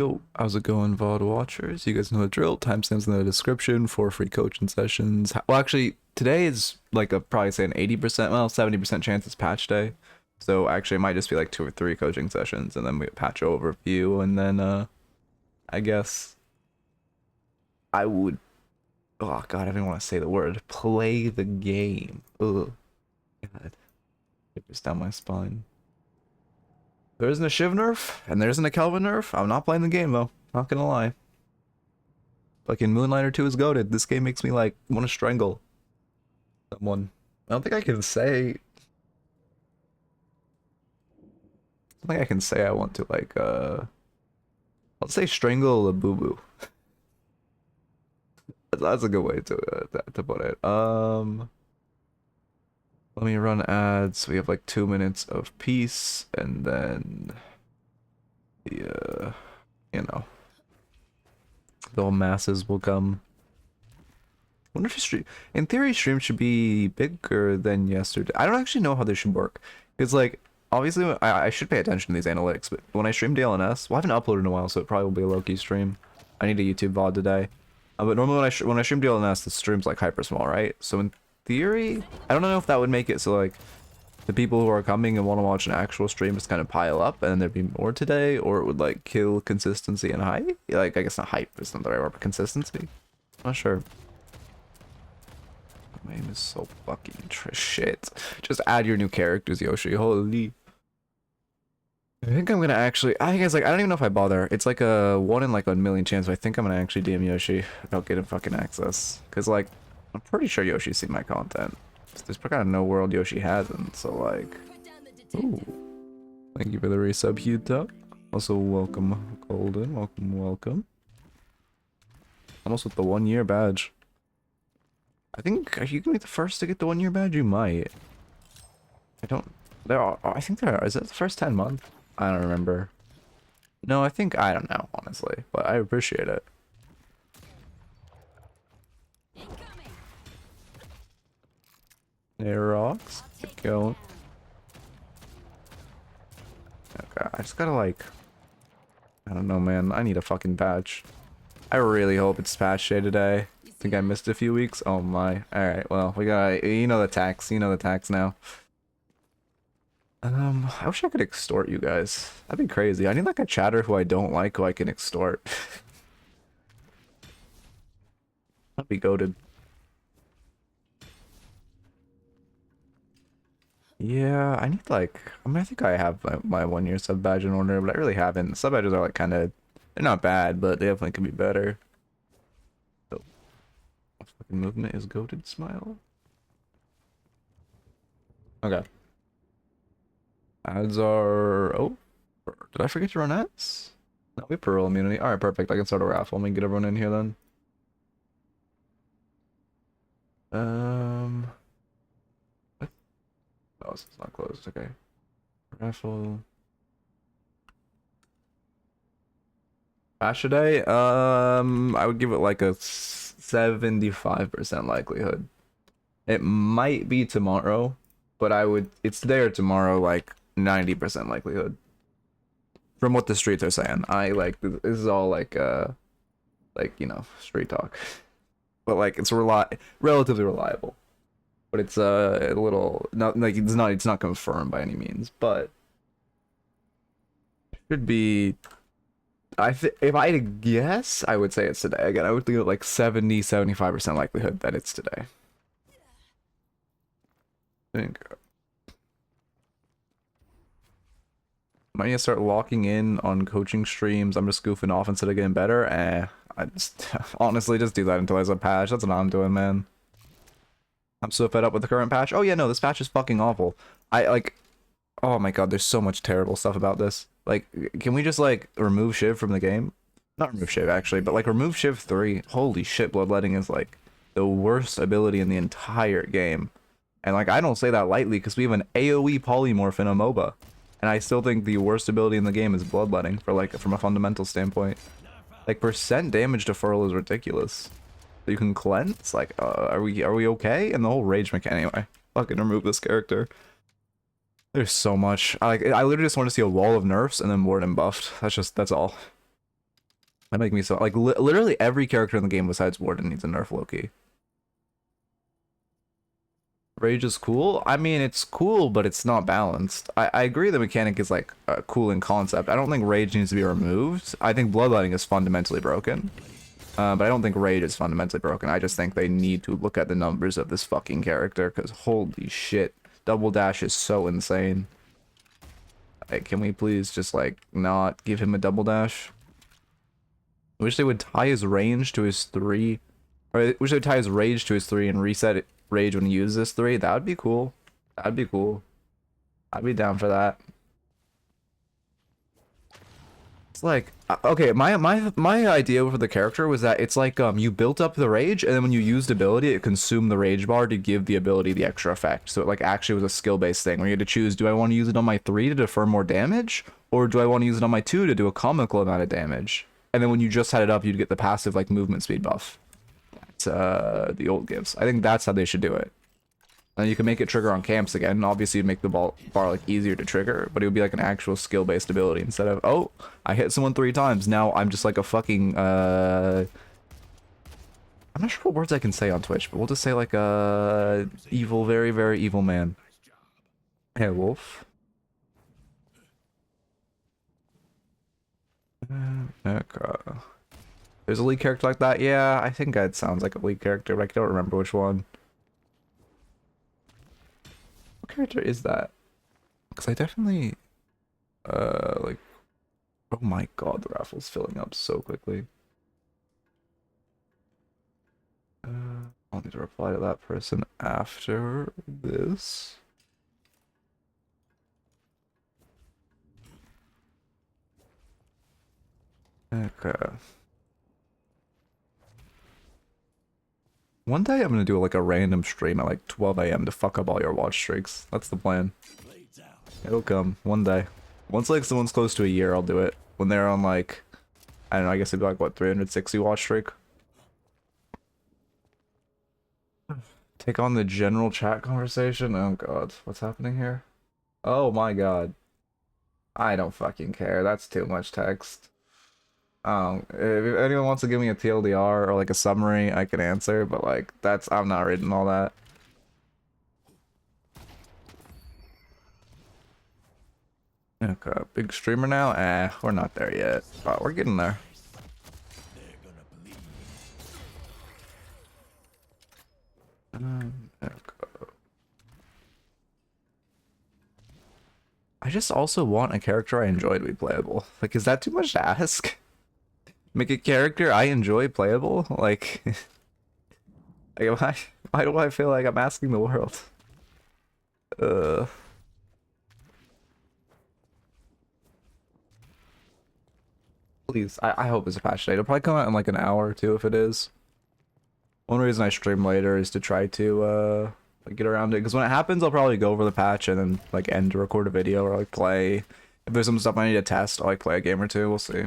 Yo, how's it going, VOD watchers? You guys know the drill. Timestamps in the description for free coaching sessions. Well, actually, today is like a probably say an 80%, well, 70% chance it's patch day. So actually, it might just be like 2 or 3 coaching sessions, and then we patch overview, and then I guess I would. Oh God, I didn't want to say the word. Play the game. Ugh, God, it was down my spine. There isn't a Shiv nerf, and there isn't a Kelvin nerf. I'm not playing the game though. Not gonna lie. Fucking Moonlighter 2 is goated. This game makes me like want to strangle someone. I don't think I can say. I don't think I can say I want to like let's say strangle a boo boo. That's a good way to put it. Let me run ads. We have like 2 minutes of peace, and then the you know, the whole masses will come. I wonder if stream, in theory, stream should be bigger than yesterday. I don't actually know how this should work. It's like, obviously, I should pay attention to these analytics, but when I stream DLNS, well, I haven't uploaded in a while, so it probably will be a low-key stream. I need a YouTube VOD today. But normally when I stream DLNS, the stream's like hyper small, right? So in theory, I don't know if that would make it so like the people who are coming and want to watch an actual stream just kind of pile up and then there'd be more today, or it would like kill consistency and hype. Like, I guess not hype is not the right word, but consistency. Not sure. My name is so fucking shit. Just add your new characters, Yoshi. Holy. I think I'm gonna actually. I think it's like, I don't even know if I bother. It's like a 1 in like a million chance. But I think I'm gonna actually DM Yoshi about getting fucking access. Cause like, I'm pretty sure Yoshi's seen my content. There's kind of no world Yoshi hasn't. So like, ooh. Thank you for the resub, Huta. Also, welcome, Golden. Welcome, welcome. Almost with the 1-year badge. I think, are you gonna be the first to get the 1-year badge? You might. I don't. There are. I think there are. Is it the first 10 months? I don't remember. No, I think, I don't know, honestly, but I appreciate it. Hey, rocks. Keep going. Okay, I just gotta like, I don't know, man. I need a fucking patch. I really hope it's patch day today. Think I missed a few weeks? Oh my. Alright, well, we got, you know the tax. You know the tax now. I wish I could extort you guys. That'd be crazy. I need like a chatter who I don't like who I can extort. That'd be goated. Yeah, I need like, I mean, I think I have my 1-year sub badge in order, but I really haven't. Sub badges are like kind of, they're not bad, but they definitely can be better. So, fucking movement is goated smile. Okay. Ads are, oh, did I forget to run ads? No, we have parole immunity. All right, perfect. I can start a raffle. Let me get everyone in here then. What? Oh, it's not closed. Okay. Raffle. Patch today? I would give it like a 75% likelihood. It might be tomorrow, but I would, it's today or tomorrow, like 90% likelihood. From what the streets are saying. I like, this is all like, you know, street talk. But like, it's relatively reliable. But it's a little, not like, it's not confirmed by any means, but should be, if I had to guess, I would say it's today. Again, I would think like 75% likelihood that it's today. I think. Might need to start locking in on coaching streams. I'm just goofing off instead of getting better. I just honestly just do that until there's a patch. That's what I'm doing, man. I'm so fed up with the current patch. Oh yeah, no, this patch is fucking awful. I like, oh my god, there's so much terrible stuff about this. Like, can we just like remove Shiv from the game? Not remove Shiv actually, but like remove Shiv 3. Holy shit, bloodletting is like the worst ability in the entire game. And like, I don't say that lightly because we have an AoE polymorph in a MOBA. And I still think the worst ability in the game is bloodletting for like, from a fundamental standpoint. Like, percent damage deferral is ridiculous. You can cleanse? Like, are we okay? And the whole rage mechanic, anyway. Fucking remove this character. There's so much. I literally just want to see a wall of nerfs and then Warden buffed. That's all. That make me so like literally every character in the game besides Warden needs a nerf Loki. Rage is cool. I mean, it's cool, but it's not balanced. I agree the mechanic is like cool in concept. I don't think Rage needs to be removed. I think Bloodletting is fundamentally broken. But I don't think Rage is fundamentally broken. I just think they need to look at the numbers of this fucking character, because holy shit. Double dash is so insane. Like, can we please just, like, not give him a double dash? I wish they would tie his range to his 3. Or I wish they would tie his rage to his 3 and reset rage when he uses this 3. That would be cool. That'd be cool. I'd be down for that. It's like, okay, my idea for the character was that it's like you built up the rage, and then when you used ability, it consumed the rage bar to give the ability the extra effect. So it like actually was a skill-based thing where you had to choose, do I want to use it on my 3 to defer more damage, or do I want to use it on my 2 to do a comical amount of damage? And then when you just had it up, you'd get the passive like movement speed buff. That's the old gives. I think that's how they should do it. And you can make it trigger on camps again. Obviously, you'd make the bar like easier to trigger, but it would be like an actual skill-based ability instead of, oh, I hit someone 3 times. Now I'm just like a fucking I'm not sure what words I can say on Twitch, but we'll just say like a evil, very, very evil man. Hey, Wolf. Okay. There's a lead character like that. Yeah, I think it sounds like a lead character, but I don't remember which one. Character is that? Because I definitely like, oh my god, the raffle's filling up so quickly. I'll need to reply to that person after this. Okay. One day I'm gonna do like a random stream at like 12 AM to fuck up all your watch streaks. That's the plan. It'll come one day. Once like someone's close to a year, I'll do it. When they're on like, I don't know, I guess it'd be like what, 360 watch streak? Take on the general chat conversation? Oh god, what's happening here? Oh my god. I don't fucking care. That's too much text. If anyone wants to give me a TLDR or like a summary, I can answer, but like I'm not reading all that. Okay, big streamer now? We're not there yet, but we're getting there. Okay. I just also want a character I enjoy to be playable. Like, is that too much to ask? Make a character I enjoy playable? Like, why do I feel like I'm asking the world? Please, I hope it's a patch today. It'll probably come out in like an hour or two if it is. One reason I stream later is to try to like get around it, because when it happens I'll probably go over the patch and then like end to record a video or like play. If there's some stuff I need to test, I'll like play a game or two. We'll see.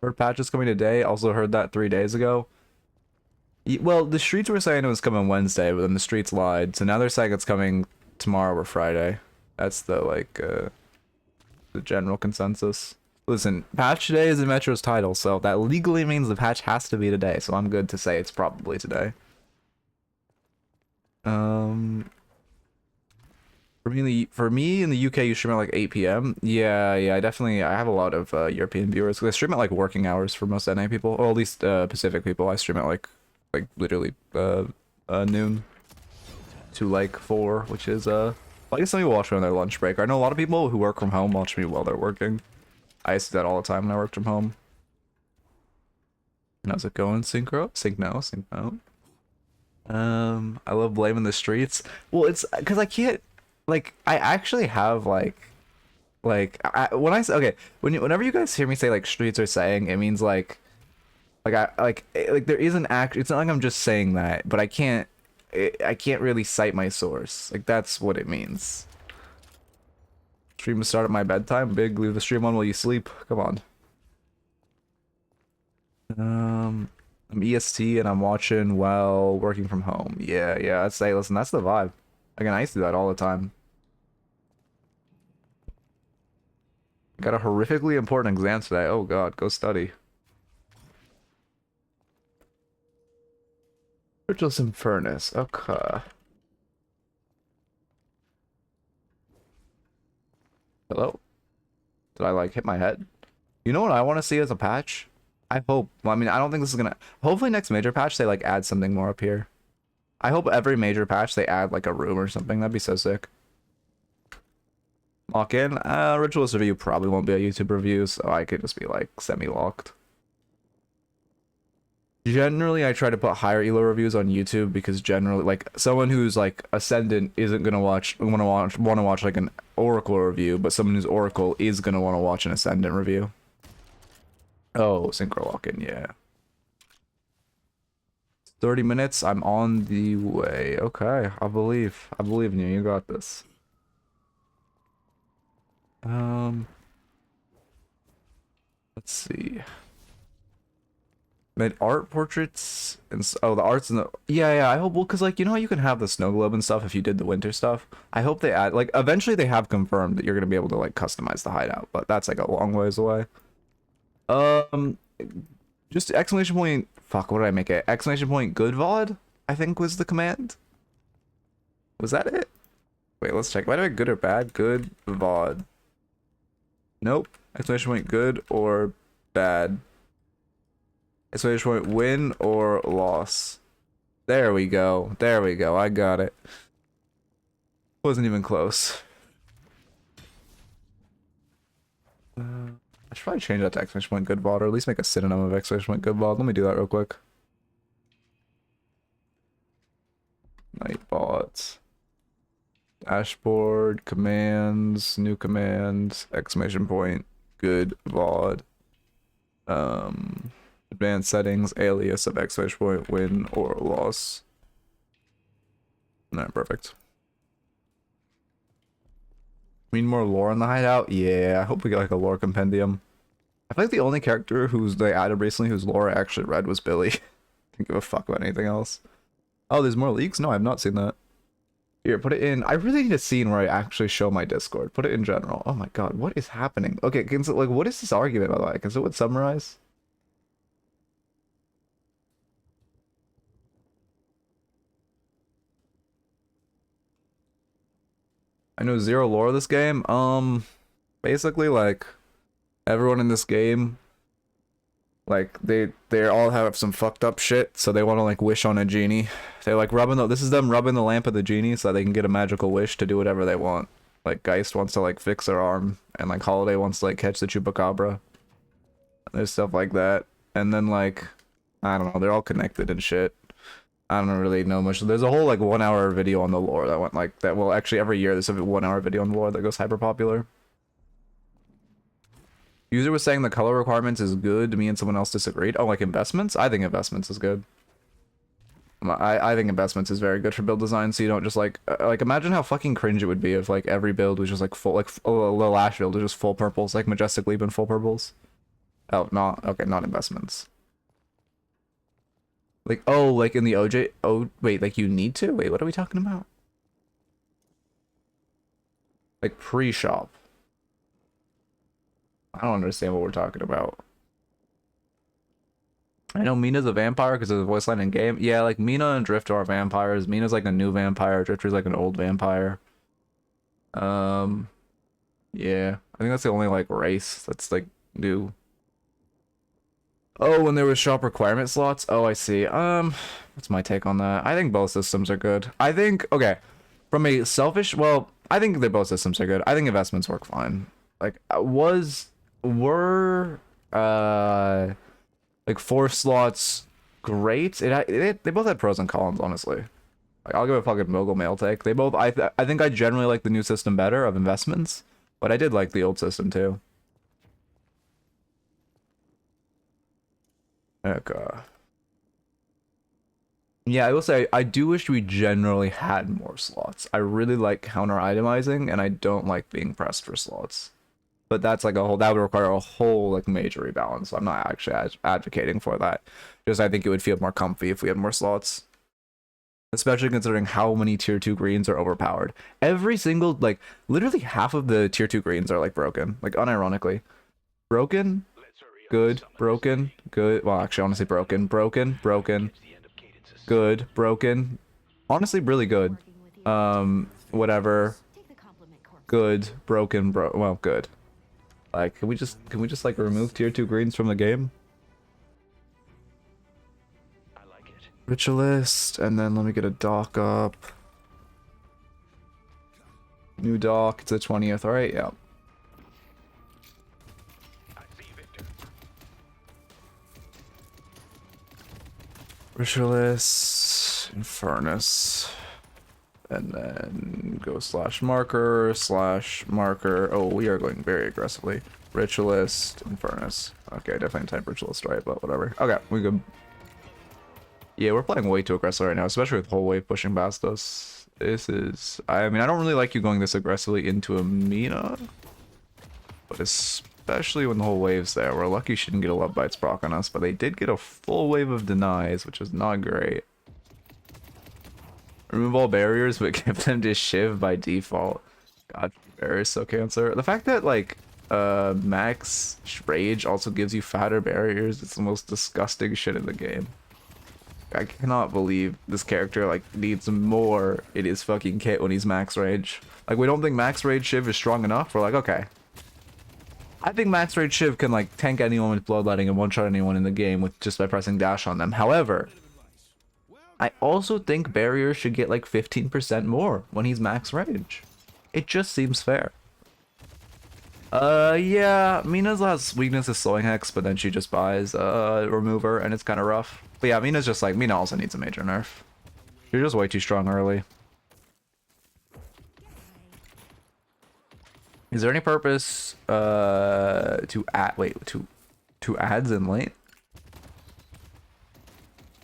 Heard patch is coming today. Also heard that 3 days ago. Well, the streets were saying it was coming Wednesday, but then the streets lied. So now they're saying it's coming tomorrow or Friday. That's the like the general consensus. Listen, patch today is in Metro's title, so that legally means the patch has to be today. So I'm good to say it's probably today. For me in the UK, you stream at like 8 PM. Yeah, I have a lot of European viewers. I stream at like working hours for most NA people, or at least Pacific people. I stream at like literally noon to like 4, which is I guess some people watch me on their lunch break. I know a lot of people who work from home watch me while they're working. I used to do that all the time when I worked from home. And how's it going, Synchro? Sync now, sync out. I love blaming the streets. Well, it's because I can't. Like, I actually have, whenever you guys hear me say, like, streets are saying, it means, there isn't it's not like I'm just saying that, but I can't really cite my source. Like, that's what it means. Stream will start at my bedtime. Big, leave the stream on while you sleep. Come on. I'm EST and I'm watching while working from home. Yeah, yeah. I'd say, listen, that's the vibe. Again, I used to do that all the time. Got a horrifically important exam today. Oh god, go study. Ritualist Infernus. Okay. Hello? Did I like hit my head? You know what I want to see as a patch? I hope. Well, I mean, I don't think this is gonna. Hopefully, next major patch they like add something more up here. I hope every major patch they add like a room or something. That'd be so sick. Lock in. Ritualist review probably won't be a YouTube review, so I could just be like semi-locked. Generally, I try to put higher elo reviews on YouTube because generally, like someone who's like Ascendant isn't gonna want to watch like an Oracle review, but someone who's Oracle is gonna want to watch an Ascendant review. Oh, synchro lock in, yeah. 30 minutes. I'm on the way. Okay, I believe in you. You got this. Let's see. Made art portraits and oh, the arts and the yeah. I hope well, cause like you know how you can have the snow globe and stuff if you did the winter stuff. I hope they add like eventually they have confirmed that you're gonna be able to like customize the hideout, but that's like a long ways away. Just exclamation point. Fuck, what did I make it? Exclamation point. Good VOD. I think was the command. Was that it? Wait, let's check. By the way, good or bad? Good VOD. Nope. Exclamation point. Good or bad. Exclamation point, win or loss. There we go. There we go. I got it. Wasn't even close. I should probably change that to exclamation point good VOD, or at least make a synonym of exclamation point good VOD. Let me do that real quick. Nightbots. Dashboard, commands, new commands, exclamation point, good VOD. Advanced settings, alias of exclamation point, win or loss. Alright, perfect. We need more lore in the hideout? Yeah, I hope we get like a lore compendium. I feel like the only character who's they added recently whose lore I actually read was Billy. Didn't give a fuck about anything else. Oh, there's more leaks? No, I've not seen that. Here, put it in. I really need a scene where I actually show my Discord. Put it in general. Oh my god, what is happening? Okay, can so, like what is this argument by the way? Can someone summarize? I know zero lore of this game. Basically like everyone in this game, like they all have some fucked up shit, so they want to like wish on a genie. They like rubbing the this is them rubbing the lamp of the genie so that they can get a magical wish to do whatever they want. Like Geist wants to like fix their arm, and like Holiday wants to like catch the chupacabra. There's stuff like that, and then like I don't know, they're all connected and shit. I don't really know much. There's a whole like 1 hour video on the lore that went like that. Well, actually every year there's a 1 hour video on the lore that goes hyper popular. User was saying the color requirements is good. Me and someone else disagreed. Oh, like investments? I think investments is good. I think investments is very good for build design, so you don't just like imagine how fucking cringe it would be if like every build was just like full like the last build was just full purples, like Majestic Leap and full purples. Oh, not okay, not investments. Like oh, like in the OJ. Oh wait, like you need to? Wait, what are we talking about? Like pre-shop. I don't understand what we're talking about. I know Mina's a vampire because of the voice line in game. Yeah, like Mina and Drifter are vampires. Mina's like a new vampire. Drifter's like an old vampire. Yeah. I think that's the only like race that's like new. Oh, when there was shop requirement slots? Oh, I see. What's my take on that? I think both systems are good. I think okay. From a selfish well, I think that both systems are good. I think investments work fine. Like were like 4 slots great? They both had pros and cons, honestly. Like I'll give a fucking mogul mail take. They both I think I generally like the new system better of investments, but I did like the old system too. Okay. Yeah, I will say I do wish we generally had more slots. I really like counter itemizing and I don't like being pressed for slots. But that's like a whole, that would require a whole like major rebalance. So I'm not actually advocating for that. Just I think it would feel more comfy if we had more slots. Especially considering how many tier 2 greens are overpowered. Every single, like, literally half of the tier 2 greens are like broken. Like, unironically. Broken, good, broken, good. Well, actually, honestly, broken, broken, broken, good, broken. Honestly, really good. Whatever. Good, broken, well, good. Like, can we just like remove tier 2 greens from the game? Ritualist, and then let me get a dock up. New dock, it's the 20th, alright, yeah. Ritualist Infernus. And then go slash marker. Oh, we are going very aggressively. Ritualist Infernus. Okay, definitely type Ritualist, right? But whatever. Okay, we good. Yeah, we're playing way too aggressive right now, especially with whole wave pushing past us. This is... I mean, I don't really like you going this aggressively into a Mina. But especially when the whole wave's there. We're lucky she didn't get a Love Bites proc on us, but they did get a full wave of denies, which is not great. Remove all barriers, but give them to Shiv by default. God, barriers so cancer. The fact that, like, max rage also gives you fatter barriers, it's the most disgusting shit in the game. I cannot believe this character, like, needs more in his fucking kit when he's max rage. Like, we don't think max rage Shiv is strong enough. We're like, okay. I think max rage Shiv can, like, tank anyone with bloodletting and one-shot anyone in the game with just by pressing dash on them. However, I also think barriers should get like 15% more when he's max rage. It just seems fair. Yeah, Mina's last weakness is slowing hex, but then she just buys remover and it's kind of rough. But yeah, Mina's just like, Mina also needs a major nerf. You're just way too strong early. Is there any purpose to add, wait, to ads in lane?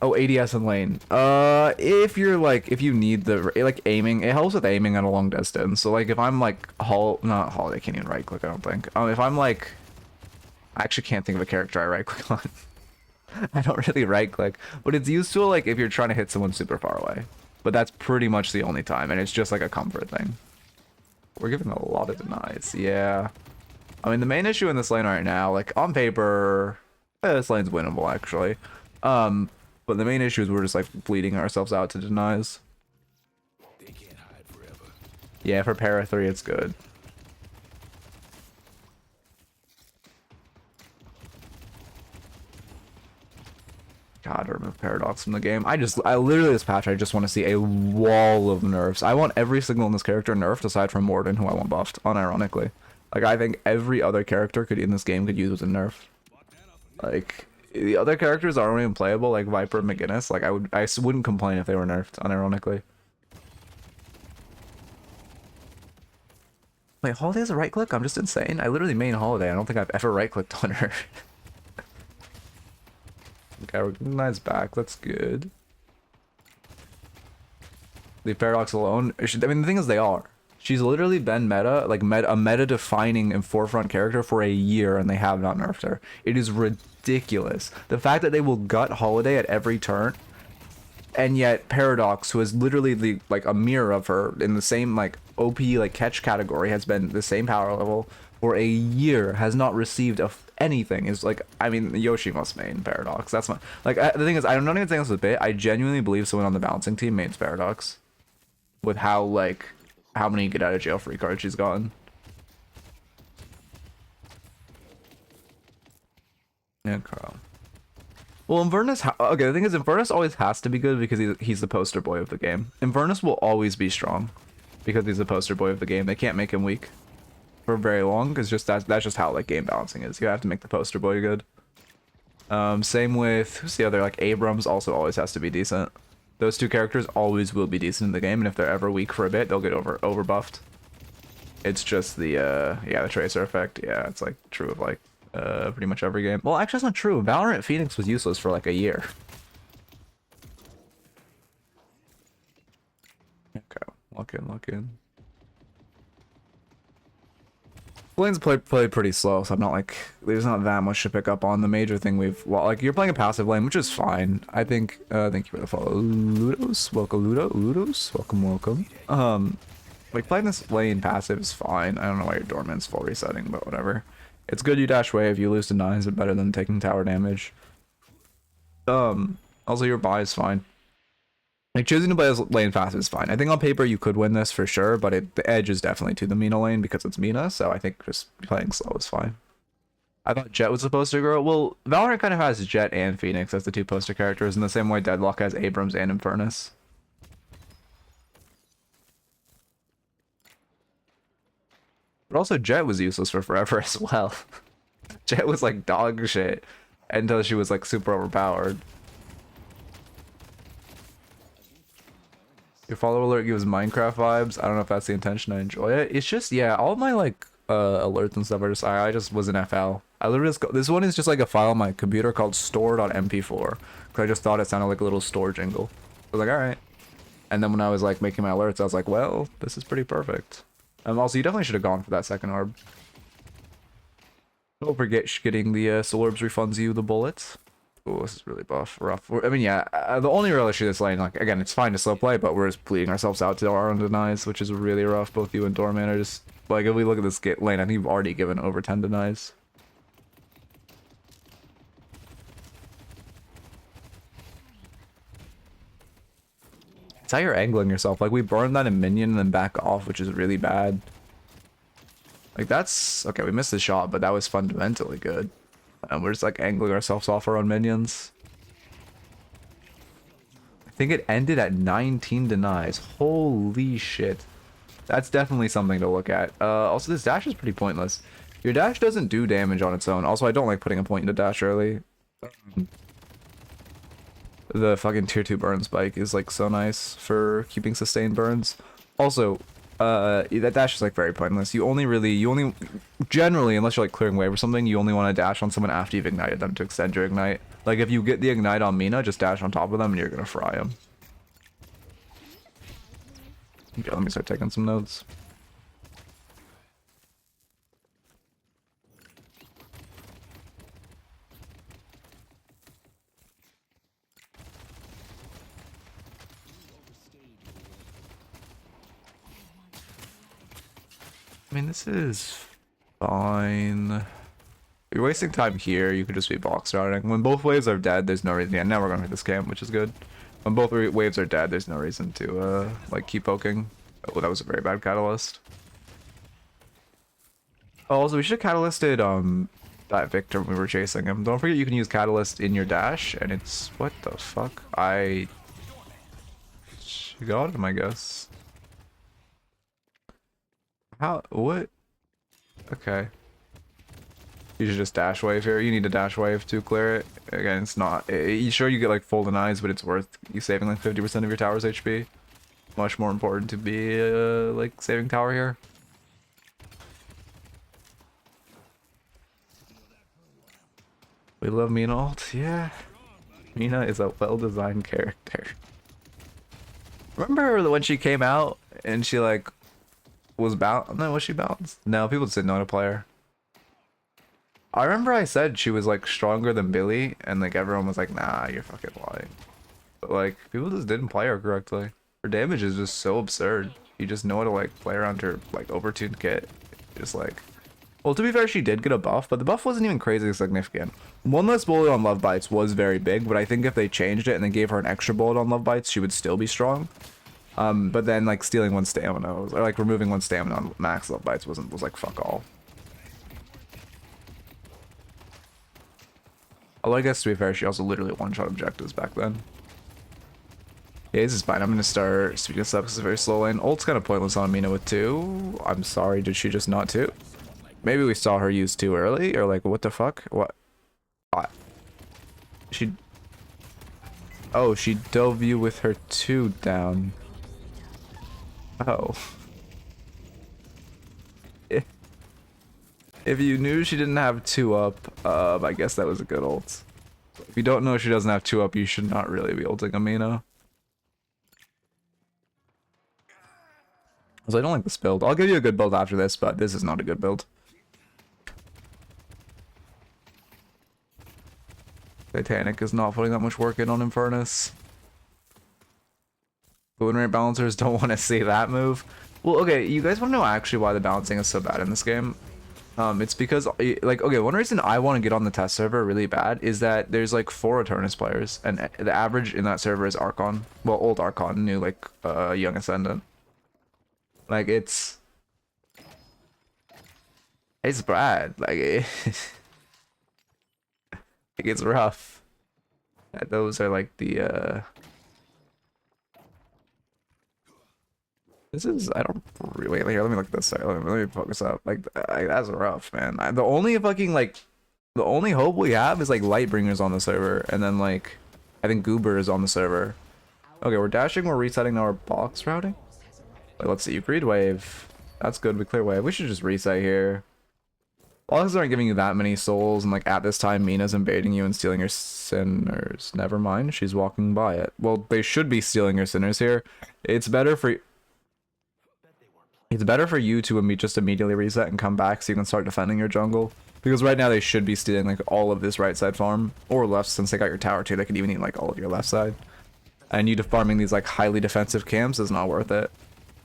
Oh, ADS in lane. If you're like, if you need the, like, aiming, it helps with aiming at a long distance. So, like, if I'm like, not Holiday, can't even right click, I don't think. If I'm like, I actually can't think of a character I right click on. I don't really right click, but it's useful, like, if you're trying to hit someone super far away. But that's pretty much the only time, and it's just like a comfort thing. We're giving a lot of denies, yeah. I mean, the main issue in this lane right now, like, on paper, this lane's winnable, actually. But the main issue is we're just like bleeding ourselves out to denies. They can't hide forever. Yeah, for para 3 it's good. God, remove Paradox from the game. I literally this patch I just want to see a wall of nerfs. I want every single in this character nerfed aside from Morden, who I want buffed, unironically. Like, I think every other character in this game could use with a nerf. Like, the other characters aren't even playable, like Viper and McGinnis. Like, I wouldn't complain if they were nerfed, unironically. Wait, Holiday has a right click? I'm just insane. I literally main Holiday. I don't think I've ever right clicked on her. Okay, we're getting nice back. That's good. Leave Paradox alone. I mean, the thing is, they are. She's literally been meta, like a meta-defining and forefront character for a year, and they have not nerfed her. It is ridiculous. The fact that they will gut Holiday at every turn, and yet Paradox, who is literally like a mirror of her in the same like OP like catch category, has been the same power level for a year, has not received anything. Is like, I mean, Yoshi must main Paradox. That's my like the thing is, I'm not even saying this a bit. I genuinely believe someone on the balancing team mains Paradox, with how like. How many get out of jail free cards she's gotten. Yeah, Carl. Well, Infernus, okay, the thing is, Infernus always has to be good because he's the poster boy of the game. Infernus will always be strong because he's the poster boy of the game. They can't make him weak for very long because that's just how like game balancing is. You have to make the poster boy good. Same with, who's the other, like Abrams also always has to be decent. Those two characters always will be decent in the game, and if they're ever weak for a bit, they'll get over buffed. It's just the yeah, the tracer effect. Yeah, it's like true of like pretty much every game. Well, actually, that's not true. Valorant Phoenix was useless for like a year. Okay, lock in, lock in. Lane's play pretty slow, so I'm not like there's not that much to pick up on. The major thing we've like you're playing a passive lane, which is fine. I think. Thank you for the follow, Ludos. Welcome, Ludos. Welcome. Like playing this lane passive is fine. I don't know why your Dormant's full resetting, but whatever. It's good you dash wave. You lose to 9s, but better than taking tower damage. Also your buy is fine. Like choosing to play as lane passive is fine. I think on paper you could win this for sure, but the edge is definitely to the Mina lane because it's Mina, so I think just playing slow is fine. I thought Jet was supposed to grow. Well, Valorant kind of has Jet and Phoenix as the two poster characters in the same way Deadlock has Abrams and Infernus. But also Jet was useless for forever as well. Jet was like dog shit until she was like super overpowered. Your follow alert gives Minecraft vibes. I don't know if that's the intention. I enjoy it. It's just, yeah, all my like alerts and stuff are just, I just was an FL. I literally just this one is just like a file on my computer called store.mp4 because I just thought it sounded like a little store jingle. I was like, all right. And then when I was like making my alerts, I was like, well, this is pretty perfect. Also, you definitely should have gone for that second orb. Don't forget getting the soul orbs refunds you the bullets. Oh, this is really rough. I mean, yeah, the only real issue this lane, like, again, it's fine to slow play, but we're just bleeding ourselves out to our own denies, which is really rough. Both you and Dorman are just, like, if we look at this lane, I think you've already given over 10 denies. It's how you're angling yourself. Like, we burned that in minion and then back off, which is really bad. Like, that's... Okay, we missed the shot, but that was fundamentally good. And we're just like angling ourselves off our own minions. I think it ended at 19 denies. Holy shit. That's definitely something to look at. Also, this dash is pretty pointless. Your dash doesn't do damage on its own. Also, I don't like putting a point into dash early. The fucking tier 2 burn spike is like so nice for keeping sustained burns. Also, that dash is like very pointless. You only generally, unless you're like clearing wave or something, you only want to dash on someone after you've ignited them to extend your ignite. Like if you get the ignite on Mina, just dash on top of them and you're gonna fry them. Okay, let me start taking some notes. I mean, this is fine. You're wasting time here. You could just be box routing. When both waves are dead, there's no reason. Yeah, now we're gonna hit this camp, which is good. When both waves are dead, there's no reason to like keep poking. Oh, that was a very bad catalyst. Oh, also, we should have catalysted that Victor when we were chasing him. Don't forget you can use catalyst in your dash, and it's what the fuck? She got him, I guess. How? What? Okay. You should just dash wave here. You need a dash wave to clear it. Again, it's not. You sure you get like full denies, but it's worth you saving like 50% of your tower's HP. Much more important to be like saving tower here. We love Mina ult. Yeah. Mina is a well-designed character. Remember when she came out and she like was bound? No, was she bounced? No, people just didn't know how to play her. I remember I said she was like stronger than Billy, and like everyone was like, nah, you're fucking lying. But like people just didn't play her correctly. Her damage is just so absurd. You just know how to like play around her like overtuned kit. Just like, well, to be fair, she did get a buff, but the buff wasn't even crazy significant. One less bullet on Love Bites was very big, but I think if they changed it and then gave her an extra bullet on Love Bites, she would still be strong. But then like stealing one stamina or like removing one stamina on max Love Bites was like fuck all. Although I guess to be fair, she also literally one-shot objectives back then. Yeah, this is fine. I'm gonna start speaking of stuff because it's a very slow lane. Ult's kind of pointless on Mina with 2. I'm sorry, did she just not 2? Maybe we saw her use 2 early, or like what the fuck? What? She... Oh, she dove you with her 2 down. Oh. If you knew she didn't have 2 up, I guess that was a good ult. If you don't know she doesn't have 2 up, you should not really be ulting Amina. So I don't like this build. I'll give you a good build after this, but this is not a good build. Titanic is not putting that much work in on Infernus. But win rate balancers don't want to see that move. Well, okay, you guys want to know actually why the balancing is so bad in this game? It's because, like, okay, one reason I want to get on the test server really bad is that there's like 4 Eternus players, and the average in that server is Archon. Well, old Archon, new like young Ascendant. Like it's bad. Like it's rough. Those are like the This is, I don't really, wait, here, let me look at this side. Let me focus up. Like, that's rough, man. The only fucking, like, the only hope we have is, like, Lightbringers on the server. And then, like, I think Goober is on the server. Okay, we're dashing, we're resetting our box routing. Wait, let's see, you agreed wave. That's good, we clear wave. We should just reset here. Boxes aren't giving you that many souls, and, like, at this time, Mina's invading you and stealing your sinners. Never mind, she's walking by it. Well, they should be stealing your sinners here. It's better for you to just immediately reset and come back so you can start defending your jungle. Because right now they should be stealing like all of this right side farm. Or left, since they got your tower too. They could even eat like all of your left side. And you farming these like highly defensive camps is not worth it.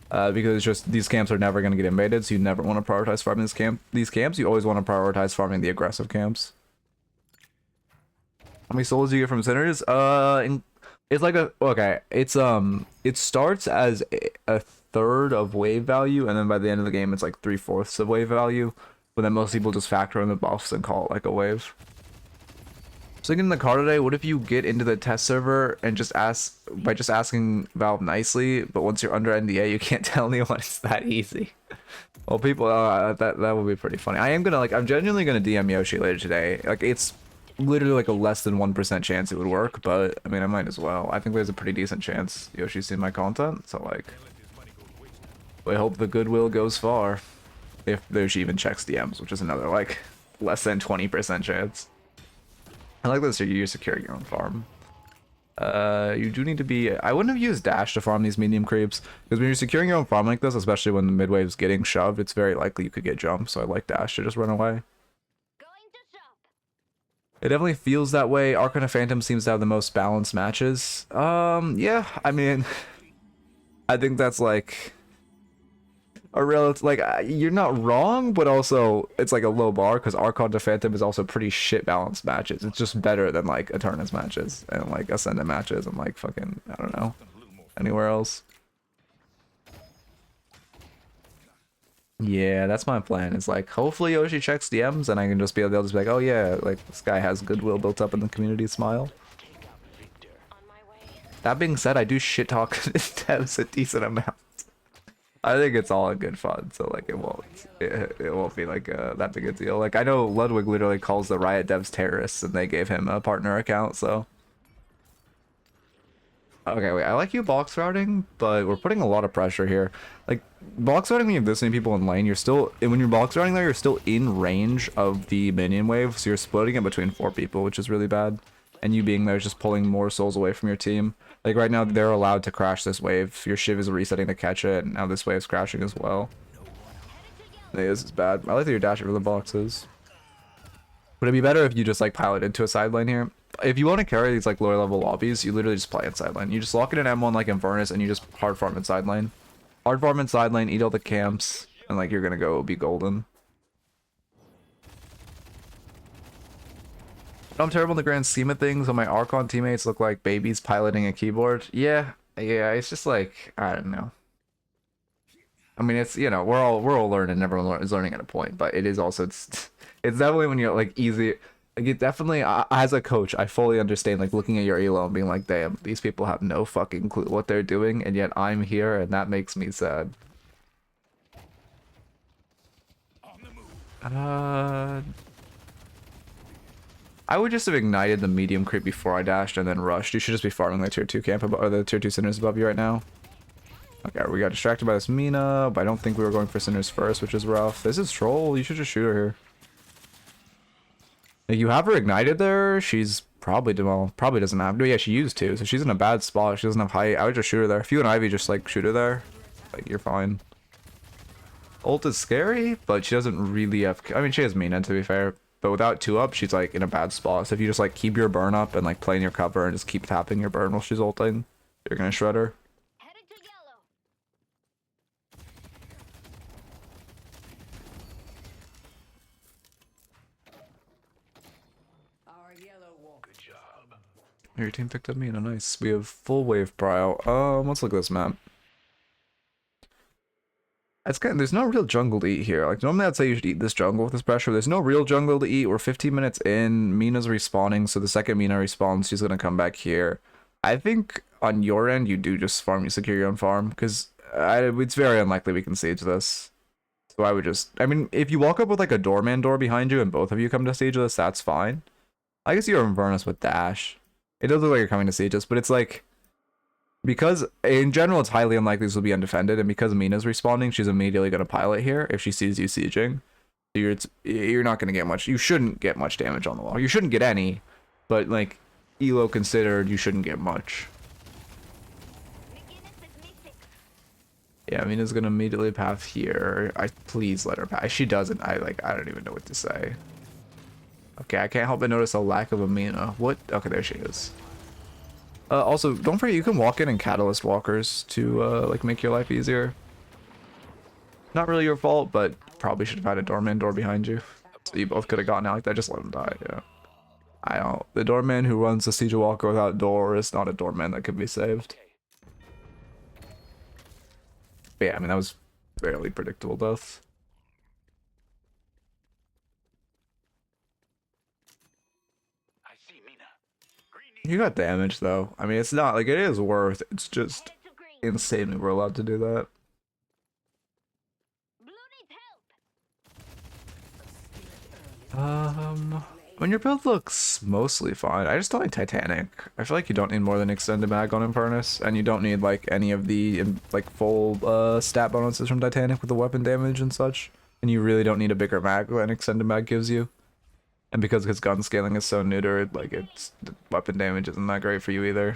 Because it's just these camps are never going to get invaded. So you never want to prioritize farming these camps. You always want to prioritize farming the aggressive camps. How many souls do you get from sinners? It's like it starts as a third of wave value, and then by the end of the game it's like 3/4 of wave value, but then most people just factor in the buffs and call it like a wave. So in the card today, what if you get into the test server and just asking Valve nicely, but once you're under NDA you can't tell anyone it's that easy? Well, people, that would be pretty funny. I'm genuinely gonna DM Yoshi later today. Like, it's literally like a less than 1% chance it would work, but I mean, I might as well. I think there's a pretty decent chance Yoshi's seen my content, so like, I hope the goodwill goes far. If Yoshi even checks DMs, which is another like less than 20% chance. I like this, you're securing your own farm. You do need to be, I wouldn't have used dash to farm these medium creeps, because when you're securing your own farm like this, especially when the mid wave's getting shoved, it's very likely you could get jumped, so I like dash to just run away. It definitely feels that way. Archon of Phantom seems to have the most balanced matches. Yeah, I mean, I think that's like a relative, like, you're not wrong, but also it's like a low bar because Archon to Phantom is also pretty shit balanced matches. It's just better than like Eternus matches and like Ascendant matches and like fucking, I don't know, anywhere else. Yeah, that's my plan. Is like, hopefully Yoshi checks DMs and I can just be able to be like, oh yeah, like this guy has goodwill built up in the community. Smile. That being said, I do shit talk devs a decent amount. I think it's all in good fun, so like it won't be like that big a deal. Like I know Ludwig literally calls the Riot devs terrorists, and they gave him a partner account. So okay, wait, I like you box routing, but we're putting a lot of pressure here. Like box routing when you have this many people in lane, when you're box routing there, you're still in range of the minion wave, so you're splitting it between 4 people, which is really bad. And you being there is just pulling more souls away from your team. Like right now, they're allowed to crash this wave. Your Shiv is resetting to catch it, and now this wave's crashing as well. This is bad. I like that you're dashing for the boxes. Would it be better if you just like pilot into a side lane here? If you want to carry these like lower level lobbies, you literally just play in side lane. You just lock it in M1 like Infernus, and you just hard farm in side lane. Hard farm in side lane, eat all the camps, and like you're gonna go be golden. I'm terrible in the grand scheme of things, when my Archon teammates look like babies piloting a keyboard. Yeah, it's just like, I don't know. I mean, it's, you know, we're all learning, everyone is learning at a point, but it is also, it's definitely when you're like easy, like it definitely, as a coach, I fully understand like looking at your elo and being like, damn, these people have no fucking clue what they're doing, and yet I'm here, and that makes me sad. I would just have ignited the medium creep before I dashed and then rushed. You should just be farming the tier 2 camp above, or the tier 2 sinners above you right now. Okay, we got distracted by this Mina, but I don't think we were going for sinners first, which is rough. This is troll. You should just shoot her here. Like, you have her ignited there. She's probably, well, probably doesn't have. No, yeah, she used to, so she's in a bad spot. She doesn't have height. I would just shoot her there. If you and Ivy just like shoot her there, like you're fine. Ult is scary, but she doesn't really have. I mean, she has Mina, to be fair. But without 2-up, she's like in a bad spot. So if you just like keep your burn up and like play in your cover and just keep tapping your burn while she's ulting, you're gonna shred her. Headed to yellow. Our yellow wall. Good job. Your team picked up Mina, nice. We have full wave Prio. Let's look at this map. It's kind of, there's no real jungle to eat here. Like normally I'd say you should eat this jungle with this pressure. There's no real jungle to eat. We're 15 minutes in. Mina's respawning, so the second Mina respawns, she's gonna come back here. I think on your end you do just farm, you secure your own farm, because it's very unlikely we can siege this. So I would just, I mean, if you walk up with like a doorman door behind you and both of you come to siege this, that's fine. I guess you're Infernus with dash. It does look like you're coming to siege us, but it's like, because in general it's highly unlikely this will be undefended, and because Mina's respawning, she's immediately going to pilot here if she sees you sieging. So you're not going to get much, you shouldn't get much damage on the wall. You shouldn't get any, but like elo considered, you shouldn't get much. Yeah, Mina's going to immediately path here. Please let her pass. She doesn't. I don't even know what to say. Okay, I can't help but notice a lack of a Mina. What? Okay, there she is. Also, don't forget you can walk in and catalyst walkers to like make your life easier. Not really your fault, but probably should have had a doorman door behind you. So you both could have gotten out like that. Just let him die. Yeah. I don't. The doorman who runs the siege walker without door is not a doorman that could be saved. But yeah, I mean that was fairly predictable death. You got damage though. I mean, it's not like it is worth. It's just insanely we're allowed to do that. I mean, your build looks mostly fine. I just don't like Titanic. I feel like you don't need more than extended mag on Infernus, and you don't need like any of the like full stat bonuses from Titanic with the weapon damage and such. And you really don't need a bigger mag than extended mag gives you. And because his gun scaling is so neutered, like the weapon damage isn't that great for you either.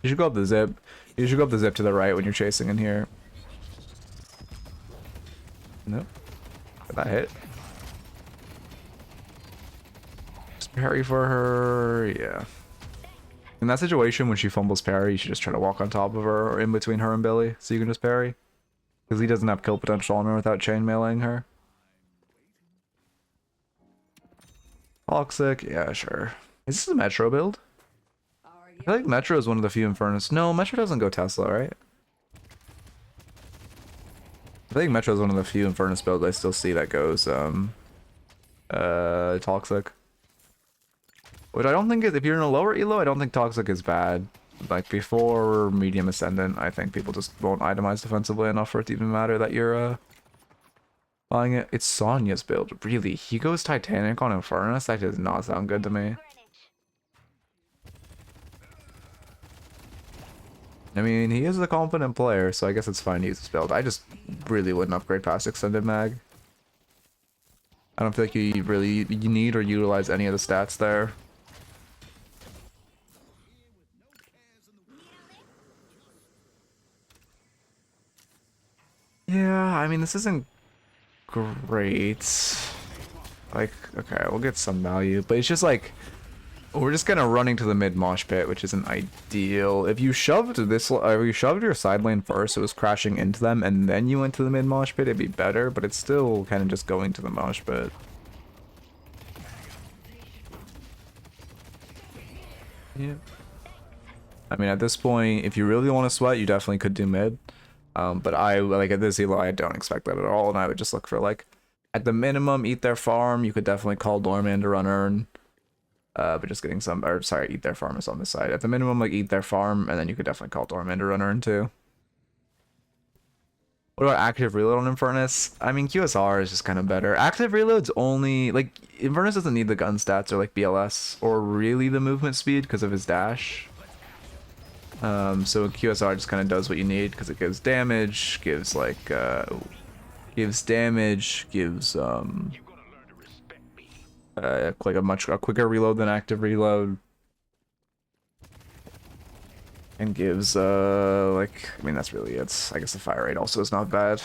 You should go up the zip. You should go up the zip to the right when you're chasing in here. Nope. Did that hit? Just parry for her. Yeah. In that situation, when she fumbles parry, you should just try to walk on top of her or in between her and Billy, so you can just parry. Because he doesn't have kill potential on her without chainmailing her. Toxic, yeah, sure. Is this a Metro build? I feel like Metro is one of the few Infernus. No, Metro doesn't go Tesla, right? I think Metro is one of the few Infernus builds I still see that goes Toxic. Which I don't think is, if you're in a lower elo, I don't think Toxic is bad. Like before medium ascendant, I think people just won't itemize defensively enough for it to even matter that you're buying it. It's Sonya's build. Really? He goes Titanic on Infernus? That does not sound good to me. I mean, he is a competent player, so I guess it's fine to use this build. I just really wouldn't upgrade past extended mag. I don't feel like you really need or utilize any of the stats there. Yeah, I mean, this isn't great. Like, okay, we'll get some value, but it's just like, we're just kind of running to the mid mosh pit, which isn't ideal. If you shoved this, if you shoved your side lane first, it was crashing into them, and then you went to the mid mosh pit, it'd be better, but it's still kind of just going to the mosh pit. Yeah. I mean, at this point, if you really want to sweat, you definitely could do mid. But I, like, at this elo, I don't expect that at all, and I would just look for, like, at the minimum, eat their farm. You could definitely call Doorman to run Earn. But just getting some, or sorry, eat their farm is on this side. At the minimum, like, eat their farm, and then you could definitely call Doorman to run Earn, too. What about active reload on Infernus? I mean, QSR is just kind of better. Active reload's only, like, Infernus doesn't need the gun stats or, like, BLS, or really the movement speed because of his dash. So QSR just kind of does what you need because it gives damage, gives like gives damage, gives like a quicker reload than active reload, and gives like, I mean, that's really it. I guess the fire rate also is not bad.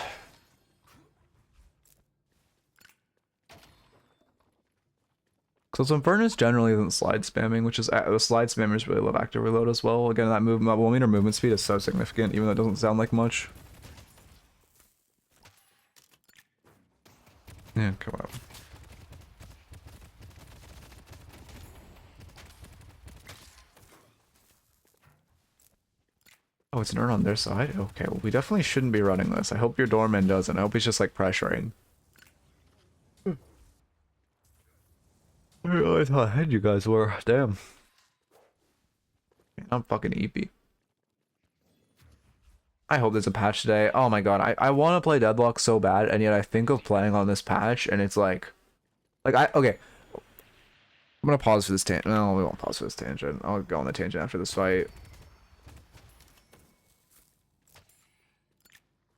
So Infernus generally isn't slide spamming, which is the slide spammers really love active reload as well. Again, that 1 meter movement speed is so significant, even though it doesn't sound like much. Yeah, come on. Oh, it's an urn on their side? Okay, well, we definitely shouldn't be running this. I hope your doorman doesn't. I hope he's just, like, pressuring. I didn't realize how ahead you guys were. Damn. I'm fucking EP. I hope there's a patch today. Oh my god, I want to play Deadlock so bad, and yet I think of playing on this patch, and it's okay. I'm gonna pause for this tangent. No, we won't pause for this tangent. I'll go on the tangent after this fight.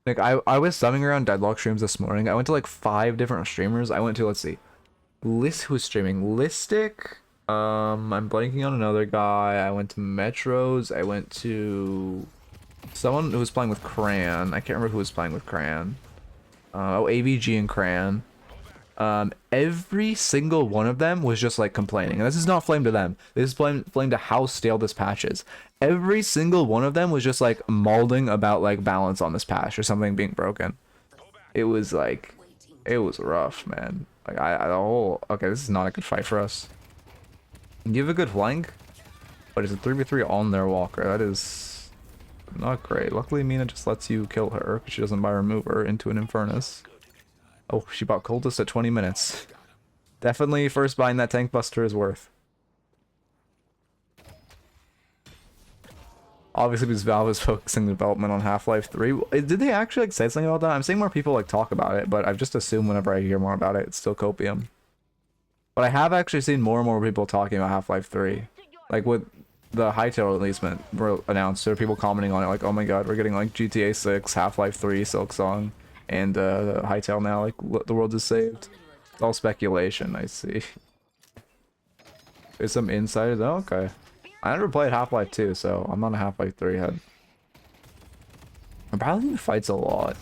Like, I was subbing around Deadlock streams this morning. I went to like 5 different streamers. I went to, let's see, who's streaming? Listic. I'm blanking on another guy. I went to Metros. I went to someone who was playing with Cran. I can't remember who was playing with Cran. Oh, AVG and Cran. Every single one of them was just like complaining, and this is not flame to them, this is flame to how stale this patch is. Every single one of them was just like mauling about like balance on this patch or something being broken. It was like, it was rough, man. Like okay, this is not a good fight for us. Give a good flank, but it's a 3v3 on their walker. That is not great. Luckily Mina just lets you kill her because she doesn't buy remover into an Infernus. Oh, she bought Cultist at 20 minutes. Definitely first buying that tank buster is worth. Obviously because Valve is focusing development on Half-Life 3. Did they actually like say something about that? I'm seeing more people like talk about it, but I've just assumed whenever I hear more about it, it's still copium. But I have actually seen more and more people talking about Half-Life 3. Like with the Hytale releasement announced, there are people commenting on it like, oh my god, we're getting like GTA 6, Half-Life 3, Silksong. And Hytale now, like, the world is saved. It's all speculation, I see. There's some insiders. Oh, okay. I never played Half-Life 2, so I'm on a Half-Life 3 head. I'm probably in fights a lot.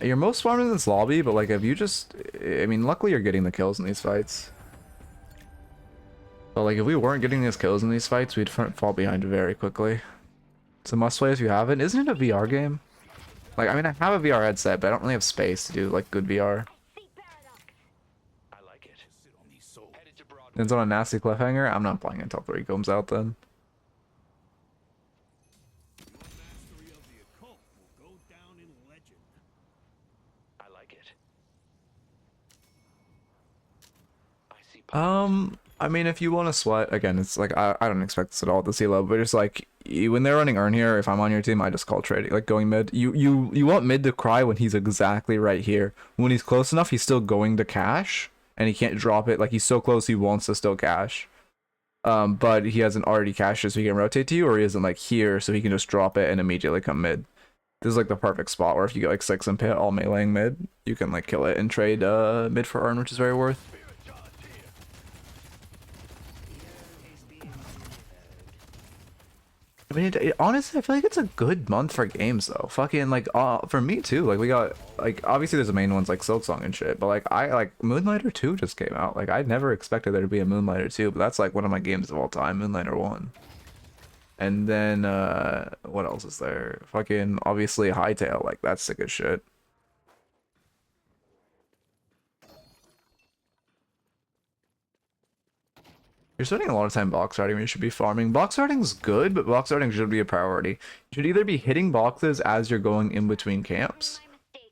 You're most farming in this lobby, but like, if you just... I mean, luckily you're getting the kills in these fights. But like, if we weren't getting these kills in these fights, we'd fall behind very quickly. It's a must-play if you haven't. Isn't it a VR game? Like, I mean, I have a VR headset, but I don't really have space to do, like, good VR. It's on a nasty cliffhanger. I'm not playing until 3 comes out, then. I mean, if you want to sweat, again, it's like, I don't expect this at all at the sea level, but it's like, when they're running Urn here, if I'm on your team, I just call trading, like going mid. You want mid to cry when he's exactly right here. When he's close enough, he's still going to cash, and he can't drop it. Like, he's so close, he wants to still cash. But he hasn't already cashed it, so he can rotate to you, or he isn't like here, so he can just drop it and immediately come mid. This is like the perfect spot where if you get like 6 and pit all meleeing mid, you can like kill it and trade mid for Urn, which is very worth. I mean, honestly, I feel like it's a good month for games, though. Fucking, like, for me, too. Like, we got, like, obviously there's the main ones, like, Silksong and shit. But, like, Moonlighter 2 just came out. Like, I never expected there to be a Moonlighter 2. But that's, like, one of my games of all time. Moonlighter 1. And then, what else is there? Fucking, obviously, Hytale. Like, that's sick as shit. You're spending a lot of time box starting when you should be farming. Box starting's good, but box starting should be a priority. You should either be hitting boxes as you're going in between camps,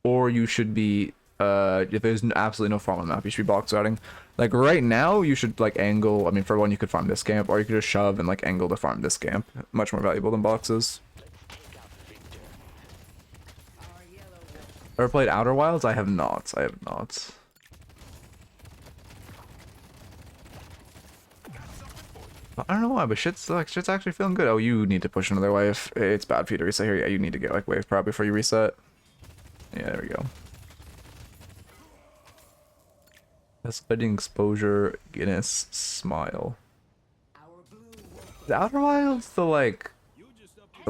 or you should be, if there's absolutely no farm on the map, you should be box starting. Like, right now, you should, like, angle. I mean, for one, you could farm this camp, or you could just shove and, like, angle to farm this camp. Much more valuable than boxes. Ever played Outer Wilds? I have not. I have not. I don't know why, but shit's actually feeling good. Oh, you need to push another wave. It's bad for you to reset here. Yeah, you need to get like wave prep before you reset. Yeah, there we go. Escalating exposure, Guinness, smile. The Outer Wilds, the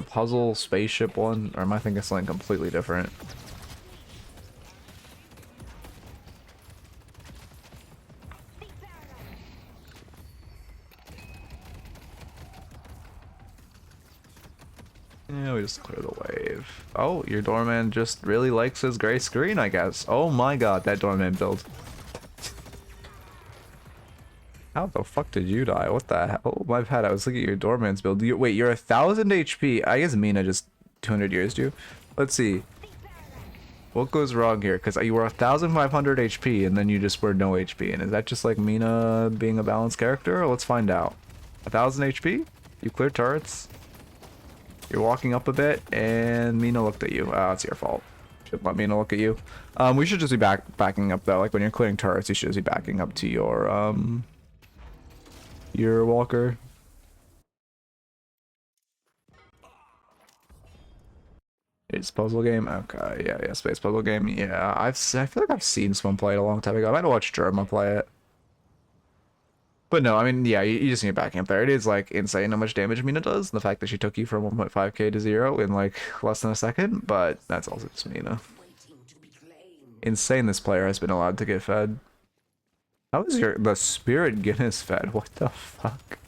puzzle spaceship one, or am I thinking something completely different? Yeah, we just clear the wave. Oh, your doorman just really likes his gray screen, I guess. Oh my god, that doorman build. How the fuck did you die? What the hell? Oh, my bad, I was looking at your doorman's build. Wait, you're 1,000 HP. I guess Mina just 200 years you. Let's see. What goes wrong here? Because you were 1,500 HP and then you just were no HP. And is that just like Mina being a balanced character? Let's find out. 1,000 HP? You cleared turrets? You're walking up a bit, and Mina looked at you. It's your fault. Should let Mina look at you. We should just be backing up though. Like when you're clearing turrets, you should just be backing up to your walker. It's puzzle game. Okay, yeah, space puzzle game. Yeah, I feel like I've seen someone play it a long time ago. I might have watched Germa play it. But no, I mean, yeah, you just need backing up there. It is like insane how much damage Mina does. The fact that she took you from 1.5k to 0 in like less than a second, but that's also just Mina. Insane this player has been allowed to get fed. How is the Spirit Guinness fed? What the fuck?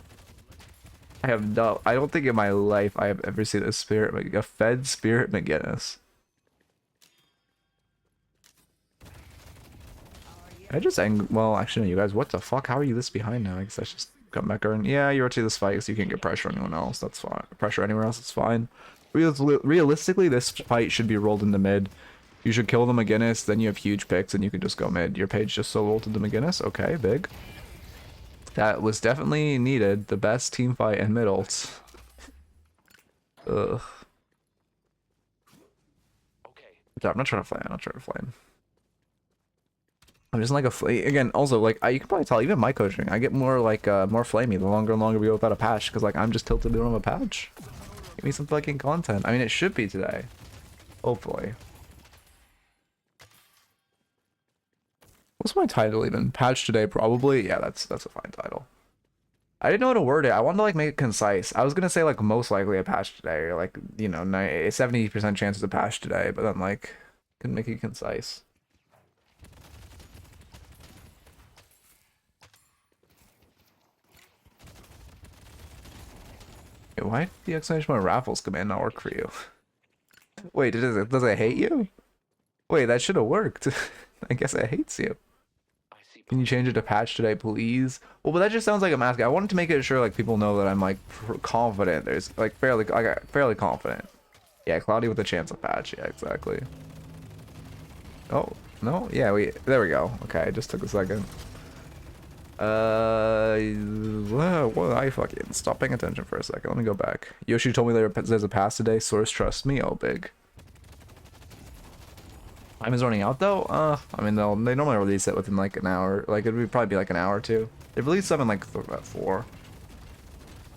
I don't think in my life I have ever seen a fed Spirit McGinnis. Well, actually, no, you guys, what the fuck? How are you this behind now? I guess I should just come back and yeah, you rotate this fight so you can't get pressure on anyone else. That's fine. Pressure anywhere else, it's fine. Realistically, this fight should be rolled into mid. You should kill the McGinnis, then you have huge picks and you can just go mid. Your page just so ulted the McGinnis. Okay, big. That was definitely needed. The best team fight in mid ults. Ugh. Okay. I'm not trying to flame. I'm not trying to flame. I'm just like again. Also, like you can probably tell even my coaching, I get more like more flamey the longer and longer we go without a patch because like I'm just tilted on a patch. Give me some fucking content. I mean, it should be today, hopefully. What's my title even? Patch today, probably. Yeah, that's a fine title. I didn't know how to word it. I wanted to like make it concise. I was gonna say like most likely a patch today, or like 70% chances of patch today, but then like couldn't make it concise. Why did the exclamation point raffles command not work for you? Wait, does it hate you? Wait, that should have worked. I guess it hates you. Can you change it to patch today, please? Well, but that just sounds like a mask. I wanted to make it sure like people know that I'm like confident. There's like fairly confident. Yeah, cloudy with a chance of patch. Yeah, exactly. Oh no, yeah, there we go. Okay, it just took a second. Well, I fucking stop paying attention for a second. Let me go back. Yoshi told me there's a pass today. Source trust me. Oh, big. Time is running out though. I mean they normally release it within like an hour. Like it would probably be like an hour or two. They released some in like 4.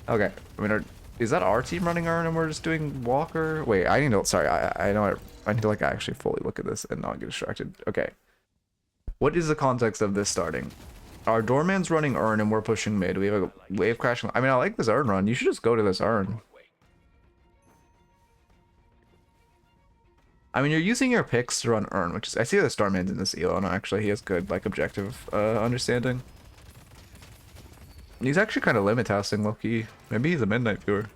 Okay. I mean, is that our team running Urn and we're just doing Walker? Wait, I need to. Sorry, I know. I need to like actually fully look at this and not get distracted. Okay. What is the context of this starting? Our doorman's running Urn and we're pushing mid. We have a wave crashing. I mean, I like this Urn run. You should just go to this Urn. I mean, you're using your picks to run Urn, which is... I see the Starman's in this elo, and actually he has good, like, objective understanding. He's actually kind of limit testing, low-key. Maybe he's a Midknight viewer.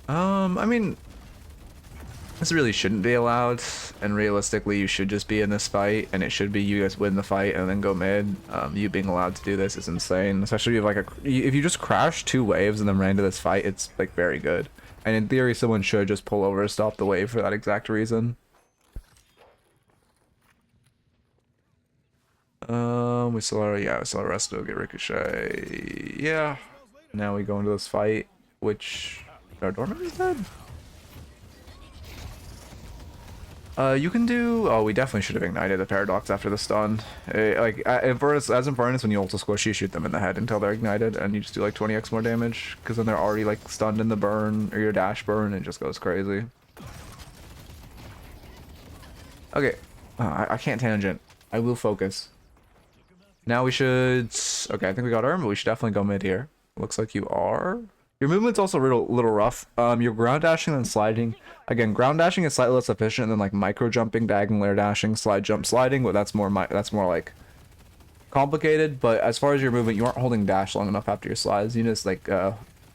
I mean... This really shouldn't be allowed, and realistically you should just be in this fight, and it should be you guys win the fight and then go mid. You being allowed to do this is insane, especially if like if you just crash 2 waves and then ran into this fight, it's like very good. And in theory someone should just pull over to stop the wave for that exact reason. We still are, yeah, we still are rest to get Ricochet. Yeah. Now we go into this fight, which our doorman is dead. You can do... Oh, we definitely should have ignited the Paradox after the stun. Like, Infernus, as Infernus, when you ulti squish, you shoot them in the head until they're ignited, and you just do like 20x more damage, because then they're already like stunned in the burn, or your dash burn, and it just goes crazy. Okay. I can't tangent. I will focus. Now we should... Okay, I think we got Erm, but we should definitely go mid here. Looks like you are... Your movement's also a little rough. You're ground dashing and sliding. Again, ground dashing is slightly less efficient than like micro jumping, diagonal air dashing, slide jump sliding, but that's more like complicated. But as far as your movement, you aren't holding dash long enough after your slides. You just like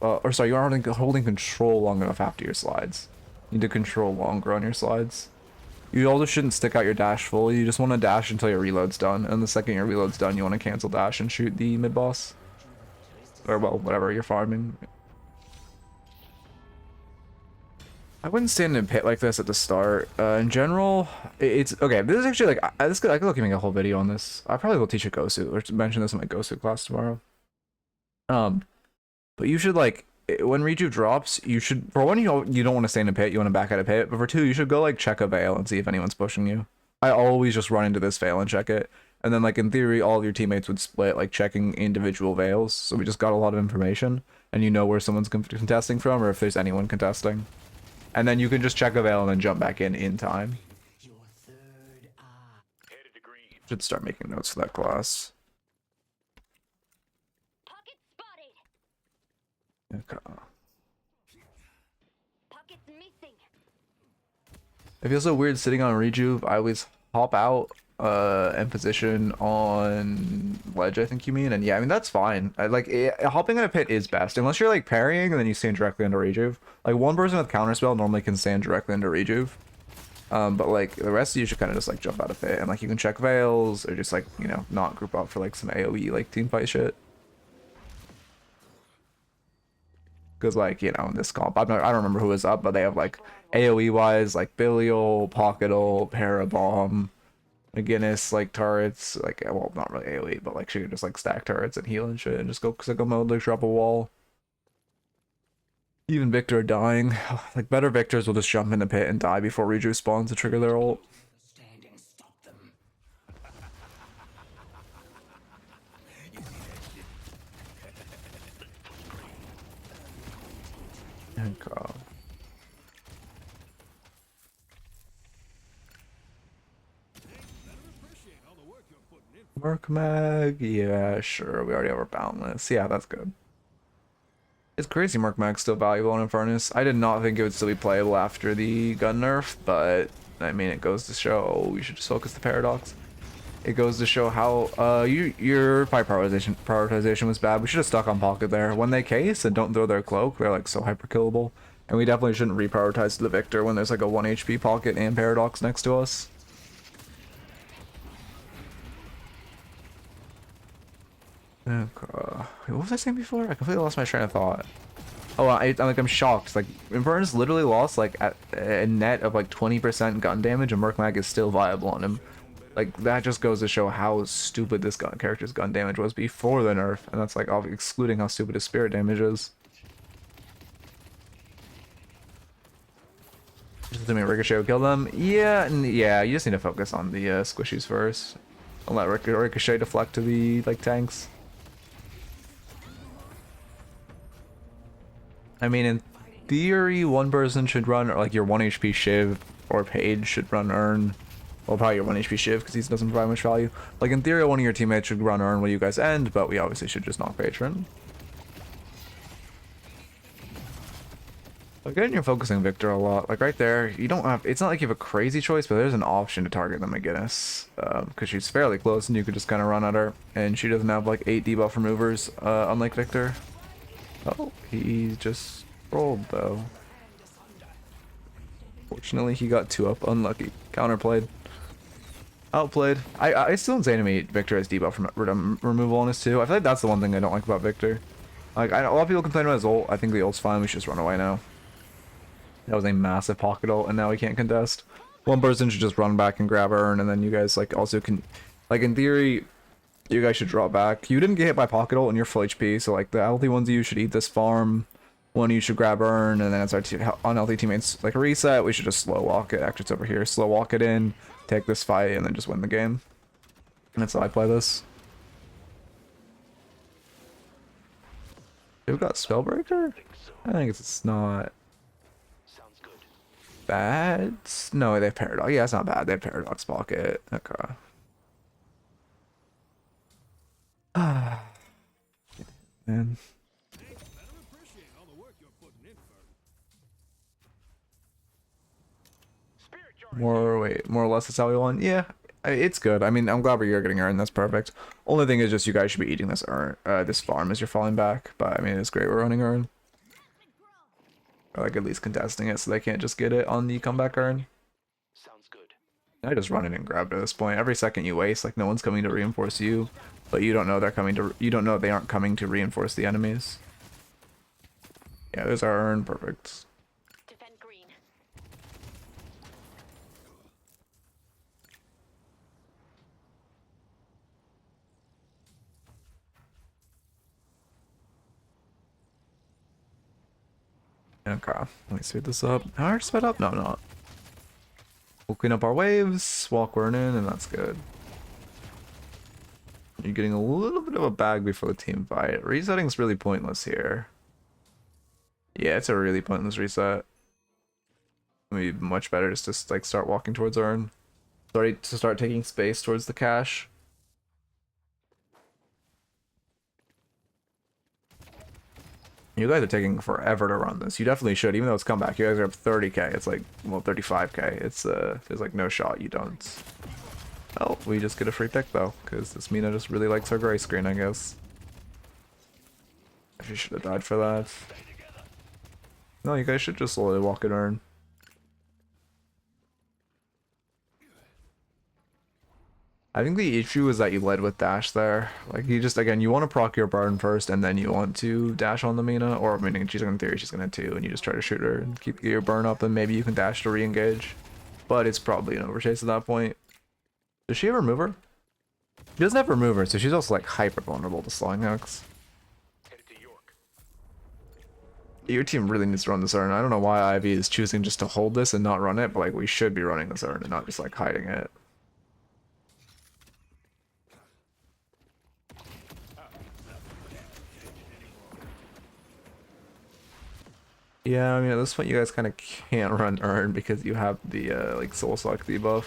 or sorry, you aren't holding control long enough after your slides. You need to control longer on your slides. You also shouldn't stick out your dash fully. You just want to dash until your reload's done, and the second your reload's done, you want to cancel dash and shoot the mid boss, or well, whatever you're farming. I wouldn't stand in a pit like this at the start. In general, it's okay. This is actually like I could look at making a whole video on this. I probably will teach a Gosu or mention this in my Gosu class tomorrow. But you should like when Rejuve drops, you should for one you don't want to stay in a pit. You want to back out a pit. But for two, you should go like check a veil and see if anyone's pushing you. I always just run into this veil and check it. And then like in theory, all of your teammates would split like checking individual veils. So we just got a lot of information, and you know where someone's contesting from or if there's anyone contesting. And then you can just check a veil and then jump back in time. Should start making notes for that class. Pocket spotted. Okay. Pocket's missing. It feels so weird sitting on Rejuve. I always hop out and position on ledge, I think you mean. And yeah, I mean, that's fine. Hopping in a pit is best. Unless you're like parrying and then you stand directly into Rejuve. Like one person with counterspell normally can stand directly into Rejuve. But like the rest of you should kind of just like jump out of pit. And like you can check veils or just like, you know, not group up for like some AoE like team fight shit. Because like, you know, in this comp, I don't remember who was up, but they have like AoE wise, like Belial, Pocketal, Parabomb, McGinnis, like turrets, like, well, not really AoE, but like she could just like stack turrets and heal and shit and just go sicko mode, like drop a wall. Even Victor dying. Like better Victors will just jump in the pit and die before Rejuve spawns to trigger their ult. God. Merc Mag, yeah, sure. We already have our Boundless. Yeah, that's good. It's crazy Merc Mag's still valuable in Infernus. I did not think it would still be playable after the gun nerf, but I mean, it goes to show we should just focus the Paradox. It goes to show how your fight prioritization was bad. We should have stuck on Pocket there. When they case and don't throw their cloak, they're like so hyper killable. And we definitely shouldn't reprioritize the Victor when there's like a 1 HP Pocket and Paradox next to us. Okay. Wait, what was I saying before? I completely lost my train of thought. Oh, I'm shocked. Like Infernus literally lost like a net of like 20% gun damage, and Merc Mag is still viable on him. Like that just goes to show how stupid this character's gun damage was before the nerf, and that's like excluding how stupid his spirit damage is. Just assuming Ricochet will kill them. Yeah, and yeah, you just need to focus on the squishies first. I'll let Ricochet deflect to the like tanks. I mean, in theory, one person should run, or like your 1 HP Shiv or Page should run Earn. Well, probably your 1 HP Shiv because he doesn't provide much value. Like in theory, one of your teammates should run Earn when you guys end, but we obviously should just knock Patron. Again, you're focusing Victor a lot. Like right there, you don't have. It's not like you have a crazy choice, but there's an option to target the McGinnis because she's fairly close, and you could just kind of run at her, and she doesn't have like 8 debuff removers, unlike Victor. Oh, he just rolled though. Fortunately, he got 2 up. Unlucky. Counterplayed. Outplayed. I still insane to me Victor has debuff removal on his too. I feel like that's the one thing I don't like about Victor. Like a lot of people complain about his ult. I think the ult's fine. We should just run away now. That was a massive pocket ult, and now we can't contest. One person should just run back and grab Earn, and then you guys like also can, like in theory, you guys should draw back. You didn't get hit by pocket ult and you're full HP, so like the healthy ones of you should eat this farm. One of you should grab Earn, and then as our unhealthy teammates like reset, we should just slow walk it. Actually, it's over here. Slow walk it in, take this fight, and then just win the game. And that's how I play this. We've got Spellbreaker? I think it's not bad. No, they have Paradox. Yeah, it's not bad. They have Paradox Pocket. Okay. Man. More or less that's how we won. Yeah, it's good. I mean, I'm glad you're getting Earn. That's perfect. Only thing is just you guys should be eating this Earn, this farm as you're falling back. But I mean, it's great we're running Earn. Or like at least contesting it so they can't just get it on the comeback urn. Sounds good. I just run in and grab it at this point. Every second you waste, like no one's coming to reinforce you, but you don't know they're coming to. You don't know they aren't coming to reinforce the enemies. Yeah, there's our urn. Perfect. Defend green. Okay, let me speed this up. How are sped up? No, not. We'll clean up our waves, walk urn in, and that's good. You're getting a little bit of a bag before the team fight. Resetting's really pointless here. Yeah, it's a really pointless reset. It'd be much better just to like start walking towards urn. Sorry, to start taking space towards the cache. You guys are taking forever to run this. You definitely should, even though it's comeback. You guys are up 30k. It's like, well, 35k. It's there's like no shot you don't. Oh, we just get a free pick though, because this Mina just really likes her gray screen, I guess. She should have died for that. No, you guys should just slowly walk and earn. I think the issue is that you led with dash there. Like, you just, again, you want to proc your burn first, and then you want to dash on the Mina, or, meaning she's in theory, she's gonna 2, and you just try to shoot her and keep your burn up, and maybe you can dash to re-engage. But it's probably an overchase at that point. Does she have remover? She doesn't have remover, so she's also, like, hyper vulnerable to slowing hooks. Your team really needs to run this urn. I don't know why Ivy is choosing just to hold this and not run it, but, like, we should be running this urn and not just, like, hiding it. Yeah, I mean, at this point, you guys kind of can't run urn because you have the, like, soul suck debuff.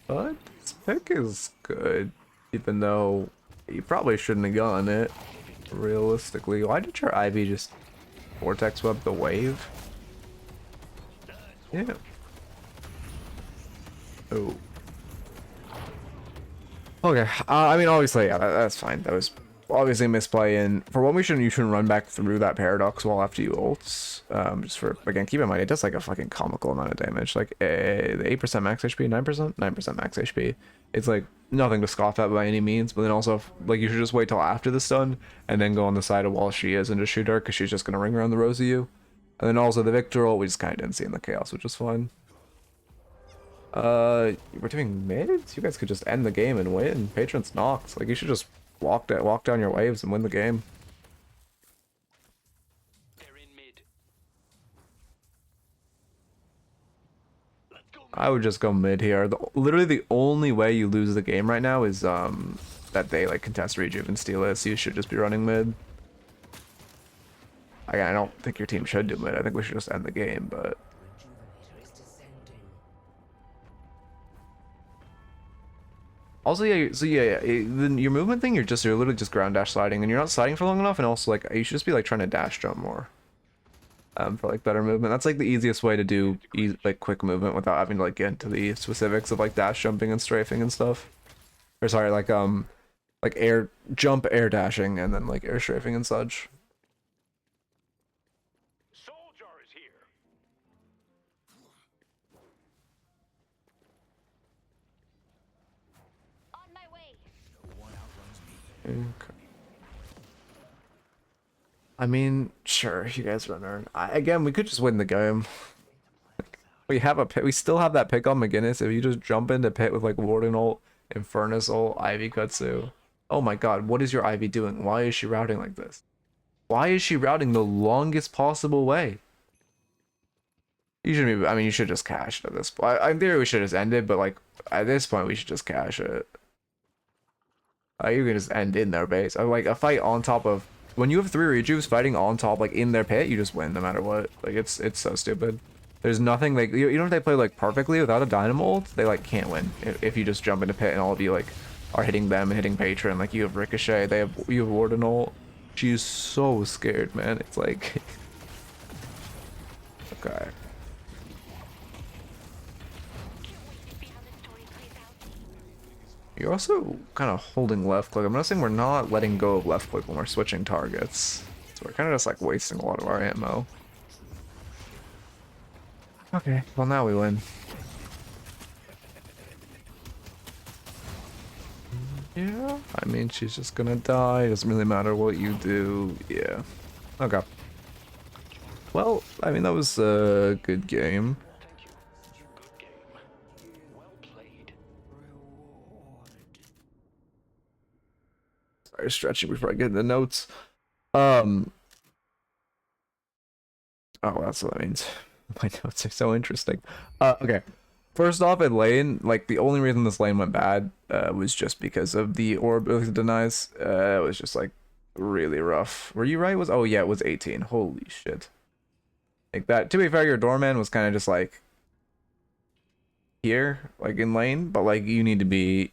But this pick is good, even though you probably shouldn't have gotten it, realistically. Why did your Ivy just vortex web the wave? Yeah. Oh. Okay, I mean, obviously, yeah, that's fine. That was obviously a misplay, and for one, you shouldn't run back through that paradox wall after you ults. Just for, again, keep in mind, it does like a fucking comical amount of damage. Like, the 8% max HP, 9%? 9% max HP. It's like nothing to scoff at by any means, but then also, like, you should just wait till after the stun, and then go on the side of wall she is and just shoot her, because she's just going to ring around the rose of you. And then also the Victor ult, we just kind of didn't see in the chaos, which is fine. We're doing mids? You guys could just end the game and win. Patron's knocks. Like, you should just walk down your waves and win the game. They're in mid. Let's go. I would just go mid here. Literally the only way you lose the game right now is that they like contest rejuve and steal it, so you should just be running mid. Again, I don't think your team should do mid. I think we should just end the game, but also, yeah, so yeah, then your movement thing, you're literally just ground dash sliding, and you're not sliding for long enough, and also, like, you should just be, like, trying to dash jump more. For, like, better movement. That's, like, the easiest way to do, like, quick movement without having to, like, get into the specifics of, like, dash jumping and strafing and stuff. Or, sorry, like, air dashing, and then, like, air strafing and such. Soldier is here. On my way. Okay. I mean, sure, you guys run earn. Again, we could just win the game. We have a pit. We still have that pick on McGinnis. If you just jump into pit with like Warden ult, Infernus ult, Ivy Kutsu. Oh my god, what is your Ivy doing? Why is she routing like this? Why is she routing the longest possible way? You should be. I mean, you should just cash it at this point. In theory, we should just end it, but like at this point, we should just cash it. You can just end in their base. Like a fight on top of. When you have 3 rejuves fighting on top, like in their pit, you just win no matter what. Like it's so stupid. There's nothing like you know if they play like perfectly without a dynamo ult, they like can't win. If you just jump into pit and all of you like are hitting them and hitting Patron, like you have Ricochet, you have Warden ult. She's so scared, man. It's like okay. You're also kind of holding left click. I'm noticing we're not letting go of left click when we're switching targets. So we're kind of just like wasting a lot of our ammo. Okay, well now we win. Yeah, I mean she's just gonna die. Doesn't really matter what you do. Yeah. Okay. Well, I mean that was a good game. Thank you. Good game. Well played. Sorry, stretching before I get the notes. Oh, that's what that means. My notes are so interesting. Okay. First off, in lane, like the only reason this lane went bad was just because of the orb denies. It was just like really rough. Were you right? Oh yeah, it was 18. Holy shit. Like that. To be fair, your doorman was kind of just like here, like in lane, but like you can't be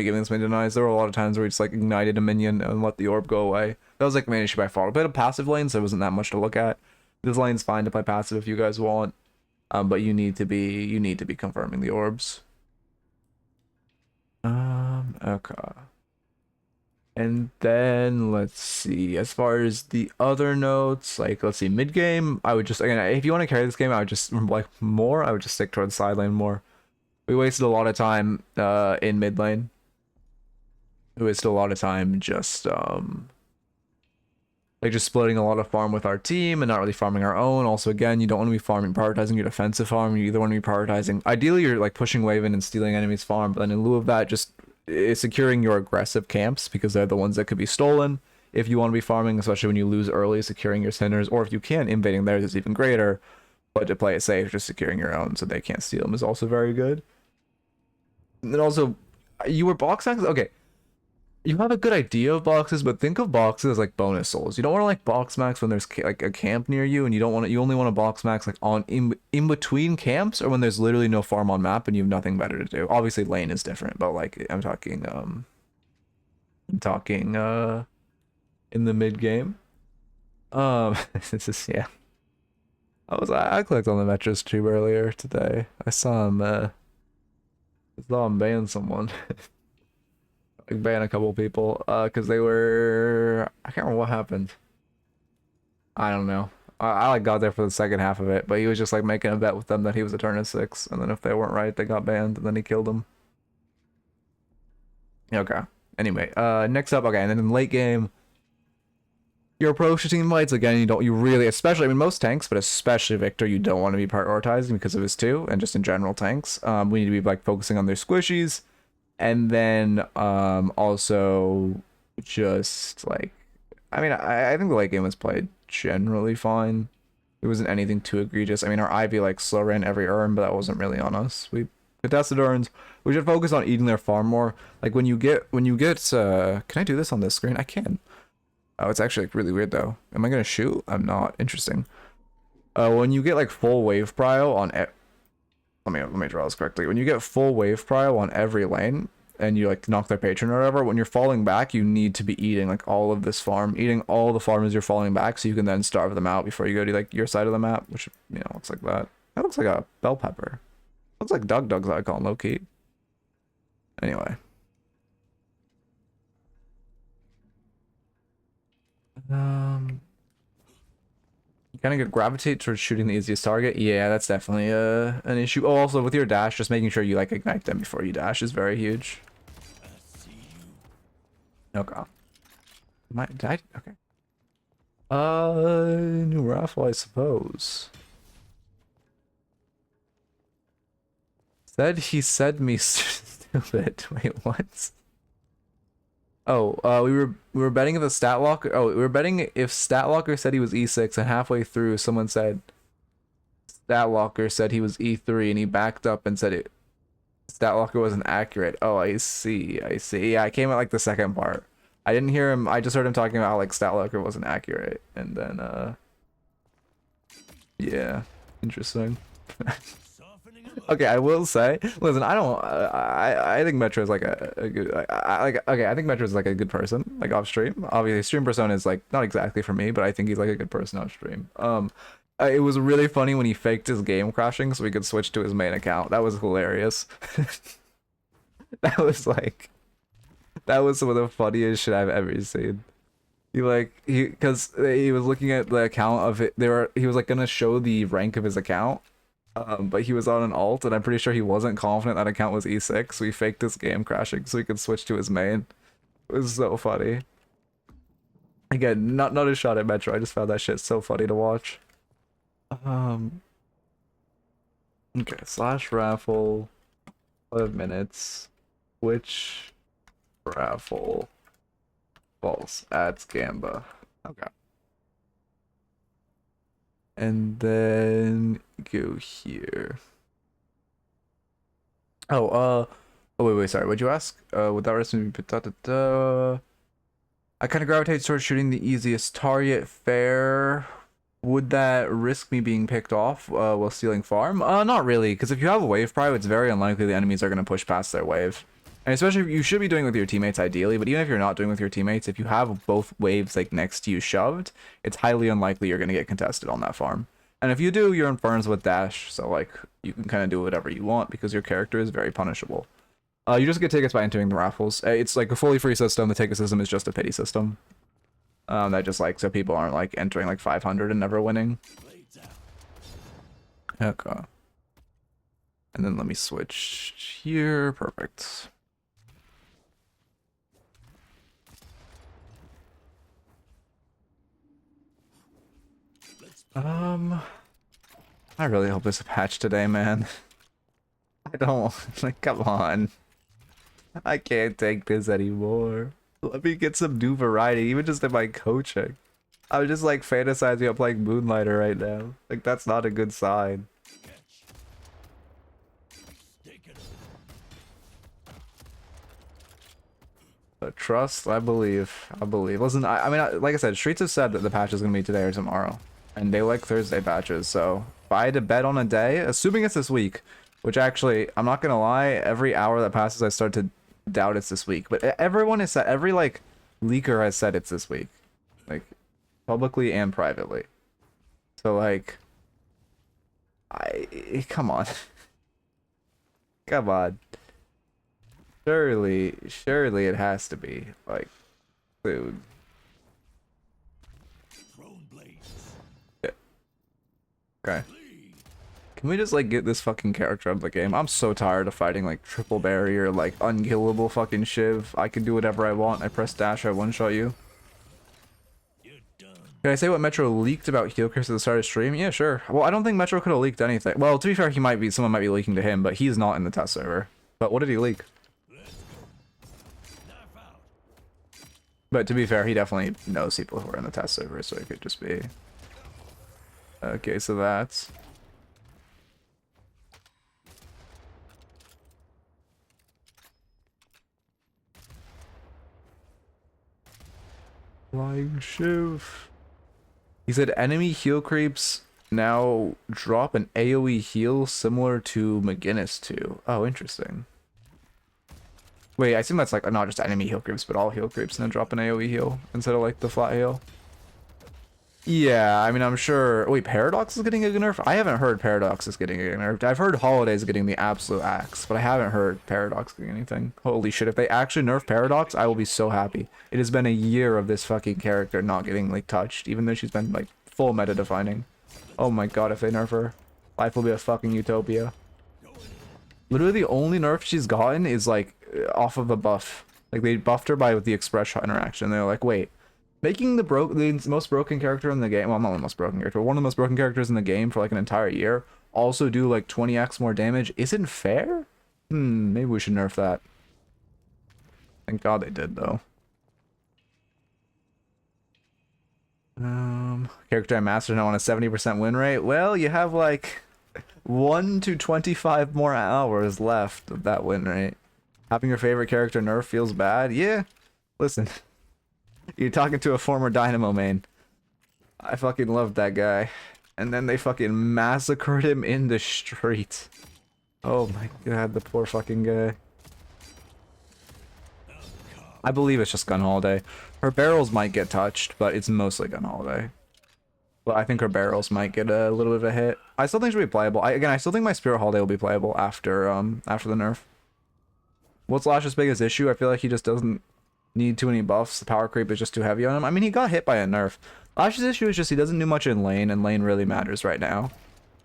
giving this minion denies. There were a lot of times where we just like ignited a minion and let the orb go away. That was like the main issue by far. A bit of passive lane, so there wasn't that much to look at. This lane's fine to play passive if you guys want. But you need to be confirming the orbs. Okay. And then let's see, as far as the other notes, like let's see, mid game, I would just, again, if you want to carry this game, I would just I would just stick towards side lane more. We wasted a lot of time in mid lane. We wasted a lot of time just like just splitting a lot of farm with our team and not really farming our own. Also, again, you don't want to be prioritizing your defensive farm. You either want to be prioritizing, ideally you're like pushing wave in and stealing enemies farm, but then in lieu of that, just securing your aggressive camps, because they're the ones that could be stolen if you want to be farming, especially when you lose early. Securing your centers, or if you can, invading theirs is even greater, but to play it safe, just securing your own so they can't steal them is also very good. And then also, you were box max. Okay, you have a good idea of boxes, but think of boxes as like bonus souls. You don't want to like box max when there's like a camp near you, and you only want to box max like on in between camps, or when there's literally no farm on map and you have nothing better to do. Obviously lane is different, but like I'm talking in the mid game. This is, yeah. I clicked on the Metro's tube earlier today. I saw him ban someone. Like ban a couple people because they were, I can't remember what happened. I don't know. I like got there for the second half of it, but he was just like making a bet with them that he was a turn of 6, and then if they weren't right, they got banned, and then he killed them. Okay. Anyway, next up, okay, and then in late game, your approach to team fights, again, you really, especially, I mean, most tanks, but especially Victor, you don't want to be prioritizing because of his 2, and just in general tanks. We need to be like focusing on their squishies. And then also just like, I mean, I think the late game was played generally fine. It wasn't anything too egregious. I mean, our Ivy like slow ran every urn, but that wasn't really on us. We contested urns. We should focus on eating their farm more. Like when you get can I do this on this screen? I can. Oh, it's actually like really weird though. Am I gonna shoot? I'm not. Interesting. When you get like full wave prio on let me draw this correctly. When you get full wave prio on every lane and you like knock their patron or whatever, when you're falling back, you need to be eating like all of this farm, eating all the farm as you're falling back, so you can then starve them out before you go to like your side of the map, which, you know, looks like that. That looks like a bell pepper. Looks like Doug's icon, low key. Anyway. You kind of gravitate towards shooting the easiest target. Yeah, that's definitely an issue. Oh, also with your dash, just making sure you like ignite them before you dash is very huge. Okay. Okay. New raffle, I suppose. He said me stupid. Wait, what? Oh, we were betting if the stat locker. Oh, we were betting if stat locker said he was E6, and halfway through someone said stat locker said he was E3, and he backed up and said stat locker wasn't accurate. Oh, I see. Yeah, I came at like the second part. I didn't hear him. I just heard him talking about how like stat locker wasn't accurate, and then yeah, interesting. Okay, I will say, listen, I think Metro is like a good, okay, I think Metro is like a good person, like off stream. Obviously, stream persona is like not exactly for me, but I think he's like a good person off stream. It was really funny when he faked his game crashing so we could switch to his main account. That was hilarious. That was like, that was some of the funniest shit I've ever seen. Because he was looking at the account of it. He was like gonna show the rank of his account, but he was on an alt, and I'm pretty sure he wasn't confident that account was E6, so he faked his game crashing so he could switch to his main. It was so funny. Again, not a shot at Metro. I just found that shit so funny to watch. Okay, slash raffle, 5 minutes. Which raffle? False. Adds Gamba. Okay. And then go here. Oh, wait, sorry. What'd you ask? Would that recipe be I kind of gravitate towards shooting the easiest target. Fair. Would that risk me being picked off while stealing farm? Not really, because if you have a wave prior, it's very unlikely the enemies are going to push past their wave. And especially if you should be doing with your teammates ideally, but even if you're not doing with your teammates, if you have both waves like next to you shoved, it's highly unlikely you're going to get contested on that farm. And if you do, you're in farms with dash, so like you can kind of do whatever you want because your character is very punishable. You just get tickets by entering the raffles. It's like a fully free system. The ticket system is just a pity system. That just like so people aren't like entering like 500 and never winning. Okay. And then let me switch here. Perfect. I really hope there's a patch today, man. I don't like, come on. I can't take this anymore. Let me get some new variety, even just in my coaching. I'm just like fantasizing about playing Moonlighter right now. Like, that's not a good sign. But trust, I believe. Listen, I mean, like I said, Streets have said that the patch is going to be today or tomorrow. And they like Thursday patches, so if I had to bet on a day, assuming it's this week, which actually, I'm not going to lie, every hour that passes I start to doubt it's this week. But everyone has said, every like leaker has said it's this week. Like, publicly and privately. So like, come on. Come on. Surely it has to be, like, dude. Yeah. Okay. Can we just, like, get this fucking character out of the game? I'm so tired of fighting, like, triple barrier, like, unkillable fucking Shiv. I can do whatever I want. I press dash, I one-shot you. Can I say what Metro leaked about heal curse at the start of stream? Yeah, sure. Well, I don't think Metro could have leaked anything. Well, to be fair, someone might be leaking to him, but he's not in the test server. But what did he leak? But to be fair, he definitely knows people who are in the test server, so it could just be... Okay, so that's... Flying Shiv. He said enemy heal creeps now drop an AoE heal similar to McGinnis 2. Oh, interesting. Wait, I assume that's like not just enemy heal creeps, but all heal creeps, and then drop an AoE heal instead of like the flat heal. Yeah, I mean, I'm sure. Wait, Paradox is getting a nerf? I haven't heard Paradox is getting a nerf. I've heard Holidays getting the absolute axe, but I haven't heard Paradox getting anything. Holy shit, if they actually nerf Paradox, I will be so happy. It has been a year of this fucking character not getting like touched, even though she's been like full meta defining. Oh my god, if they nerf her, life will be a fucking utopia. Literally the only nerf she's gotten is like off of a buff. Like they buffed her by with the express shot interaction. They're like, wait, making the most broken character in the game, well, not the most broken character, but one of the most broken characters in the game for like an entire year, also do like 20x more damage isn't fair? Maybe we should nerf that. Thank god they did though. Character I mastered now on a 70% win rate. Well, you have like 1 to 25 more hours left of that win rate. Having your favorite character nerf feels bad? Yeah. Listen, you're talking to a former Dynamo main. I fucking loved that guy. And then they fucking massacred him in the street. Oh my god, the poor fucking guy. I believe it's just Gun Holiday. Her barrels might get touched, but it's mostly Gun Holiday. But I think her barrels might get a little bit of a hit. I still think she'll be playable. I still think my Spirit Holiday will be playable after the nerf. What's Lash's biggest issue? I feel like he just doesn't need too many buffs. The power creep is just too heavy on him. I mean, he got hit by a nerf. Lash's issue is just he doesn't do much in lane, and lane really matters right now.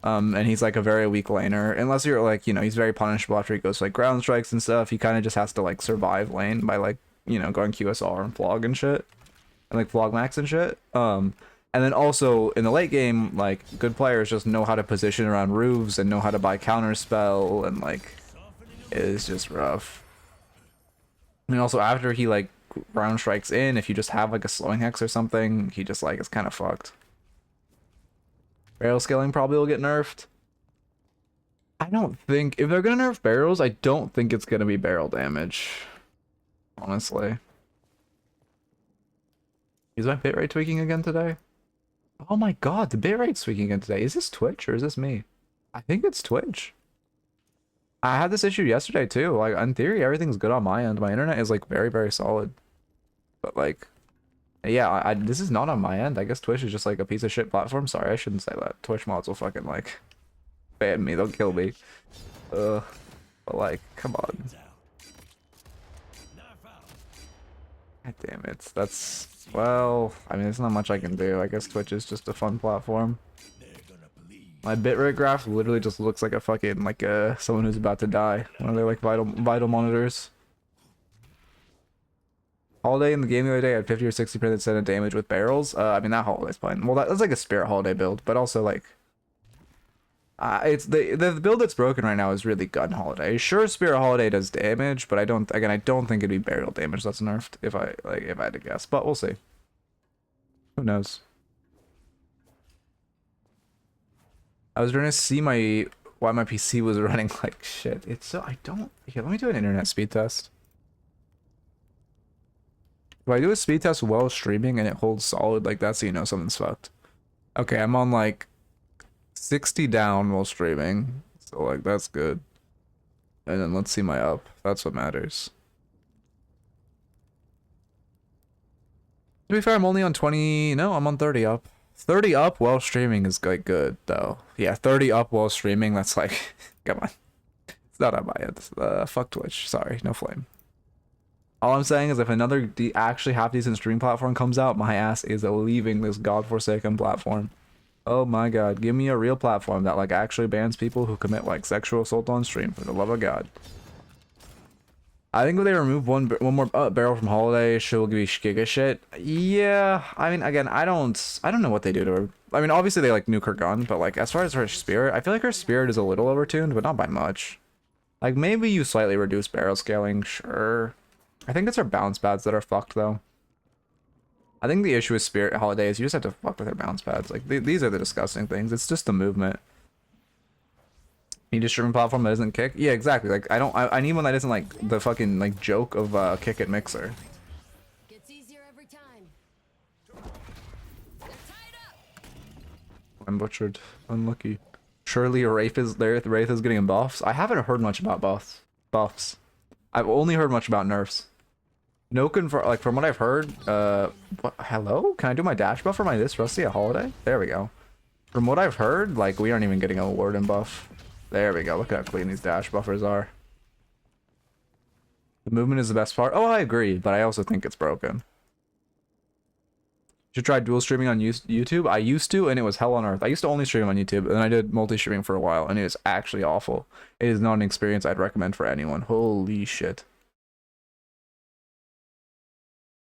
And he's like a very weak laner. Unless you're like, you know, he's very punishable after he goes to like ground strikes and stuff. He kind of just has to like survive lane by like, you know, going QSR and flog and shit. And like flog max and shit. And then also in the late game, like good players just know how to position around roofs and know how to buy counter spell, and like it is just rough. And also after he like ground strikes in, if you just have like a slowing hex or something, he just like is kind of fucked. Barrel scaling probably will get nerfed. I don't think, if they're gonna nerf barrels, I don't think it's gonna be barrel damage. Honestly. Is my bitrate tweaking again today? Oh my god, the bitrate's tweaking again today. Is this Twitch or is this me? I think it's Twitch. I had this issue yesterday too. Like, in theory, everything's good on my end. My internet is like very, very solid. But like, yeah, this is not on my end. I guess Twitch is just like a piece of shit platform. Sorry, I shouldn't say that. Twitch mods will fucking like ban me. They'll kill me. But like, come on. God damn it. That's, well, I mean, there's not much I can do. I guess Twitch is just a fun platform. My bitrate graph literally just looks like a fucking, like someone who's about to die. One of their like vital monitors. Holiday in the game the other day had 50 or 60% of damage with barrels. I mean, that Holiday's fine. Well, that's like a Spirit Holiday build, but also like, it's the build that's broken right now is really Gun Holiday. Sure, Spirit Holiday does damage, but I don't think it'd be burial damage that's nerfed if I had to guess. But we'll see. Who knows? I was trying to see why my PC was running like shit. It's so here, let me do an internet speed test. If I do a speed test while streaming and it holds solid like that, so you know something's fucked. Okay, I'm on like 60 down while streaming, so like that's good. And then let's see my up. That's what matters. To be fair, I'm only on 20. No, I'm on 30 up. 30 up while streaming is like good though. Yeah, 30 up while streaming. That's like, come on. It's not on my end. Fuck Twitch. Sorry, no flame. All I'm saying is if another actually half decent stream platform comes out, my ass is leaving this godforsaken platform. Oh my god, give me a real platform that like actually bans people who commit like sexual assault on stream, for the love of god. I think if they remove one more barrel from Holiday, she'll give you Giga shit. Yeah, I mean, again, I don't know what they do to her. I mean, obviously they like nuke her gun, but like as far as her spirit, I feel like her spirit is a little overtuned, but not by much. Like maybe you slightly reduce barrel scaling, sure. I think it's her bounce pads that are fucked though. I think the issue with Spirit Holiday is you just have to fuck with her bounce pads. Like these are the disgusting things. It's just the movement. Need a streaming platform that doesn't kick? Yeah, exactly. Like I need one that isn't like the fucking like joke of kick it mixer. Gets easier every time. I'm butchered. Unlucky. Surely Wraith is there. Wraith is getting buffs. I haven't heard much about buffs. I've only heard much about nerfs. No confirm, like from what I've heard, hello? Can I do my dash buff for my this rusty at Holiday? There we go. From what I've heard, like we aren't even getting a warden buff. There we go. Look at how clean these dash buffers are. The movement is the best part. Oh, I agree, but I also think it's broken. Should try dual streaming on YouTube. I used to, and it was hell on earth. I used to only stream on YouTube, and then I did multi-streaming for a while, and it was actually awful. It is not an experience I'd recommend for anyone. Holy shit.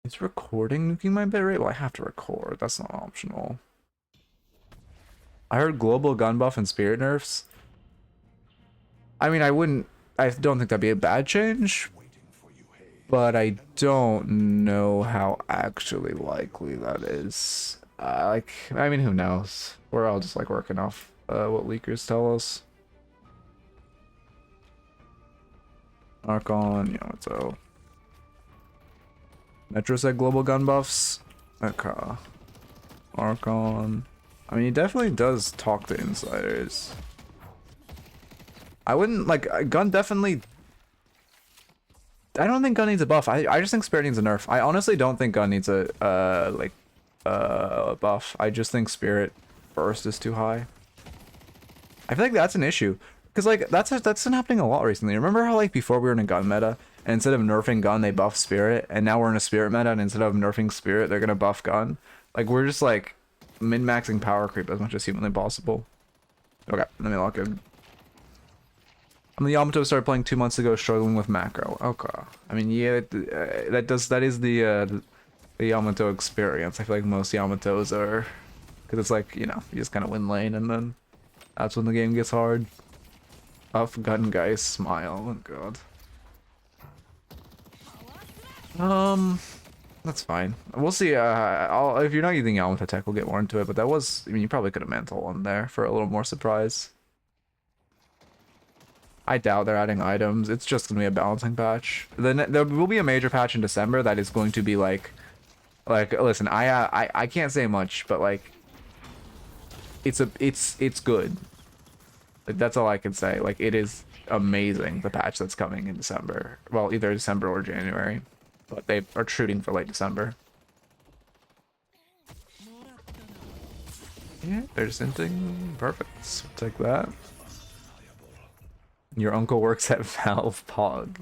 Is recording nuking my bitrate? Well, I have to record. That's not optional. I heard global gun buff and spirit nerfs. I mean, I don't think that'd be a bad change, but I don't know how actually likely that is. Like, I mean, who knows? We're all just like working off what leakers tell us. Archon Yamato. Metro said global gun buffs. Okay. Archon. I mean, he definitely does talk to insiders. I wouldn't, like, gun definitely... I don't think gun needs a buff. I just think spirit needs a nerf. I honestly don't think gun needs a, buff. I just think spirit burst is too high. I feel like that's an issue. Because, like, that's been happening a lot recently. Remember how, like, before we were in a gun meta, and instead of nerfing gun, they buff spirit, and now we're in a spirit meta, and instead of nerfing spirit, they're gonna buff gun. Like, we're just like min-maxing power creep as much as humanly possible. Okay, let me lock in. The Yamato started playing 2 months ago, struggling with macro. Okay, I mean, yeah, that is the Yamato experience. I feel like most Yamatos are, because it's like, you know, you just kind of win lane, and then that's when the game gets hard. Buff gun Geist, smile. Oh god. That's fine. We'll see. If you're not using Yamato tech, we'll get more into it. But that was, I mean, you probably could have mantle one there for a little more surprise. I doubt they're adding items. It's just gonna be a balancing patch. Then there will be a major patch in December that is going to be like listen, I can't say much, but like, it's good. Like, that's all I can say. Like, it is amazing, the patch that's coming in December. Well, either December or January. But they are shooting for late December. Yeah, they're just hinting. Perfect. So take that. Your uncle works at Valve Pog.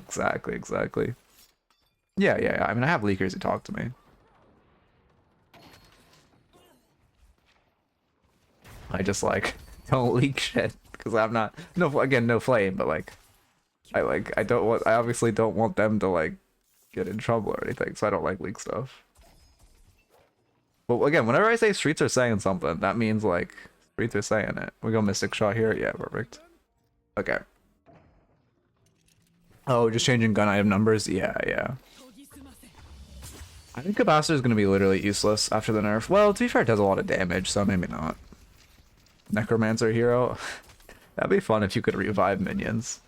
Exactly. Yeah. I mean, I have leakers who talk to me. I just like don't leak shit because I'm not no flame, but like I obviously don't want them to like get in trouble or anything, so I don't like leak stuff. But again, whenever I say streets are saying something, that means like streets are saying it. We go Mystic Shot here. Yeah, perfect. Okay. Oh, just changing gun item numbers. Yeah. I think Capacitor is going to be literally useless after the nerf. Well, to be fair, it does a lot of damage, so maybe not. Necromancer hero. That'd be fun if you could revive minions.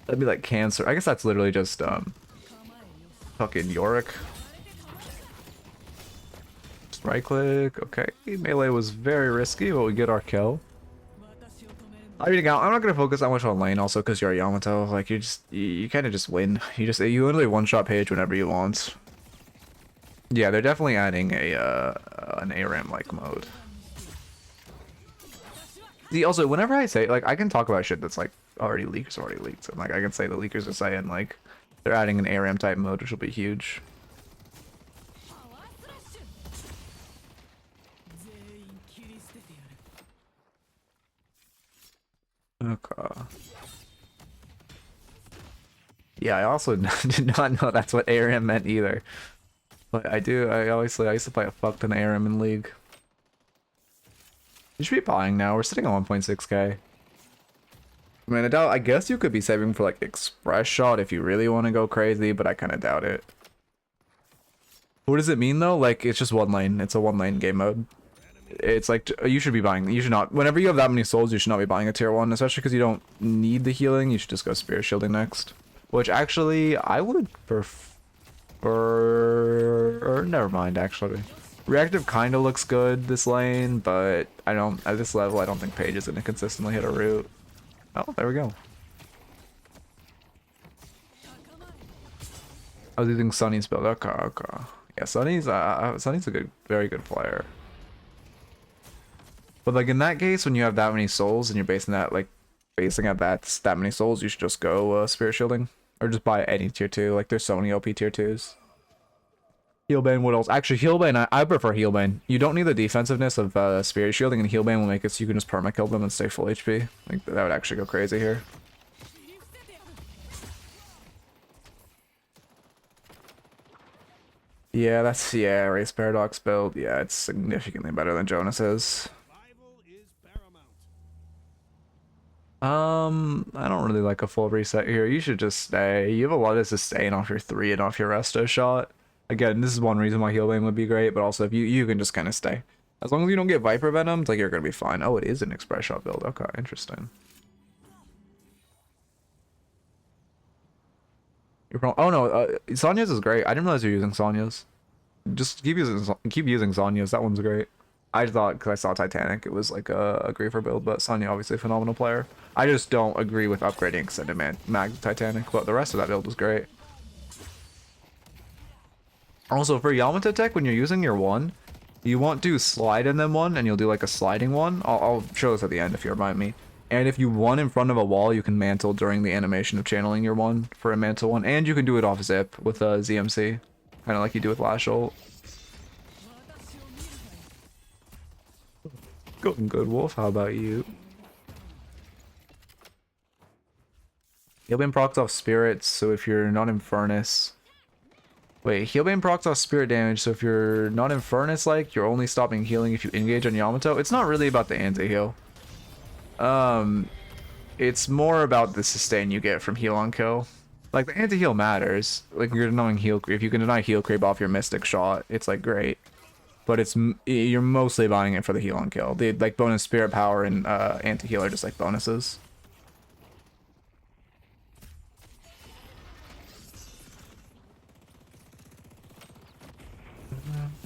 That'd be like cancer. I guess that's literally just fucking Yorick. Just right click. Okay, melee was very risky, but we get our kill. I'm not gonna focus that much on lane also because you're a Yamato. Like, you kind of just win. You literally one-shot page whenever you want. Yeah, they're definitely adding an ARAM like mode. See, also, whenever I say, like, I can talk about shit that's like already leaked. So like, I can say the leakers are saying like they're adding an ARAM type mode, which will be huge. Okay. Yeah, I also did not know that's what ARAM meant either. But I used to play a fuck ton of ARAM in League. You should be buying now. We're sitting on 1.6k. I mean, I guess you could be saving for like Express Shot if you really want to go crazy, but I kind of doubt it. What does it mean though? Like, it's just one lane. It's a one lane game mode. It's like, you should be buying, you should not, whenever you have that many souls, you should not be buying a tier 1, especially because you don't need the healing. You should just go Spirit Shielding next. Which actually, I would prefer, or never mind actually. Reactive kinda looks good this lane, but at this level, I don't think Page is gonna consistently hit a root. Oh, there we go. I was using Sunny's build. Okay. Yeah, Sunny's a very good player. But like in that case, when you have that many souls and you're basing at that many souls, you should just go Spirit Shielding. Or just buy any tier 2. Like, there's so many OP tier 2s. Healbane, what else? Actually, Healbane, I prefer Healbane. You don't need the defensiveness of Spirit Shielding, and Healbane will make it so you can just perma-kill them and stay full HP. Like, that would actually go crazy here. Yeah, Race Paradox build. Yeah, it's significantly better than Jonas's. I don't really like a full reset here. You should just stay. You have a lot of sustain off your 3 and off your resto shot. Again, this is one reason why Healbane would be great, but also if you can just kind of stay. As long as you don't get Viper Venomed, like, you're gonna be fine. Oh, it is an Express Shot build. Okay, interesting. Oh no, Sonya's is great. I didn't realize you're using Sonya's. Just keep using Sonya's. That one's great. I thought, because I saw Titanic, it was like a griefer build, but Sonya obviously a phenomenal player. I just don't agree with upgrading Extended Mag Titanic, but the rest of that build was great. Also, for Yamato tech, when you're using your 1, you want to slide in them 1, and you'll do like a sliding 1. I'll show this at the end if you remind me. And if you one in front of a wall, you can mantle during the animation of channeling your one for a mantle one. And you can do it off zip with a ZMC. Kind of like you do with Lash ult. Going good, Wolf. How about you? Healbane procs off spirits, so if you're not Infernus... Wait, Healbane procs off spirit damage, so if you're not Infernus-like, you're only stopping healing if you engage on Yamato. It's not really about the anti-heal. It's more about the sustain you get from heal on kill. Like, the anti-heal matters. Like, you're denying heal creep. If you can deny heal creep off your Mystic shot, it's, like, great. But you're mostly buying it for the heal on kill. The, like, bonus spirit power and anti-heal are just, like, bonuses.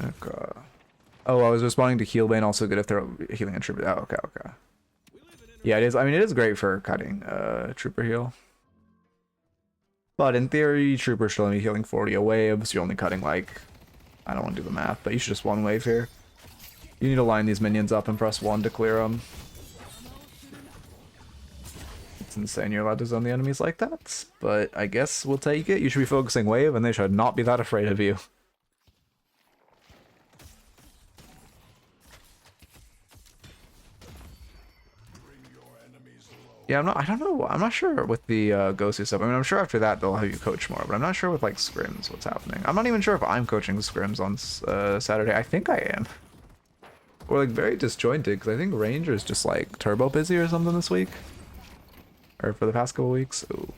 Okay. Oh, I was responding to Healbane, also good if they're healing a trooper. Oh, okay, okay. Yeah, it is. I mean, it is great for cutting trooper heal. But in theory, troopers should only be healing 40 a wave, so you're only cutting like... I don't want to do the math, but you should just one wave here. You need to line these minions up and press 1 to clear them. It's insane you're allowed to zone the enemies like that, but I guess we'll take it. You should be focusing wave, and they should not be that afraid of you. Yeah, I don't know. I'm not sure with the ghostly stuff. I mean, I'm sure after that they'll have you coach more, but I'm not sure with like scrims what's happening. I'm not even sure if I'm coaching scrims on Saturday. I think I am. Or like very disjointed because I think Ranger is just like turbo busy or something this week, or for the past couple weeks. Ooh.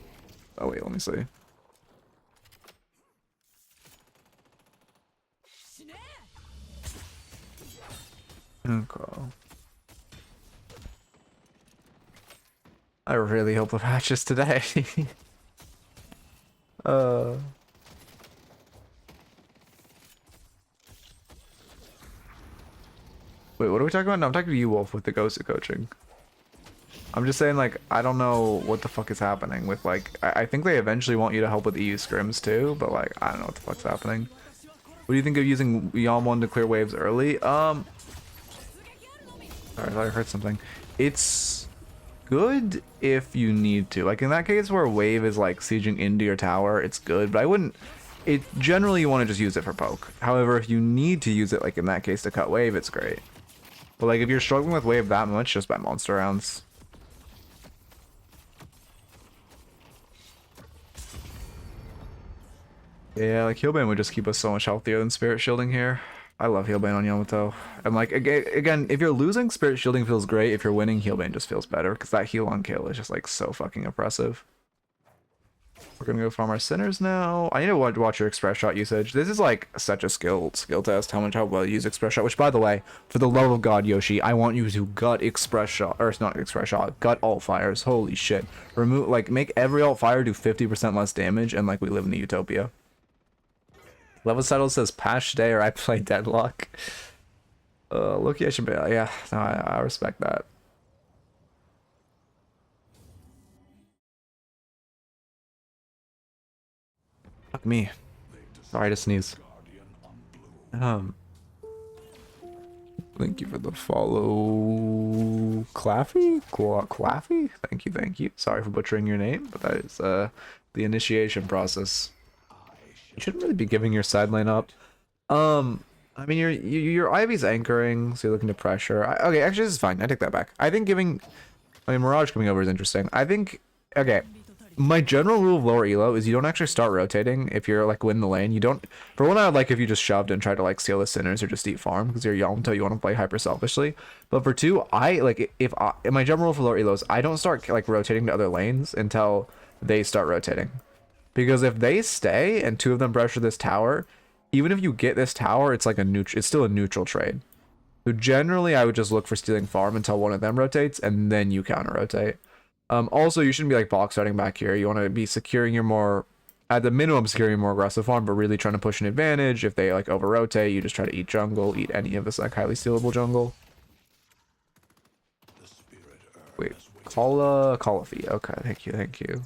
Oh wait, let me see. Okay. I really hope the patch is today. Wait, what are we talking about? No, I'm talking to you, Wolf, with the ghosted coaching. I'm just saying, like, I don't know what the fuck is happening with, like, I think they eventually want you to help with EU scrims too, but, like, I don't know what the fuck's happening. What do you think of using Yom 1 to clear waves early? Sorry, I thought I heard something. It's good if you need to. Like, in that case where a wave is, like, sieging into your tower, it's good, but I wouldn't... generally, you want to just use it for poke. However, if you need to use it, like, in that case, to cut wave, it's great. But, like, if you're struggling with wave that much, just buy monster rounds. Yeah, like, Healbane would just keep us so much healthier than Spirit Shielding here. I love Healbane on Yamato. And, like, again, if you're losing, Spirit Shielding feels great. If you're winning, Healbane just feels better, because that heal on kill is just, like, so fucking oppressive. We're gonna go farm our Sinners now. I need to watch your Express Shot usage. This is, like, such a skill test, how well you use Express Shot, which, by the way, for the love of God, Yoshi, I want you to gut Express Shot, or it's not Express Shot, gut alt fires. Holy shit. Remove, like, make every alt fire do 50% less damage, and, like, we live in the utopia. Level Settle says patch day or I play Deadlock. Loki, I should be, yeah, no, I respect that. Fuck me. Sorry to sneeze. Thank you for the follow, Claffy? Claffy? Thank you. Sorry for butchering your name, but that is the initiation process. You shouldn't really be giving your side lane up. I mean, your Ivy's anchoring, so you're looking to pressure. Okay, actually, this is fine. I take that back. I think I mean, Mirage coming over is interesting. I think, okay, my general rule of lower elo is you don't actually start rotating if you're, like, win the lane. You don't, for one, I would like if you just shoved and tried to, like, steal the Sinners or just eat farm, because you're Yamato, you want to play hyper selfishly. But for two, in my general rule for lower elo is I don't start, like, rotating to other lanes until they start rotating. Because if they stay and two of them pressure this tower, even if you get this tower, it's like it's still a neutral trade. So generally, I would just look for stealing farm until one of them rotates, and then you counter rotate. Also, you shouldn't be like box starting back here. You want to be securing your more, at the minimum, securing your more aggressive farm, but really trying to push an advantage. If they like over rotate, you just try to eat jungle, eat any of this like highly stealable jungle. Wait, call a fee. Okay, thank you.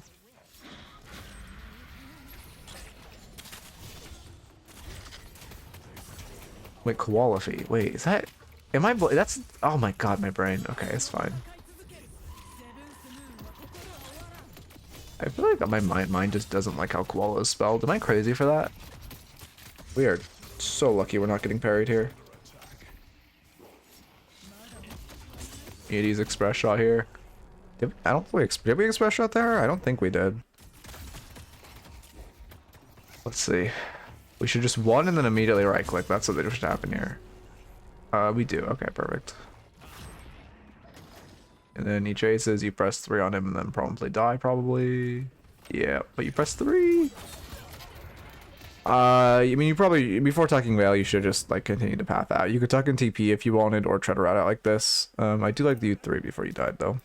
Wait, quality. Wait, is that... Am I... That's... Oh my god, my brain. Okay, it's fine. I feel like my mind just doesn't like how Koala is spelled. Am I crazy for that? We are so lucky we're not getting parried here. ED's express shot here. Did we express shot there? I don't think we did. Let's see. We should just one and then immediately right click. That's what should happen here. We do. Okay, perfect. And then he chases, you press 3 on him and then promptly die probably. Yeah, but you press 3. I mean, you probably, before tucking Veil, you should just like continue to path out. You could tuck in TP if you wanted or try to route out like this. I do like the U3 before you died though.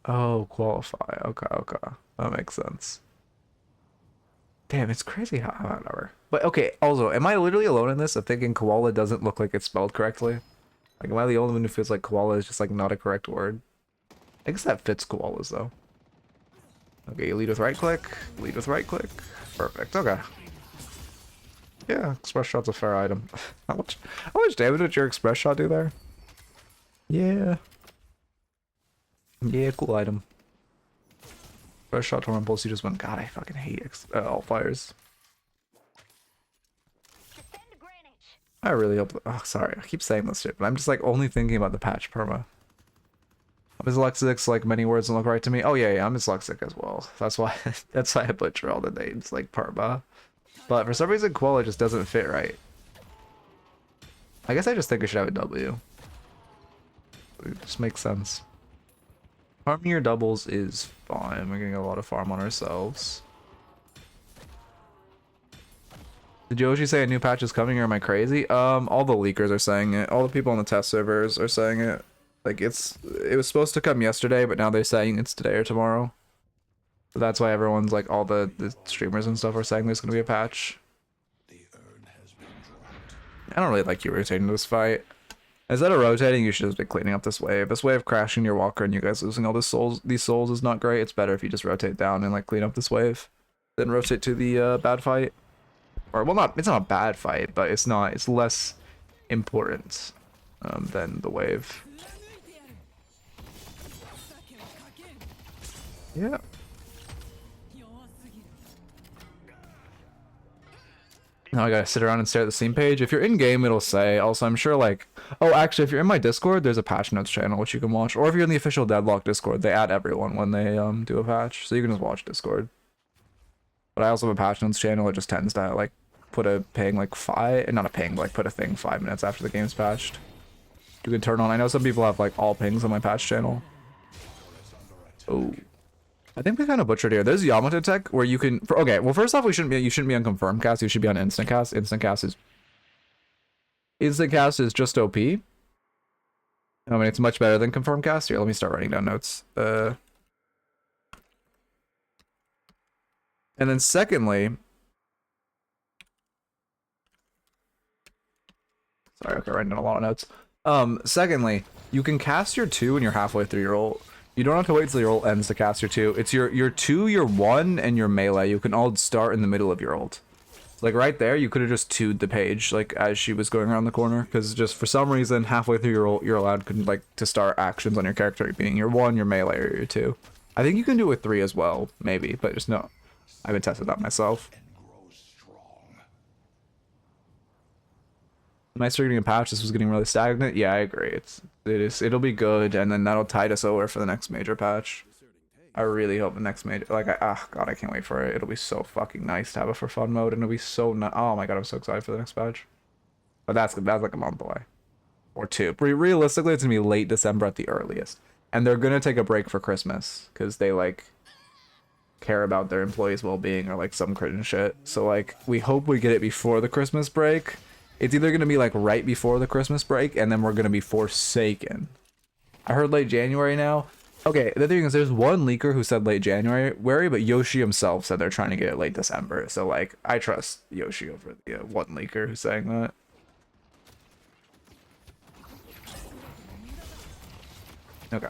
Oh, qualify. Okay, okay. That makes sense. Damn, it's crazy how whatever. But okay, also, am I literally alone in this of thinking koala doesn't look like it's spelled correctly? Like, am I the only one who feels like koala is just like not a correct word? I guess that fits koalas though. Okay, you lead with right click, lead with right click. Perfect, okay. Yeah, express shot's a fair item. how much damage did your express shot do there? Yeah. Yeah, cool item. Express shot to impulse, you just went, God, I fucking hate all fires. I really hope, oh sorry, I keep saying this shit, but I'm just like only thinking about the patch perma. I'm dyslexic, like many words don't look right to me. Oh yeah, I'm dyslexic as well. That's why I butcher all the names like perma. But for some reason Koala just doesn't fit right. I guess I just think I should have a W. It just makes sense. Farming your doubles is fine. We're getting a lot of farm on ourselves. Did Yoshi say a new patch is coming or am I crazy? All the leakers are saying it. All the people on the test servers are saying it. Like it was supposed to come yesterday, but now they're saying it's today or tomorrow. So that's why everyone's like, all the streamers and stuff are saying there's gonna be a patch. I don't really like you rotating this fight. Instead of rotating, you should just be cleaning up this wave. This wave crashing your walker and you guys losing all these souls is not great. It's better if you just rotate down and like clean up this wave, then rotate to the bad fight. Or well, it's not a bad fight, but it's less important than the wave. Yeah. Now I gotta sit around and stare at the scene page. If you're in game, it'll say. Also, I'm sure like, oh, actually, if you're in my Discord, there's a patch notes channel which you can watch. Or if you're in the official Deadlock Discord, they add everyone when they do a patch, so you can just watch Discord. But I also have a patch notes channel. It just tends to like put a ping like not a ping, but like put a thing 5 minutes after the game's patched. You can turn on. I know some people have like all pings on my patch channel. Oh. I think we kind of butchered here. There's Yamato tech where you can. Okay, well, first off, you shouldn't be on confirm cast. You should be on instant cast. Instant cast is just OP. I mean, it's much better than confirm cast. Here, let me start writing down notes. And then secondly, sorry, okay, writing down a lot of notes. Secondly, you can cast your 2 when you're halfway through your ult. You don't have to wait till your ult ends to cast your 2. It's your 2, your 1, and your melee. You can all start in the middle of your ult. Like right there, you could have just 2'd the page like as she was going around the corner, because just for some reason halfway through your ult, you're allowed to start actions on your character being your 1, your melee, or your 2. I think you can do it with 3 as well, maybe, but just no. I haven't tested that myself. Am I starting a patch? This was getting really stagnant. Yeah, I agree. It'll be good, and then that'll tide us over for the next major patch. I really hope the next major, like, God, I can't wait for it. It'll be so fucking nice to have a for fun mode, and it'll be so oh my God, I'm so excited for the next patch. But that's like a month away, or 2. Realistically, it's gonna be late December at the earliest, and they're gonna take a break for Christmas because they like care about their employees' well-being or like some cringe shit. So like, we hope we get it before the Christmas break. It's either going to be like right before the Christmas break and then we're going to be forsaken. I heard late January now. Okay, the thing is there's one leaker who said late January, but Yoshi himself said they're trying to get it late December. So like, I trust Yoshi over the one leaker who's saying that. Okay.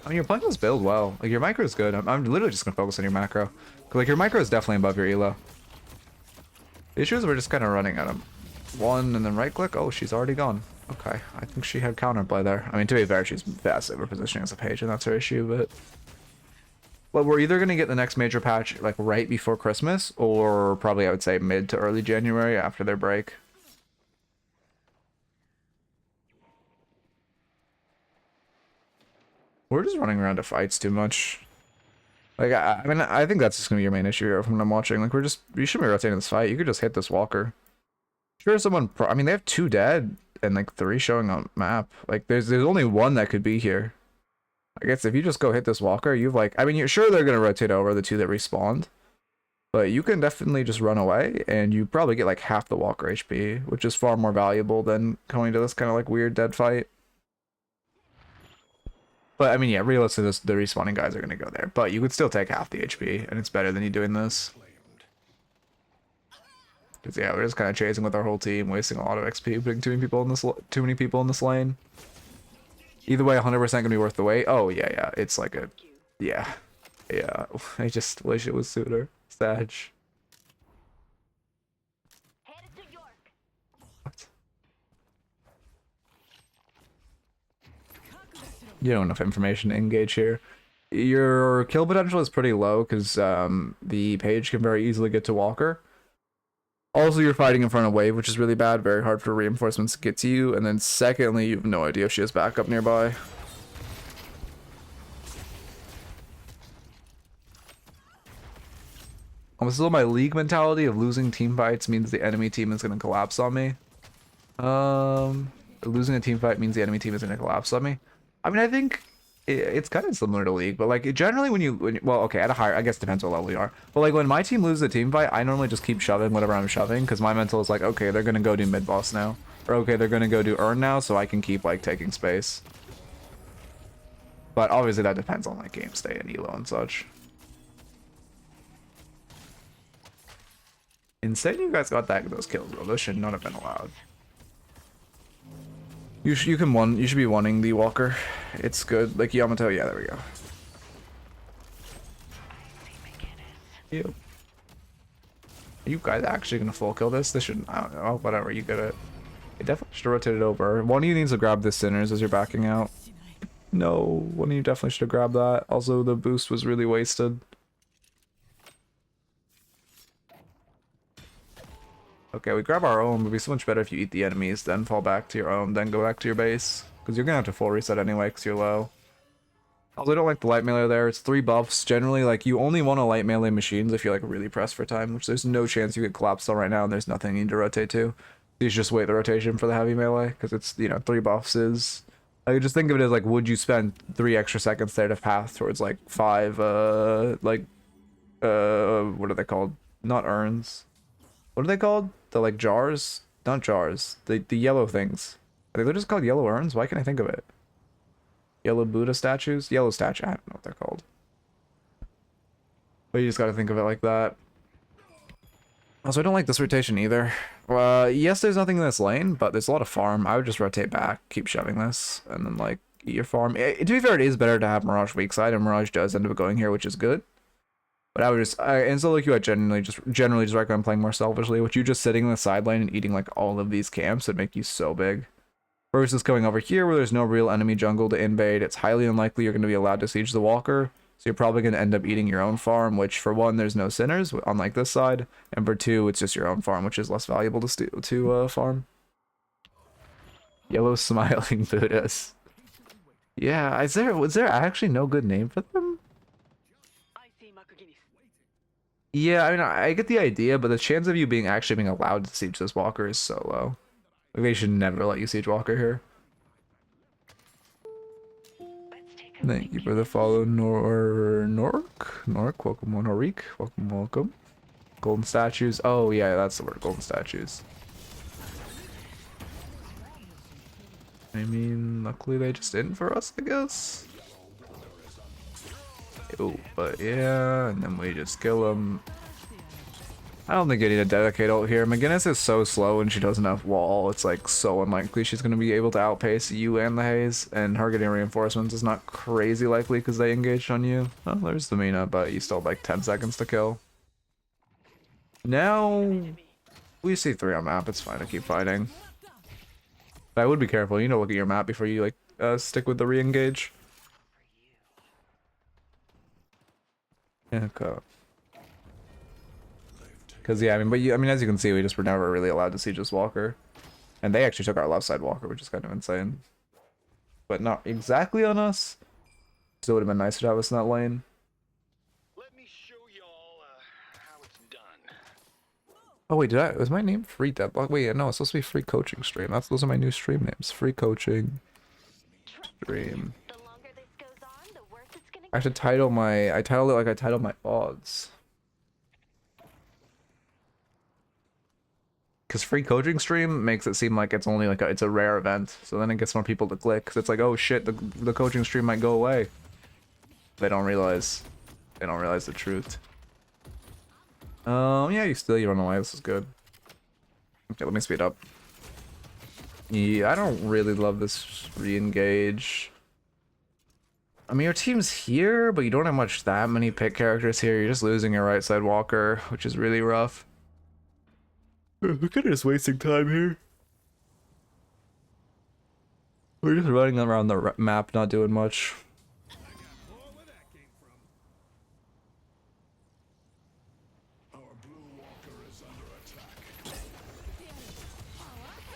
I mean, you're playing this build well. Like, your micro is good. I'm literally just going to focus on your macro. Because like, your micro is definitely above your elo. The issue is we're just kind of running at him. one, and then right click. Oh, she's already gone. Okay, I think she had counterplay there. I mean, to be fair, she's vastly over positioning as a page, and that's her issue, but... Well, we're either going to get the next major patch, like, right before Christmas, or probably, I would say, mid to early January after their break. We're just running around to fights too much. Like, I mean, I think that's just going to be your main issue here from what I'm watching. Like, you shouldn't be rotating this fight. You could just hit this walker. Sure, someone... I mean, they have 2 dead and, like, 3 showing on map. Like, there's only 1 that could be here. I guess if you just go hit this walker, you've, like... I mean, you're sure they're going to rotate over the 2 that respawned. But you can definitely just run away, and you probably get, like, half the walker HP, which is far more valuable than going to this kind of, like, weird dead fight. But, I mean, yeah, realistically, the respawning guys are going to go there. But you could still take half the HP, and it's better than you doing this. Because, yeah, we're just kind of chasing with our whole team, wasting a lot of XP, putting too many people in this lane. Either way, 100% going to be worth the wait. Oh, yeah, it's like a... Yeah. I just wish it was sooner. Sag. What? You don't have enough information to engage here. Your kill potential is pretty low because the page can very easily get to Walker. Also, you're fighting in front of wave, which is really bad. Very hard for reinforcements to get to you. And then secondly, you have no idea if she has backup nearby. Still, my league mentality of losing team fights means the enemy team is going to collapse on me. Losing a team fight means the enemy team is going to collapse on me. I mean, I think it's kind of similar to League, but like generally when you well, okay, at a higher, I guess it depends what level you are. But like when my team loses a team fight, I normally just keep shoving whatever I'm shoving because my mental is like, okay, they're going to go do mid boss now. Or okay, they're going to go do earn now, so I can keep like taking space. But obviously that depends on like game state and elo and such. Insane you guys got those kills, bro. Those should not have been allowed. You should be wanting the walker. It's good. Like Yamato, yeah, there we go. Yep. Are you guys actually gonna full kill this? This shouldn't, I don't know, whatever, you get it. It definitely should have rotated over. One of you needs to grab this Sinners as you're backing out. No, one of you definitely should have grabbed that. Also, the boost was really wasted. Okay, we grab our own. It would be so much better if you eat the enemies, then fall back to your own, then go back to your base. Because you're going to have to full reset anyway because you're low. Also, I don't like the light melee there. It's 3 buffs. Generally, like, you only want to light melee machines if you're, like, really pressed for time, which there's no chance you get collapsed on right now, and there's nothing you need to rotate to. You should just wait the rotation for the heavy melee, because it's, you know, 3 buffs is... Like, just think of it as, like, would you spend 3 extra seconds there to path towards, like, 5, what are they called? Not urns. What are they called? The, like, jars? Not jars. The yellow things. I think they're just called yellow urns? Why can't I think of it? Yellow Buddha statues? Yellow statue. I don't know what they're called. But you just gotta think of it like that. Also, I don't like this rotation either. Yes, there's nothing in this lane, but there's a lot of farm. I would just rotate back, keep shoving this, and then, like, eat your farm. To be fair, it is better to have Mirage weak side, and Mirage does end up going here, which is good. But I would just, and so like you, I generally just recommend playing more selfishly, which you just sitting in the side lane and eating like all of these camps would make you so big. Versus going over here where there's no real enemy jungle to invade, it's highly unlikely you're going to be allowed to siege the walker, so you're probably going to end up eating your own farm, which for one, there's no sinners, unlike this side, and for two, it's just your own farm, which is less valuable to farm. Yellow smiling Buddhas. Yeah, was there actually no good name for them? Yeah, I mean, I get the idea, but the chance of you actually being allowed to siege this walker is so low. Like, they should never let you siege walker here. Thank you for the follow, Nork, welcome on Norik, welcome. Golden statues. Oh yeah, that's the word, golden statues. I mean, luckily they just didn't for us, I guess. Oh, but yeah, and then we just kill him. I don't think I need a dedicate ult here. McGinnis is so slow and she doesn't have wall. It's like so unlikely she's going to be able to outpace you and the haze. And her getting reinforcements is not crazy likely because they engaged on you. Oh, there's the Mina, but you still have like 10 seconds to kill. Now, We see 3 on map, it's fine to keep fighting. But I would be careful, you know, look at your map before you like stick with the re-engage. Yeah, okay. Cause yeah, I mean, but I mean, as you can see, we just were never really allowed to see just Walker. And they actually took our left side Walker, which is kind of insane. But not exactly on us. Still would have been nicer to have us in that lane. Let me show y'all how it's done. Oh wait, was my name Free Deadlock? Wait, no, it's supposed to be Free Coaching Stream. Those are my new stream names. Free Coaching Stream. The longer this goes on, the worse it's gonna I should title my, I titled it like I titled my odds. Because Free Coaching Stream makes it seem like it's only like it's a rare event. So then it gets more people to click. Cause it's like, oh shit, the coaching stream might go away. They don't realize the truth. Yeah, you run away. This is good. Okay, let me speed up. Yeah, I don't really love this re-engage. I mean, your team's here, but you don't have that many pick characters here. You're just losing your right side Walker, which is really rough. We're kind of just wasting time here. We're just running around the map, not doing much.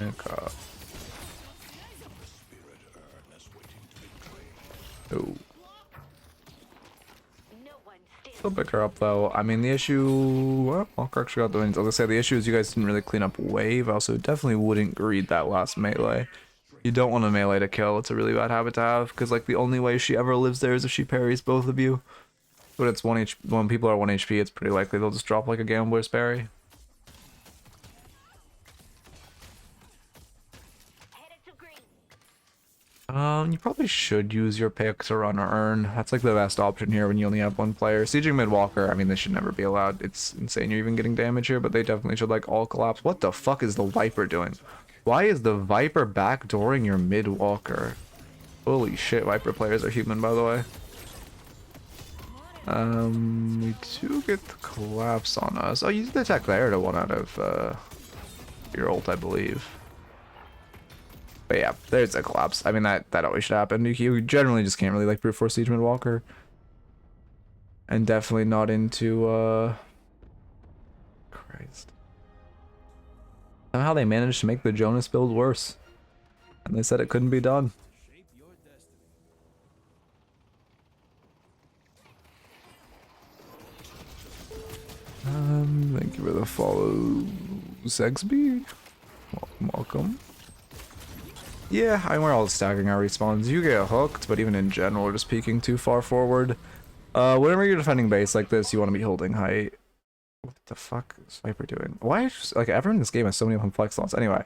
Okay. Oh. Still pick her up though. I mean, the issue. Well, Walker actually got the wins. I was gonna say the issue is you guys didn't really clean up wave. Also, definitely wouldn't greed that last melee. You don't want a melee to kill. It's a really bad habit to have because like the only way she ever lives there is if she parries both of you. But it's 1 HP. When people are 1 HP, it's pretty likely they'll just drop like a gambler's parry. You probably should use your pick to run or earn. That's like the best option here when you only have 1 player. Sieging mid Walker, I mean, this should never be allowed. It's insane you're even getting damage here, but they definitely should like all collapse. What the fuck is the Viper doing? Why is the Viper backdooring your mid Walker? Holy shit, Viper players are human, by the way. We do get the collapse on us. Oh, you did the attack there to 1 out of your ult, I believe. But yeah, there's a collapse. I mean, that always should happen. You generally just can't really like brute force siege mid Walker. And definitely not into Christ. Somehow they managed to make the Jonas build worse. And they said it couldn't be done. Thank you for the follow, Sexby. Welcome. Yeah, I mean, we're all stacking our respawns. You get hooked, but even in general, we're just peeking too far forward. Whenever you're defending base like this, you want to be holding height. What the fuck is Viper doing? Why is like everyone in this game has so many flex slots? Anyway,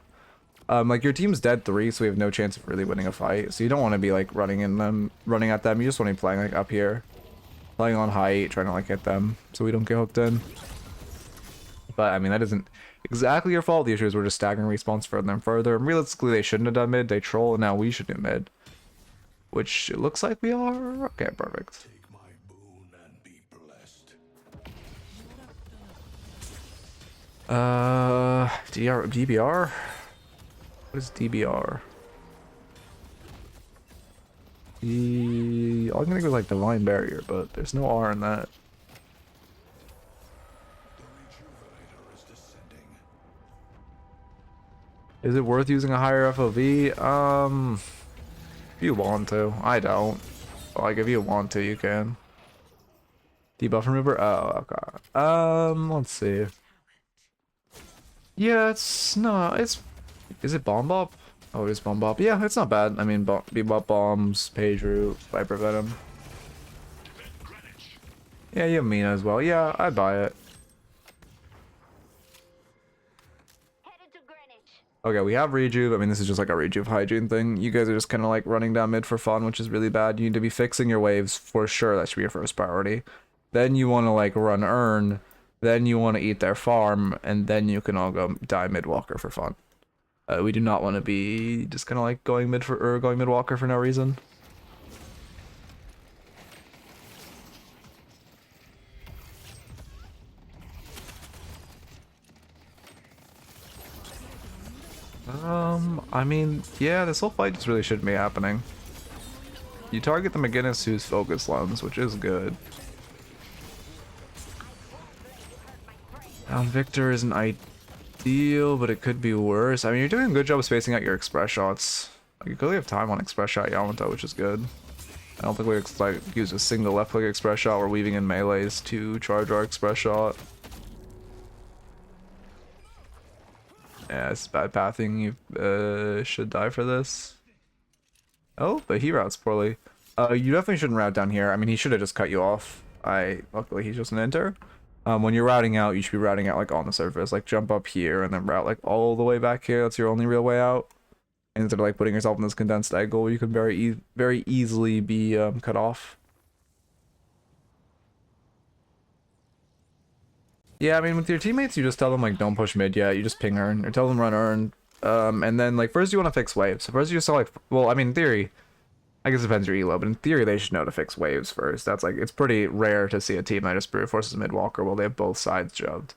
like your team's dead 3, so we have no chance of really winning a fight. So you don't want to be like running at them. You just want to be playing like up here, playing on height, trying to like hit them, so we don't get hooked in. But I mean, that isn't exactly your fault. The issue is we're just staggering respawns further and further. And realistically, they shouldn't have done mid. They troll, and now we should do mid. Which it looks like we are. Okay, perfect. Take my boon and be blessed. DBR? What is DBR? All I'm gonna go like Divine Barrier, but there's no R in that. Is it worth using a higher FOV? If you want to. I don't. But like, if you want to, you can. Debuff remover? Oh, okay. Let's see. Yeah, it's not. Is it Bomb Bop? Oh, it is Bomb Bop. Yeah, it's not bad. I mean, Bebop Bombs, Page Root, Viper Venom. Yeah, you have Mina as well. Yeah, I'd buy it. Okay, we have Rejuve. I mean, this is just like a Rejuve hygiene thing. You guys are just kind of like running down mid for fun, which is really bad. You need to be fixing your waves for sure. That should be your first priority. Then you want to like run earn. Then you want to eat their farm. And then you can all go die mid Walker for fun. We do not want to be just kind of like going mid Walker for no reason. I mean, yeah, this whole fight just really shouldn't be happening. You target the McGinnis who's focus lens, which is good. Down Victor isn't ideal, but it could be worse. I mean, you're doing a good job of spacing out your express shots. Like, you clearly have time on express shot Yamato, which is good. I don't think we like use a single left click express shot. We're weaving in melees to charge our express shot. Yeah, it's bad pathing. You should die for this. Oh, but he routes poorly. You definitely shouldn't route down here. I mean, he should have just cut you off. Luckily he's just an enter. When you're routing out, you should be routing out like on the surface. Like jump up here and then route like all the way back here. That's your only real way out. Instead of like putting yourself in this condensed angle, you can very easily be cut off. Yeah, I mean, with your teammates, you just tell them, like, don't push mid yet. You just ping Earn, or tell them run Earn. And then, like, first you want to fix waves. So first you just saw, like, well, I mean, in theory, I guess it depends your elo, but in theory, they should know to fix waves first. That's, like, it's pretty rare to see a team that just brute forces mid walker while they have both sides shoved.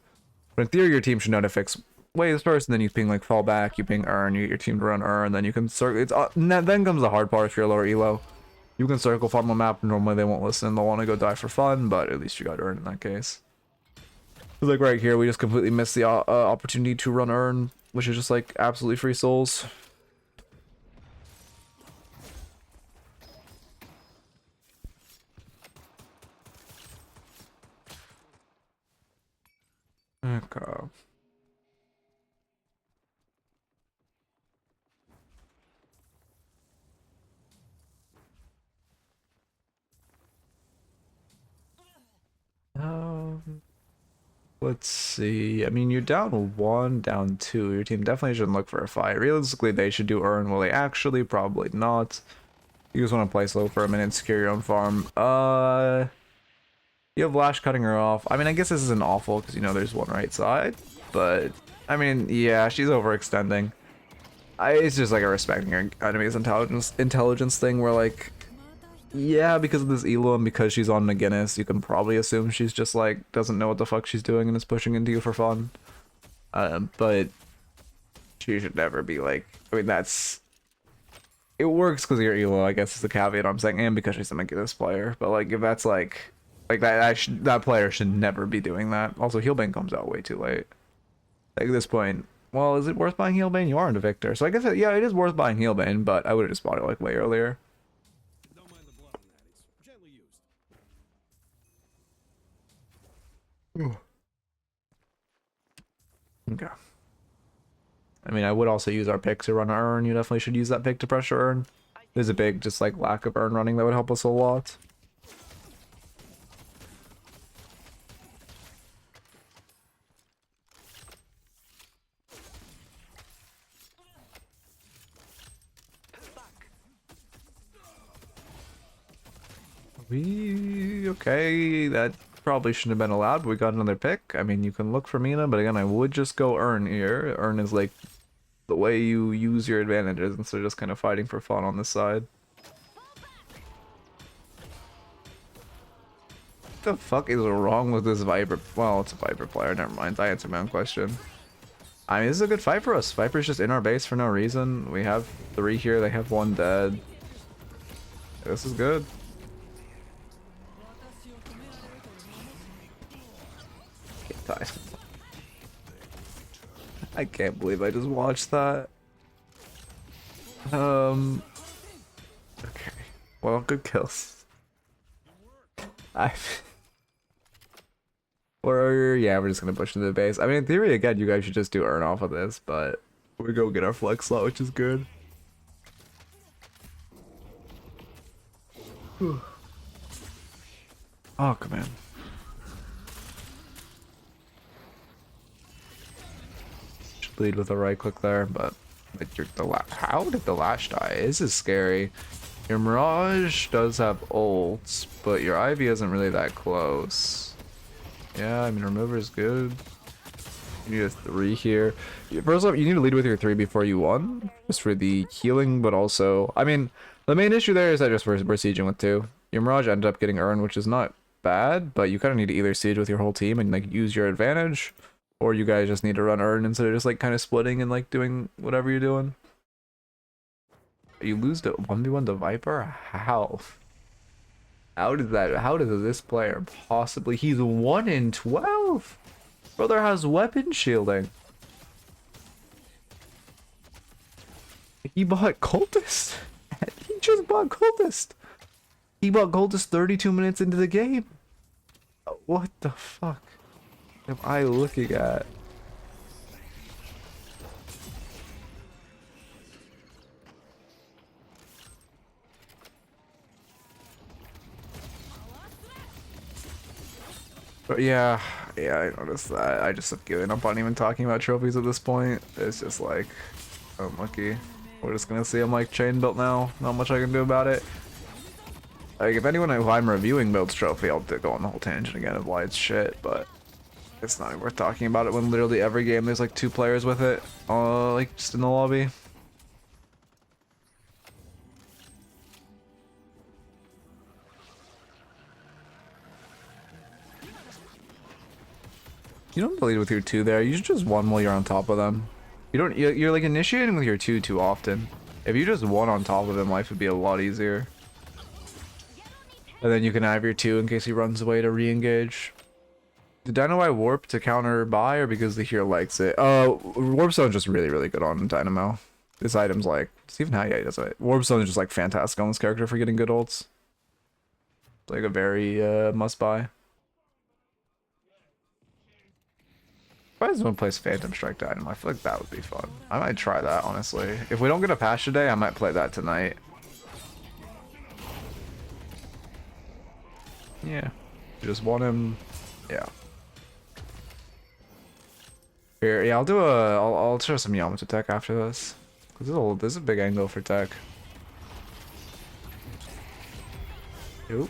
But in theory, your team should know to fix waves first, and then you ping, like, fall back, you ping Earn, you get your team to run Earn, then you can circle. Then comes the hard part if you're lower elo. You can circle farm a map, normally they won't listen, they'll want to go die for fun, but at least you got Earn in that case. Like right here, we just completely missed the opportunity to run Earn, which is just like absolutely free souls. Okay. Let's see. I mean, you're down 1, down 2. Your team definitely shouldn't look for a fight. Realistically, they should do Earn. Will they actually? Probably not. You just want to play slow for a minute, secure your own farm. You have Lash cutting her off. I mean, I guess this isn't awful because, you know, there's one right side. But, I mean, yeah, she's overextending. It's just like a respecting your enemy's intelligence thing where, like, yeah, because of this elo and because she's on McGinnis, you can probably assume she's just like doesn't know what the fuck she's doing and is pushing into you for fun. But she should never be like. I mean, it works because of your elo, I guess is the caveat I'm saying, and because she's a McGinnis player. But like, if that's like that player should never be doing that. Also, Healbane comes out way too late. Like at this point, well, is it worth buying Healbane? You aren't a Victor, so I guess yeah, it is worth buying Healbane, but I would have just bought it like way earlier. Okay. I mean, I would also use our pick to run Earn. You definitely should use that pick to pressure Earn. There's a big, just like, lack of Earn running that would help us a lot. Okay, that probably shouldn't have been allowed, but we got another pick. I mean, you can look for Mina, but again, I would just go Earn here. Earn is like the way you use your advantages instead of just kind of fighting for fun on this side. What the fuck is wrong with this Viper? Well, it's a Viper player, never mind. I answered my own question. I mean, this is a good fight for us. Viper's just in our base for no reason. We have 3 here, they have 1 dead. This is good. I can't believe I just watched that. Okay. Well, good kills. Yeah, we're just gonna push into the base. I mean, in theory, again, you guys should just do Earn off of this, but we go get our flex slot, which is good. Oh, come on. Lead with a right click there, but how did the Lash die? This is scary. Your Mirage does have ults, but your Ivy isn't really that close. Yeah, I mean, remover is good. You need a 3 here. First off, you need to lead with your 3 before you 1, just for the healing, but also, I mean, the main issue there is that just we're sieging with 2. Your Mirage ended up getting Earn, which is not bad, but you kind of need to either siege with your whole team and like use your advantage, or you guys just need to run Earn instead of just like kind of splitting and like doing whatever you're doing. You lose to 1v1 to Viper? How? How did that? How does this player possibly? He's 1 in 12. Brother has weapon shielding. He bought Cultist. He just bought Cultist. He bought Cultist 32 minutes into the game. What the fuck am I looking at? But yeah, I noticed that. I just have given up on even talking about trophies at this point. It's just like, unlucky. We're just gonna see him like chain built now. Not much I can do about it. Like, if anyone who I'm reviewing builds trophy, I'll go on the whole tangent again of why it's shit, but it's not worth talking about it when literally every game there's like 2 players with it, like just in the lobby. You don't delete with your 2 there. You should just 1 while you're on top of them. You don't. You're like initiating with your 2 too often. If you just 1 on top of him, life would be a lot easier. And then you can have your 2 in case he runs away to re-engage. Did Dynamo warp to counter buy or because the hero likes it? Warp Stone's just really good on Dynamo. This item's like, it's even how he does it. Warp Stone is just like fantastic on this character for getting good ults. It's like a very must buy. If I just want to place Phantom Strike Dynamo, I feel like that would be fun. I might try that, honestly. If we don't get a patch today, I might play that tonight. Yeah. You just want him... Yeah. Here, yeah, I'll do a... I'll show some Yamato tech after this. Because this is a big angle for tech. Oop.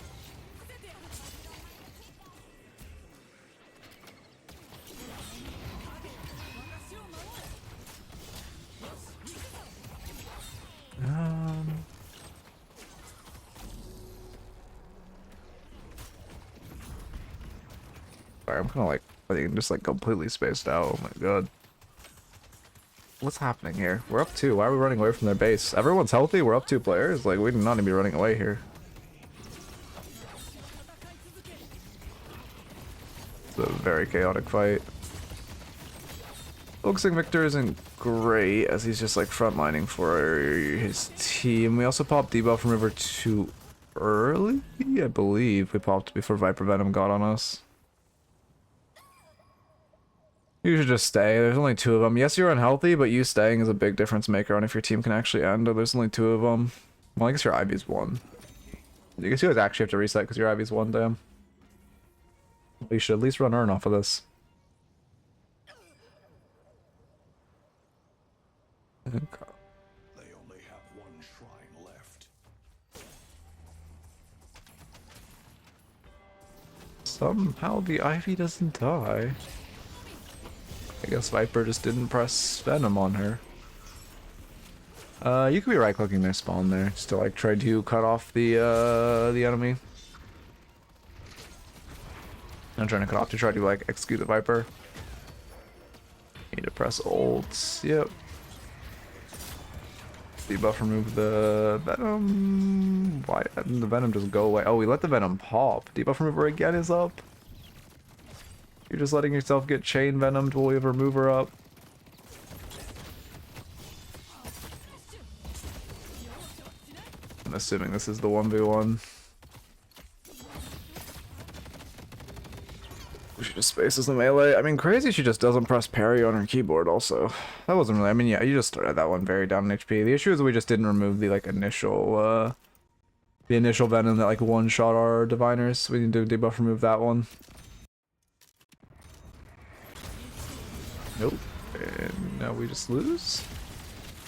Sorry, I'm kind of like, I think just like completely spaced out. Oh my god. What's happening here? We're up 2. Why are we running away from their base? Everyone's healthy. We're up 2 players. Like, we do not need to be running away here. It's a very chaotic fight. Focusing Victor isn't great as he's just like frontlining for his team. We also popped debuff remover too early, I believe. We popped before Viper Venom got on us. You should just stay. There's only 2 of them. Yes, you're unhealthy, but you staying is a big difference maker on if your team can actually end. There's only 2 of them. Well, I guess your IV's 1. I guess you guys actually have to reset because your IV's 1, damn. You should at least run Urn off of this. Okay. They only have 1 shrine left. Somehow the Ivy doesn't die. I guess Viper just didn't press Venom on her. You could be right-clicking their spawn there, just to like try to cut off the enemy. I'm trying to cut off to try to like execute the Viper. Need to press ults. Yep. Debuff remove the Venom. Why didn't the Venom just go away? Oh, we let the Venom pop. Debuff remover again is up. You're just letting yourself get chain venomed while we have remover up. I'm assuming this is the 1v1. She just spaces the melee. I mean, crazy she just doesn't press parry on her keyboard also. That wasn't really, I mean, yeah, you just started that one very down in HP. The issue is we just didn't remove the, like, initial venom that, like, one-shot our diviners. We need to debuff remove that one. Nope. And now we just lose?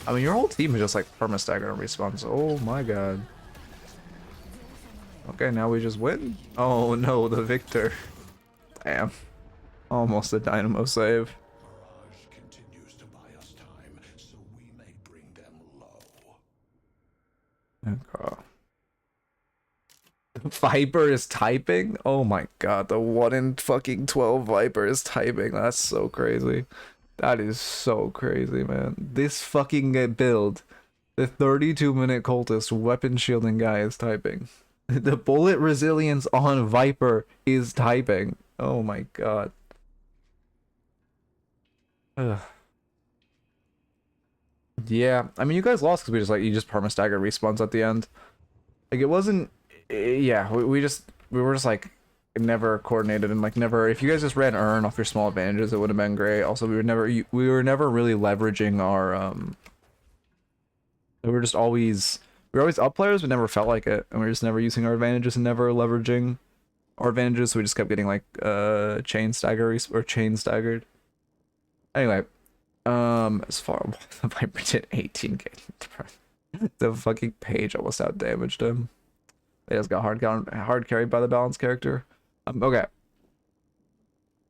I mean, your whole team is just, like, perma-stagger and respawns. Oh my god. Okay, now we just win? Oh no, the victor. Damn. Almost a dynamo save. Mirage continues to buy us time, so we may bring them low. Okay. Viper is typing? Oh my god, the 1 in fucking 12 Viper is typing. That's so crazy. That is so crazy, man. This fucking build The 32-minute cultist weapon shielding guy is typing. The bullet resilience on Viper is typing. Oh my god. Ugh. Yeah, I mean, you guys lost because you just perma staggered respawns at the end. Like, it wasn't. Yeah, we were just like never coordinated and like never. If you guys just ran Earn off your small advantages, it would have been great. Also, we were never really leveraging our we were just always we were always up players, but never felt like it, and we were just never using our advantages and never leveraging our advantages. So we just kept getting like chain staggered. Anyway, as far the Viper did 18k. The fucking page almost out damaged him. They just got hard carried by the balance character. Okay.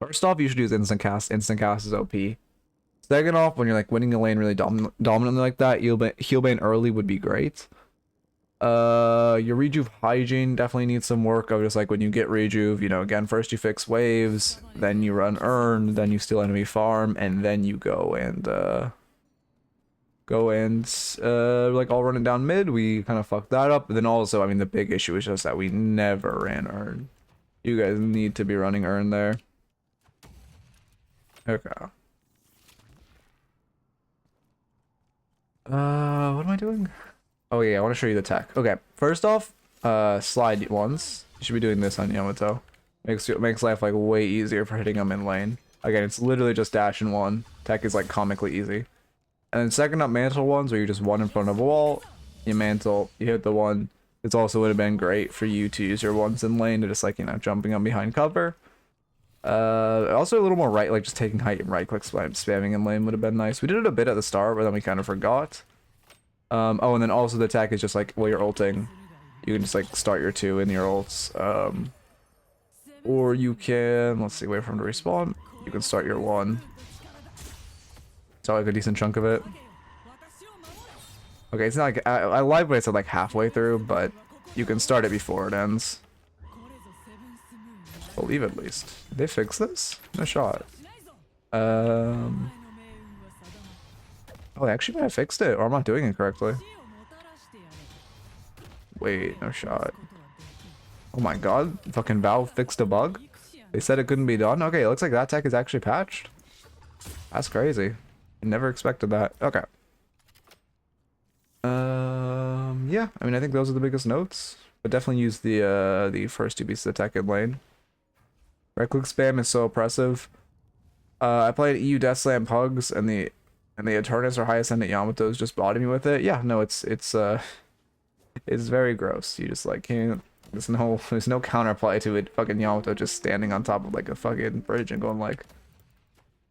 First off, you should use instant cast. Instant cast is OP. Second off, when you're like winning the lane really dominantly like that, heal bane early would be great. Your rejuve hygiene definitely needs some work of just like when you get rejuve, you know, again, first you fix waves, then you run Earn, then you steal enemy farm, and then you go and like all running down mid. We kind of fucked that up. But then also, I mean, the big issue is just that we never ran Earn. You guys need to be running Earn there. Okay. What am I doing? Oh yeah, I want to show you the tech. Okay, first off, slide once. You should be doing this on Yamato. Makes life like way easier for hitting him in lane. Again, it's literally just dash and one. Tech is like comically easy. And then second up mantle ones, where you just one in front of a wall, you mantle, you hit the one. It's also would have been great for you to use your ones in lane to just like, you know, jumping on behind cover. Also a little more right, like just taking height and right click spamming in lane would have been nice. We did it a bit at the start, but then we kind of forgot. Oh, and then also the attack is just like while you're ulting, you can just like start your 2 in your ults. Or you can, let's see, wait for him to respawn. You can start your 1. It's like a decent chunk of it. Okay, it's not like I lied when I said like halfway through, but you can start it before it ends. Believe at least. Did they fix this? No shot. Oh, they actually might have fixed it, or I'm not doing it correctly. Wait, no shot. Oh my god, fucking Valve fixed a bug? They said it couldn't be done? Okay, it looks like that tech is actually patched. That's crazy. I never expected that. Okay. Yeah, I mean, I think those are the biggest notes. But definitely use the first 2 pieces of tech in lane. Right click spam is so oppressive. I played EU Death Slam Pugs, and the Eternus or High Ascendant Yamatos just bodied me with it. Yeah, no, it's very gross. You just like can't. There's no counterplay to it. Fucking Yamato just standing on top of like a fucking bridge and going like,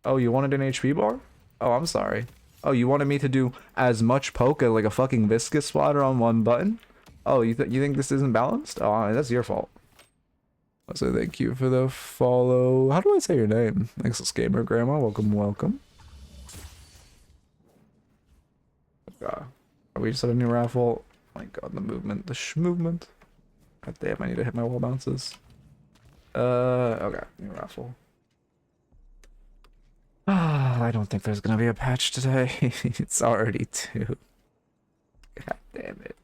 "Oh, you wanted an HP bar? Oh, I'm sorry. Oh, you wanted me to do as much poke as like a fucking viscous splatter on one button? Oh, you think this isn't balanced? Oh, that's your fault." So thank you for the follow. How do I say your name? Thanks, Gamer Grandma. Welcome, welcome. Are we just at a new raffle? Oh my god, the movement, the movement. God damn, I need to hit my wall bounces. Okay, new raffle. I don't think there's gonna be a patch today. It's already 2. God damn it.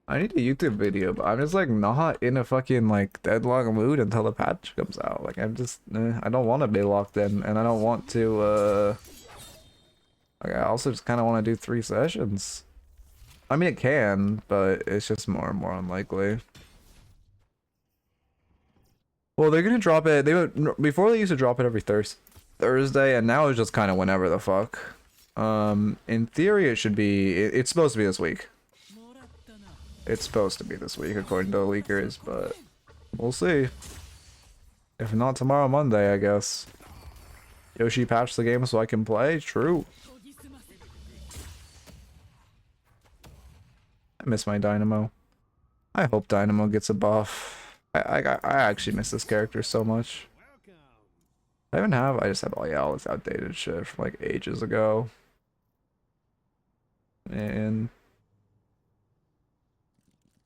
I need a YouTube video, but I'm just like not in a fucking like Deadlock mood until the patch comes out. Like I'm just, I don't want to be locked in, and I don't want to. Like I also just kind of want to do 3 sessions. I mean, it can, but it's just more and more unlikely. Well, they're gonna drop it. Before they used to drop it every Thursday, and now it's just kind of whenever the fuck. In theory, it should be. It's supposed to be this week. It's supposed to be this week, according to the leakers, but we'll see. If not tomorrow, Monday, I guess. Yoshi patched the game so I can play? True. I miss my Dynamo. I hope Dynamo gets a buff. I actually miss this character so much. I just have all this outdated shit from like ages ago. And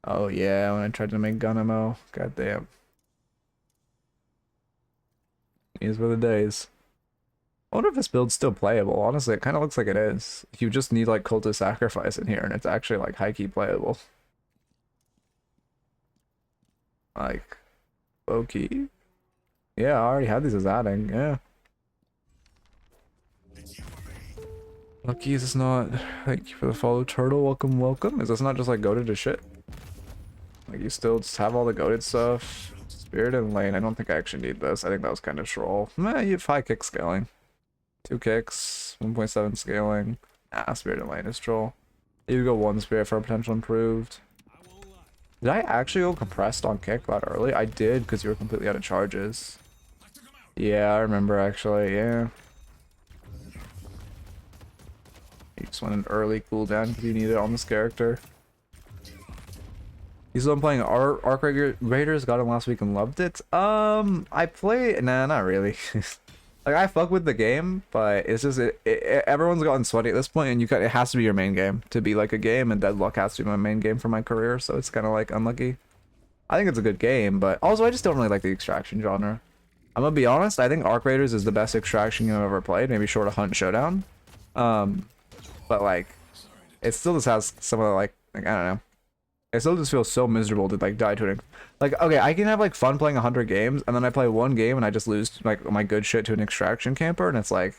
oh yeah, when I tried to make Gunamo. Goddamn. These were the days. I wonder if this build's still playable. Honestly, it kind of looks like it is. You just need like Cult of Sacrifice in here, and it's actually like high-key playable. Like, low-key. Yeah, I already had these as adding, yeah. Lucky, is this not... Thank you for the follow, Turtle. Welcome, welcome. Is this not just like goated to shit? Like, you still just have all the goated stuff. Spirit and Lane. I don't think I actually need this. I think that was kind of troll. Meh, you have 5 kick scaling. 2 kicks, 1.7 scaling. Ah, Spirit and Lane is troll. You go 1 Spirit for a potential improved. Did I actually go compressed on kick that early? I did, because you were completely out of charges. Yeah, I remember actually, yeah. You just went an early cooldown because you need it on this character. You still playing Arc Raiders, got him last week and loved it. I play, nah, not really. Like, I fuck with the game, but it's just, everyone's gotten sweaty at this point, and it has to be your main game to be like a game, and Deadlock has to be my main game for my career, so it's kind of like unlucky. I think it's a good game, but also I just don't really like the extraction genre. I'm gonna be honest, I think Arc Raiders is the best extraction game I've ever played, maybe short of Hunt Showdown. But like, it still just has some of the like I don't know. It still just feels so miserable to like die to it. Like, okay, I can have like fun playing 100 games, and then I play one game and I just lose like my good shit to an extraction camper, and it's like,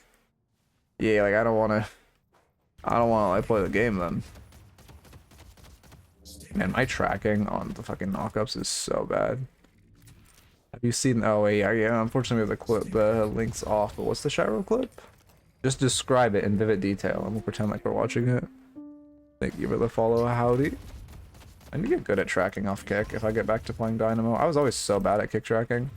yeah, like I don't wanna like play the game then. Man, my tracking on the fucking knockups is so bad. Have you seen? Oh wait, yeah. Unfortunately, the clip, the link's off. But what's the Shiro clip? Just describe it in vivid detail, and we'll pretend like we're watching it. Thank you for the follow, howdy. I need to get good at tracking off kick if I get back to playing Dynamo. I was always so bad at kick tracking.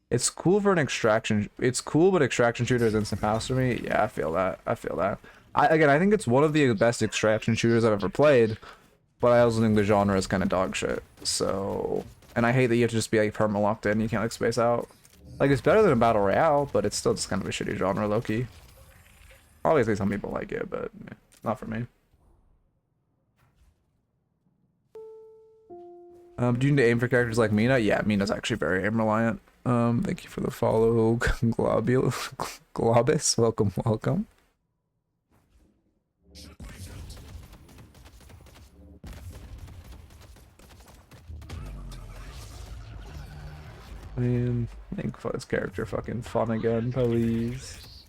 It's cool for an extraction. It's cool, but extraction shooter is instant pass for me. Yeah, I feel that. I feel that. Again, I think it's one of the best extraction shooters I've ever played, but I also think the genre is kind of dog shit. So. And I hate that you have to just be like perma locked in. You can't like space out. Like, it's better than a battle royale, but it's still just kind of a shitty genre, low-key. Obviously some people like it, but not for me. Do you need to aim for characters like Mina? Yeah, Mina's actually very aim reliant. Thank you for the follow, Globus. Welcome, welcome. Man, make this character fucking fun again, please.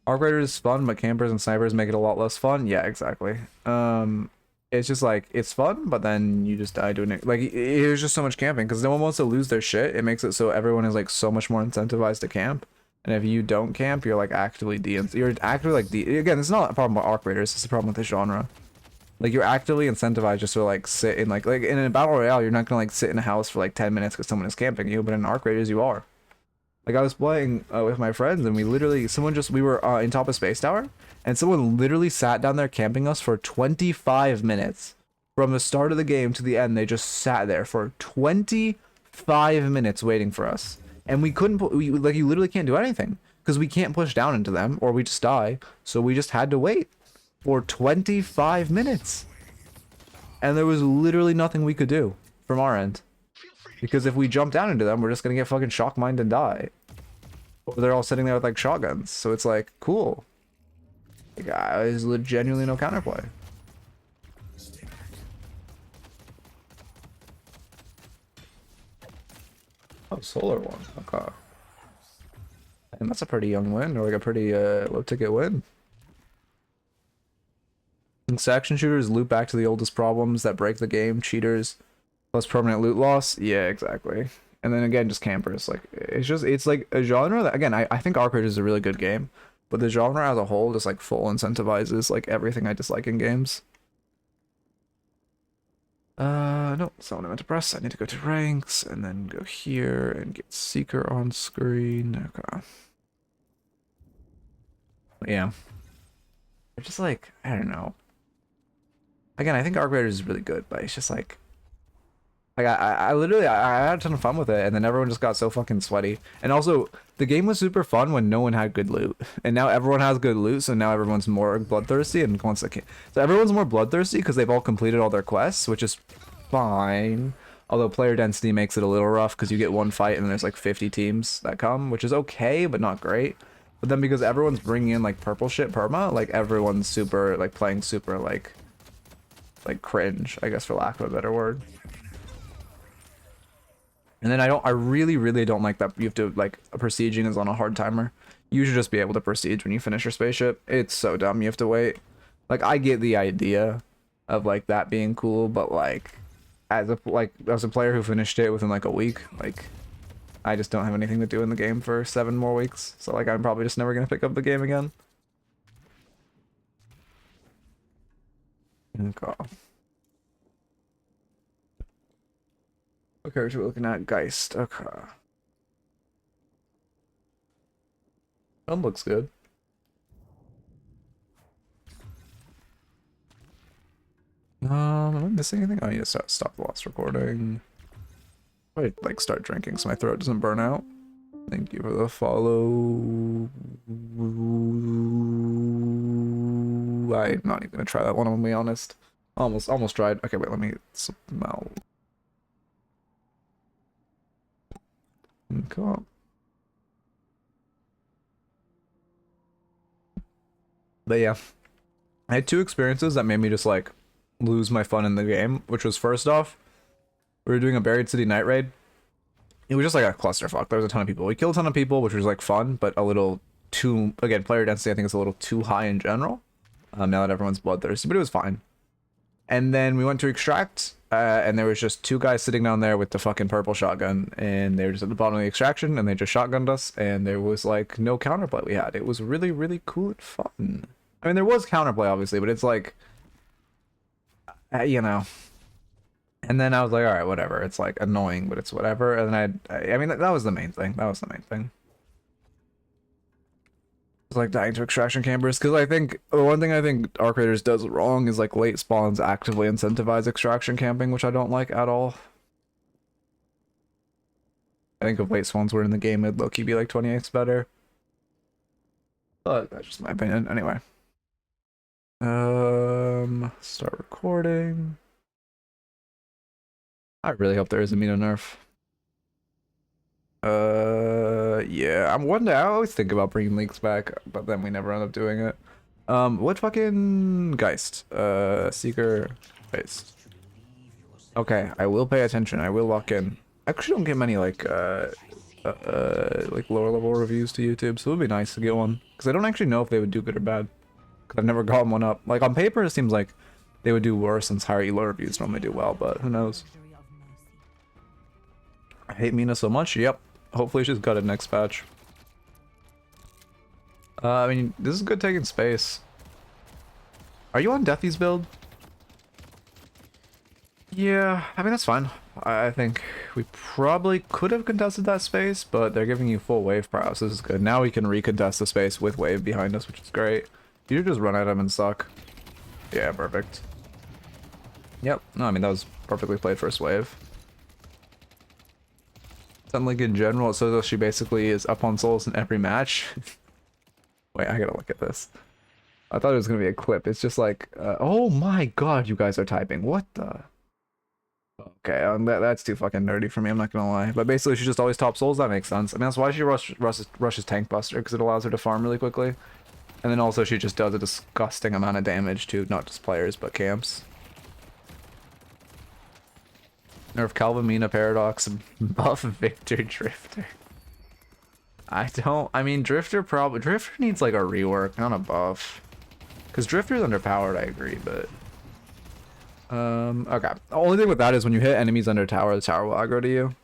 Arc Raiders is fun, but campers and snipers make it a lot less fun. Yeah, exactly. It's just like, it's fun, but then you just die doing it. Like, there's just so much camping, because no one wants to lose their shit. It makes it so everyone is like so much more incentivized to camp. And if you don't camp, you're like actively you're actively like again, it's not a problem with Arc Raiders, it's a problem with the genre. Like, you're actively incentivized just to like sit in like in a battle royale, you're not gonna like sit in a house for like 10 minutes because someone is camping you, but in Arc Raiders you are. Like, I was playing with my friends, and we were in top of Space Tower, and someone literally sat down there camping us for 25 minutes. From the start of the game to the end, they just sat there for 25 minutes waiting for us. And we couldn't, like, you literally can't do anything, because we can't push down into them, or we just die. So we just had to wait for 25 minutes. And there was literally nothing we could do from our end. Because if we jump down into them, we're just gonna get fucking shock mined and die. Or they're all sitting there with like shotguns. So it's like, cool. The guy is genuinely no counterplay. Oh, solar one. Okay. And that's a pretty young win, or like a pretty low ticket win. Extraction shooters loop back to the oldest problems that break the game. Cheaters. Plus permanent loot loss. Yeah, exactly. And then again, just campers. Like, it's like a genre that, again, I think Arc Raiders is a really good game, but the genre as a whole just like full incentivizes like everything I dislike in games. No, that's not what I meant to press. I need to go to ranks and then go here and get Seeker on screen. Okay. Yeah. They're just like, I don't know. Again, I think Arc Raiders is really good, but it's just like I literally had a ton of fun with it, and then everyone just got so fucking sweaty. And also, the game was super fun when no one had good loot, and now everyone has good loot, so now everyone's more bloodthirsty and wants to. So everyone's more bloodthirsty because they've all completed all their quests, which is fine. Although player density makes it a little rough because you get one fight and there's like 50 teams that come, which is okay, but not great. But then because everyone's bringing in like purple shit perma, like everyone's super, like playing super like cringe, I guess for lack of a better word. And then I really don't like that you have to, like, prestiging is on a hard timer. You should just be able to prestige when you finish your spaceship. It's so dumb you have to wait. Like, I get the idea of, like, that being cool, but, like, as a player who finished it within, like, a week, like, I just don't have anything to do in the game for 7 more weeks. So, like, I'm probably just never gonna pick up the game again. Okay. What character we're looking at? Geist. Okay. That looks good. Am I missing anything? Oh, I need to stop the lost recording. Probably like start drinking so my throat doesn't burn out. Thank you for the follow. I'm not even gonna try that one, I'm gonna be honest. Almost tried. Okay, wait, let me smell. Okay. But yeah, I had 2 experiences that made me just like lose my fun in the game, which was first off, we were doing a Buried City night raid. It was just like a clusterfuck. There was a ton of people. We killed a ton of people, which was like fun, but a little too, again, player density I think is a little too high in general. Now that everyone's bloodthirsty, but it was fine. And then we went to extract, and there was just 2 guys sitting down there with the fucking purple shotgun, and they were just at the bottom of the extraction, and they just shotgunned us, and there was like no counterplay we had. It was really, really cool and fun. I mean, there was counterplay obviously, but it's like, you know. And then I was like, all right, whatever. It's like annoying, but it's whatever. And then I mean, that was the main thing. That was the main thing. It's like dying to extraction campers, because I think the one thing I think Arc Raiders does wrong is like late spawns actively incentivize extraction camping, which I don't like at all. I think if late spawns were in the game, it'd low-key be like 28x better. But that's just my opinion. Anyway. Start recording. I really hope there is a Mino nerf. Yeah, I'm one day I always think about bringing leaks back, but then we never end up doing it. What fucking Geist? Seeker Geist. Okay, I will pay attention. I will lock in. I actually don't get many like lower level reviews to YouTube, so it would be nice to get one because I don't actually know if they would do good or bad. Cause I've never gotten one up. Like on paper, it seems like they would do worse since higher elo reviews normally do well, but who knows? I hate Mina so much. Yep. Hopefully she's gutted next patch. I mean, this is good taking space. Are you on Deathy's build? Yeah, I mean, that's fine. I think we probably could have contested that space, but they're giving you full wave prowess. This is good. Now we can recontest the space with wave behind us, which is great. You should just run at him and suck. Yeah, perfect. Yep. No, I mean, that was perfectly played first wave. Like in general, it says that she basically is up on souls in every match. Wait, I gotta look at this. I thought it was gonna be a clip. It's just like, oh my god, you guys are typing. What the? Okay, that's too fucking nerdy for me. I'm not gonna lie. But basically, she just always top souls. That makes sense. I mean, that's why she rushes Tank Buster, because it allows her to farm really quickly. And then also, she just does a disgusting amount of damage to not just players but camps. Nerf Calvamina Paradox and buff Victor Drifter. I mean, Drifter needs like a rework, not a buff. Because Drifter's underpowered, I agree, but... okay. The only thing with that is when you hit enemies under tower, the tower will aggro to you.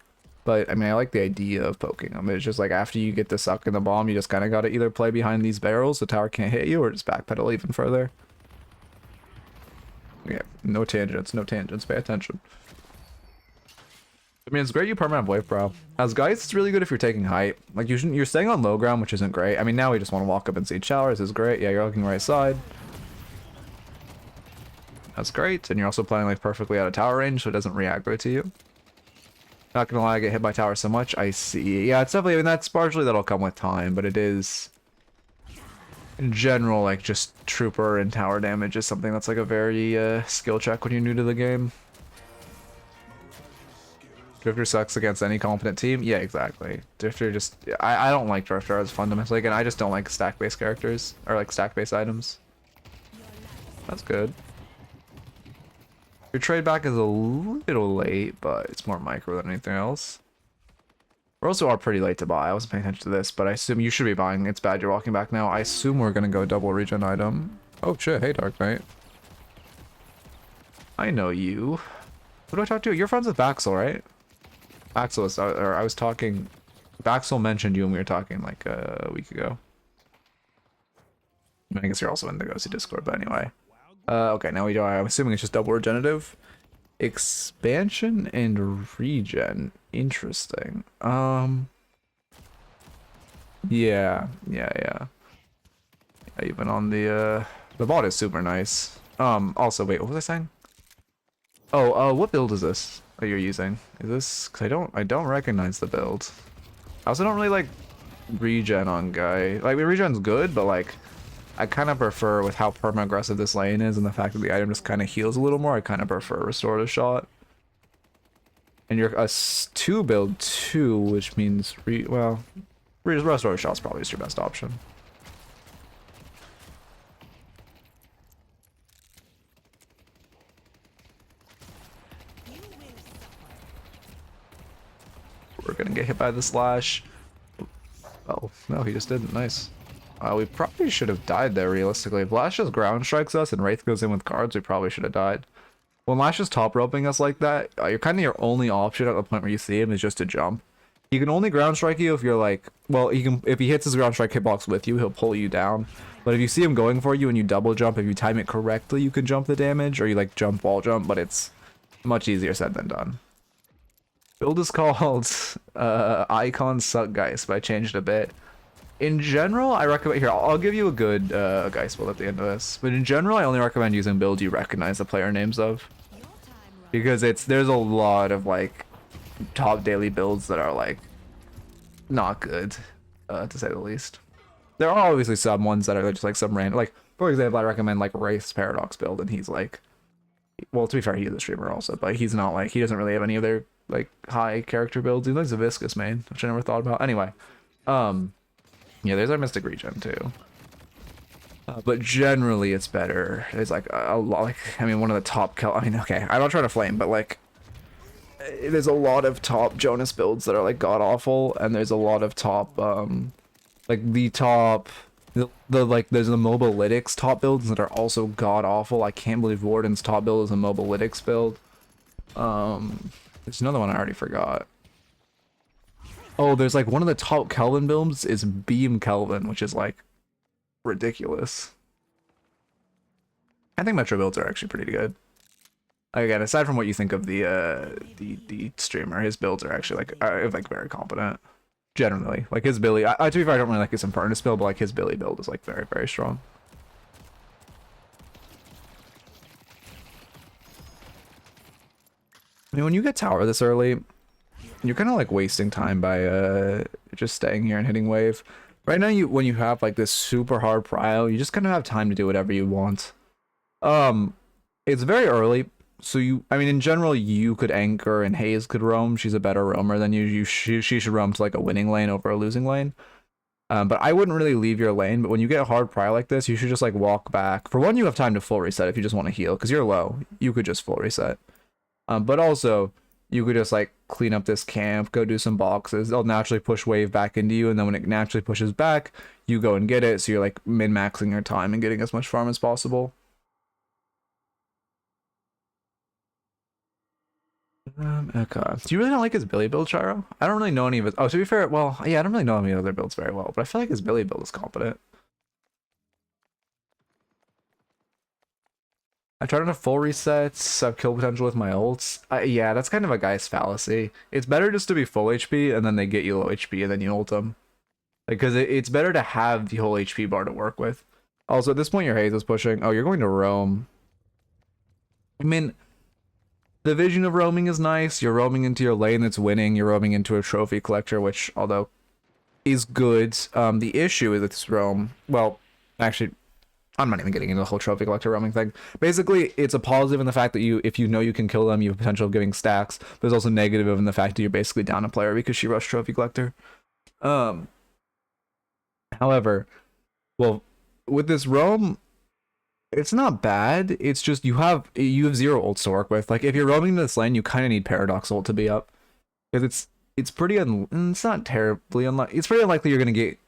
But, I mean, I like the idea of poking them. It's just like after you get the suck in the bomb, you just kind of got to either play behind these barrels, the tower can't hit you, or just backpedal even further. Yeah, no tangents, pay attention. I mean, it's great you permanent wave, bro. As Geist, it's really good if you're taking height. Like, you're staying on low ground, which isn't great. I mean, now we just want to walk up and see showers is great. Yeah, you're looking right side. That's great. And you're also playing, like, perfectly out of tower range, so it doesn't re-aggro to you. Not gonna lie, I get hit by tower so much. I see. Yeah, it's definitely, I mean, that's partially that'll come with time, but it is... In general, like, just trooper and tower damage is something that's, like, a very, skill check when you're new to the game. Drifter sucks against any competent team. Yeah, exactly. Drifter just... I don't like Drifter as fundamentally, and I just don't like stack-based characters, or like stack-based items. That's good. Your trade back is a little late, but it's more micro than anything else. We also are pretty late to buy. I wasn't paying attention to this, but I assume you should be buying. It's bad you're walking back now. I assume we're gonna go double regen item. Oh shit, hey Dark Knight. I know you. Who do I talk to? You're friends with Baxel, right? Baxel was, or I was talking... Baxel mentioned you when we were talking like a week ago. I guess you're also in the Ghosty Discord, but anyway. Okay, now we do. I'm assuming it's just double regenerative. Expansion and regen. Interesting. Yeah. Even on the bot is super nice. Also, wait, what was I saying? Oh, what build is this that you're using? Is this? Cause I don't recognize the build. I also don't really like regen on guy. Like, the regen's good, but like, I kind of prefer with how perma-aggressive this lane is and the fact that the item just kind of heals a little more. I kind of prefer restorative shot. And you're a 2 build 2, which means restorative shot's probably just your best option. We're gonna get hit by the slash. Oh, no, he just didn't. Nice. We probably should have died there, realistically. If Lash just ground strikes us and Wraith goes in with cards, we probably should have died. When Lash is top roping us like that, you're kind of your only option at the point where you see him is just to jump. He can only ground strike you if you're like, well, he can, if he hits his ground strike hitbox with you, he'll pull you down. But if you see him going for you and you double jump, if you time it correctly, you can jump the damage, or you like jump wall jump, but it's much easier said than done. Build is called Icon Suck Geist, but I changed it a bit. In general, I recommend... Here, I'll give you a good Geist build at the end of this. But in general, I only recommend using builds you recognize the player names of. Because there's a lot of, like, top daily builds that are, like, not good, to say the least. There are obviously some ones that are just, like, some random... Like, for example, I recommend, like, Wraith's Paradox build, and he's, like... Well, to be fair, he is a streamer also, but he's not, like... He doesn't really have any of their, like, high character builds. He likes a Viscous main, which I never thought about. Anyway, yeah, there's our Mystic Regen too. But generally it's better. There's like a lot, like, I mean, one of the top I mean, okay, I'm not trying to flame, but like, there's a lot of top Jonas builds that are like god awful, and there's a lot of top, like the top, like, there's the Mobalytics top builds that are also god awful. I can't believe Warden's top build is a Mobalytics build. There's another one I already forgot. Oh, there's like one of the top Kelvin builds is Beam Kelvin, which is like ridiculous. I think Metro builds are actually pretty good. Again, aside from what you think of the streamer, his builds are actually like very competent. Generally, like his Billy. To be fair, I don't really like his Infernus build, but like his Billy build is like very, very strong. I mean, when you get tower this early, you're kind of like wasting time by just staying here and hitting wave. Right now, when you have like this super hard prio, you just kind of have time to do whatever you want. It's very early, so I mean, in general, you could anchor and Haze could roam. She's a better roamer than you. She should roam to like a winning lane over a losing lane. But I wouldn't really leave your lane. But when you get a hard prio like this, you should just like walk back. For one, you have time to full reset if you just want to heal, because you're low. You could just full reset. But also, you could just like clean up this camp, go do some boxes. They'll naturally push wave back into you, and then when it naturally pushes back, you go and get it. So you're like min-maxing your time and getting as much farm as possible. Okay. Do you really not like his Billy build, Shiro? I don't really know any of it. Oh, to be fair, well, yeah, I don't really know any other builds very well, but I feel like his Billy build is competent. I tried on a full resets, I have kill potential with my ults. Yeah, that's kind of a guy's fallacy. It's better just to be full HP and then they get you low HP and then you ult them. Because it's better to have the whole HP bar to work with. Also, at this point, your Haze is pushing. Oh, you're going to roam. I mean, the vision of roaming is nice. You're roaming into your lane that's winning. You're roaming into a trophy collector, which, although, is good. The issue is that this roam, well, actually, I'm not even getting into the whole trophy collector roaming thing. Basically, it's a positive in the fact that if you know you can kill them, you have potential of giving stacks. But it's also negative in the fact that you're basically down a player because she rushed trophy collector. However, well, with this roam, it's not bad. It's just you have 0 ults to work with. Like if you're roaming into this lane, you kind of need Paradox ult to be up because it's pretty it's not terribly unlikely. It's pretty unlikely you're gonna get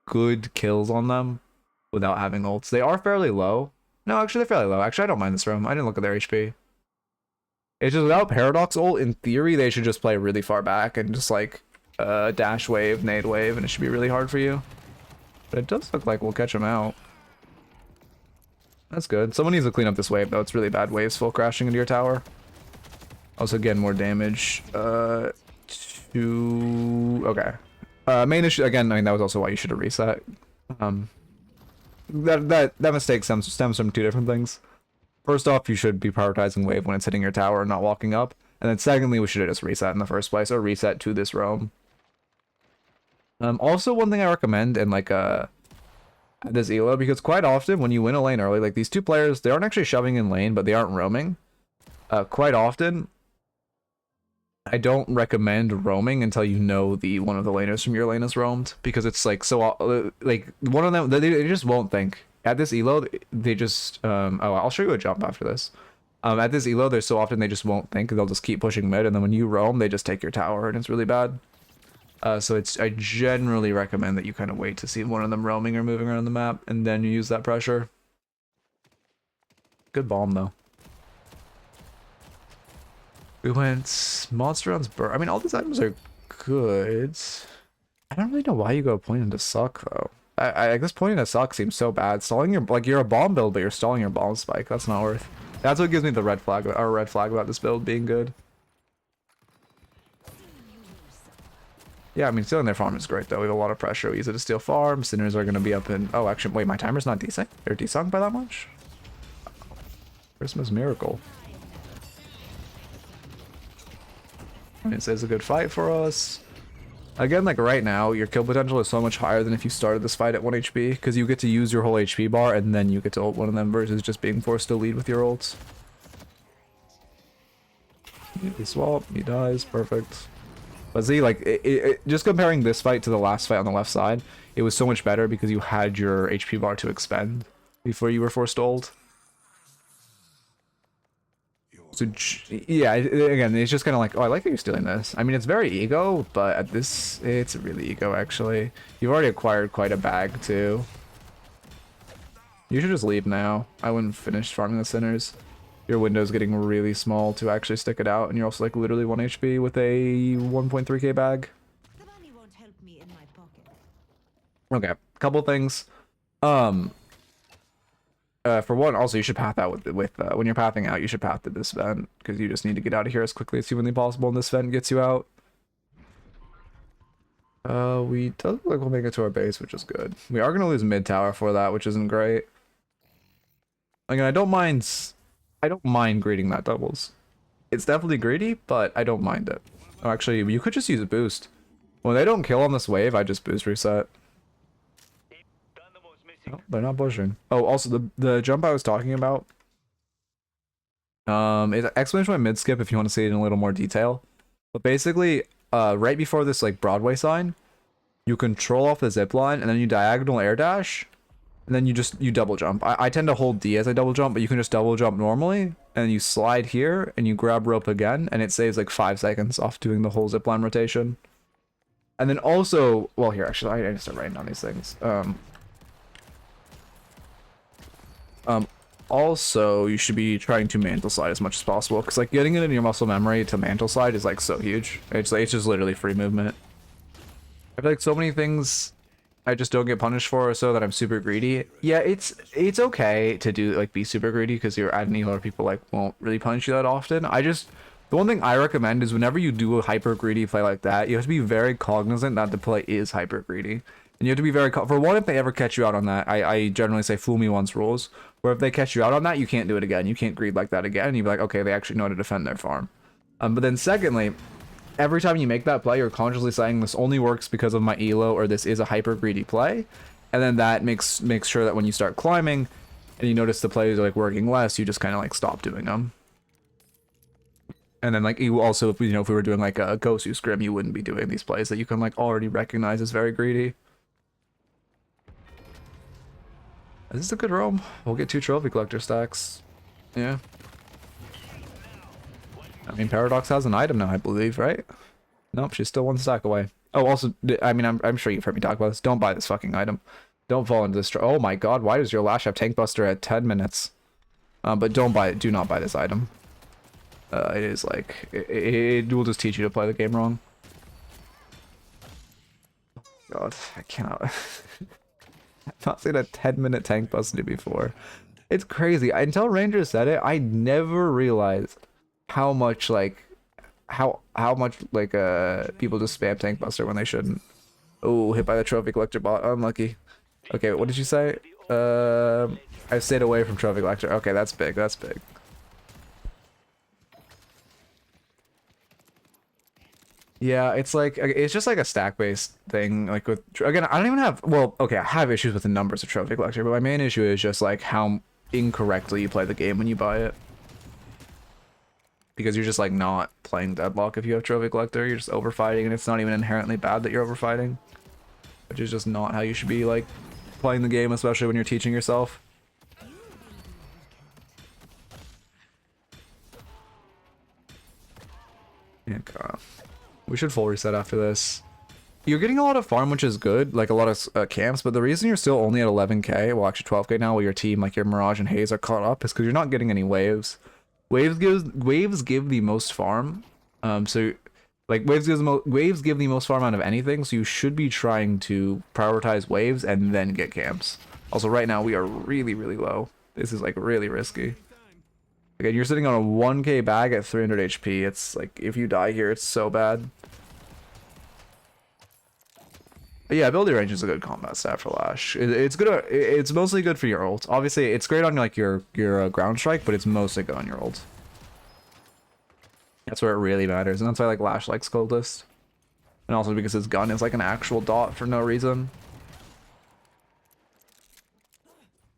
good kills on them without having ults. They are fairly low. No, actually they're fairly low. Actually, I don't mind this room. I didn't look at their HP. It's just without Paradox ult, in theory, they should just play really far back and just like dash wave, nade wave, and it should be really hard for you. But it does look like we'll catch them out. That's good. Someone needs to clean up this wave though. It's really bad waves full crashing into your tower. Also getting more damage. Okay. Main issue again. I mean that was also why you should have reset. That mistake stems from 2 different things. First off, you should be prioritizing wave when it's hitting your tower and not walking up. And then secondly, we should have just reset in the first place or reset to this roam. Also, one thing I recommend in like this elo, because quite often when you win a lane early, like these 2 players, they aren't actually shoving in lane, but they aren't roaming. Quite often, I don't recommend roaming until you know one of the laners from your lane is roamed, because it's like so like one of them they just won't think. At this elo, they just oh, I'll show you a jump after this. At this elo, there's so often they just won't think, they'll just keep pushing mid, and then when you roam, they just take your tower, and it's really bad. So I generally recommend that you kind of wait to see one of them roaming or moving around the map, and then you use that pressure. Good bomb though. We went monster rounds burn. I mean, all these items are good. I don't really know why you go pointing to suck though. I guess pointing to suck seems so bad. Stalling your like you're a bomb build, but you're stalling your bomb spike. That's not worth. That's what gives me the red flag about this build being good. Yeah, I mean, stealing their farm is great, though. We have a lot of pressure. We use it to steal farms. Sinners are going to be up in... Oh, actually, wait, my timer's not desync? They're desynced by that much? Christmas miracle. I mean, it's a good fight for us. Again, like right now, your kill potential is so much higher than if you started this fight at 1 HP, because you get to use your whole HP bar, and then you get to ult one of them, versus just being forced to lead with your ults. He swap, he dies, perfect. But see, like, just comparing this fight to the last fight on the left side, it was so much better because you had your HP bar to expend before you were forced to ult. So, yeah, again, it's just kind of like, oh, I like that you're stealing this. I mean, it's very ego, but at this, it's really ego, actually. You've already acquired quite a bag, too. You should just leave now. I wouldn't finish farming the Sinners. Your window's getting really small to actually stick it out, and you're also like literally 1 HP with a 1.3k bag. The money won't help me in my pocket. Okay, couple things. For one, also you should path out with when you're pathing out, you should path to this vent because you just need to get out of here as quickly as humanly possible, and this vent gets you out. We does look like we'll make it to our base, which is good. We are gonna lose mid tower for that, which isn't great. Again, I don't mind greeting that doubles. It's definitely greedy, but I don't mind it. Oh, actually, you could just use a boost. When they don't kill on this wave, I just boost reset. Oh, they're not pushing. Oh, also the jump I was talking about. It's exclamation point mid skip if you want to see it in a little more detail. But basically, right before this like Broadway sign, you control off the zip line and then you diagonal air dash. And then you double jump. I tend to hold D as I double jump, but you can just double jump normally, and you slide here, and you grab rope again, and it saves like 5 seconds off doing the whole zipline rotation. And then also, well here, actually, I need to start writing down these things. Also, you should be trying to mantle slide as much as possible, because like getting it in your muscle memory to mantle slide is like so huge. It's just literally free movement. I feel like so many things I just don't get punished for, so that I'm super greedy. Yeah, it's okay to do like be super greedy because you're at an elo where people like won't really punish you that often. The one thing I recommend is whenever you do a hyper greedy play like that, you have to be very cognizant that the play is hyper greedy, and you have to be very for one, if they ever catch you out on that, I generally say fool me once rules. Where if they catch you out on that, you can't do it again. You can't greed like that again. And you'd be like, okay, they actually know how to defend their farm. But then secondly, every time you make that play, you're consciously saying this only works because of my elo, or this is a hyper greedy play, and then that makes sure that when you start climbing, and you notice the plays are like working less, you just kind of like stop doing them. And then like you also, if you know, if we were doing like a Gosu scrim, you wouldn't be doing these plays that you can like already recognize as very greedy. Is this a good roam? We'll get 2 trophy collector stacks. Yeah. I mean, Paradox has an item now, I believe, right? Nope, she's still 1 stack away. Oh, also, I mean, I'm sure you've heard me talk about this. Don't buy this fucking item. Don't fall into this. Oh my god, why does your Lash have Tank Buster at 10 minutes? But don't buy it. Do not buy this item. It is like, it will just teach you to play the game wrong. God, I cannot. I've not seen a 10-minute Tank Buster before. It's crazy. Until Ranger said it, I never realized how much like, how much like people just spam Tank Buster when they shouldn't. Oh, hit by the trophy collector bot. Unlucky. Okay, what did you say? I stayed away from trophy collector. Okay, that's big. That's big. Yeah, it's like, it's just like a stack-based thing. Like with, again, I don't even have, well, okay, I have issues with the numbers of trophy collector, but my main issue is just like how incorrectly you play the game when you buy it. Because you're just like not playing Deadlock if you have trophy collector. You're just overfighting, and it's not even inherently bad that you're overfighting, which is just not how you should be like playing the game, especially when you're teaching yourself. Yeah, God. We should full reset after this. You're getting a lot of farm, which is good, like a lot of camps, but the reason you're still only at 11k, well actually 12k now, while your team, like your Mirage and Haze, are caught up, is because you're not getting any waves. Waves give the most farm, so like waves give the most farm out of anything, so you should be trying to prioritize waves and then get camps. Also, right now we are really low. This is like really risky. Again, you're sitting on a 1k bag at 300 HP. It's like, if you die here, it's so bad. But yeah, ability range is a good combat stat for Lash. It's good. It's mostly good for your ult. Obviously, it's great on like your ground strike, but it's mostly good on your ult. That's where it really matters, and that's why like Lash likes Cultist. And also because his gun is like an actual dot for no reason.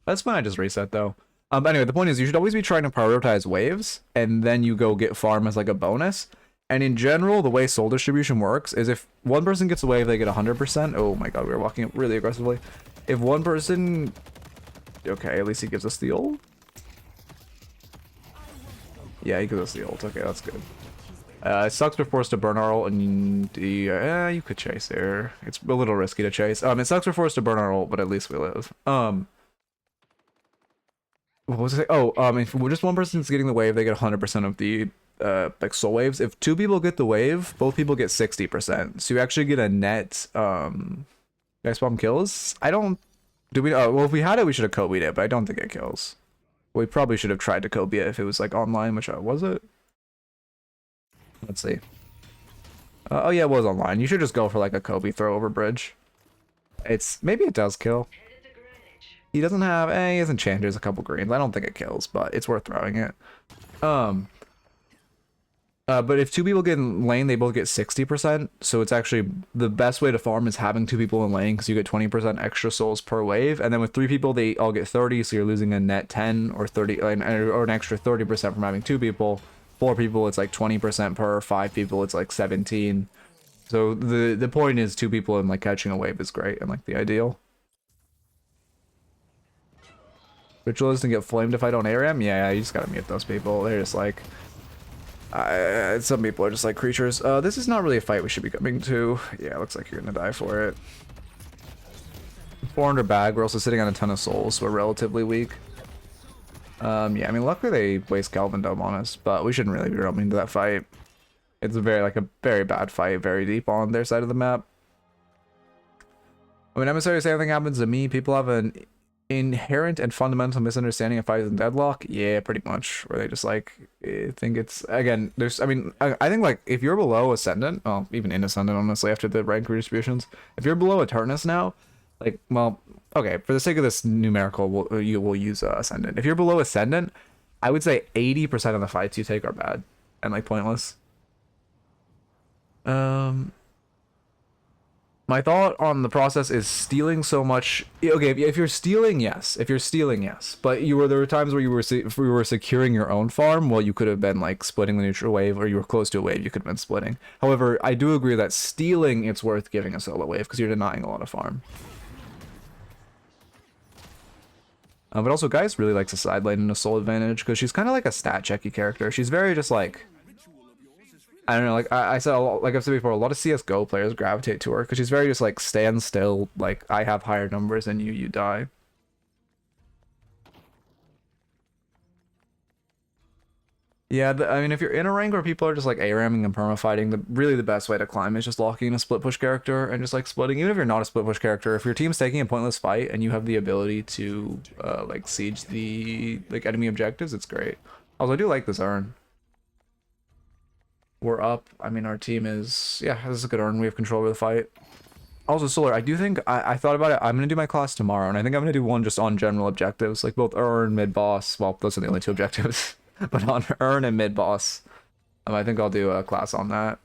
That's when I just reset though. But anyway, the point is you should always be trying to prioritize waves, and then you go get farm as like a bonus. And in general, the way soul distribution works is if one person gets a wave, they get 100%. Oh my god, we were walking up really aggressively. If one person... Okay, at least he gives us the ult. Yeah, he gives us the ult. Okay, that's good. It sucks we're forced to burn our ult, and you could chase here. It's a little risky to chase. It sucks we're forced to burn our ult, but at least we live. What was it? Oh, if just one person's getting the wave, they get 100% of the like soul waves. If 2 people get the wave, both people get 60%. So you actually get a net Geist bomb kills. I don't well, if we had it, we should have Kobe'd it, but I don't think it kills. We probably should have tried to Kobe it if it was like online, which was it? Let's see. Oh yeah, it was online. You should just go for like a Kobe throw over bridge. Maybe it does kill. He doesn't have, he has enchanters, a couple greens. I don't think it kills, but it's worth throwing it. But if 2 people get in lane, they both get 60%. So it's actually the best way to farm is having 2 people in lane, because you get 20% extra souls per wave. And then with 3 people, they all get 30, so you're losing a net 10 or 30, or an extra 30% from having 2 people. 4 people, it's like 20% per. 5 people, it's like 17. So the point is 2 people and like catching a wave is great and like the ideal. Ritualist and get flamed if I don't air him? Yeah, you just gotta mute those people. They're just like... some people are just like creatures. This is not really a fight we should be coming to. Yeah, it looks like you're gonna die for it. 400 bag, we're also sitting on a ton of souls, so we're relatively weak. Yeah, I mean, luckily they waste Calvin Dome on us, but we shouldn't really be roaming into that fight. It's a very bad fight, very deep on their side of the map. When emissaries say anything happens to me, people have an inherent and fundamental misunderstanding of fights in Deadlock. Yeah, pretty much, where they just like think it's, again, there's, I mean, I think like if you're below Ascendant, well, even in Ascendant honestly after the rank redistributions, if you're below Eternus now, like, well, okay, for the sake of this numerical, we'll use Ascendant. If you're below Ascendant, I would say 80% of the fights you take are bad and like pointless. My thought on the process is stealing so much. Okay, if you're stealing, yes. If you're stealing, yes. But there were times where if we were securing your own farm, well, you could have been like splitting the neutral wave, or you were close to a wave, you could have been splitting. However, I do agree that stealing, it's worth giving a solo wave because you're denying a lot of farm. But also, Geist really likes a side lane and a soul advantage because she's kind of like a stat checky character. She's very just like, I don't know, like I said, like I've said before, a lot of CSGO players gravitate to her because she's very just like stand still, like I have higher numbers than you, you die. Yeah, I mean, if you're in a rank where people are just like ARAMing and permafighting, really the best way to climb is just locking a split push character and just like splitting. Even if you're not a split push character, if your team's taking a pointless fight and you have the ability to like siege the like enemy objectives, it's great. Also, I do like this urn. We're up. I mean, our team is, yeah, this is a good urn. We have control over the fight. Also, Solar, I do think, I thought about it. I'm going to do my class tomorrow, and I think I'm going to do one just on general objectives, like both urn, mid-boss. Well, those are the only two objectives. But on urn and mid-boss, I think I'll do a class on that.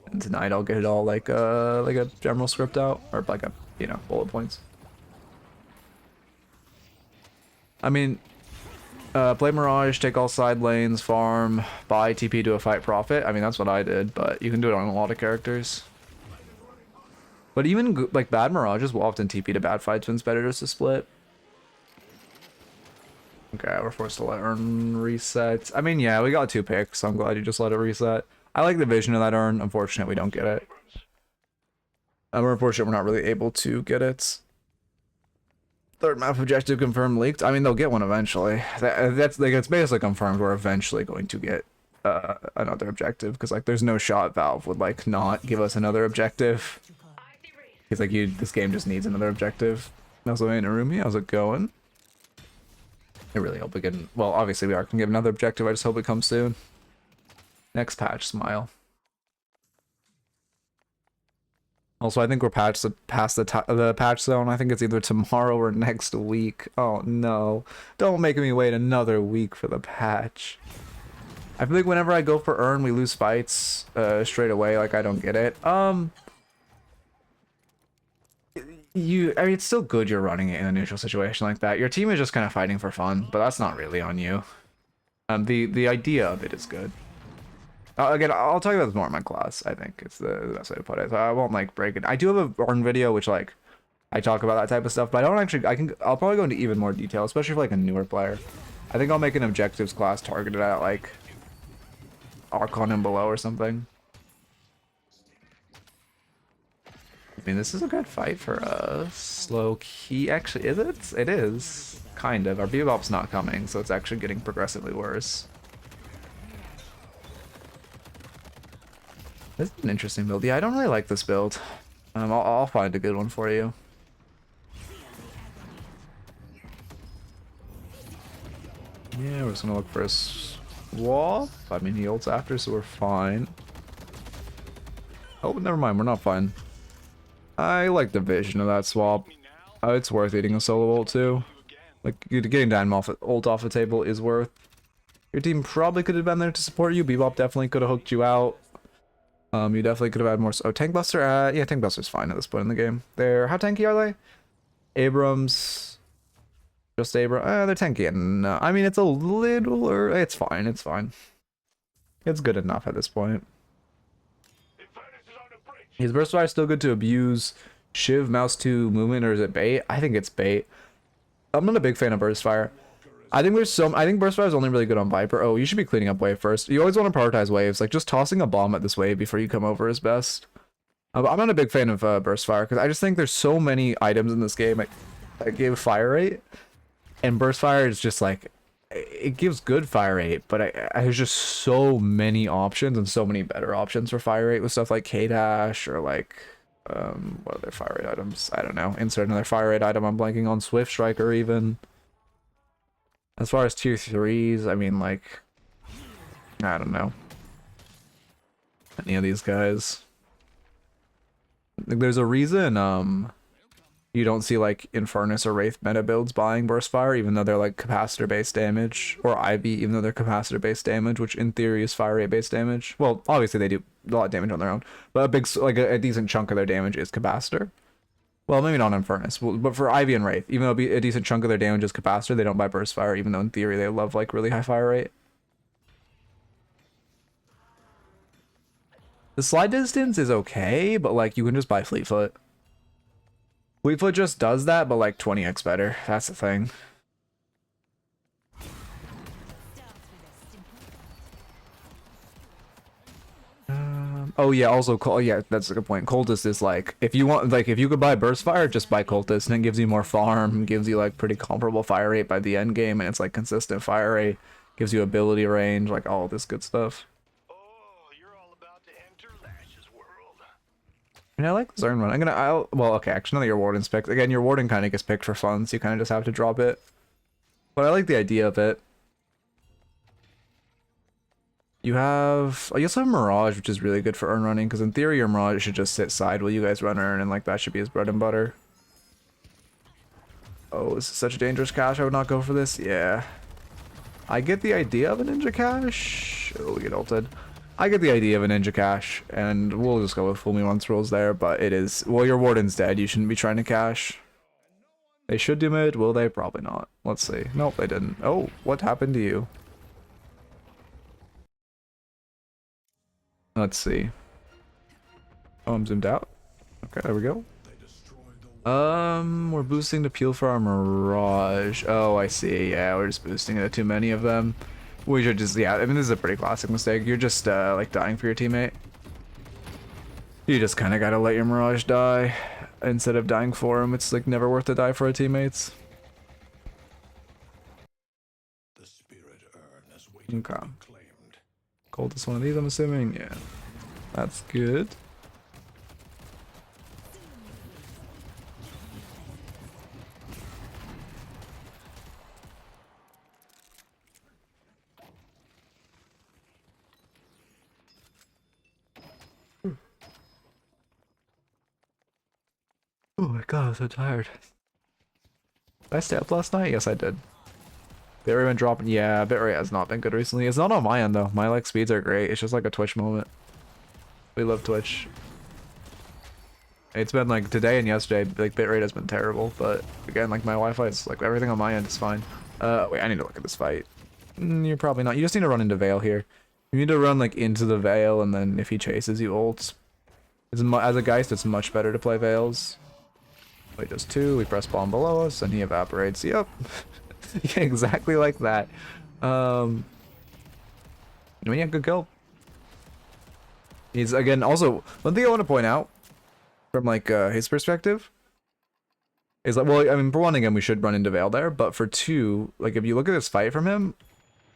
And tonight I'll get it all like a general script out, or like a, you know, bullet points. I mean, play Mirage, take all side lanes, farm, buy TP to a fight profit. I mean, that's what I did, but you can do it on a lot of characters. But even like bad Mirages will often TP to bad fights when it's better just to split. Okay, we're forced to let urn reset. I mean, yeah, we got 2 picks, so I'm glad you just let it reset. I like the vision of that urn. Unfortunate we don't get it. We're unfortunate we're not really able to get it. Third map objective confirmed leaked. I mean, they'll get one eventually. That's like, it's basically confirmed we're eventually going to get another objective, because like there's no shot Valve would like not give us another objective. It's like this game just needs another objective. Also, in a room, how's it going? I really hope we can. Well, obviously we can get another objective. I just hope it comes soon. Next patch, smile. Also, I think we're past the patch zone. I think it's either tomorrow or next week. Oh no! Don't make me wait another week for the patch. I feel like whenever I go for urn, we lose fights straight away. Like I don't get it. I mean, it's still good you're running it in a neutral situation like that. Your team is just kind of fighting for fun, but that's not really on you. The idea of it is good. Again, I'll talk about this more in my class. I think it's the best way to put it. So I won't like break it. I do have a Orn video which like I talk about that type of stuff, but I don't actually. I'll probably go into even more detail, especially for like a newer player. I think I'll make an objectives class targeted at like Archon and below or something. I mean, this is a good fight for us. Low key, actually, is it? It is, kind of. Our Bebop's not coming, so it's actually getting progressively worse. This is an interesting build. Yeah, I don't really like this build. I'll find a good one for you. Yeah, we're just gonna look for a swap. I mean, he ults after, so we're fine. Oh, never mind, we're not fine. I like the vision of that swap. It's worth eating a solo ult too. Like, getting Dynamo ult off the table is worth. Your team probably could have been there to support you. Bebop definitely could have hooked you out. You definitely could have had more. Oh, Tank Buster. Yeah, Tank Buster's fine at this point in the game. How tanky are they? Abrams. Just Abram. They're tanky. No, I mean, it's a little. It's fine. It's fine. It's good enough at this point. Is Burstfire still good to abuse? Shiv, mouse 2 movement, or is it bait? I think it's bait. I'm not a big fan of Burstfire. I think Burstfire is only really good on Viper. Oh, you should be cleaning up wave first. You always want to prioritize waves. Like, just tossing a bomb at this wave before you come over is best. I'm not a big fan of Burstfire, because I just think there's so many items in this game that give fire rate. And Burstfire is just like, it gives good fire rate, but there's just so many options and so many better options for fire rate with stuff like K-Dash or like, what other fire rate items? I don't know. Insert another fire rate item. I'm blanking on Swift Striker even. As far as tier 3s, I mean, like, I don't know. Any of these guys. Like, there's a reason, You don't see like Infernus or Wraith meta builds buying Burst Fire, even though they're like capacitor based damage, or Ivy, even though they're capacitor based damage, which in theory is fire rate based damage. Well, obviously they do a lot of damage on their own, but a big like a decent chunk of their damage is capacitor. Well, maybe not Infernus, but for Ivy and Wraith, even though a decent chunk of their damage is capacitor, they don't buy Burst Fire, even though in theory they love like really high fire rate. The slide distance is okay, but like you can just buy Fleetfoot. Fleetfoot just does that, but like 20x better. That's the thing. Oh yeah, also yeah, that's a good point. Cultist is like, if you want, like if you could buy Burst Fire, just buy Cultist, and it gives you more farm, gives you like pretty comparable fire rate by the end game, and it's like consistent fire rate, gives you ability range, like all this good stuff. Oh, you're all about to enter Lash's world. And I like Zern Run. Well, okay, actually, none of your Warden's picked. Again, your Warden kind of gets picked for fun, so you kind of just have to drop it. But I like the idea of it. You also have Mirage, which is really good for Urn running, because in theory your Mirage should just sit side while you guys run Urn, and like that should be his bread and butter. Oh, this is such a dangerous cache. I would not go for this. Yeah. I get the idea of a Ninja Cache. Oh, we get ulted. I get the idea of a Ninja Cache, and we'll just go with Fool Me Once rules there, but it is... Well, your Warden's dead. You shouldn't be trying to cache. They should do mid. Will they? Probably not. Let's see. Nope, they didn't. Oh, what happened to you? Let's see. Oh, I'm zoomed out. Okay, there we go. We're boosting the peel for our Mirage. Oh, I see. Yeah, we're just boosting it to too many of them. We should just, yeah, I mean, this is a pretty classic mistake. You're just, like, dying for your teammate. You just kind of gotta let your Mirage die instead of dying for him. It's, like, never worth to die for our teammates. The spirit urn is waiting Okay. to be claimed. Coldest one of these, I'm assuming. Yeah. That's good. Oh my god, I'm so tired. Did I stay up last night? Yes, I did. Bitrate been dropping. Yeah, bitrate has not been good recently. It's not on my end though. My like speeds are great. It's just like a Twitch moment. We love Twitch. It's been like today and yesterday, like bitrate has been terrible, but again, like my Wi-Fi is like everything on my end is fine. Wait, I need to look at this fight. You're probably not. You just need to run into Veil here. You need to run like into the Veil, and then if he chases you, ults. As a Geist, it's much better to play Veils. He does 2, we press bomb below us, and he evaporates. Yep. Yeah, exactly like that. I mean, yeah, good kill. He's, again, also, one thing I want to point out, from, like, his perspective, is like, well, I mean, for one, again, we should run into Veil there, but for 2, like, if you look at this fight from him,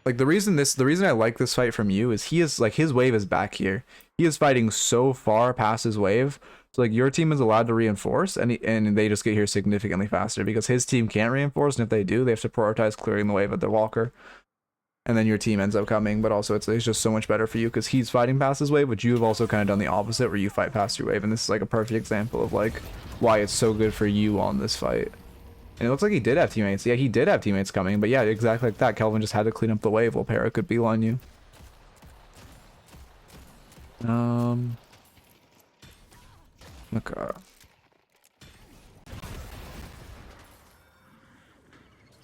like, the reason I like this fight from you is he is, like, his wave is back here. He is fighting so far past his wave. So like your team is allowed to reinforce, and they just get here significantly faster because his team can't reinforce, and if they do, they have to prioritize clearing the wave at their walker, and then your team ends up coming. But also it's just so much better for you because he's fighting past his wave, but you have also kind of done the opposite where you fight past your wave, and this is like a perfect example of like why it's so good for you on this fight. And it looks like he did have teammates. Yeah, he did have teammates coming, but yeah, exactly like that. Kelvin just had to clean up the wave while Para could beeline you. Okay.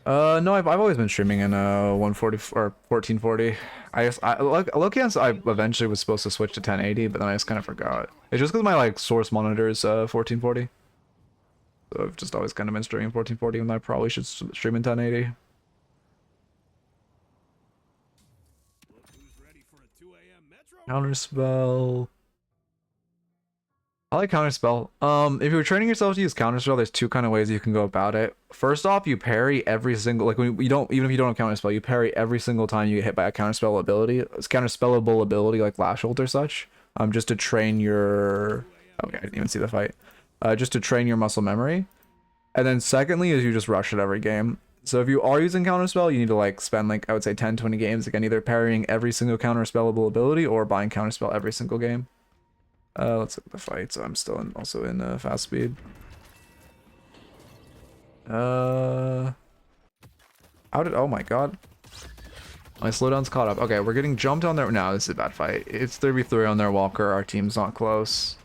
No, I've always been streaming in 140 or 1440. I eventually was supposed to switch to 1080, but then I just kind of forgot. It's just because my like source monitor is 1440. So I've just always kind of been streaming 1440 when I probably should stream in 1080. Counterspell. I like Counterspell. If you're training yourself to use Counterspell, there's 2 kind of ways you can go about it. First off, you parry every single, like when you don't, even if you don't have Counterspell, you parry every single time you get hit by a Counterspell ability. It's Counterspellable ability like Lash Ult or such. Just to train your, okay, I didn't even see the fight. Just to train your muscle memory. And then secondly is you just rush it every game. So if you are using Counterspell, you need to like spend like, I would say 10-20 games, again, either parrying every single Counterspellable ability or buying Counterspell every single game. Let's look at the fight. So I'm still also in fast speed. How did... Oh my god. My slowdown's caught up. Okay, we're getting jumped on their... No, this is a bad fight. It's 3v3 on their walker. Our team's not close.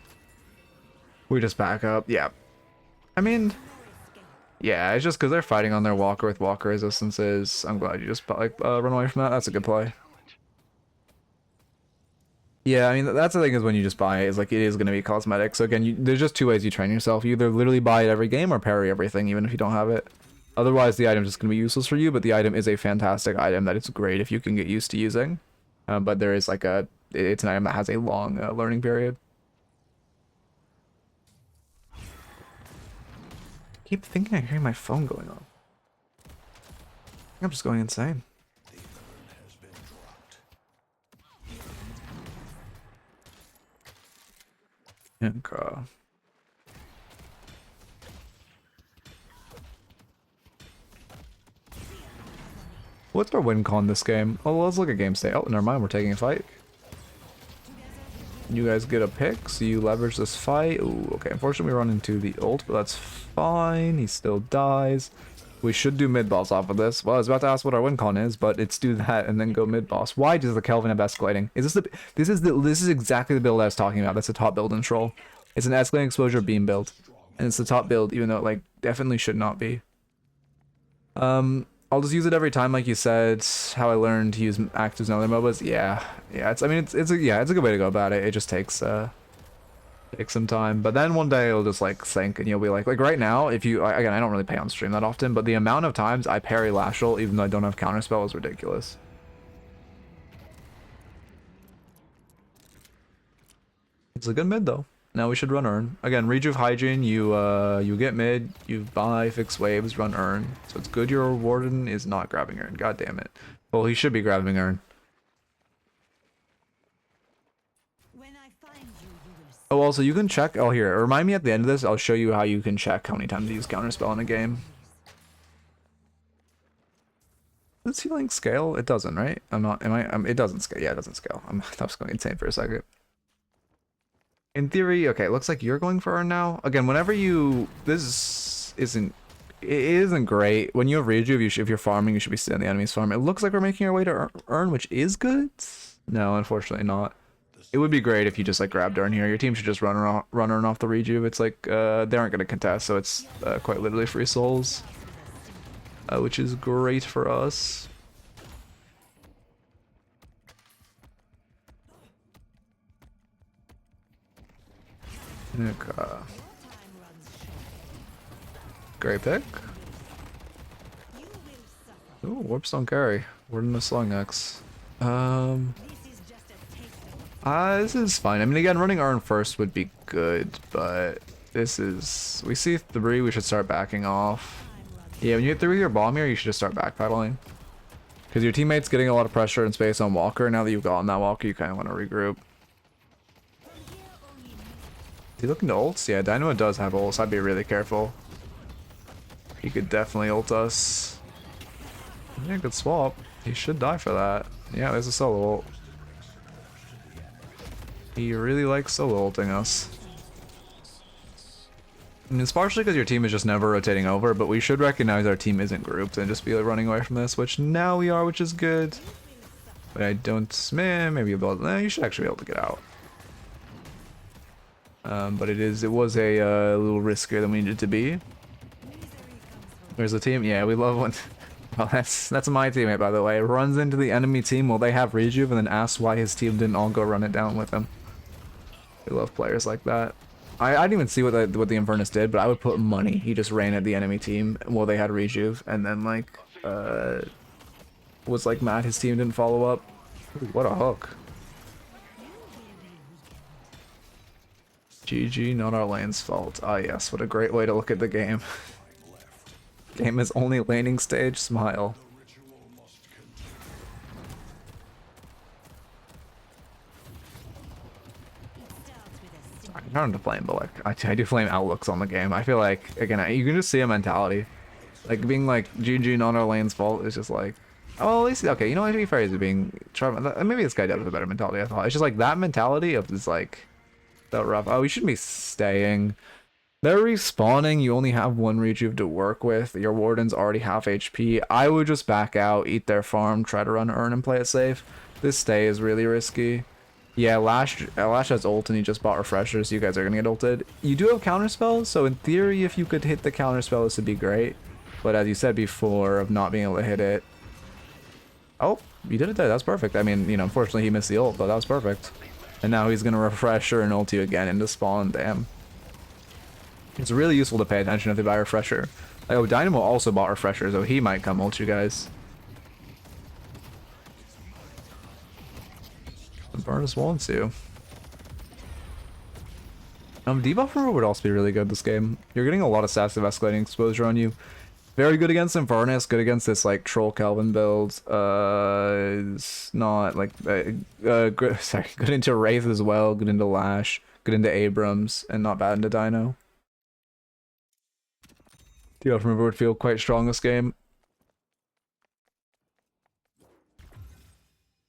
We just back up. Yeah. I mean... Yeah, it's just because they're fighting on their walker with walker resistances. I'm glad you just like run away from that. That's a good play. Yeah, I mean, that's the thing is when you just buy it, is like it is going to be cosmetic. So again, there's just two ways you train yourself. You either literally buy it every game or parry everything, even if you don't have it. Otherwise, the item's just going to be useless for you, but the item is a fantastic item that it's great if you can get used to using. But there is like it's an item that has a long learning period. I keep thinking I hear my phone going off. I think I'm just going insane. Okay. What's our win con this game? Oh, let's look at game state. Oh, never mind, we're taking a fight. You guys get a pick, so you leverage this fight. Ooh, okay, unfortunately we run into the ult, but that's fine. He still dies. We should do mid-boss off of this. Well, I was about to ask what our win con is, but it's do that and then go mid-boss. Why does the Kelvin have escalating? Is this is exactly the build I was talking about. That's a top build in Troll. It's an escalating exposure beam build. And it's the top build, even though it like definitely should not be. I'll just use it every time, like you said. How I learned to use actives in other MOBAs. Yeah. It's a good way to go about it. It just takes some time, but then one day it'll just like sink, and you'll be like right now. If you again, I don't really pay on stream that often, but the amount of times I parry Lashel, even though I don't have counterspell, is ridiculous. It's a good mid though. Now we should run Urn. Again, Rejuve Hygiene, you get mid, you buy, fix waves, run Urn. So it's good your Warden is not grabbing Urn. God damn it. Well, he should be grabbing Urn. When I find you, you will see. Oh, also, you can check... Oh, here. Remind me at the end of this, I'll show you how you can check how many times you use Counterspell in a game. Does healing scale? It doesn't, right? It doesn't scale. Yeah, it doesn't scale. I was going insane for a second. In theory, okay, it looks like you're going for Urn now. Again, whenever you... This isn't... It isn't great. When you have Rejuve, if you're farming, you should be sitting on the enemy's farm. It looks like we're making our way to Urn, which is good. No, unfortunately not. It would be great if you just like grabbed Urn here. Your team should just run Urn off the Rejuve. It's like, they aren't going to contest, so it's quite literally free souls. Which is great for us. Okay. Great pick. Ooh, warps don't carry. We're in the Slung X. This is fine. I mean, again, running Urn first would be good, but this is... We see 3, we should start backing off. Yeah, when you get 3 with your bomb here, you should just start backpedaling. Because your teammate's getting a lot of pressure and space on Walker. Now that you've gotten that Walker, you kind of want to regroup. Is he looking to ults? Yeah, Dynamo does have ults. I'd be really careful. He could definitely ult us. Yeah, good swap. He should die for that. Yeah, there's a solo ult. He really likes solo ulting us. I mean, it's partially because your team is just never rotating over, but we should recognize our team isn't grouped and just be like running away from this, which now we are, which is good. But I don't... Man, maybe you'll be able to... you should actually be able to get out. But it was a little riskier than we needed to be. There's the team. Yeah, we love when... Well, that's my teammate, by the way. Runs into the enemy team while they have Rejuve and then asks why his team didn't all go run it down with him. We love players like that. I didn't even see what the Infernus did, but I would put money. He just ran at the enemy team while they had Rejuve, and then like was like mad his team didn't follow up. Ooh, what a hook. GG, not our lane's fault. Ah yes, what a great way to look at the game. Game is only laning stage, smile. I'm trying to flame, but like I do flame outlooks on the game. I feel like again you can just see a mentality, like being like GG not our lane's fault is just like, oh at least okay, you know what, to be fair, is being maybe this guy does have a better mentality. I thought it's just like that mentality of this like that rough. Oh, we shouldn't be staying. They're respawning, you only have one rejuve to work with, your wardens already half HP. I would just back out, eat their farm, try to run Urn and play it safe. This stay is really risky. Yeah, Lash has ult and he just bought refreshers, so you guys are gonna get ulted. You do have counter spells, so in theory if you could hit the counter spell this would be great. But as you said before, of not being able to hit it. Oh, you did it there, that's perfect. I mean, you know, unfortunately he missed the ult, but that was perfect. And now he's gonna refresher and ult you again into spawn, damn. It's really useful to pay attention if they buy refresher. Like, oh, Dynamo also bought refresher, so he might come ult you guys. Burnus wants to. Debuff removal would also be really good this game. You're getting a lot of stats of escalating exposure on you. Very good against Infernus, good against this like Troll Kelvin build. It's not like sorry, good into Wraith as well, good into Lash, good into Abrams, and not bad into Dino. Debuff removal would feel quite strong this game.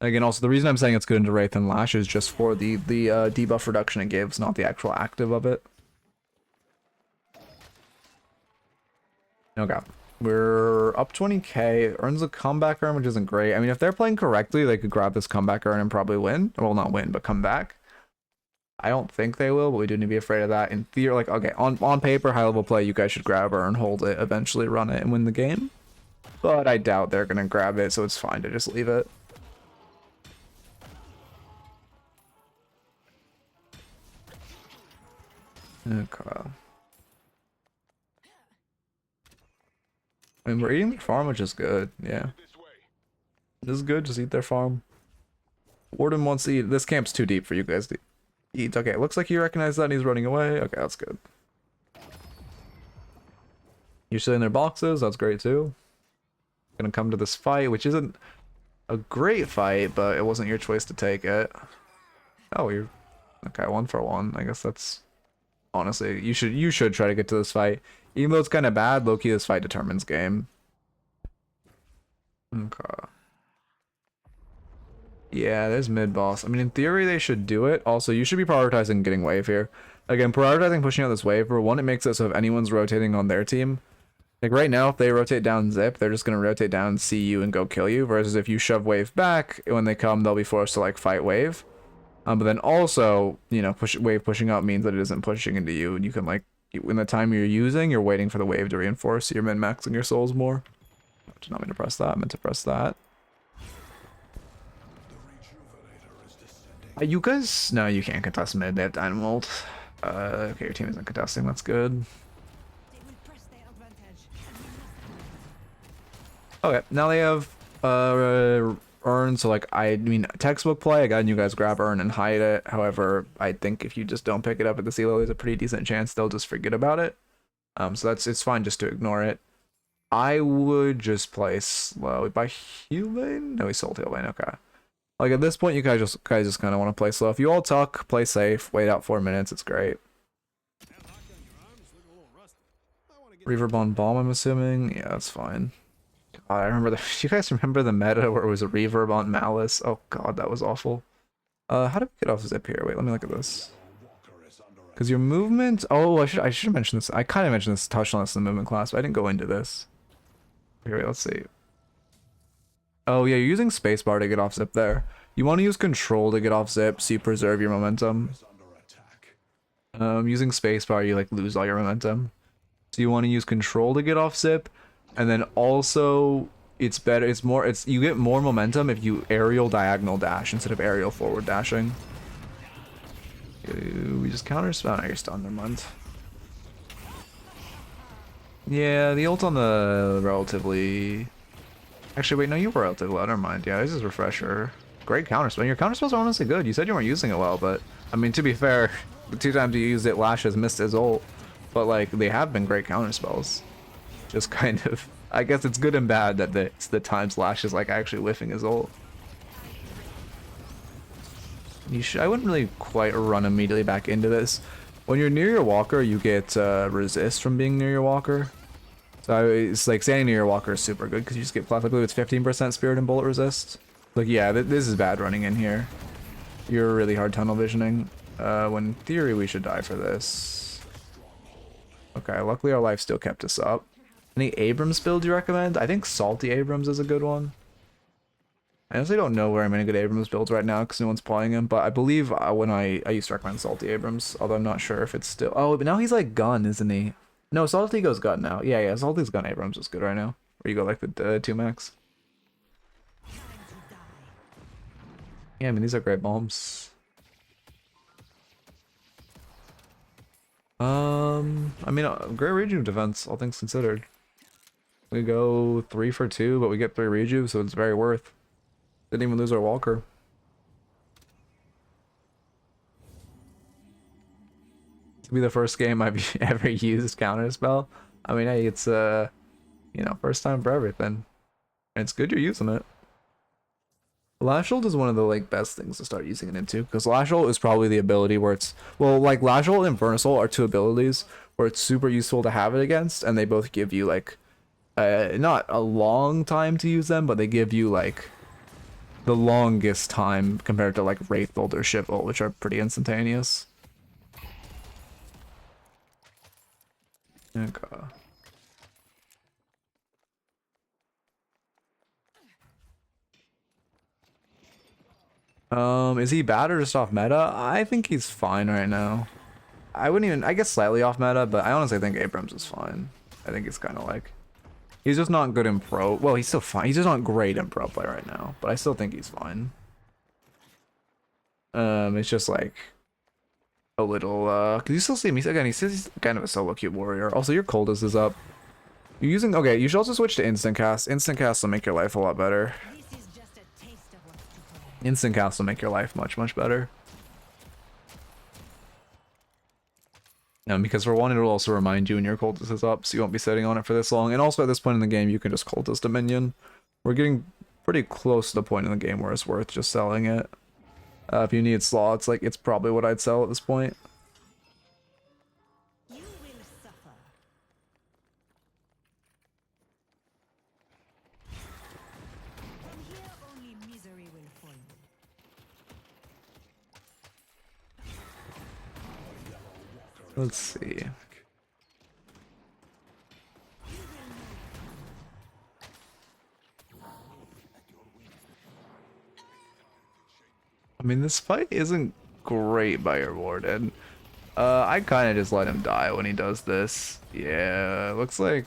Again, also the reason I'm saying it's good into Wraith and Lash is just for the debuff reduction it gives, not the actual active of it. Okay, we're up 20k. Earns a comeback earn, which isn't great. I mean, if they're playing correctly, they could grab this comeback earn and probably win. Well, not win, but come back. I don't think they will, but we do need to be afraid of that. In theory, like, okay, on paper, high level play, you guys should grab earn, hold it, eventually run it, and win the game. But I doubt they're gonna grab it, so it's fine to just leave it. Okay. I mean, we're eating their farm, which is good. Yeah. This is good. Just eat their farm. Warden wants to eat. This camp's too deep for you guys to eat. Okay, it looks like you recognize that and he's running away. Okay, that's good. You're still in their boxes. That's great too. Gonna come to this fight, which isn't a great fight, but it wasn't your choice to take it. Oh, you're... Okay, 1-for-1. I guess that's... Honestly, you should try to get to this fight. Even though it's kind of bad, low-key this fight determines game. Okay. Yeah, there's mid-boss. I mean, in theory, they should do it. Also, you should be prioritizing getting wave here. Again, prioritizing pushing out this wave. For one, it makes it so if anyone's rotating on their team, like right now, if they rotate down Zip, they're just going to rotate down, see you, and go kill you. Versus if you shove wave back, when they come, they'll be forced to, like, fight wave. But then also, you know, wave pushing up means that it isn't pushing into you, and you can, like, in the time you're using, you're waiting for the wave to reinforce, so you're min-maxing your souls more. I did not mean to press that, I meant to press that. You guys... No, you can't contest mid, they have Dynamo ult. Okay, your team isn't contesting, that's good. Okay, now they have Urn, so like, I mean, textbook play, again, you guys grab Urn and hide it. However, I think if you just don't pick it up at the CLO, there's a pretty decent chance they'll just forget about it. So it's fine just to ignore it. I would just play slow. By healing? No, he sold healing, okay. Like at this point, you guys just kind of want to play slow. If you all tuck, play safe, wait out 4 minutes, it's great. Reverb on bomb, I'm assuming? Yeah, that's fine. God, I remember the... Do you guys remember the meta where it was a reverb on Malice? Oh god, that was awful. How do we get off Zip here? Wait, let me look at this. Because your movement... Oh, I should have mentioned this. I kind of mentioned this, touched on this in the movement class, but I didn't go into this. Here, wait, let's see. Oh yeah, you're using spacebar to get off Zip there. You want to use control to get off Zip so you preserve your momentum. Using spacebar, you like lose all your momentum. So you want to use control to get off Zip. And then also, it's better, you get more momentum if you aerial diagonal dash instead of aerial forward dashing. We just counter spell. No, you're stunned, never mind. Yeah, the ult on the relatively... Actually, wait, no, you were relatively low, never mind. Yeah, this is refresher. Great counter spell. Your counter spells are honestly good. You said you weren't using it well, but, I mean, to be fair, the 2 times you used it, Lash has missed his ult. But, like, they have been great counter spells. Just kind of, I guess it's good and bad that it's the times Lash is like actually whiffing his ult. I wouldn't really quite run immediately back into this. When you're near your walker, you get resist from being near your walker. So it's like standing near your walker is super good because you just get flat. I believe it's 15% spirit and bullet resist. Like yeah, this is bad running in here. You're really hard tunnel visioning. When in theory we should die for this. Okay, luckily our life still kept us up. Any Abrams build you recommend? I think Salty Abrams is a good one. I honestly don't know very many good Abrams builds right now because no one's playing him, but I believe when I used to recommend Salty Abrams, although I'm not sure if it's still... Oh, but now he's like gun, isn't he? No, Salty goes gun now. Yeah, Salty's gun Abrams is good right now. Or you go like the 2 max. Yeah, I mean, these are great bombs. I mean, great rejuve defense, all things considered. We go 3 for 2, but we get 3 rejuve, so it's very worth. Didn't even lose our walker. To be the first game I've ever used counter spell. I mean, hey, it's you know, first time for everything. And it's good you're using it. Lash Ult is one of the like best things to start using it into, because Lash Ult is probably the ability where it's, well, like Lash Ult and Infernus Ult are 2 abilities where it's super useful to have it against, and they both give you like not a long time to use them, but they give you like the longest time compared to like Wraith Ult or Shiv Ult, which are pretty instantaneous. Okay. Is he bad or just off meta? I think he's fine right now. I wouldn't even, I guess slightly off meta, but I honestly think Abrams is fine. I think it's kind of like, he's just not good in pro. Well, he's still fine. He's just not great in pro play right now, but I still think he's fine. It's just like a little, cause you still see him, he's kind of a solo queue warrior. Also, your coldest is up. You're using, okay, you should also switch to instant cast. Instant cast will make your life a lot better. This is just a taste of what's to come. Instant cast will make your life much, much better. Because for one, it'll also remind you when your cultist is up, so you won't be sitting on it for this long. And also at this point in the game, you can just cultist a minion. We're getting pretty close to the point in the game where it's worth just selling it. If you need slots, like, it's probably what I'd sell at this point. You will suffer. From here, only misery will follow. Let's see. I mean, this fight isn't great by your Warden. I kind of just let him die when he does this. Yeah, looks like...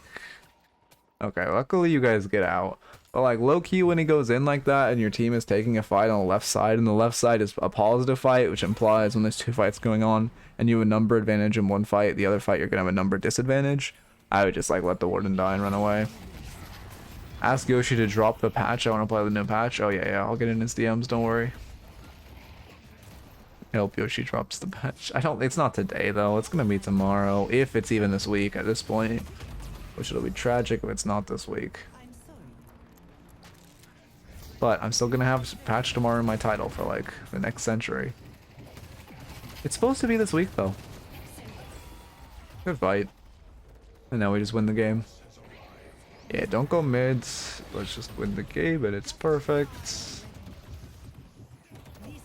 Okay, luckily you guys get out. But like low-key when he goes in like that and your team is taking a fight on the left side, and the left side is a positive fight, which implies when there's 2 fights going on and you have a number advantage in one fight, the other fight you're gonna have a number disadvantage, I would just like let the Warden die and run away. Ask Yoshi to drop the patch. I want to play the new patch. Oh yeah, I'll get in his DMs, don't worry. I hope Yoshi drops the patch. It's not today though, it's gonna be tomorrow, if it's even this week at this point. Which it'll be tragic if it's not this week. I'm sorry. But I'm still gonna have patch tomorrow in my title for like the next century. It's supposed to be this week though. Good fight. And now we just win the game. Yeah, don't go mids. Let's just win the game and it's perfect. This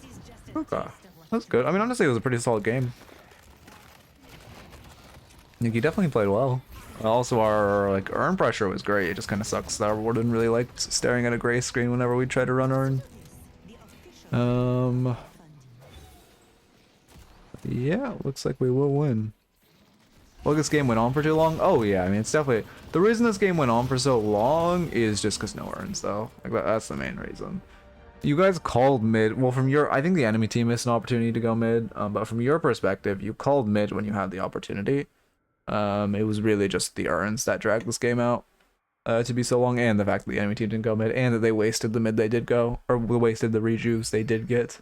is just a Okay. taste of what That's good. I mean, honestly, it was a pretty solid game. Like, you definitely played well. Also, our like earn pressure was great. It just kind of sucks that our Warden really liked staring at a gray screen whenever we try to run earn. the official funding. Yeah, looks like we will win. Well, this game went on for too long. Oh yeah, I mean, it's definitely the reason this game went on for so long is just because no earns though. Like that's the main reason. You guys called mid. Well, from your, I think the enemy team missed an opportunity to go mid. But from your perspective, you called mid when you had the opportunity. It was really just the earns that dragged this game out to be so long, and the fact that the enemy team didn't go mid, and that they wasted the mid they did go, or wasted the rejuves they did get.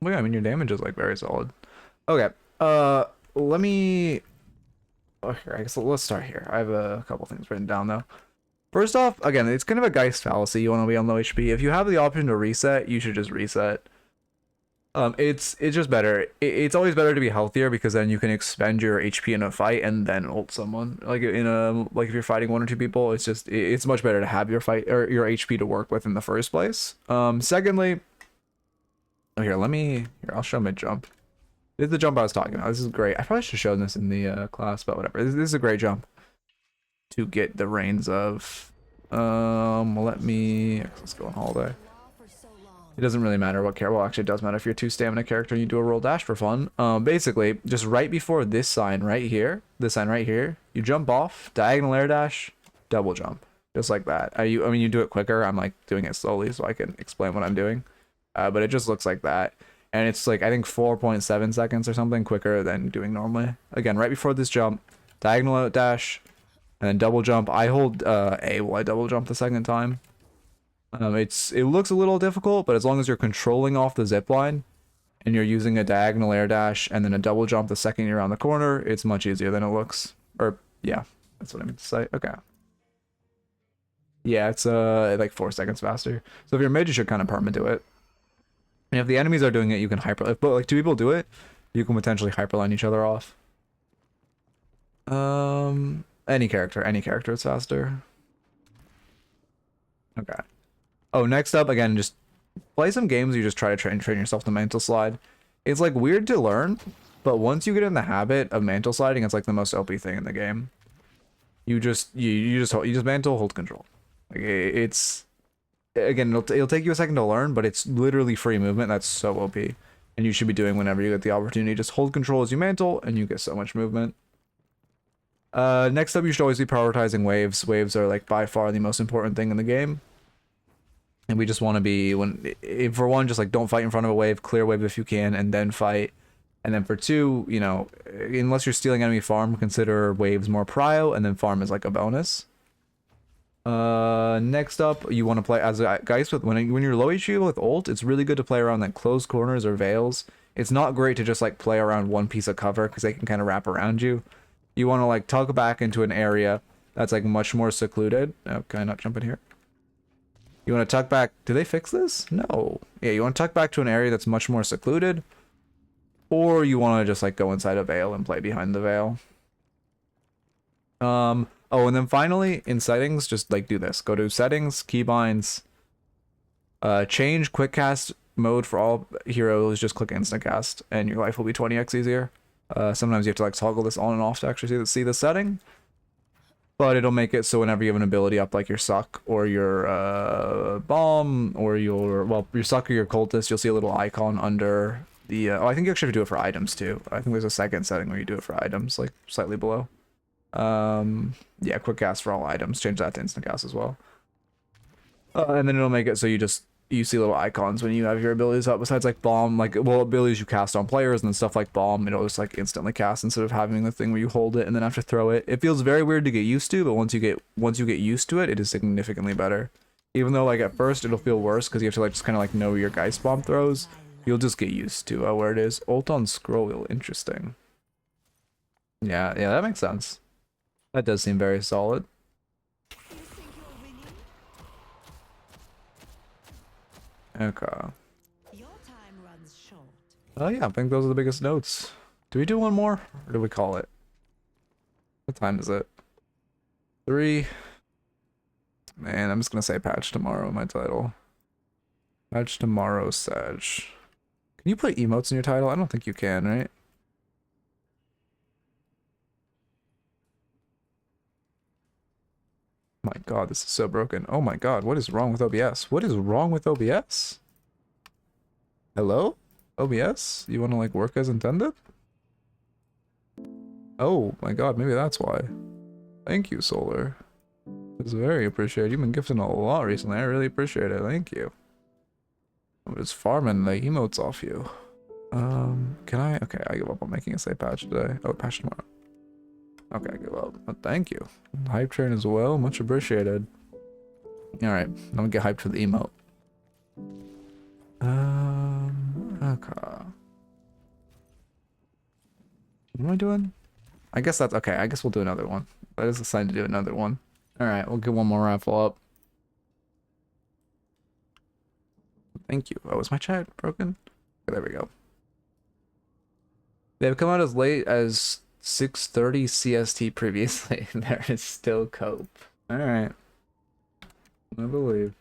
Well, yeah, I mean, your damage is like very solid. Okay, let me... Oh, here, I guess let's start here. I have a couple things written down though. First off, again, it's kind of a Geist fallacy. You want to be on low HP. If you have the option to reset, you should just reset. It's just better. It's always better to be healthier because then you can expend your HP in a fight and then ult someone. Like if you're fighting 1 or 2 people, it's much better to have your fight or your HP to work with in the first place. Secondly, oh here, I'll show mid jump. This is the jump I was talking about. This is great. I probably should have shown this in the class, but whatever. This is a great jump to get the reins of. Let me. Let's go on holiday. It doesn't really matter what character. Well, actually, it does matter if you're 2 stamina character and you do a roll dash for fun. Basically, just right before this sign right here, you jump off, diagonal air dash, double jump, just like that. I mean, you do it quicker. I'm like doing it slowly so I can explain what I'm doing. But it just looks like that, and it's like I think 4.7 seconds or something quicker than doing normally. Again, right before this jump, diagonal out dash, and then double jump. I hold A while I double jump the second time. It looks a little difficult, but as long as you're controlling off the zip line and you're using a diagonal air dash and then a double jump the second you're on the corner, it's much easier than it looks. Or yeah, that's what I meant to say. Okay. Yeah, it's like 4 seconds faster. So if you're mid, you should kind of perma do it. And if the enemies are doing it, you can but like 2 people do it, you can potentially hyperline each other off. Any character is faster. Okay. Oh, next up, again, just play some games you just try to train yourself to mantle slide. It's like weird to learn, but once you get in the habit of mantle sliding, it's like the most OP thing in the game. You just mantle, hold control. Like it's again, it'll take you a second to learn, but it's literally free movement. That's so OP, and you should be doing whenever you get the opportunity. Just hold control as you mantle, and you get so much movement. Next up, you should always be prioritizing waves. Waves are like by far the most important thing in the game. And we just want to be, for one, just like don't fight in front of a wave, clear wave if you can, and then fight. And then for 2, you know, unless you're stealing enemy farm, consider waves more prio, and then farm is like a bonus. Next up, you want to play as a Geist with, when you're low HP with ult, it's really good to play around like closed corners or veils. It's not great to just like play around one piece of cover because they can kind of wrap around you. You want to like tug back into an area that's like much more secluded. Oh, can I not jump in here? You want to tuck back. Do they fix this? No. Yeah, you want to tuck back to an area that's much more secluded. Or you want to just like go inside a veil and play behind the veil. Oh, and then finally in settings, just like do this. Go to settings, keybinds, change quick cast mode for all heroes. Just click instant cast and your life will be 20x easier. Sometimes you have to like toggle this on and off to actually see the setting. But it'll make it so whenever you have an ability up like your suck or your bomb or your suck or your cultist, you'll see a little icon under the I think you actually have to do it for items too. I think there's a second setting where you do it for items, like slightly below. Yeah, quick cast for all items. Change that to instant cast as well. And then it'll make it so you see little icons when you have your abilities up, besides like bomb, like, well, abilities you cast on players and then stuff like bomb, it'll just like instantly cast instead of having the thing where you hold it and then have to throw it. It feels very weird to get used to, but once you get used to it, it is significantly better. Even though like at first it'll feel worse because you have to like just kind of like know your Geist bomb throws, you'll just get used to where it is. Ult on scroll wheel, interesting. Yeah, that makes sense. That does seem very solid. Okay. Your time runs short. Oh yeah, I think those are the biggest notes. Do we do one more? Or do we call it? What time is it? 3. Man, I'm just gonna say patch tomorrow in my title. Patch tomorrow, Sag. Can you put emotes in your title? I don't think you can, right? My god, this is so broken. Oh my god, what is wrong with OBS? What is wrong with OBS? Hello? OBS? You want to like work as intended? Oh my god, maybe that's why. Thank you, Solar. It's very appreciated. You've been gifting a lot recently. I really appreciate it. Thank you. I'm just farming the emotes off you. Can I? Okay, I give up on making a say patch today. Oh, patch tomorrow. Okay, I give up. But thank you. Hype train as well. Much appreciated. Alright, I'm gonna get hyped for the emote. Okay. What am I doing? I guess that's okay. I guess we'll do another one. That is assigned to do another one. Alright, we'll get one more raffle up. Thank you. Oh, is my chat broken? Okay, there we go. They've come out as late as 6:30 CST previously. There is still cope. Alright. I believe.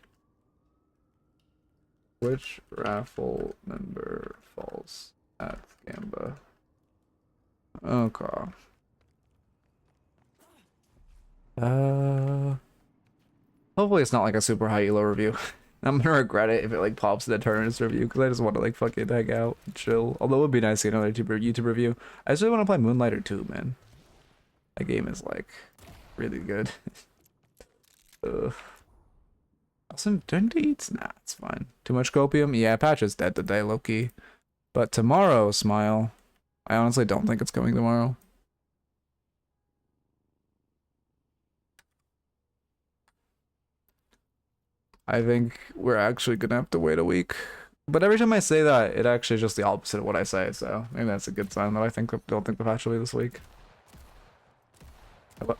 Which raffle member falls at Gamba? Okay. Uh, Hopefully it's not like a super high elo review. I'm gonna regret it if it like pops in the Turnus review because I just want to like fucking hang out and chill. Although it would be nice to get another YouTube review. I just really want to play Moonlighter 2, man. That game is like really good. Ugh. Also, don't eat? Nah, it's fine. Too much copium? Yeah, Patch is dead today, Loki. But tomorrow, Smile. I honestly don't think it's coming tomorrow. I think we're actually gonna have to wait a week. But every time I say that, it actually is just the opposite of what I say, so maybe that's a good sign that I don't think the patch will be this week.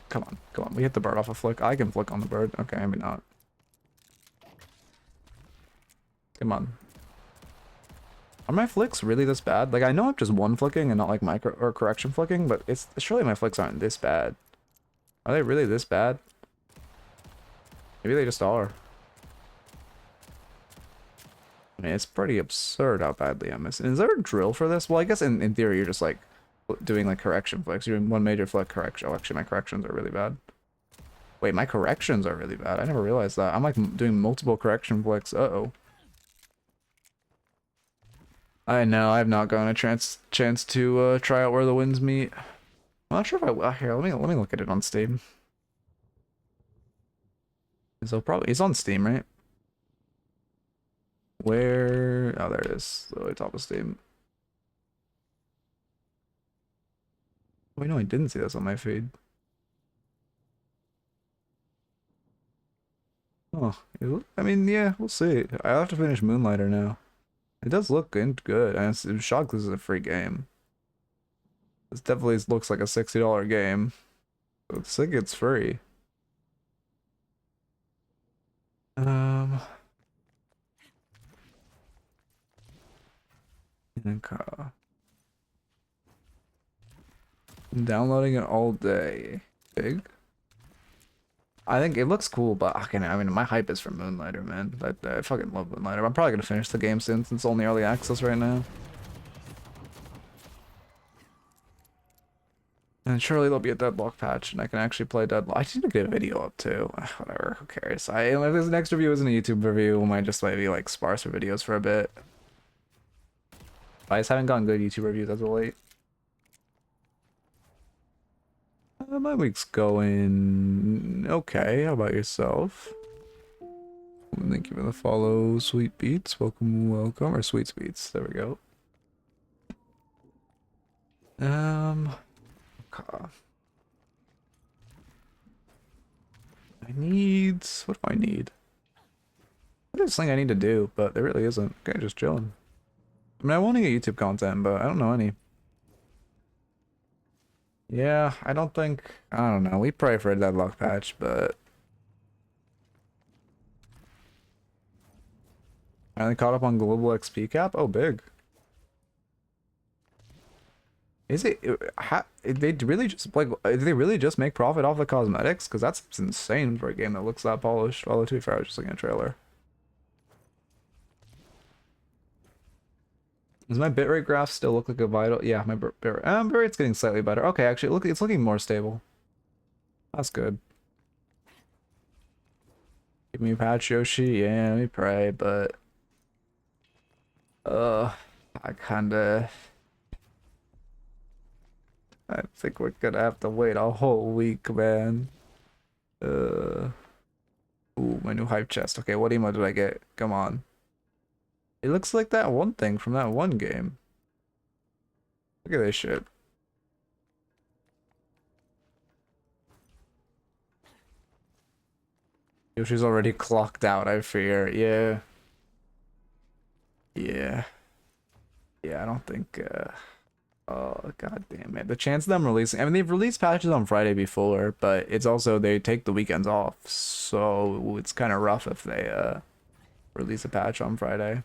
Come on, come on. We hit the bird off a flick. I can flick on the bird. Okay, maybe not. Come on. Are my flicks really this bad? Like, I know I'm just one flicking and not like micro or correction flicking, but it's surely my flicks aren't this bad. Are they really this bad? Maybe they just are. I mean, it's pretty absurd how badly I'm missing. Is there a drill for this? Well, I guess in theory you're just like doing like correction flicks. You're doing one major flick correction. Oh, actually my corrections are really bad. Wait, my corrections are really bad. I never realized that. I'm like doing multiple correction flicks. Uh-oh. I know, I have not gotten a chance to try out Where the Winds Meet. I'm not sure if I will. Here, let me look at it on Steam. So probably it's on Steam, right? Where? Oh, there it is. The way top of Steam. Wait, no, I didn't see this on my feed. Oh, I mean, yeah, we'll see. I have to finish Moonlighter now. It does look good. I'm shocked this is a free game. This definitely looks like a $60 game. I think it's free. Okay. I'm downloading it all day. Big. I think it looks cool, but I mean, my hype is for Moonlighter, man. I fucking love Moonlighter. I'm probably gonna finish the game soon since it's only early access right now. And surely there'll be a Deadlock patch, and I can actually play Deadlock. I need to get a video up too. Whatever, who cares? If this next review isn't a YouTube review, we might just maybe like sparse for videos for a bit. I just haven't gotten good YouTube reviews as of late. My week's going okay. How about yourself? Thank you for the follow, Sweet Beats. Welcome, or Sweet Sweets. There we go. Okay. What do I need? What is this thing I need to do? But there really isn't. Okay, just chilling. I mean, I want to get YouTube content, but I don't know any. Yeah, I don't know. We pray for a Deadlock patch, but I only caught up on global XP cap. Oh, big. Is it? They really just like? Did they really just make profit off the cosmetics? Because that's insane for a game that looks that polished. Although to be fair, I was just looking at a trailer. Does my bitrate graph still look like a vital? Yeah, my bitrate's getting slightly better. Okay, actually, it's looking more stable. That's good. Give me a patch, Yoshi. Yeah, let me pray, but I think we're gonna have to wait a whole week, man. Ooh, my new hype chest. Okay, what emo did I get? Come on. It looks like that one thing from that one game. Look at this shit. Yoshi's already clocked out, I fear. Yeah. Yeah. Yeah, I don't think, oh, god damn it. The chance of them releasing... I mean, they've released patches on Friday before, but it's also, they take the weekends off, so it's kind of rough if they, release a patch on Friday.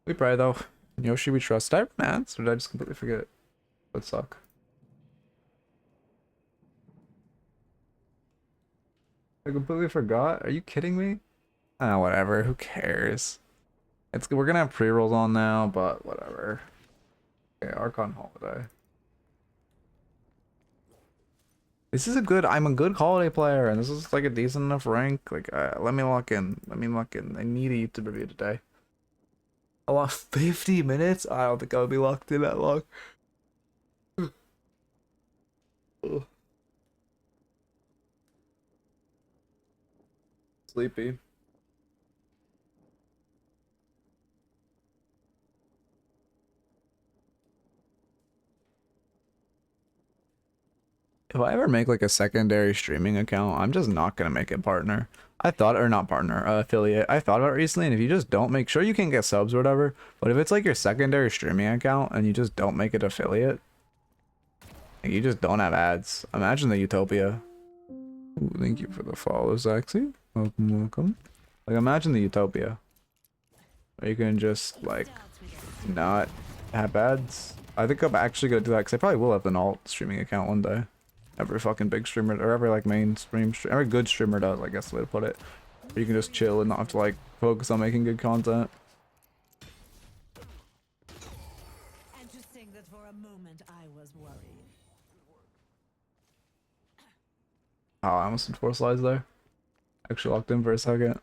We pray, though. Yoshi, we trust. Did I romance, or did I just completely forget? Would suck. I completely forgot. Are you kidding me? Ah, whatever. Who cares? We're gonna have pre-rolls on now, but whatever. Okay, Archon Holiday. This is a good. I'm a good holiday player, and this is like a decent enough rank. Like, let me lock in. Let me lock in. I need a YouTube review today. I want 50 minutes. I don't think I'll be locked in that long. Ugh. Sleepy. If I ever make like a secondary streaming account, I'm just not gonna make it partner. I thought, or not partner, affiliate. I thought about it recently, and if you just don't make sure you can get subs or whatever, but if it's like your secondary streaming account and you just don't make it affiliate, like you just don't have ads. Imagine the utopia. Ooh, thank you for the follow, Zaxi. Welcome, welcome. Like imagine the utopia. Where you can just like not have ads. I think I'm actually gonna do that because I probably will have an alt streaming account one day. Every fucking big streamer, or every like mainstream, every good streamer does, I guess the way to put it. Where you can just chill and not have to like focus on making good content. And to think that for a moment I was worried. Oh, I almost did 4 slides there. Actually locked in for a second.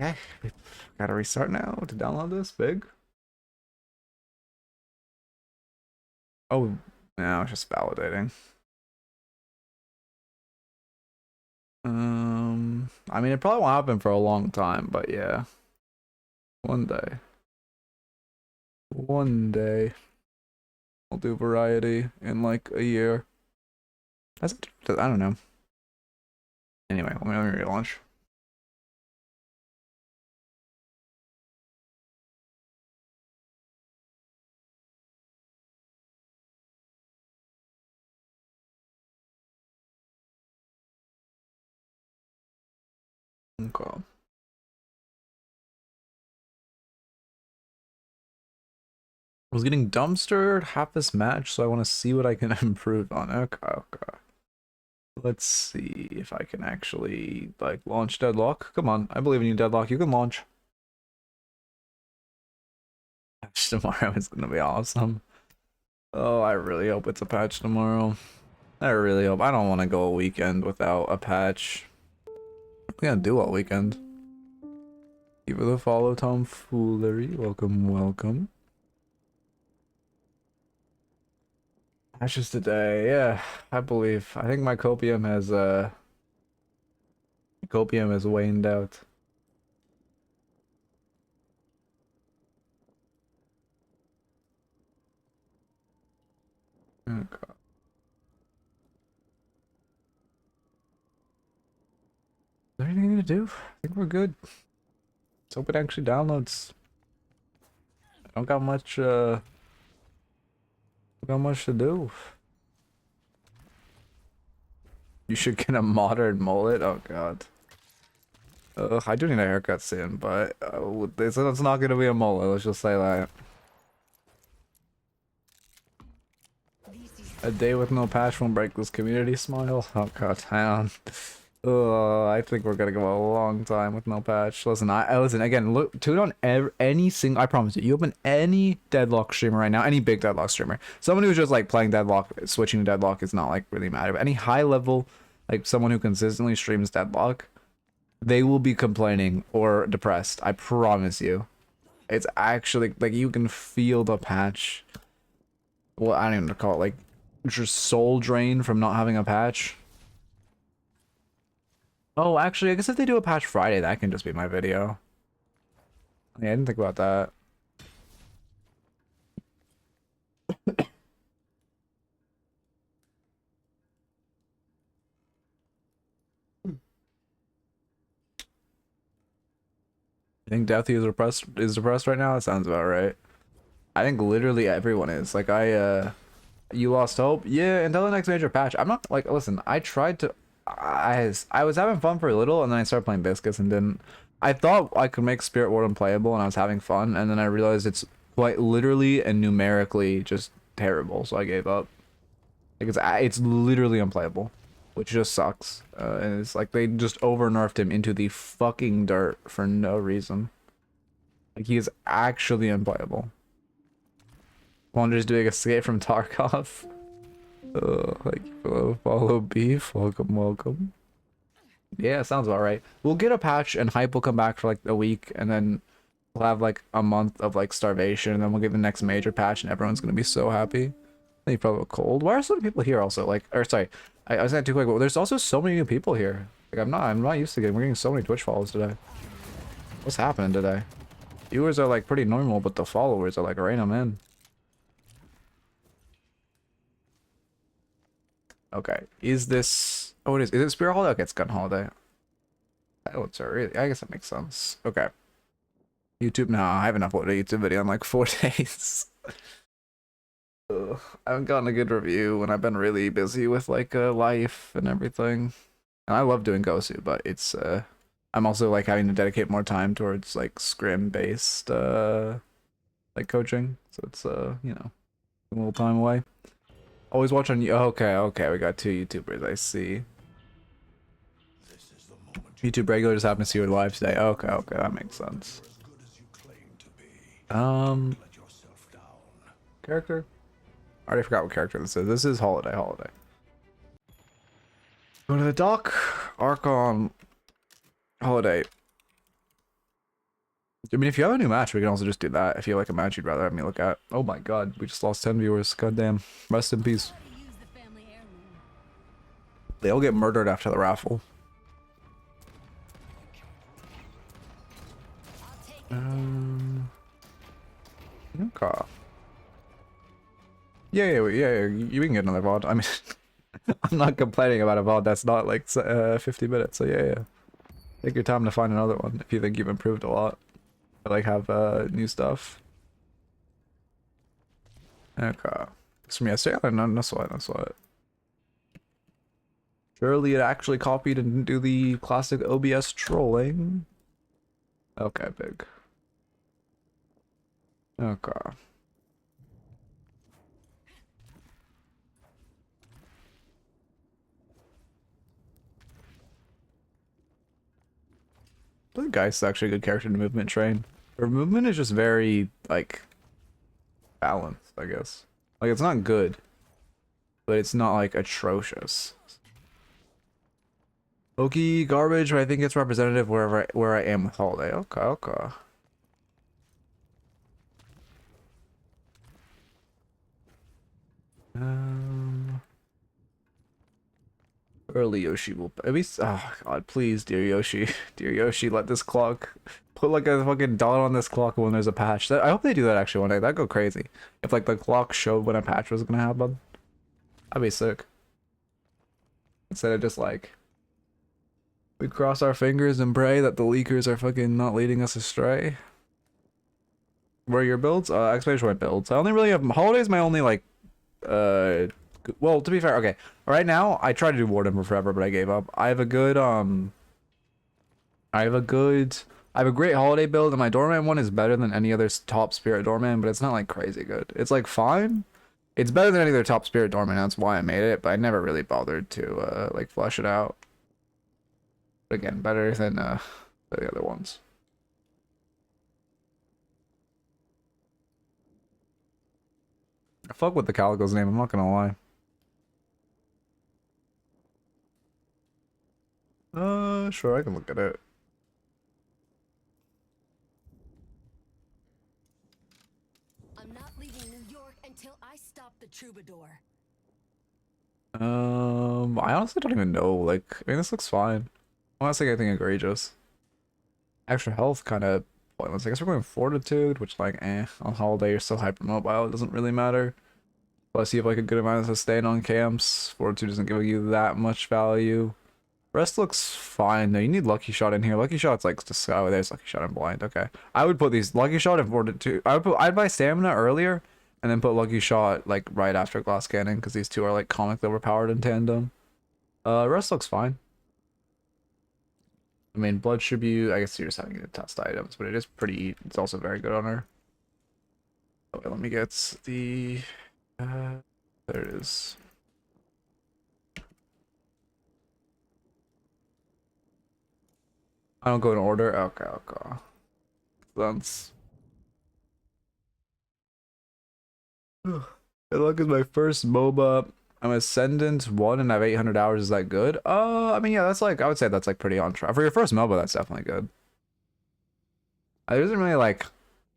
Okay, gotta restart now to download this. Big. Oh, no, it's just validating. I mean, it probably won't happen for a long time, but yeah. One day. One day. I'll do variety in like a year. I don't know. Anyway, let me relaunch. Okay. I was getting dumpstered half this match, so I want to see what I can improve on. Okay, okay. Let's see if I can actually like launch Deadlock. Come on, I believe in you, Deadlock. You can launch. Patch tomorrow is gonna be awesome. Oh, I really hope it's a patch tomorrow. I really hope. I don't want to go a weekend without a patch. What are we gonna do all weekend? Give it a follow, tomfoolery. Welcome, welcome. Patches today, yeah, I believe. I think my copium has waned out. Okay. Is there anything to do? I think we're good. Let's hope it actually downloads. I don't got much to do. You should get a modern mullet. Oh god. I do need a haircut soon, but it's not gonna be a mullet. Let's just say that. A day with no patch won't break this community smile. Oh god, hang on. I think we're gonna go a long time with no patch. Listen, listen again. Look, tune on any single. I promise you, you open any Deadlock streamer right now, any big Deadlock streamer, someone who's just like playing Deadlock, switching to Deadlock is not like really matter. But any high level, like someone who consistently streams Deadlock, they will be complaining or depressed. I promise you. It's actually like you can feel the patch. Well, I don't even call it like just soul drain from not having a patch. Oh, actually, I guess if they do a patch Friday, that can just be my video. Yeah, I didn't think about that. I think Deathy is depressed right now. That sounds about right. I think literally everyone is. Like you lost hope? Yeah, until the next major patch. I'm not like, listen, I tried to I was having fun for a little, and then I started playing Biscuits and didn't. I thought I could make Spirit Ward unplayable, and I was having fun, and then I realized it's quite literally and numerically just terrible, so I gave up. Like it's literally unplayable. which just sucks. And it's like they just over nerfed him into the fucking dirt for no reason. Like he is actually unplayable. Wander's doing escape from Tarkov. Like follow beef. Welcome, welcome. Yeah, sounds about right. We'll get a patch and hype will come back for like a week, and then we'll have like a month of like starvation, and then we'll get the next major patch, and everyone's gonna be so happy. I think probably cold. Why are so many people here also? Like, or sorry, I was saying too quick, but there's also so many new people here. Like I'm not used to getting. We're getting so many Twitch follows today. What's happening today? Viewers are like pretty normal, but the followers are like reining them in. Okay, is this? Oh, it is. Is it Spirit Holiday? Okay, it's Gun Holiday. Oh, it's really. I guess that makes sense. Okay. YouTube now. I haven't uploaded a YouTube video in like 4 days. Ugh, I haven't gotten a good review, and I've been really busy with like life and everything. And I love doing Gosu, but it's I'm also like having to dedicate more time towards like scrim based like coaching. So it's you know, a little time away. Always watch on you. Okay, we got 2 YouTubers. I see. This is the moment you YouTube regular just happened to see you live today. Okay, that makes sense. as good as you claim to be. Let yourself down. Character? I already forgot what character this is. This is Holiday. Go to the dock. Archon Holiday. I mean, if you have a new match, we can also just do that. If you like a match you'd rather have me look at. Oh my god, we just lost 10 viewers. Goddamn. Rest in peace. Use the family heirloom. They all get murdered after the raffle. I'll take it. Okay. Yeah, we can get another VOD. I mean, I'm not complaining about a VOD that's not like 50 minutes, so yeah. Take your time to find another one if you think you've improved a lot. Or like have new stuff. Okay. It's from yesterday? No, that's what. Surely it actually copied and didn't do the classic OBS trolling. Okay, big. Okay. I think Geist is actually a good character to movement train. Her movement is just very, like, balanced, I guess. Like, it's not good, but it's not, like, atrocious. Loki garbage, but I think it's representative where I am with Holiday. Okay. Early Yoshi will at least. Oh god, please, dear Yoshi, let this clock put like a fucking dot on this clock when there's a patch. I hope they do that actually one day. That'd go crazy if like the clock showed when a patch was gonna happen. That'd be sick. Instead of just like we cross our fingers and pray that the leakers are fucking not leading us astray. Where are your builds? Expedition White builds. I only really have Holiday's my only like well, to be fair, okay. Right now, I tried to do Warden for forever, but I gave up. I have a good, I have a great Holiday build, and my Doorman one is better than any other top Spirit Doorman, but it's not, like, crazy good. It's, like, fine. It's better than any other top Spirit Doorman, that's why I made it, but I never really bothered to, like, flesh it out. But again, better than, the other ones. I fuck with the Calico's name, I'm not gonna lie. Sure, I can look at it. I'm not leaving New York until I stop the troubadour. I honestly don't even know. Like, I mean, this looks fine. I'm not saying anything egregious. Extra health kind of pointless. I guess we're going Fortitude, which, like, on Holiday, you're still hyper mobile. It doesn't really matter. Plus, you have, like, a good amount of sustain on camps. Fortitude isn't giving you that much value. Rest looks fine though. You need Lucky Shot in here. Lucky Shot's like just oh, there's Lucky Shot and Blind. Okay, I would put these Lucky Shot and Fortitude. I'd buy Stamina earlier and then put Lucky Shot like right after Glass Cannon because these two are like comically overpowered in tandem. Rest looks fine. I mean, Blood Tribute. I guess you're just having to test items, but it is pretty. It's also very good on her. Okay, let me get the. There it is. I don't go in order. Okay, okay. That's. Deadlock is my first MOBA. I'm Ascendant 1 and I have 800 hours. Is that good? I mean, yeah, that's like, I would say that's like pretty on track. For your first MOBA, that's definitely good. There isn't really like,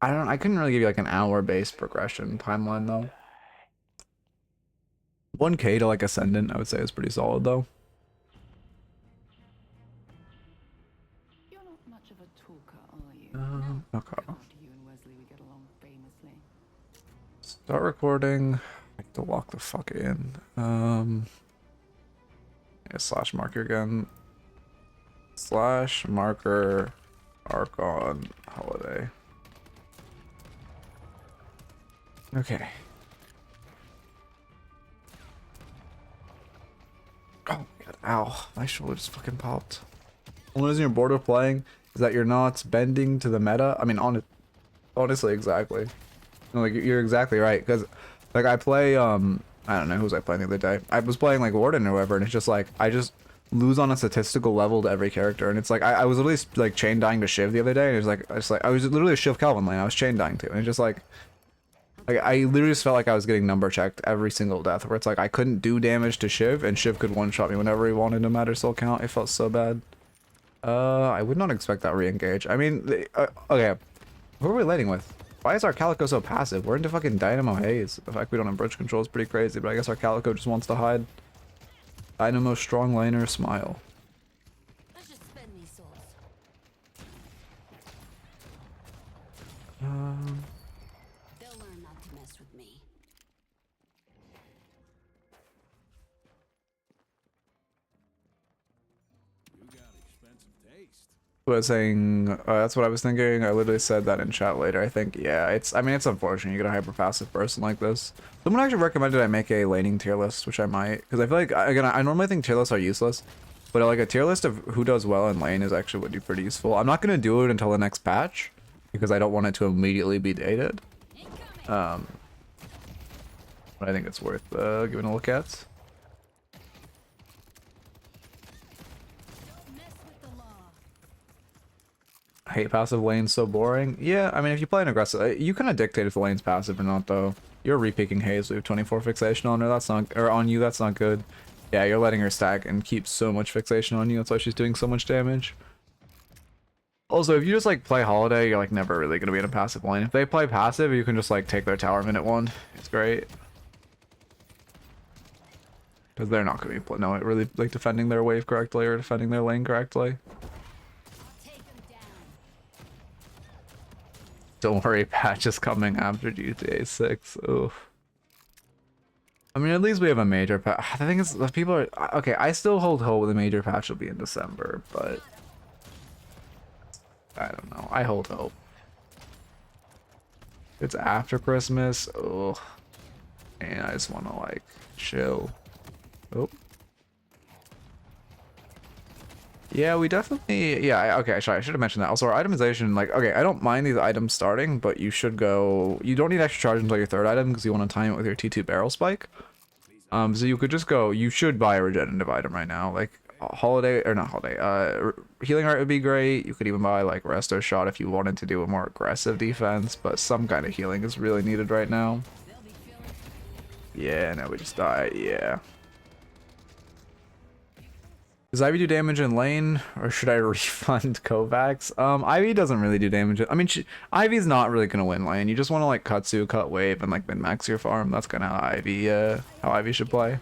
I couldn't really give you like an hour-based progression timeline though. 1K to like Ascendant, I would say is pretty solid though. You're not much of a talker, are you? Okay. God, you and Wesley would get along famously. Start recording. I have to lock the fuck in. Yeah, slash marker again. Slash marker Archon Holiday. Okay. Oh my god, ow. My shoulder just fucking popped. One reason you're bored of playing is that you're not bending to the meta. I mean, honestly, exactly. No, like, you're exactly right, because, like, I play, I don't know, who was I playing the other day? I was playing, like, Warden or whatever, and it's just, like, I just lose on a statistical level to every character, and it's, like, I was literally, like, chain dying to Shiv the other day, and it was, like, I was literally a Shiv Calvin lane I was chain dying to, and it's just, like, I literally just felt like I was getting number checked every single death, where it's, like, I couldn't do damage to Shiv, and Shiv could one-shot me whenever he wanted, no matter soul count. It felt so bad. I would not expect that re-engage. I mean, okay, who are we laning with? Why is our Calico so passive? We're into fucking Dynamo Haze. The fact we don't have bridge control is pretty crazy, but I guess our Calico just wants to hide. Dynamo strong laner, smile. Let's just spend these souls. They'll learn not to mess with me. You got expensive taste. I was saying, that's what I was thinking. I literally said that in chat later. I think, yeah, I mean, it's unfortunate you get a hyper passive person like this. Someone actually recommended I make a laning tier list, which I might, because I feel like, again, I normally think tier lists are useless, but like a tier list of who does well in lane is actually would be pretty useful. I'm not going to do it until the next patch, because I don't want it to immediately be dated. But I think it's worth giving a look at. Don't mess with the law. I hate passive lanes, so boring. Yeah, I mean, if you play an aggressive, you kind of dictate if the lane's passive or not, though. You're re-picking Haze with 24 fixation on her. That's not, or on you. That's not good. Yeah, you're letting her stack and keep so much fixation on you. That's why she's doing so much damage. Also, if you just like play Holiday, you're like never really gonna be in a passive lane. If they play passive, you can just like take their tower minute one. It's great. Because they're not gonna be really like defending their wave correctly or defending their lane correctly. Take them down. Don't worry, patch is coming after GTA 6. Oof. I mean, at least we have a major patch. The thing is, the people are okay. I still hold hope the major patch will be in December, but I don't know. I hold hope. It's after Christmas. Oh, and I just want to like chill. Oh. Yeah, we definitely, yeah, okay, sorry, I should have mentioned that. Also, our itemization, like, okay, I don't mind these items starting, but you should go, you don't need extra charge until your third item because you want to time it with your T2 barrel spike. So you could just go, you should buy a regenerative item right now, like, Holiday, or not Holiday, Healing Heart would be great. You could even buy, like, Resto Shot if you wanted to do a more aggressive defense, but some kind of healing is really needed right now. Yeah, no, we just died, yeah. Does Ivy do damage in lane, or should I refund Kovacs? Ivy doesn't really do damage. I mean, Ivy's not really gonna win lane. You just want to like Katsu, cut wave, and like min-max your farm. That's kind of how Ivy should play.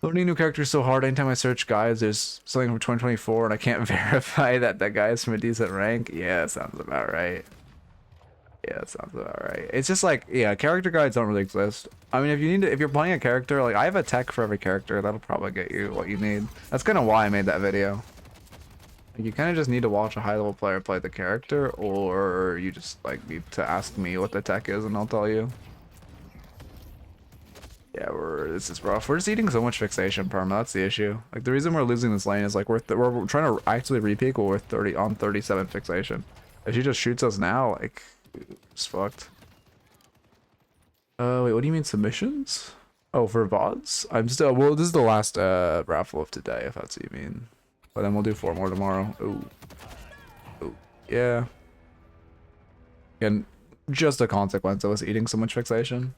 Learning new characters is so hard. Anytime I search guys, there's something from 2024, and I can't verify that that guy is from a decent rank. Yeah, that sounds about right. Yeah, that sounds about right. It's just like, yeah, character guides don't really exist. I mean, if you need to, if you're playing a character, like I have a tech for every character, that'll probably get you what you need. That's kind of why I made that video. Like, you kind of just need to watch a high-level player play the character, or you just like need to ask me what the tech is, and I'll tell you. Yeah, this is rough. We're just eating so much fixation perma. That's the issue. Like the reason we're losing this lane is like we're trying to actually re-peak while we're on 37 fixation. If she just shoots us now, like. It's fucked. Wait, what do you mean submissions? Oh, for VODs? I'm still, well, this is the last raffle of today, if that's what you mean. But then we'll do 4 more tomorrow. Ooh. Ooh. Yeah. And just a consequence of us eating so much fixation.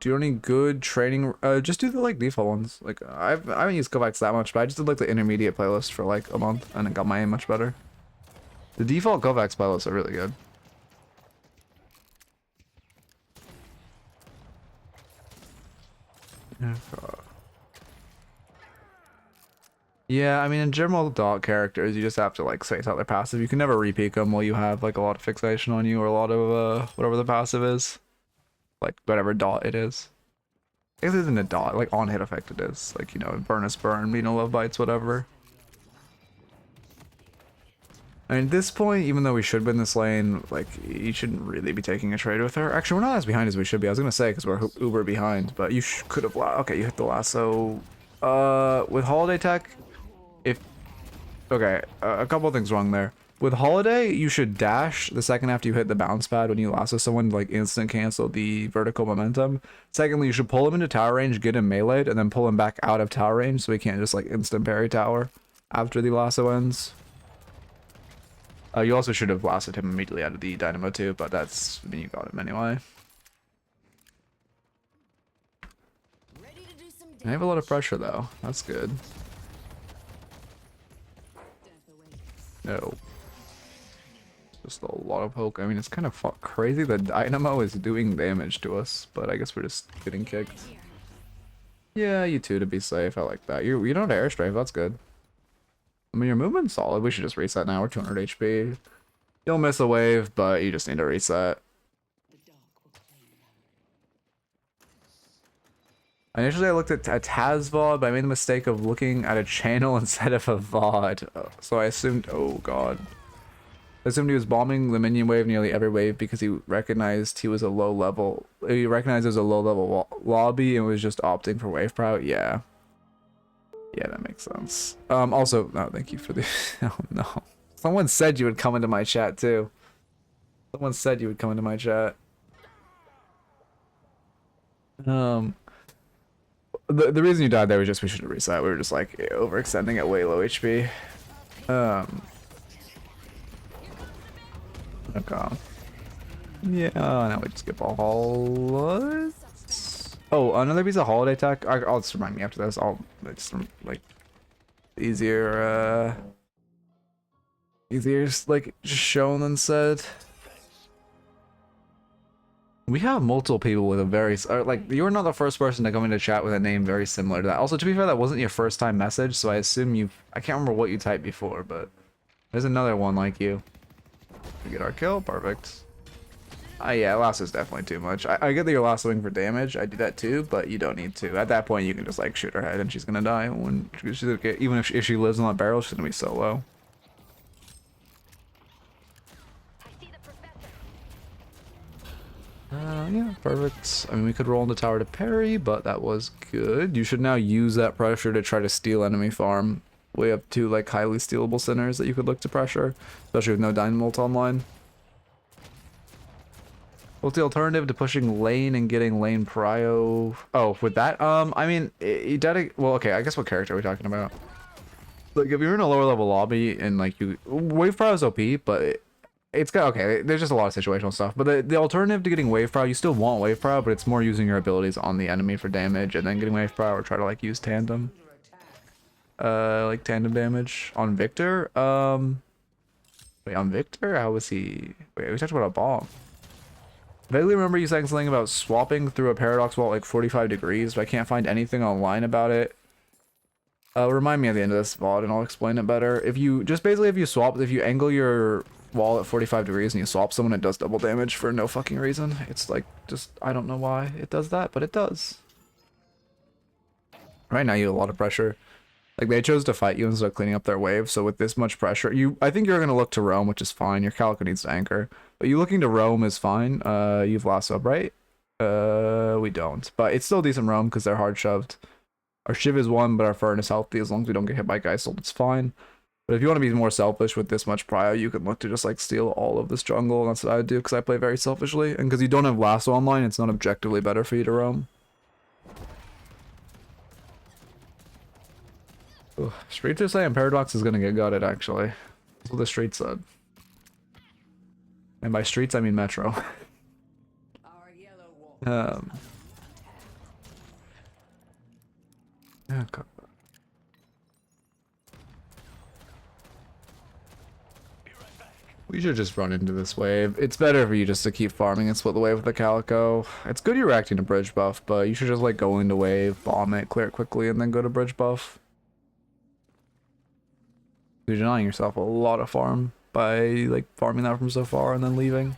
Do you know any good training? Just do the like default ones. Like I haven't used Kovacs that much, but I just did like the intermediate playlist for like a month and it got my aim much better. The default Kovacs playlists are really good. Yeah, I mean in general dot characters you just have to like space out their passive. You can never repeat them while you have like a lot of fixation on you or a lot of whatever the passive is. Like whatever dot it is. I guess it isn't a dot, like on hit effect it is. Like, you know, burn us burn, you know, love bites, whatever. And at this point, even though we should win this lane, like, you shouldn't really be taking a trade with her. Actually, we're not as behind as we should be. I was gonna say, because we're uber behind, but you could have... Okay, you hit the lasso. With Holiday tech, if... Okay, a couple of things wrong there. With Holiday, you should dash the second after you hit the bounce pad when you lasso someone to, like, instant cancel the vertical momentum. Secondly, you should pull him into tower range, get him meleeed, and then pull him back out of tower range so he can't just, like, instant parry tower after the lasso ends. You also should have lasted him immediately out of the dynamo too, but that's... I mean, you got him anyway. I have a lot of pressure though. That's good. No. Just a lot of poke. I mean, it's kind of crazy that dynamo is doing damage to us, but I guess we're just getting kicked. Yeah, you too, to be safe. I like that. You don't have airstrafe. That's good. I mean, your movement's solid. We should just reset now. We're 200 HP. You'll miss a wave, but you just need to reset. Initially, I looked at a Taz VOD, but I made the mistake of looking at a channel instead of a VOD. So I assumed... Oh, God. I assumed he was bombing the minion wave nearly every wave because he recognized he was a low level... He recognized it was a low level lobby and was just opting for wave prout. Yeah. Yeah, that makes sense. Also, no, thank you for the... Oh, no. Someone said you would come into my chat, too. Someone said you would come into my chat. The reason you died there was just we should have reset. We were just, like, overextending at way low HP. Okay. Yeah, now we just skip all... Oh, another piece of Holiday tech. I'll just remind me after this. I'll just like easier like just shown than said. We have multiple people with a very like you're not the first person to come into chat with a name very similar to that. Also, to be fair, that wasn't your first time message, so I assume I can't remember what you typed before, but there's another one like you. We get our kill, perfect. Yeah, lasso is definitely too much. I get that you're lassoing for damage. I do that too, but you don't need to. At that point, you can just like shoot her head and she's gonna die. When she's gonna get, even if she lives on that barrel, she's gonna be so low. Yeah, perfect. I mean, we could roll into tower to parry, but that was good. You should now use that pressure to try to steal enemy farm. We have 2 like highly stealable centers that you could look to pressure, especially with no dynamult online. What's the alternative to pushing lane and getting lane prio? Oh, with that, I mean, well, okay, I guess what character are we talking about? Like, if you're in a lower level lobby and like wave prio is OP, but it's got, okay, there's just a lot of situational stuff. But the alternative to getting wave prio, you still want wave prio, but it's more using your abilities on the enemy for damage and then getting wave prio or try to like use tandem. Like tandem damage on Victor. Wait, on Victor? How was he? Wait, we talked about a bomb. Vaguely remember you saying something about swapping through a paradox wall at like 45 degrees, but I can't find anything online about it. Remind me at the end of this VOD and I'll explain it better. If you angle your wall at 45 degrees and you swap someone, it does double damage for no fucking reason. It's like, just, I don't know why it does that, but it does. Right now you have a lot of pressure. Like, they chose to fight you instead of cleaning up their wave, so with this much pressure, I think you're going to look to roam, which is fine. Your Calico needs to anchor. But you looking to roam is fine. You've lasso up, right? We don't. But it's still decent roam, because they're hard shoved. Our Shiv is 1, but our Fern is healthy. As long as we don't get hit by Geist, it's fine. But if you want to be more selfish with this much prio, you can look to just, like, steal all of this jungle, and that's what I would do, because I play very selfishly. And because you don't have lasso online, it's not objectively better for you to roam. Ugh, streets are saying Paradox is gonna get gutted, actually. That's what the streets said. And by streets, I mean Metro. um. Yeah, God. We should just run into this wave. It's better for you just to keep farming and split the wave with the Calico. It's good you're reacting to bridge buff, but you should just like go into wave, bomb it, clear it quickly, and then go to bridge buff. You're denying yourself a lot of farm by like farming that from so far and then leaving.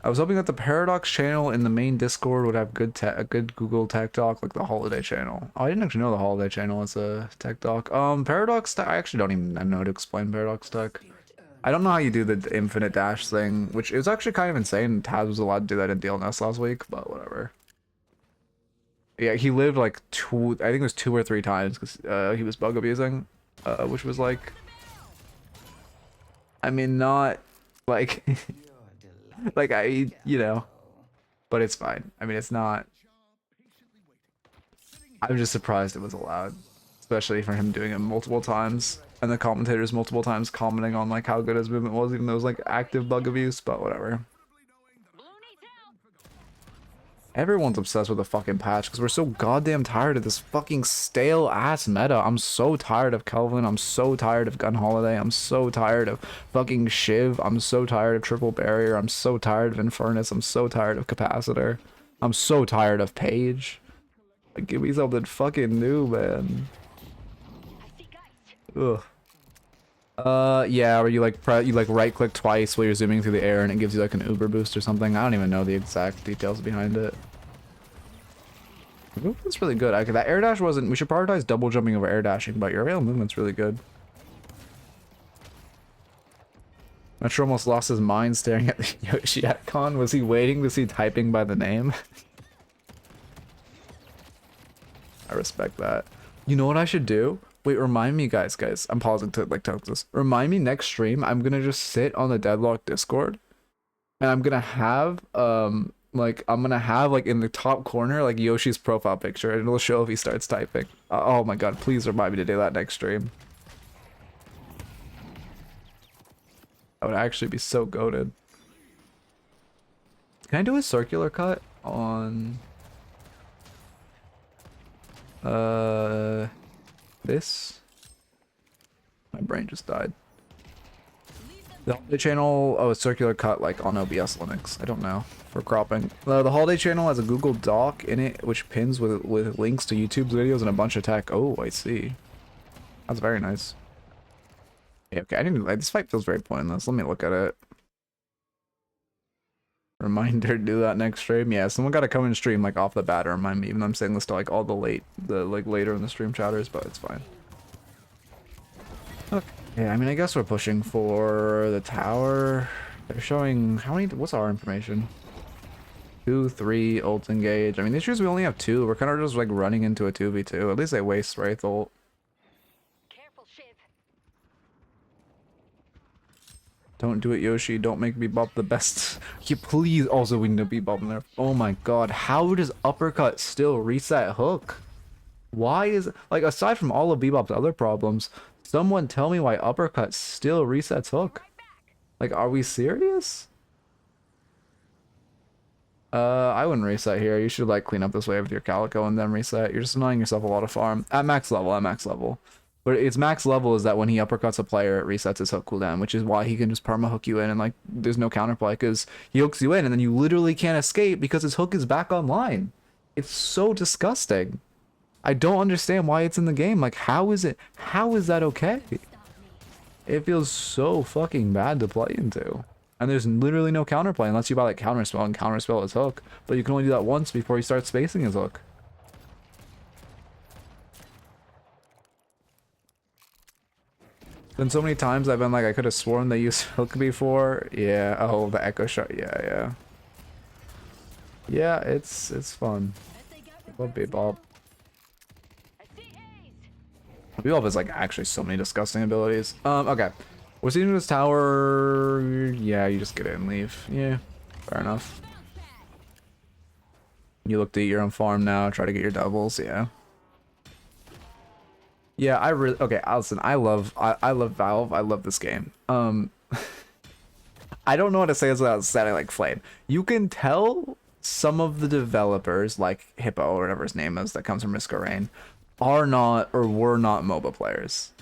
I was hoping that the Paradox channel in the main Discord would have a good Google tech talk like the Holiday channel. Oh, I didn't actually know the Holiday channel is a tech talk. Paradox tech, I actually don't even know how to explain Paradox tech. I don't know how you do the infinite dash thing, which is actually kind of insane. Taz was allowed to do that in DLNS last week, but whatever. Yeah, he lived like I think it was 2 or 3 times because he was bug abusing, which was like, I mean, not like. Like, you know, but it's fine. I mean, it's not. I'm just surprised it was allowed, especially for him doing it multiple times and the commentators multiple times commenting on like how good his movement was, even though it was like active bug abuse, but whatever. Everyone's obsessed with the fucking patch because we're so goddamn tired of this fucking stale ass meta. I'm so tired of Kelvin. I'm so tired of Gun Holiday. I'm so tired of fucking Shiv. I'm so tired of Triple Barrier. I'm so tired of Infernus. I'm so tired of Capacitor. I'm so tired of Page. Like, give me something fucking new, man. Ugh. Yeah, or you like right click twice while you're zooming through the air and it gives you like an Uber boost or something. I don't even know the exact details behind it. The movement's really good. That air dash wasn't. We should prioritize double jumping over air dashing, but your aerial movement's really good. Metro almost lost his mind staring at the Yoshi icon. Was he waiting to see typing by the name? I respect that. You know what I should do? Wait, remind me, guys. I'm pausing to like talk this. Remind me next stream. I'm gonna just sit on the Deadlock Discord, and I'm gonna have like in the top corner like Yoshi's profile picture, and it'll show if he starts typing. Oh my god, please remind me to do that next stream. That would actually be so goated. Can I do a circular cut on this? My brain just died. The channel, oh, a circular cut like on OBS Linux. I don't know, for cropping. The Holiday channel has a Google Doc in it, which pins with links to YouTube's videos and a bunch of tech. Oh, I see. That's very nice. Yeah, okay, this fight feels very pointless. Let me look at it. Reminder, do that next stream. Yeah, someone gotta come and stream like off the bat or remind me, even though I'm saying this to like all the later in the stream chatters, but it's fine. Okay. Yeah, I mean, I guess we're pushing for the tower. They're showing how many, what's our information? 2, 3 ult engage. I mean, the issue is we only have 2. We're kind of just like running into a 2v2. At least they waste Wraith ult. Careful, Shiv. Don't do it, Yoshi. Don't make Bebop the best. You please. Also, we need to Bebop in there. Oh my god. How does uppercut still reset hook? Why is like, aside from all of Bebop's other problems, someone tell me why uppercut still resets hook? Like, are we serious? I wouldn't reset here. You should like clean up this wave with your Calico and then reset. You're just denying yourself a lot of farm at max level. But its max level is that when he uppercuts a player, it resets his hook cooldown, which is why he can just perma hook you in and like there's no counterplay because he hooks you in and then you literally can't escape because his hook is back online. It's so disgusting. I don't understand why it's in the game. Like, how is that okay? It feels so fucking bad to play into. And there's literally no counterplay unless you buy like counterspell and counterspell his hook. But you can only do that once before he starts spacing his hook. Been so many times I've been like, I could have sworn they used hook before. Yeah, oh, the echo shot. Yeah. Yeah, it's fun. Love Bebop. Bebop has like actually so many disgusting abilities. Okay. We're seeing this tower. Yeah, you just get it and leave. Yeah, fair enough. You look to eat your own farm now, try to get your doubles, yeah. Yeah, I really okay, listen, I love Valve, I love this game. I don't know how to say this without sounding like Flame. You can tell some of the developers, like Hippo or whatever his name is, that comes from Risk Rain, are not or were not MOBA players.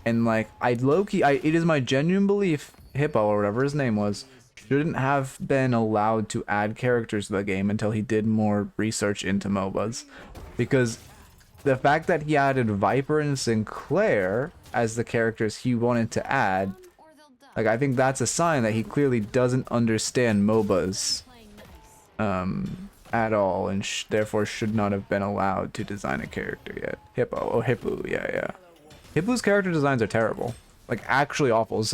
And like, it is my genuine belief Hippo or whatever his name was shouldn't have been allowed to add characters to the game until he did more research into MOBAs, because the fact that he added Viper and Sinclair as the characters he wanted to add, like, I think that's a sign that he clearly doesn't understand MOBAs at all, and therefore should not have been allowed to design a character yet. Hippo, yeah. Hippo's character designs are terrible, like actually awful.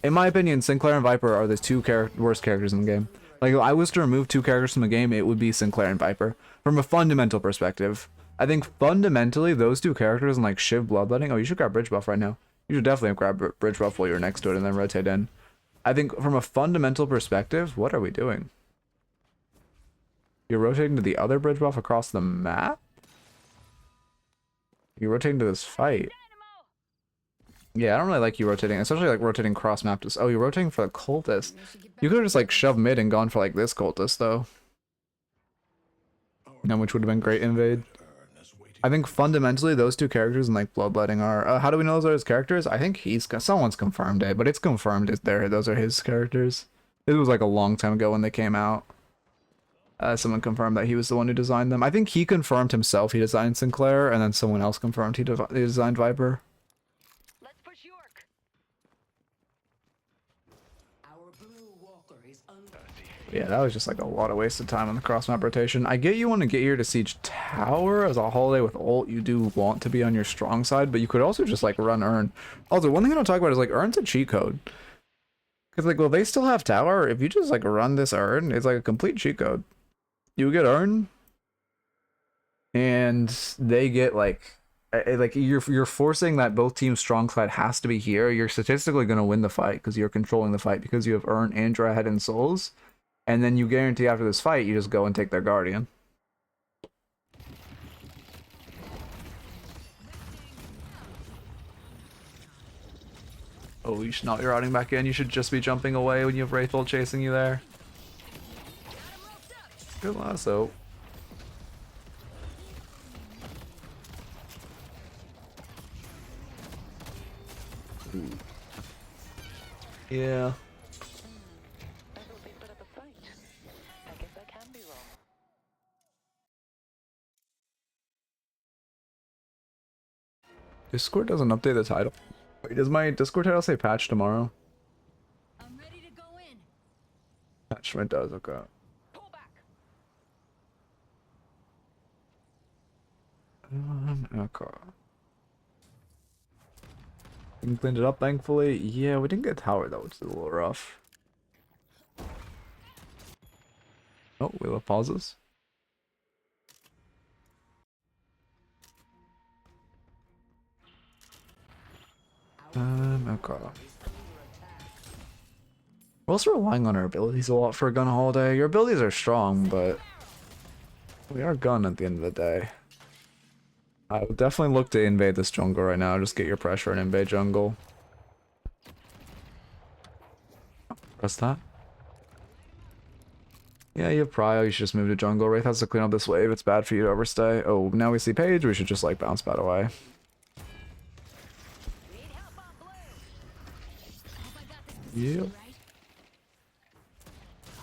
In my opinion, Sinclair and Viper are the two worst characters in the game. Like, if I was to remove two characters from the game, it would be Sinclair and Viper. From a fundamental perspective, I think fundamentally those two characters and like Shiv Bloodletting. Oh, you should grab Bridge Buff right now. You should definitely grab Bridge Buff while you're next to it and then rotate in. I think from a fundamental perspective, what are we doing? You're rotating to the other Bridge Buff across the map? You're rotating to this fight. Yeah, I don't really like you rotating, especially like rotating cross map. Oh, you're rotating for the cultist. You could have just like shoved mid and gone for like this cultist though. Now, which would have been great invade. I think fundamentally those two characters and like Bloodletting are. How do we know those are his characters? I think someone's confirmed it, but it's confirmed those are his characters. It was like a long time ago when they came out. Someone confirmed that he was the one who designed them. I think he confirmed himself he designed Sinclair, and then someone else confirmed he designed Viper. Let's push York. Yeah, that was just like a lot of wasted time on the cross map rotation. I get you want to get here to siege tower as a holiday with ult. You do want to be on your strong side, but you could also just like run Urn. Also, one thing I don't talk about is like Urn's a cheat code. Because like, well, they still have tower. If you just like run this Urn, it's like a complete cheat code. You get Urn, and they get like you're forcing that both teams' strong side has to be here. You're statistically going to win the fight because you're controlling the fight because you have Urn, Andra, Head, and Souls. And then you guarantee after this fight, you just go and take their Guardian. Oh, you should not be routing back in. You should just be jumping away when you have Wraithbolt chasing you there. Good lasso. Ooh. Yeah. Discord doesn't update the title. Wait, does my Discord title say patch tomorrow? I'm ready to go in. Patch when it does, okay. Pull back. Okay. We cleaned it up, thankfully. Yeah, we didn't get tower though, which is a little rough. Oh, Wheel of Pauses. Okay. We're also relying on our abilities a lot for a gun holiday. Your abilities are strong, but we are gun at the end of the day. I would definitely look to invade this jungle right now. Just get your pressure and invade jungle. Press that. Yeah, you have Prio. You should just move to jungle. Wraith has to clean up this wave. It's bad for you to overstay. Oh, now we see Paige. We should just like bounce that away. Yeah.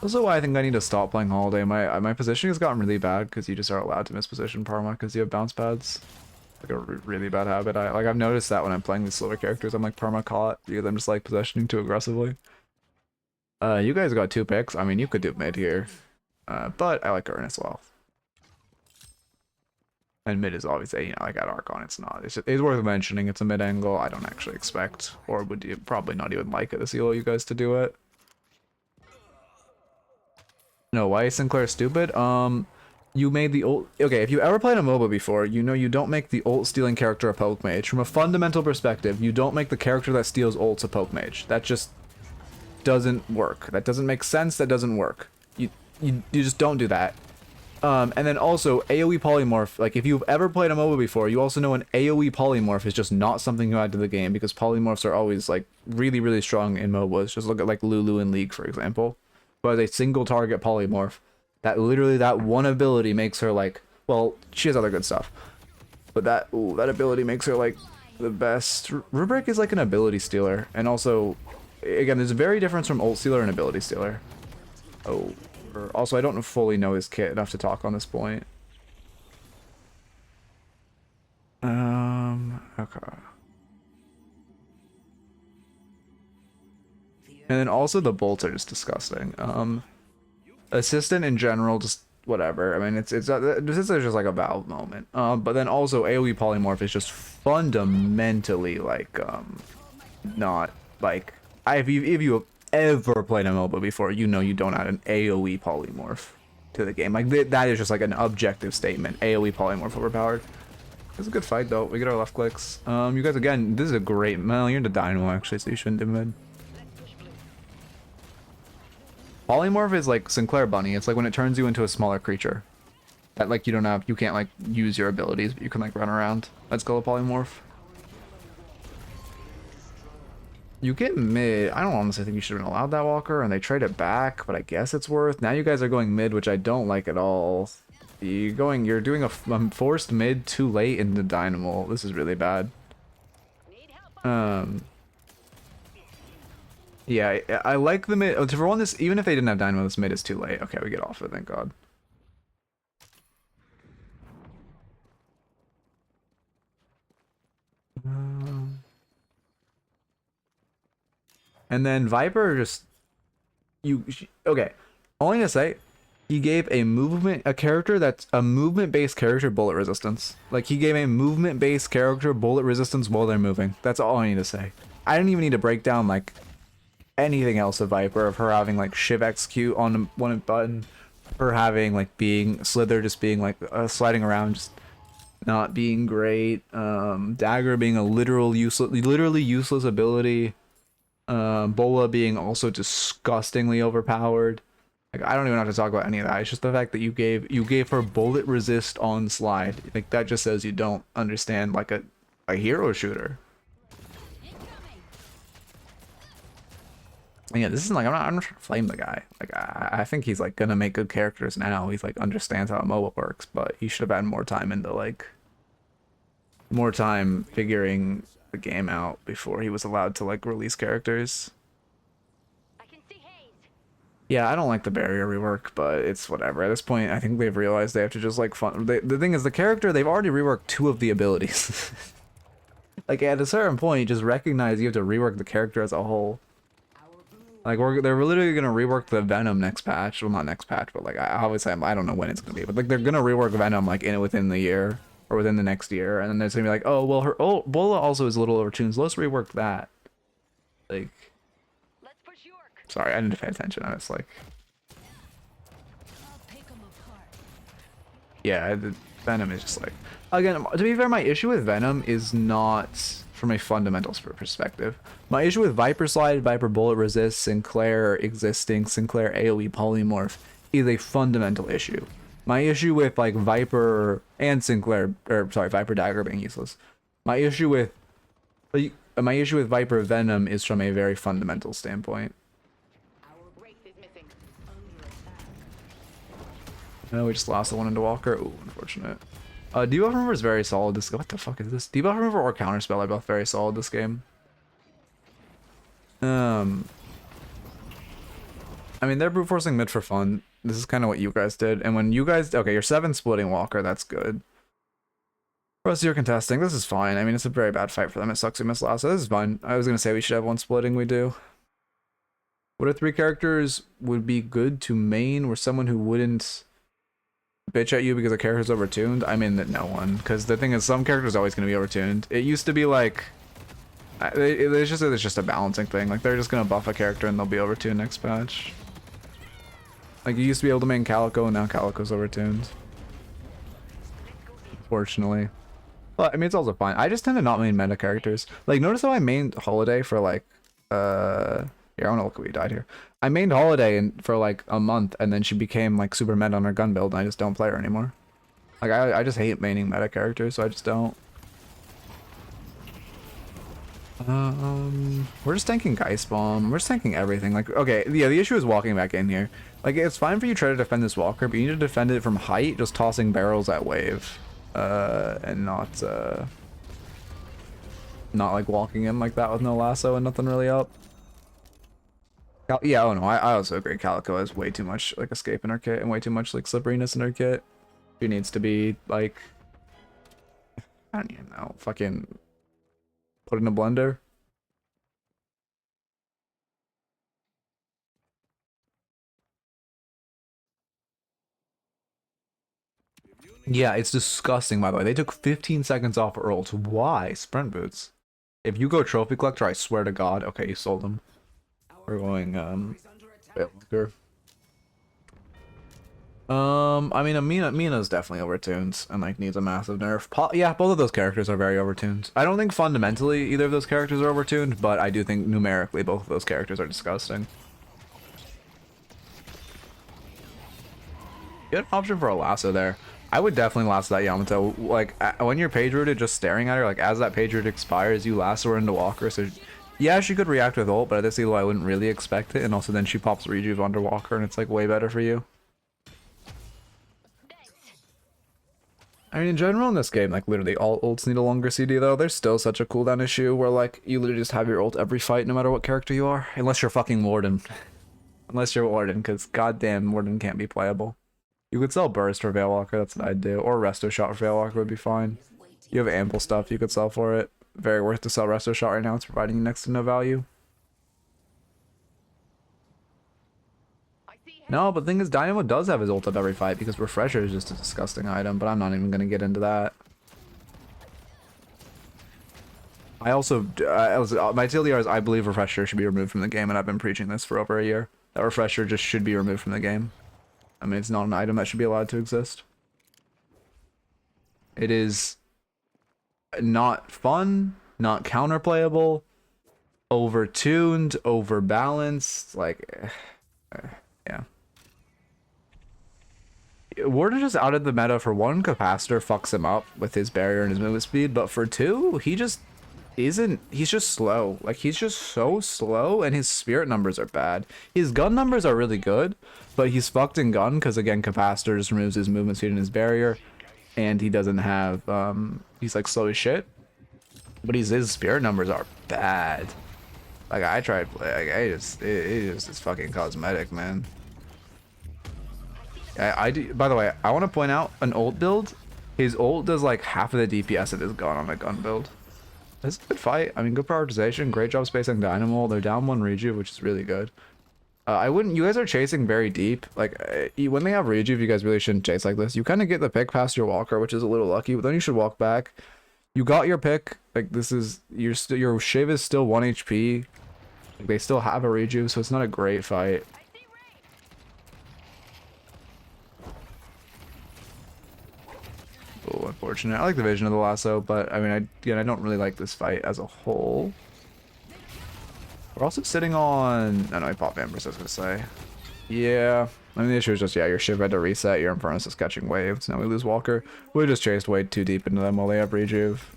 Also, why I think I need to stop playing Holiday. My positioning has gotten really bad because you just are allowed to misposition Parma because you have bounce pads. Like a really bad habit. I've noticed that when I'm playing these slower characters, I'm like Parma caught because I'm just like positioning too aggressively. You guys got 2 picks. I mean, you could do mid here, but I like Urn as well. And mid is always like at Archon, it's not. It's worth mentioning. It's a mid angle. I don't actually expect, or would you probably not even like it to see all you guys to do it. No, why is Sinclair stupid? You made the ult. Okay, if you ever played a MOBA before, you know you don't make the ult stealing character a poke mage. From a fundamental perspective, you don't make the character that steals ults a poke mage. That just doesn't work. That doesn't make sense. That doesn't work. You just don't do that. And then also AoE polymorph, like if you've ever played a MOBA before, you also know an AoE polymorph is just not something you add to the game because polymorphs are always like really, really strong in MOBAs. Just look at like Lulu in League, for example. But a single target polymorph, that literally that one ability makes her like, well, she has other good stuff. But that ability makes her like the best. Rubric is like an ability stealer. And also, again, there's a very difference from ult stealer and ability stealer. Oh. Also, I don't fully know his kit enough to talk on this point. Okay. And then also the bolts are just disgusting. Assistant in general, just whatever. I mean, this is just like a Valve moment. But then also AoE polymorph is just fundamentally like, not like, if you ever played a MOBA before, you know you don't add an AoE polymorph to the game. Like that is just like an objective statement. AoE polymorph overpowered. It's a good fight though. We get our left clicks. You guys again, this is a great Well, you're into Dynamo actually, so you shouldn't do mid. Polymorph is like Sinclair Bunny. It's like when it turns you into a smaller creature. That like you can't like use your abilities, but you can like run around. Let's go with polymorph. You get mid. I don't honestly think you should have allowed that walker, and they trade it back, but I guess it's worth. Now you guys are going mid, which I don't like at all. You're doing a forced mid too late in the Dynamo. This is really bad. Yeah, I like the mid. For one, this even if they didn't have Dynamo, this mid is too late. Okay, we get off it, thank God. And then Viper just okay. Only to say, he gave a character that's a movement-based character bullet resistance. Like he gave a movement-based character bullet resistance while they're moving. That's all I need to say. I didn't even need to break down like anything else of Viper, of her having like Shiv execute on one button, her having like being Slither just being like sliding around just not being great, Dagger being a literally useless ability. Bola being also disgustingly overpowered. Like I don't even have to talk about any of that. It's just the fact that you gave her bullet resist on slide. Like that just says you don't understand like a hero shooter. And yeah, this isn't like I'm not trying to flame the guy. Like I think he's like gonna make good characters now. He's like understands how a MOBA works, but he should have had more time into like more time figuring the game out before he was allowed to like release characters. I can see haze. Yeah, I don't like the barrier rework, but it's whatever. At this point, I think they've realized they have to just like the thing is the character, they've already reworked 2 of the abilities. Like at a certain point, just recognize you have to rework the character as a whole. Like they're literally gonna rework the Venom next patch. Well, not next patch, but like I don't know when it's gonna be, but like they're gonna rework Venom like within the year. Or within the next year, and then there's gonna be like, oh well, Bola also is a little overtuned, so let's rework that. Like, Let's push York. sorry, I didn't pay attention. I was like, I'll pick 'em apart. yeah, the Venom is just like, again, to be fair, my issue with Venom is not from a fundamentals perspective. My issue with Viper Slide, Viper Bullet Resist, Sinclair existing, Sinclair AoE Polymorph is a fundamental issue. My issue with like Viper and Sinclair, or sorry, Viper Dagger being useless. My issue with Viper Venom is from a very fundamental standpoint. Our wraith is missing. No, we just lost the one into Walker. Ooh, unfortunate. Debuff Remover is very solid. This what the fuck is this? Debuff Remover or Counterspell are both very solid this game. I mean, they're brute forcing mid for fun. This is kind of what you guys did. And when you guys... Okay, you're 7 splitting Walker. That's good. For us, you're contesting. This is fine. I mean, it's a very bad fight for them. It sucks we missed last. So this is fine. I was going to say we should have 1 splitting. We do. What are 3 characters would be good to main where someone who wouldn't bitch at you because a character's overtuned? I mean, that no one. Because the thing is, some characters are always going to be overtuned. It used to be like... It's just a balancing thing. Like, they're just going to buff a character and they'll be overtuned next patch. Like, you used to be able to main Calico, and now Calico's overtuned. Fortunately. But, I mean, it's also fine. I just tend to not main meta characters. Like, notice how I mained Holiday for, like, Here, I want to look at what he died here. I mained Holiday for like a month, and then she became like super meta on her gun build, and I just don't play her anymore. Like, I just hate maining meta characters, so I just don't. We're just tanking Geist Bomb. We're just tanking everything. Like, okay, yeah, the issue is walking back in here. Like, it's fine for you to try to defend this walker, but you need to defend it from height, just tossing barrels at wave. And not like walking in like that with no lasso and nothing really up. Yeah, oh no, I also agree. Calico has way too much like escape in her kit and way too much like slipperiness in her kit. She needs to be like, I don't even know, fucking put in a blender. Yeah, it's disgusting, by the way. They took 15 seconds off her ult. Why? Sprint boots. If you go trophy collector, I swear to God. Okay, you sold them. We're going, Bailmaker. I mean, Mina's definitely overtuned and like needs a massive nerf. Yeah, both of those characters are very overtuned. I don't think fundamentally either of those characters are overtuned, but I do think numerically both of those characters are disgusting. Good option for a lasso there. I would definitely lasso that Yamato. Like, when you're page rooted, just staring at her, like, as that page root expires, you lasso her into Walker. So, yeah, she could react with ult, but at this elo, I wouldn't really expect it. And also, then she pops Rejuve onto Walker, and it's, like, way better for you. I mean, in general, in this game, like, literally, all ults need a longer CD, though. There's still such a cooldown issue where, like, you literally just have your ult every fight, no matter what character you are. Unless you're fucking Warden. Unless you're Warden, because goddamn, Warden can't be playable. You could sell Burst for Veilwalker, that's what I'd do. Or Resto Shot for Veilwalker would be fine. You have ample stuff you could sell for it. Very worth to sell Resto Shot right now, it's providing you next to no value. No, but the thing is, Dynamo does have his ult up every fight because Refresher is just a disgusting item, but I'm not even going to get into that. I also, my TLDR is I believe Refresher should be removed from the game, and I've been preaching this for over a year. That Refresher just should be removed from the game. I mean, it's not an item that should be allowed to exist. It is not fun, not counterplayable, overtuned, overbalanced, like, yeah. Warden just outed the meta for one, capacitor fucks him up with his barrier and his movement speed, but for two, he just isn't, he's just slow. Like, he's just so slow, and his spirit numbers are bad. His gun numbers are really good, but he's fucked in gun because, again, capacitor just removes his movement speed and his barrier, and he doesn't have, he's like slow as shit, but his spirit numbers are bad. Like, I tried play, like, it's fucking cosmetic, man. I do, by the way, I want to point out an ult build. His ult does like half of the DPS of his gun on a gun build. It's a good fight. I mean, good prioritization. Great job spacing Dynamo. They're down one Rejuve, which is really good. I wouldn't. You guys are chasing very deep. Like when they have Rejuve, you guys really shouldn't chase like this. You kind of get the pick past your Walker, which is a little lucky. But then you should walk back. You got your pick. Like this is your Shiv is still 1 HP. Like, they still have a Rejuve, so it's not a great fight. Oh, unfortunate. I like the vision of the lasso, but I mean, I don't really like this fight as a whole. We're also sitting on... I know I popped Embers, I was gonna say. Yeah. I mean, the issue is just, yeah, your Shiv had to reset, your Infernus is catching waves. Now we lose Walker. We just chased way too deep into them while they have Rejuve.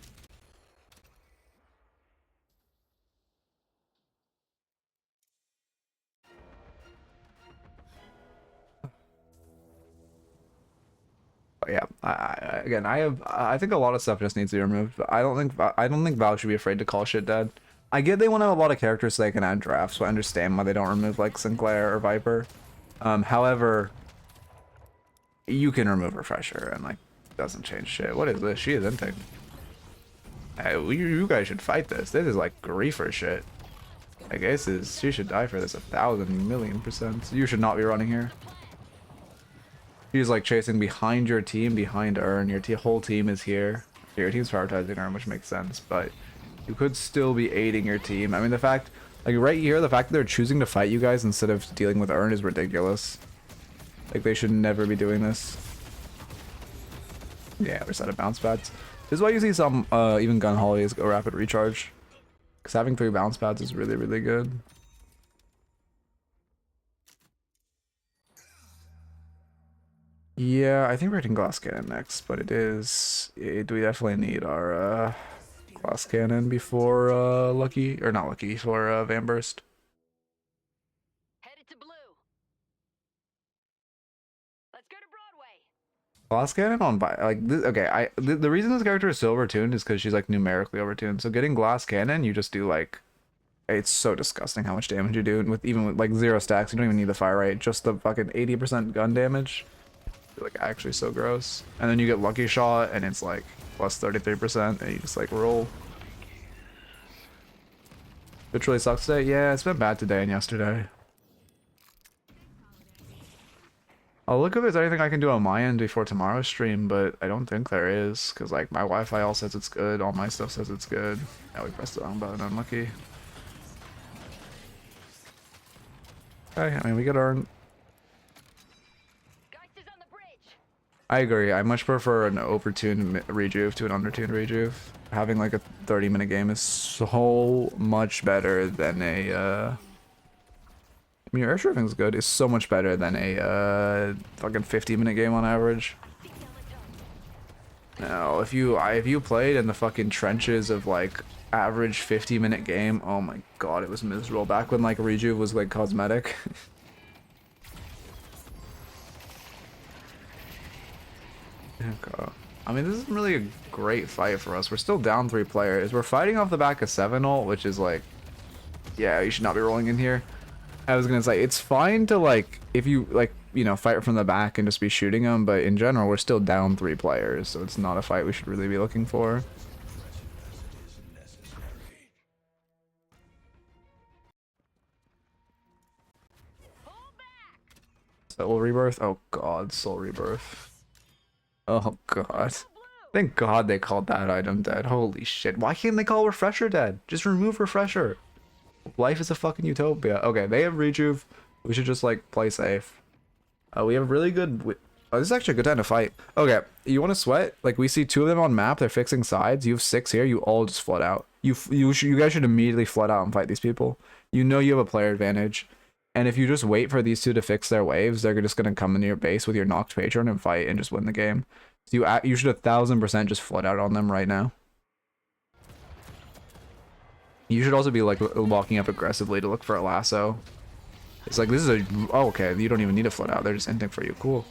Yeah, I think a lot of stuff just needs to be removed. But I don't think Valve should be afraid to call shit dead. I get they want to have a lot of characters so they can add drafts, so I understand why they don't remove like Sinclair or Viper. However, you can remove Refresher and like it doesn't change shit. What is this? She is intake. Hey, you guys should fight this. This is like griefer shit. I guess she should die for this 1,000,000,000%. You should not be running here. He's like chasing behind your team, behind Urn. Your whole team is here. Your team's prioritizing Urn, which makes sense, but you could still be aiding your team. I mean, the fact, like right here, the fact that they're choosing to fight you guys instead of dealing with Urn is ridiculous. Like, they should never be doing this. Yeah, we're set of bounce pads. This is why you see some, even gun holidays go rapid recharge. Because having 3 bounce pads is really, really good. Yeah, I think we're getting glass cannon next, but we definitely need our glass cannon before lucky or not lucky for Van Burst. Headed to blue. Let's go to Broadway. Glass cannon on by like this, okay, the reason this character is so overtuned is because she's like numerically overtuned. So getting glass cannon, you just do like it's so disgusting how much damage you do, and with even with like 0 stacks, you don't even need the fire rate, just the fucking 80% gun damage. Like actually so gross. And then you get lucky shot and it's like plus 33% and you just like roll. It really sucks today. Yeah, it's been bad today and yesterday. I'll look if there's anything I can do on my end before tomorrow's stream, but I don't think there is, because like my Wi-Fi all says it's good, all my stuff says it's good. Now we pressed the wrong button, unlucky. Okay, I mean we get our I agree. I much prefer an overtuned rejuve to an undertuned rejuve. Having like a 30-minute game is so much better than a I mean, your airstrafing is good. It's so much better than a fucking 50-minute game on average. Now, if you played in the fucking trenches of like average 50-minute game, oh my god, it was miserable. Back when like rejuve was like cosmetic. Okay. I mean, this isn't really a great fight for us. We're still down 3 players. We're fighting off the back of 7 ult, which is like, yeah, you should not be rolling in here. I was gonna say, it's fine to like, if you like, you know, fight from the back and just be shooting them, but in general, we're still down 3 players, so it's not a fight we should really be looking for. Soul Rebirth? Oh god, Soul Rebirth. Oh god. Thank god they called that item dead. Holy shit. Why can't they call Refresher dead? Just remove Refresher. Life is a fucking utopia. Okay, they have Rejuve. We should just like play safe. We have really good... Oh, this is actually a good time to fight. Okay, you want to sweat? Like we see 2 of them on map. They're fixing sides. You have 6 here. You all just flood out. You guys should immediately flood out and fight these people. You know you have a player advantage. And if you just wait for these 2 to fix their waves, they're just going to come into your base with your knocked patron and fight and just win the game. So you should 1000% just flood out on them right now. You should also be like walking up aggressively to look for a lasso. It's like, this is a... Oh, okay, you don't even need a flood out. They're just inting for you. Cool.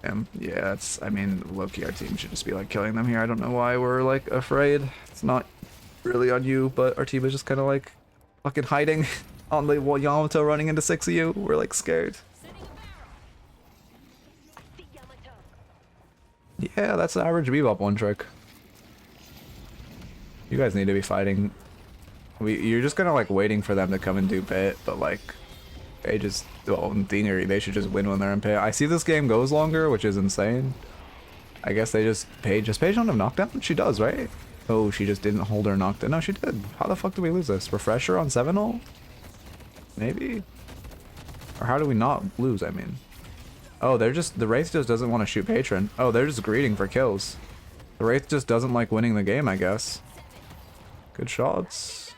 Damn. Yeah, that's... I mean, low-key, our team should just be like killing them here. I don't know why we're like afraid. It's not really on you, but our team is just kind of like fucking hiding on the Yamato running into 6 of you. We're like scared. Yeah, that's the average bebop one trick. You guys need to be fighting. You're just kind of like waiting for them to come and do pit, but like they just, well, in theory they should just win when they're in pit. I see this game goes longer, which is insane. I guess they just Paige don't have knockdown? She does, right? Oh, she just didn't hold her knockdown. No, she did. How the fuck did we lose this? Refresher on 7 ult? Maybe? Or how do we not lose, I mean? Oh, they're just... The Wraith just doesn't want to shoot Patron. Oh, they're just greeting for kills. The Wraith just doesn't like winning the game, I guess. Good shots.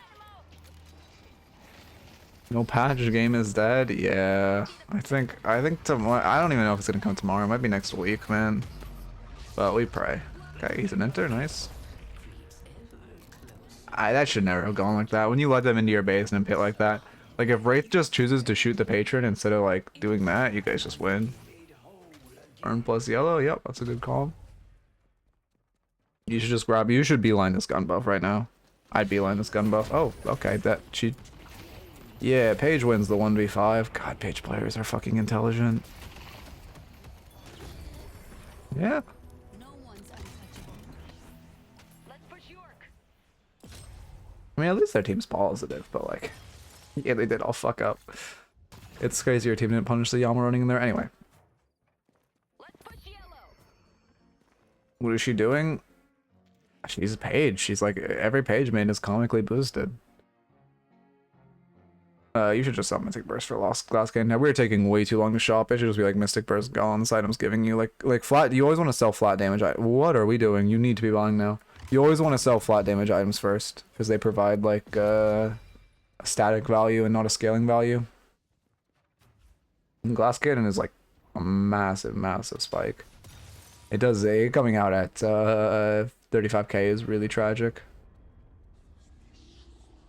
No patch game is dead? Yeah. I think tomorrow... I don't even know if it's gonna come tomorrow. It might be next week, man. But we pray. Okay, he's an enter. Nice. That should never have gone like that. When you let them into your base and pit like that. Like, if Wraith just chooses to shoot the Patron instead of, like, doing that, you guys just win. Earn plus yellow? Yep, that's a good call. You should just grab... You should beeline this gun buff right now. I'd beeline this gun buff. Oh, okay, yeah, Paige wins the 1v5. God, Paige players are fucking intelligent. Yeah. I mean, at least their team's positive, but like... Yeah, they did all fuck up. It's crazy your team didn't punish the Yama running in there. Anyway. What is she doing? She's a Paige. She's like, every Paige main is comically boosted. You should just sell Mystic Burst for Lost Glass Cannon. Now, we're taking way too long to shop. It should just be like Mystic Burst gone. This item's giving you like flat. You always want to sell flat damage. What are we doing? You need to be buying now. You always want to sell flat damage items first because they provide like a static value and not a scaling value. And Glass Cannon is like a massive, massive spike. It does a coming out at 35k is really tragic.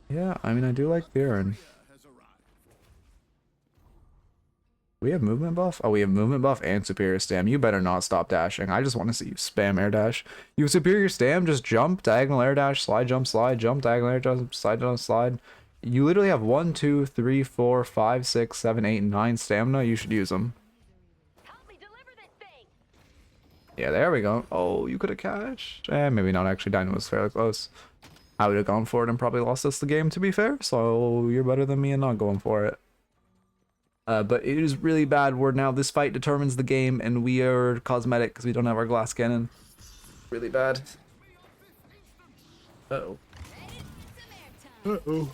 Yeah, I mean I do like Theron. We have movement buff? Oh, we have movement buff and superior stam. You better not stop dashing. I just want to see you spam air dash. You have superior stam, just jump, diagonal air dash, slide, jump, diagonal air dash, slide, jump, slide. You literally have 1, 2, 3, 4, 5, 6, 7, 8, 9 stamina. You should use them. Help me deliver this thing. Yeah, there we go. Oh, you could have cashed. Maybe not actually. Dino was fairly close. I would have gone for it and probably lost us the game, to be fair. So you're better than me and not going for it. But it is really bad where now this fight determines the game and we are cosmetic because we don't have our glass cannon. Really bad. Uh-oh. Uh-oh.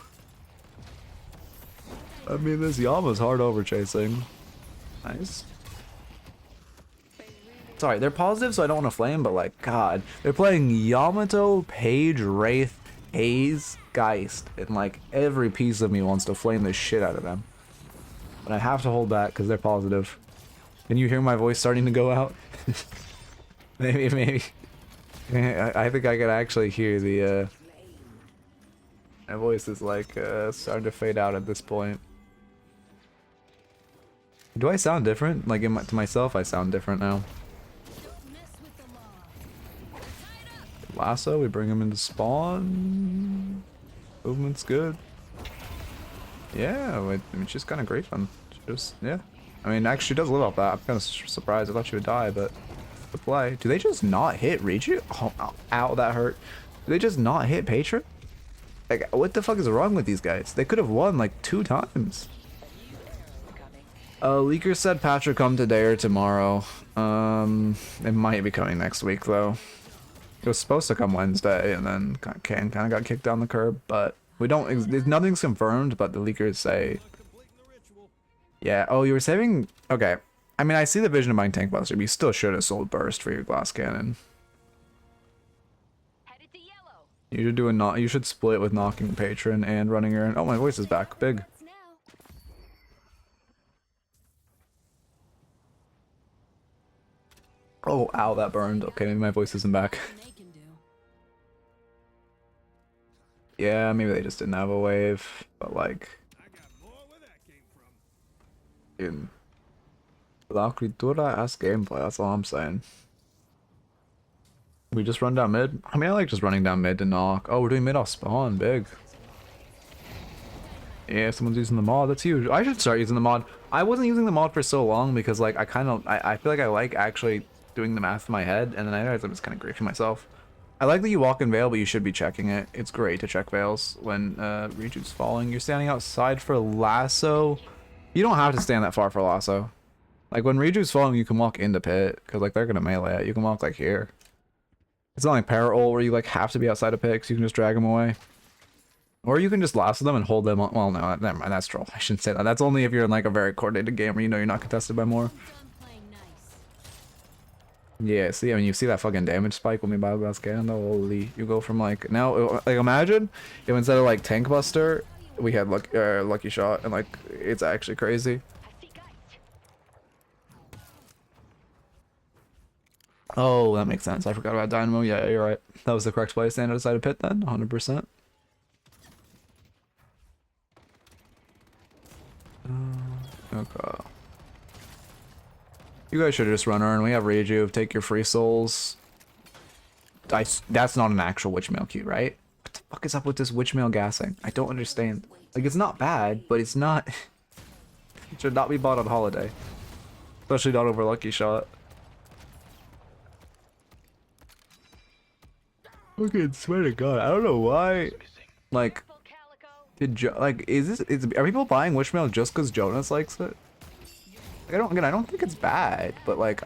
I mean, this Yama's hard over chasing. Nice. Sorry, they're positive, so I don't want to flame, but like, God. They're playing Yamato, Page, Wraith, Haze, Geist, and like every piece of me wants to flame the shit out of them. But I have to hold back because they're positive. Can you hear my voice starting to go out? maybe. I think I can actually hear the, my voice is like, starting to fade out at this point. Do I sound different? Like, to myself, I sound different now. Lasso, we bring him into spawn. Movement's good. Yeah, I mean, she's kind of great fun. She just, yeah. I mean, actually, she does live off that. I'm kind of surprised. I thought she would die, but the play. Do they just not hit Riju? Oh, ow, that hurt. Do they just not hit Patron? Like, what the fuck is wrong with these guys? They could have won like 2 times. Leaker said patch will come today or tomorrow. It might be coming next week though. It was supposed to come Wednesday and then kind of got kicked down the curb, but we don't. Nothing's confirmed, but the leakers say. Yeah. Oh, you were saving. Okay. I mean, I see the vision of buying Tank Buster, but you still should have sold Burst for your glass cannon. Headed to yellow. You should do a not. You should split with knocking Patron and running your. Oh, my voice is back. Big. Oh, ow, that burned. Okay, maybe my voice isn't back. Yeah, maybe they just didn't have a wave, but like... In... La Critura ass gameplay, that's all I'm saying. We just run down mid? I mean, I like just running down mid to knock. Oh, we're doing mid off spawn, big. Yeah, someone's using the mod, that's huge. I should start using the mod. I wasn't using the mod for so long because like, I feel like I like actually doing the math in my head, and then I realized I'm just kind of griefing myself. I like that you walk in Veil, but you should be checking it. It's great to check Veils when Riju's falling. You're standing outside for Lasso. You don't have to stand that far for Lasso. Like when Riju's falling, you can walk into pit, because like they're gonna melee it. You can walk like here. It's not like Para-ult where you like have to be outside of pit, because you can just drag them away. Or you can just lasso them and hold them on. Well, no, never mind. That's troll. I shouldn't say that. That's only if you're in like a very coordinated game where you know you're not contested by more. Yeah, see, I mean, you see that fucking damage spike when we buy glass cannon though. Holy, you go from like now, like imagine if instead of like Tank Buster, we had lucky shot, and like it's actually crazy. Oh, that makes sense. I forgot about Dynamo. Yeah, you're right. That was the correct play. Stand outside of pit then, 100%. Okay. You guys should just run Earn. We have Rejuve. Take your free souls. That's not an actual witchmail queue, right? What the fuck is up with this witchmail gassing? I don't understand. Like, it's not bad, but it's not... It should not be bought on Holiday. Especially not over Lucky Shot. Okay, swear to God. I don't know why... Like... Are people buying witchmail just because Jonas likes it? I don't think it's bad, but like,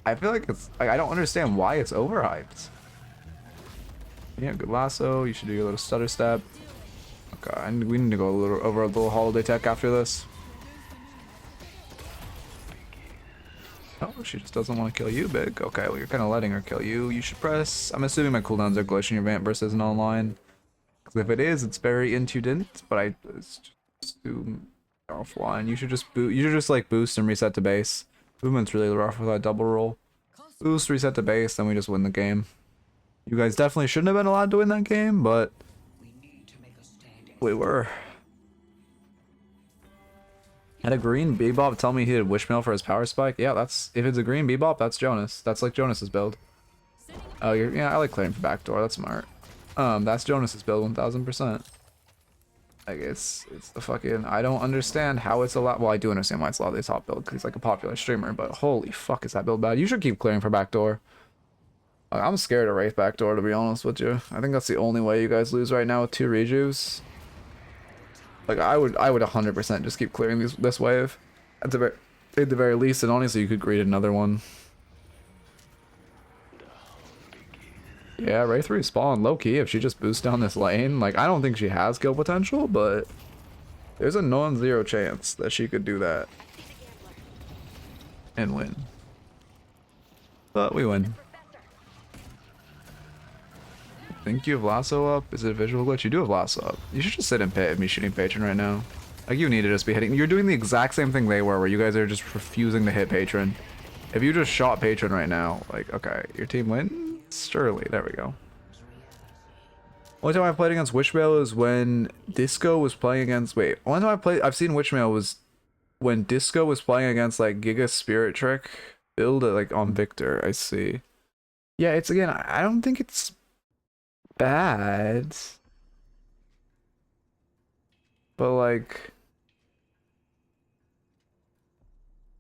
I feel like it's like I don't understand why it's overhyped. Yeah, good lasso. You should do your little stutter step. Okay, and we need to go over a little holiday tech after this. Oh, she just doesn't want to kill you, big. Okay, well you're kind of letting her kill you. You should press. I'm assuming my cooldowns are glitching. Your Vamp Burst isn't online. Because if it is, it's very intuitive. But I assume offline. You should just boot. You should just like boost and reset to base. Movement's really rough with that double roll. Boost, reset to base, then we just win the game. You guys definitely shouldn't have been allowed to win that game, but we were. Had a green Bebop tell me he had Wishmail for his power spike. Yeah, that's if it's a green Bebop, that's Jonas. That's like Jonas's build. Oh, yeah, I like clearing for backdoor. That's smart. That's Jonas's build 1000%. Like it's the fucking, I don't understand how it's allowed. Well, I do understand why it's allowed the top build because he's like a popular streamer, but holy fuck, is that build bad? You should keep clearing for backdoor. I'm scared of Wraith backdoor, to be honest with you. I think that's the only way you guys lose right now with 2 rejuves. Like I would 100% just keep clearing this wave at the very least, and honestly you could greet another one. Yeah, Wraith respawn low key if she just boosts down this lane. Like I don't think she has kill potential, but there's a non-zero chance that she could do that and win. But we win. Think you have lasso up? Is it a visual glitch? You do have lasso up. You should just sit in pit and be shooting patron right now. Like you need to just be hitting. You're doing the exact same thing they were, where you guys are just refusing to hit patron. If you just shot patron right now, like okay, your team wins. Surely, there we go. Only time I played against Wishmail is when Disco was playing against. Wait, only time I've seen Wishmail was when Disco was playing against like Giga Spirit Trick build like on Victor. I see. Yeah, it's again. I don't think it's bad, but like,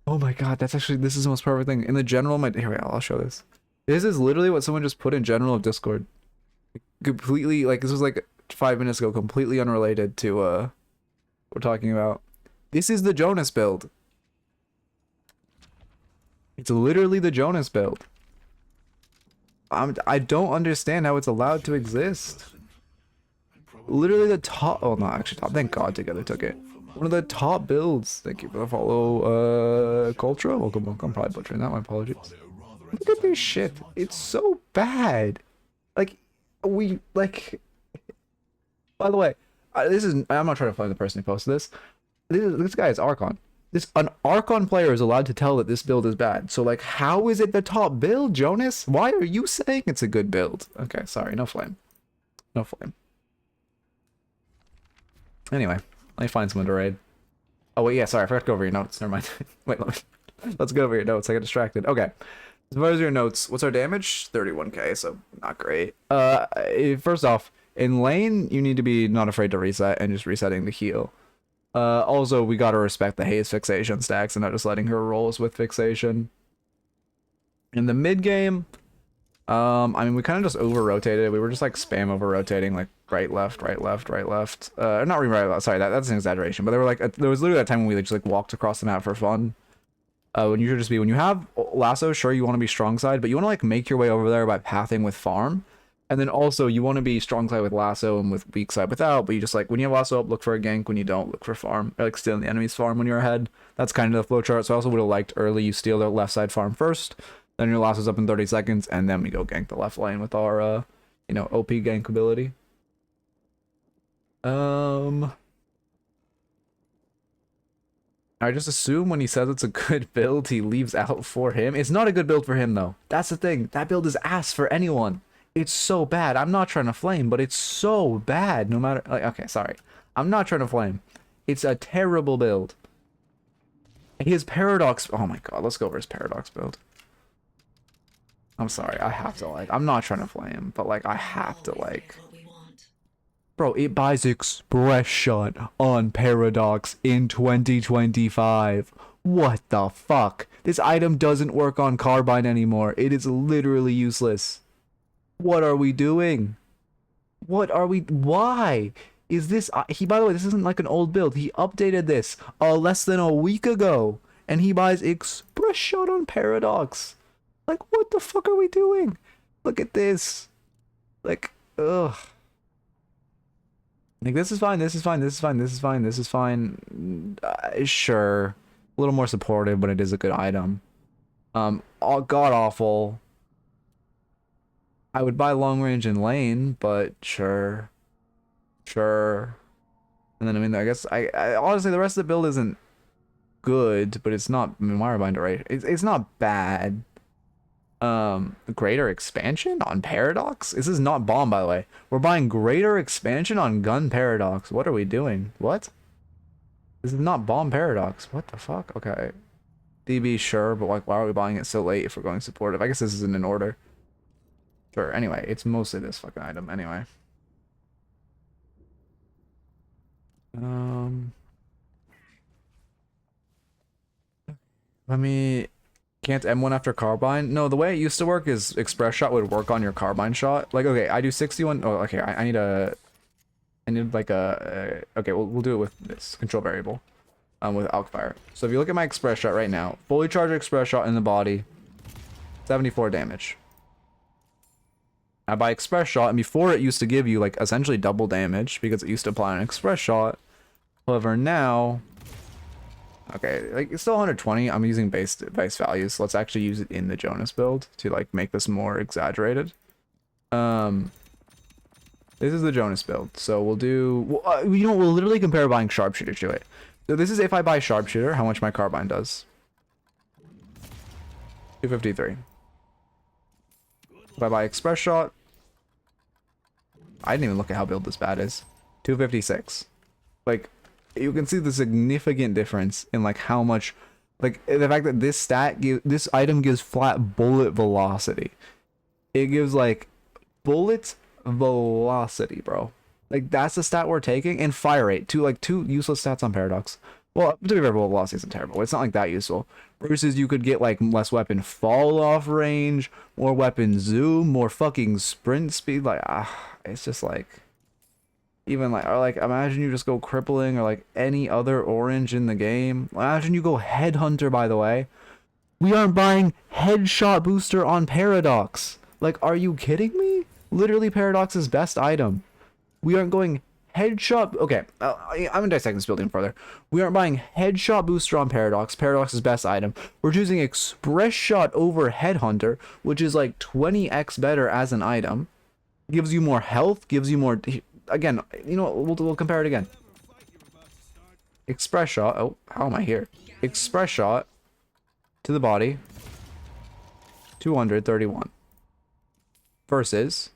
oh my god, that's actually, this is the most perfect thing in the general. Here we go, I'll show this. This is literally what someone just put in general of Discord. Completely, like this was like 5 minutes ago, completely unrelated to what we're talking about. This is the Jonas build. It's literally the Jonas build. I don't understand how it's allowed to exist. Literally the top, oh no, actually top, thank god Together took it. One of the top builds. Thank you for the follow, Cultra. Welcome. I'm probably butchering that, my apologies. Look at this shit. It's so bad. Like, we, like, by the way, this is, I'm not trying to find the person who posted this. This guy is Archon. An Archon player is allowed to tell that this build is bad. So, like, how is it the top build, Jonas? Why are you saying it's a good build? Okay, sorry, no flame. No flame. Anyway, let me find someone to raid. Oh, wait, yeah, sorry, I forgot to go over your notes. Never mind. Wait, let's go over your notes. I got distracted. Okay. As far as your notes, what's our damage? 31k, so not great. First off, in lane, you need to be not afraid to reset and just resetting the heal. Also, we gotta respect the haze fixation stacks and not just letting her rolls with fixation. In the mid game, I mean, we kind of just over-rotated. We were just like spam over-rotating, like right, left, right, left, right, left. Not really right, left. Sorry, that's an exaggeration. But there were like, there was literally that time when we just like walked across the map for fun. When you should just be, when you have lasso, sure, you want to be strong side, but you want to like make your way over there by pathing with farm. And then also you want to be strong side with lasso and with weak side without, but you just like, when you have lasso up, look for a gank. When you don't, look for farm. Or like stealing the enemy's farm when you're ahead. That's kind of the flow chart. So I also would have liked early you steal their left side farm first, then your lasso's up in 30 seconds, and then we go gank the left lane with our, you know, OP gank ability. I just assume when he says it's a good build, he leaves out for him. It's not a good build for him, though. That's the thing. That build is ass for anyone. It's so bad. I'm not trying to flame, but it's so bad no matter... Like, okay, sorry. I'm not trying to flame. It's a terrible build. His Paradox... Oh my god, let's go over his Paradox build. I'm sorry, I have to, like... I'm not trying to flame, but, like, I have to, like... Bro, it buys expression on Paradox in 2025. What the fuck? This item doesn't work on Carbine anymore. It is literally useless. What are we doing? What are we... Why? Is this... He, by the way, this isn't like an old build. He updated this less than a week ago. And he buys expression on Paradox. Like, what the fuck are we doing? Look at this. Like, ugh. Like, this is fine, this is fine, this is fine, this is fine, this is fine. Sure. A little more supportive, but it is a good item. God-awful. I would buy long range in lane, but sure. Sure. And then, I mean, I guess, I honestly, the rest of the build isn't good, but it's not, I mean, why are we buying right? It's not bad. Greater expansion on Paradox? This is not bomb, by the way. We're buying greater expansion on Gun Paradox. What are we doing? What? This is not bomb Paradox. What the fuck? Okay. DB, sure, but like, why are we buying it so late if we're going supportive? I guess this isn't in order. Sure, anyway, it's mostly this fucking item, anyway. Let me... Can't M1 after carbine? No, the way it used to work is express shot would work on your carbine shot. Like, okay, I do 61... Oh, okay, I need a... I need like a... okay, we'll do it with this control variable. With Alkfire. So if you look at my express shot right now, fully charged express shot in the body, 74 damage. Now by express shot, and before it used to give you like essentially double damage because it used to apply an express shot. However, now... Okay, like it's still 120. I'm using base values. So let's actually use it in the Jonas build to like make this more exaggerated. This is the Jonas build. So we'll do, you know, we'll literally compare buying sharpshooter to it. So this is if I buy sharpshooter, how much my carbine does. 253. If I buy express shot, I didn't even look at how build this bad is. 256. Like, you can see the significant difference in like how much, like the fact that this item gives flat bullet velocity. It gives like bullet velocity, bro. Like that's the stat we're taking, and fire rate. Two useless stats on Paradox. Well, to be fair, bullet velocity isn't terrible. It's not like that useful. Versus you could get like less weapon fall off range, more weapon zoom, more fucking sprint speed. Like it's just like. Even like, or like, imagine you just go crippling or like any other orange in the game. Imagine you go headhunter, by the way. We aren't buying headshot booster on Paradox. Like, are you kidding me? Literally Paradox's best item. We aren't going headshot. Okay, I'm gonna dissect this building further. We aren't buying headshot booster on Paradox. Paradox's best item. We're choosing express shot over headhunter, which is like 20x better as an item. Gives you more health, gives you more... Again, you know what, we'll compare it again. Express shot. Oh, how am I here? Express shot to the body. 231. Versus...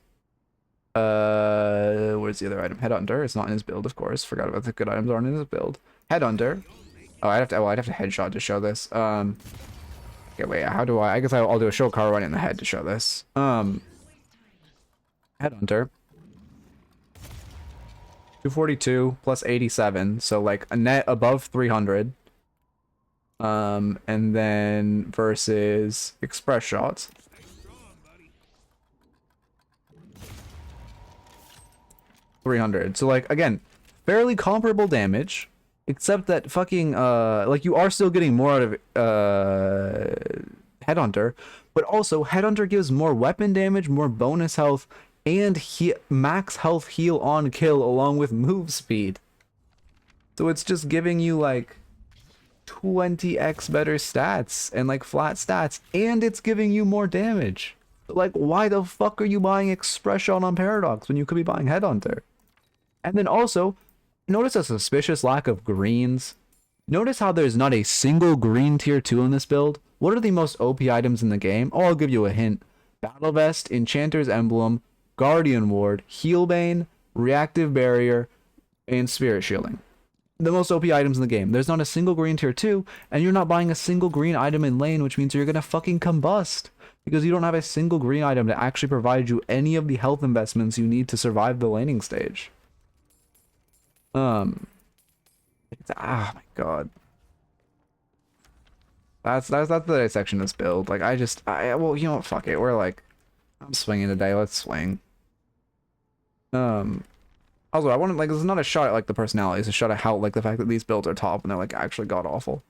where's the other item? Headhunter. It's not in his build, of course. Forgot about the good items aren't in his build. Headhunter. Oh, I'd have to headshot to show this. Okay, wait, how do I guess I'll do a show car run in the head to show this. Headhunter. 242 plus 87, so like a net above 300. And then versus express shots. 300. So like again, fairly comparable damage, except that fucking like you are still getting more out of Headhunter, but also Headhunter gives more weapon damage, more bonus health, and max health heal on kill along with move speed. So it's just giving you like 20x better stats and like flat stats, and it's giving you more damage. Like, why the fuck are you buying Express Shot on Paradox when you could be buying Headhunter? And then also, notice a suspicious lack of greens. Notice how there's not a single green tier 2 in this build. What are the most OP items in the game? Oh, I'll give you a hint. Battle Vest, Enchanter's Emblem, Guardian Ward, Healbane, Reactive Barrier, and Spirit Shielding. The most OP items in the game. There's not a single green tier 2, and you're not buying a single green item in lane, which means you're gonna fucking combust. Because you don't have a single green item to actually provide you any of the health investments you need to survive the laning stage. Oh my god. That's the dissection of this build. Like, well, you know what, fuck it. We're like, I'm swinging today, let's swing. Also, I want to, like, this is not a shot at, like, the personality, it's a shot at how, like, the fact that these builds are top and they're, like, actually god-awful.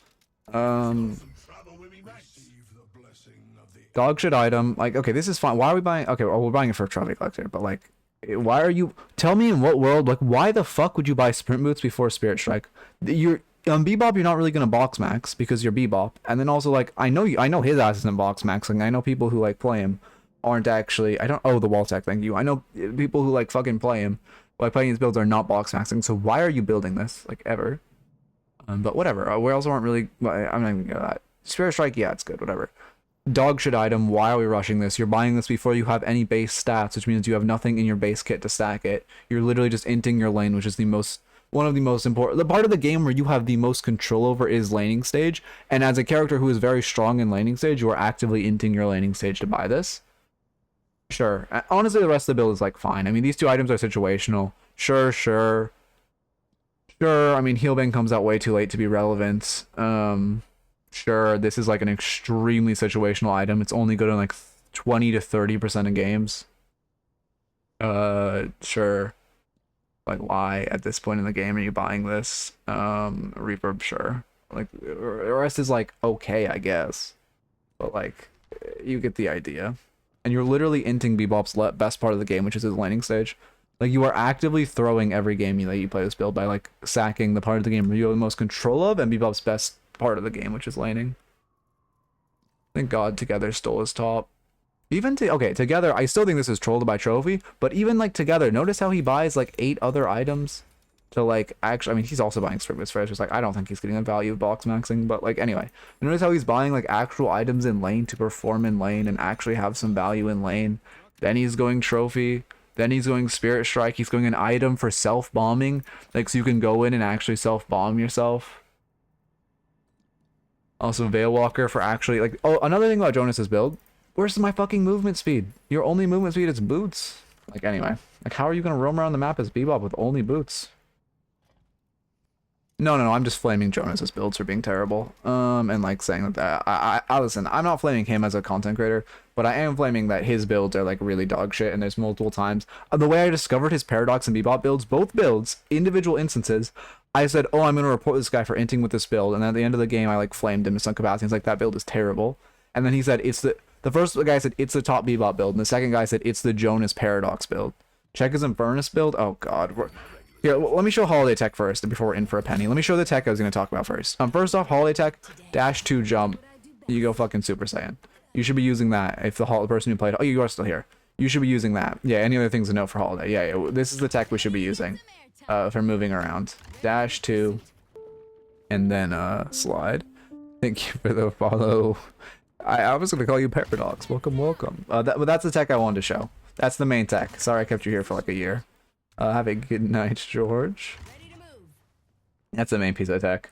Dog shit item. Like, okay, this is fine. Why are we buying... Okay, well, we're buying it for a trophy collector, but, like, why are you... Tell me in what world, like, why the fuck would you buy sprint boots before Spirit Strike? You're... On Bebop, you're not really gonna box max because you're Bebop. And then also, like, I know his ass isn't box maxing. I know people who, like, play him aren't actually... Oh, the wall tech, thank you. I know people who, like, fucking play him Like playing these builds are not box maxing, so why are you building this like ever? But whatever. We also aren't really. Well, I'm not even gonna go that. Spirit Strike, yeah, it's good. Whatever. Dog shit item. Why are we rushing this? You're buying this before you have any base stats, which means you have nothing in your base kit to stack it. You're literally just inting your lane, which is one of the most important. The part of the game where you have the most control over is laning stage, and as a character who is very strong in laning stage, you are actively inting your laning stage to buy this. Sure. Honestly, the rest of the build is like fine. I mean, these two items are situational. Sure. I mean, Healbang comes out way too late to be relevant. Sure, this is like an extremely situational item. It's only good in like 20 to 30% of games. Sure. Like, why at this point in the game are you buying this? Reverb, sure. Like, the rest is like okay, I guess. But like, you get the idea. And you're literally inting Bebop's best part of the game, which is his laning stage. Like, you are actively throwing every game that you play this build by like sacking the part of the game where you have the most control of and Bebop's best part of the game, which is laning. Thank God Together stole his top. Even okay, Together, I still think this is trolled by trophy, but even like Together, notice how he buys like 8 other items to like actually, I mean, he's also buying Strictness Fresh, just like I don't think he's getting the value of box maxing, but like anyway, notice how he's buying like actual items in lane to perform in lane and actually have some value in lane. Then he's going trophy. Then he's going Spirit Strike. He's going an item for self-bombing, like so you can go in and actually self-bomb yourself. Also Veilwalker for actually like, oh, another thing about Jonas's build, where's my fucking movement speed? Your only movement speed is boots. Like anyway, like how are you gonna roam around the map as Bebop with only boots? No, I'm just flaming Jonas's builds for being terrible. And like saying that I listen, I'm not flaming him as a content creator, but I am flaming that his builds are like really dog shit, and there's multiple times. The way I discovered his Paradox and Bebop builds, both builds, individual instances, I said, oh, I'm gonna report this guy for inting with this build, and then at the end of the game I like flamed him to some capacity. He's like, that build is terrible. And then he said it's the first guy said it's the top Bebop build, and the second guy said it's the Jonas Paradox build. Check his Infernus build. Oh god. Here, let me show Holiday Tech first before we're in for a penny. Let me show the tech I was going to talk about first. First off, Holiday Tech, -2 jump. You go fucking Super Saiyan. You should be using that if the person who played... Oh, you are still here. You should be using that. Yeah, any other things to note for Holiday? Yeah, this is the tech we should be using for moving around. -2. And then slide. Thank you for the follow. I was going to call you Paradox. Welcome. But that's the tech I wanted to show. That's the main tech. Sorry I kept you here for like a year. Have a good night, George. That's the main piece of tech.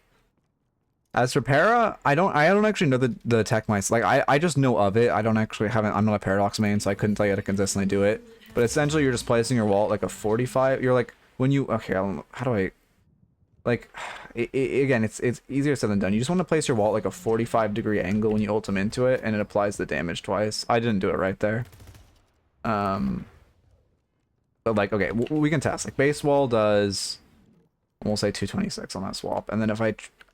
As for Para, I don't actually know the tech myself. Like I just know of it. I don't actually I'm not a Paradox main, so I couldn't tell you how to consistently do it. But essentially, you're just placing your wall at like a 45. You're like when you how do I like again? It's easier said than done. You just want to place your wall at like a 45-degree angle when you ult him into it, and it applies the damage twice. I didn't do it right there. But like, okay, we can test. Like base wall does, we'll say 226 on that swap, and then if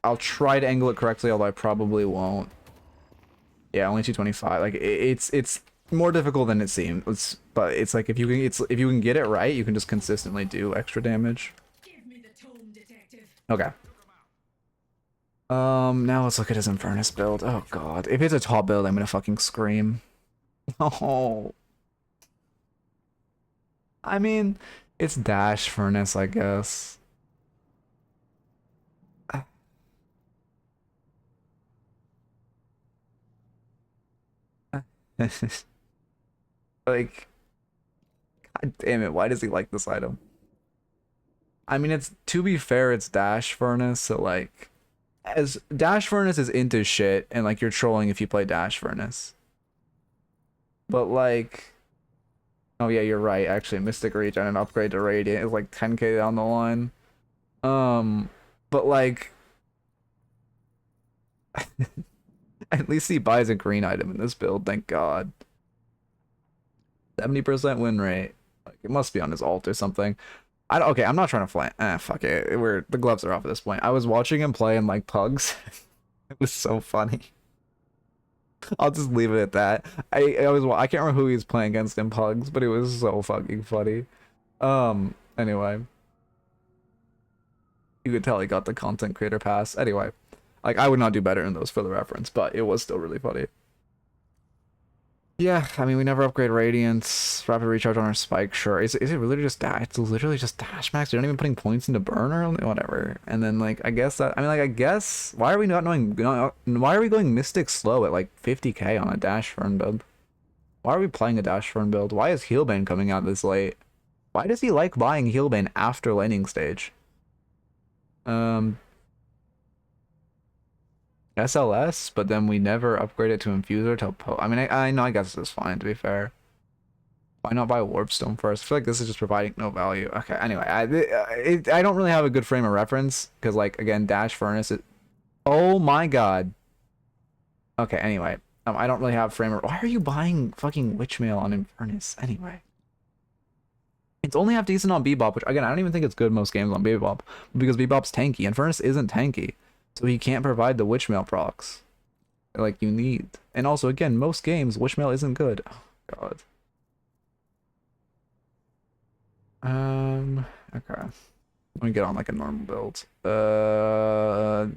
I'll try to angle it correctly, although I probably won't. Yeah, only 225. Like it's more difficult than it seems. But it's like if you can get it right, you can just consistently do extra damage. Give me the tome, detective. Okay. Now let's look at his Infernus build. Oh god, if it's a top build, I'm gonna fucking scream. Oh. I mean, it's Dash Furnace, I guess. Like, god damn it, why does he like this item? I mean, to be fair, it's Dash Furnace, so like, as Dash Furnace is into shit, and like, you're trolling if you play Dash Furnace. But like... Oh yeah, you're right. Actually, Mystic Regen and upgrade to Radiant is like 10k down the line. But like, at least he buys a green item in this build. Thank God. 70% win rate. Like it must be on his ult or something. Okay, I'm not trying to flank. Fuck it. The gloves are off at this point. I was watching him play in like Pugs. It was so funny. I'll just leave it at that. I can't remember who he was playing against in Pugs, but it was so fucking funny. Anyway. You could tell he got the content creator pass. Anyway. Like, I would not do better in those for the reference, but it was still really funny. Yeah, I mean, we never upgrade Radiance. Rapid recharge on our spike, sure. Is it really just dash? It's literally just dash max. You're not even putting points into burner, whatever. And then like, I guess that, I mean, like, I guess why are we why are we going Mystic slow at like 50k on a dash Fern build? Why are we playing a dash Fern build? Why is Healbane coming out this late? Why does he like buying Healbane after laning stage? SLS, but then we never upgrade it to Infuser till I mean, I know, I guess this is fine, to be fair. Why not buy Warpstone first? I feel like this is just providing no value. Okay, anyway, I don't really have a good frame of reference, because, like, again, Dash Furnace, oh my god. Okay, anyway, I don't really have frame of... Why are you buying fucking Witchmail on Infernus, anyway? It's only half decent on Bebop, which, again, I don't even think it's good most games on Bebop, because Bebop's tanky. Infernus isn't tanky. So he can't provide the Witchmail procs like you need. And also, again, most games, Witchmail isn't good. Oh, God. Okay. Let me get on like a normal build. I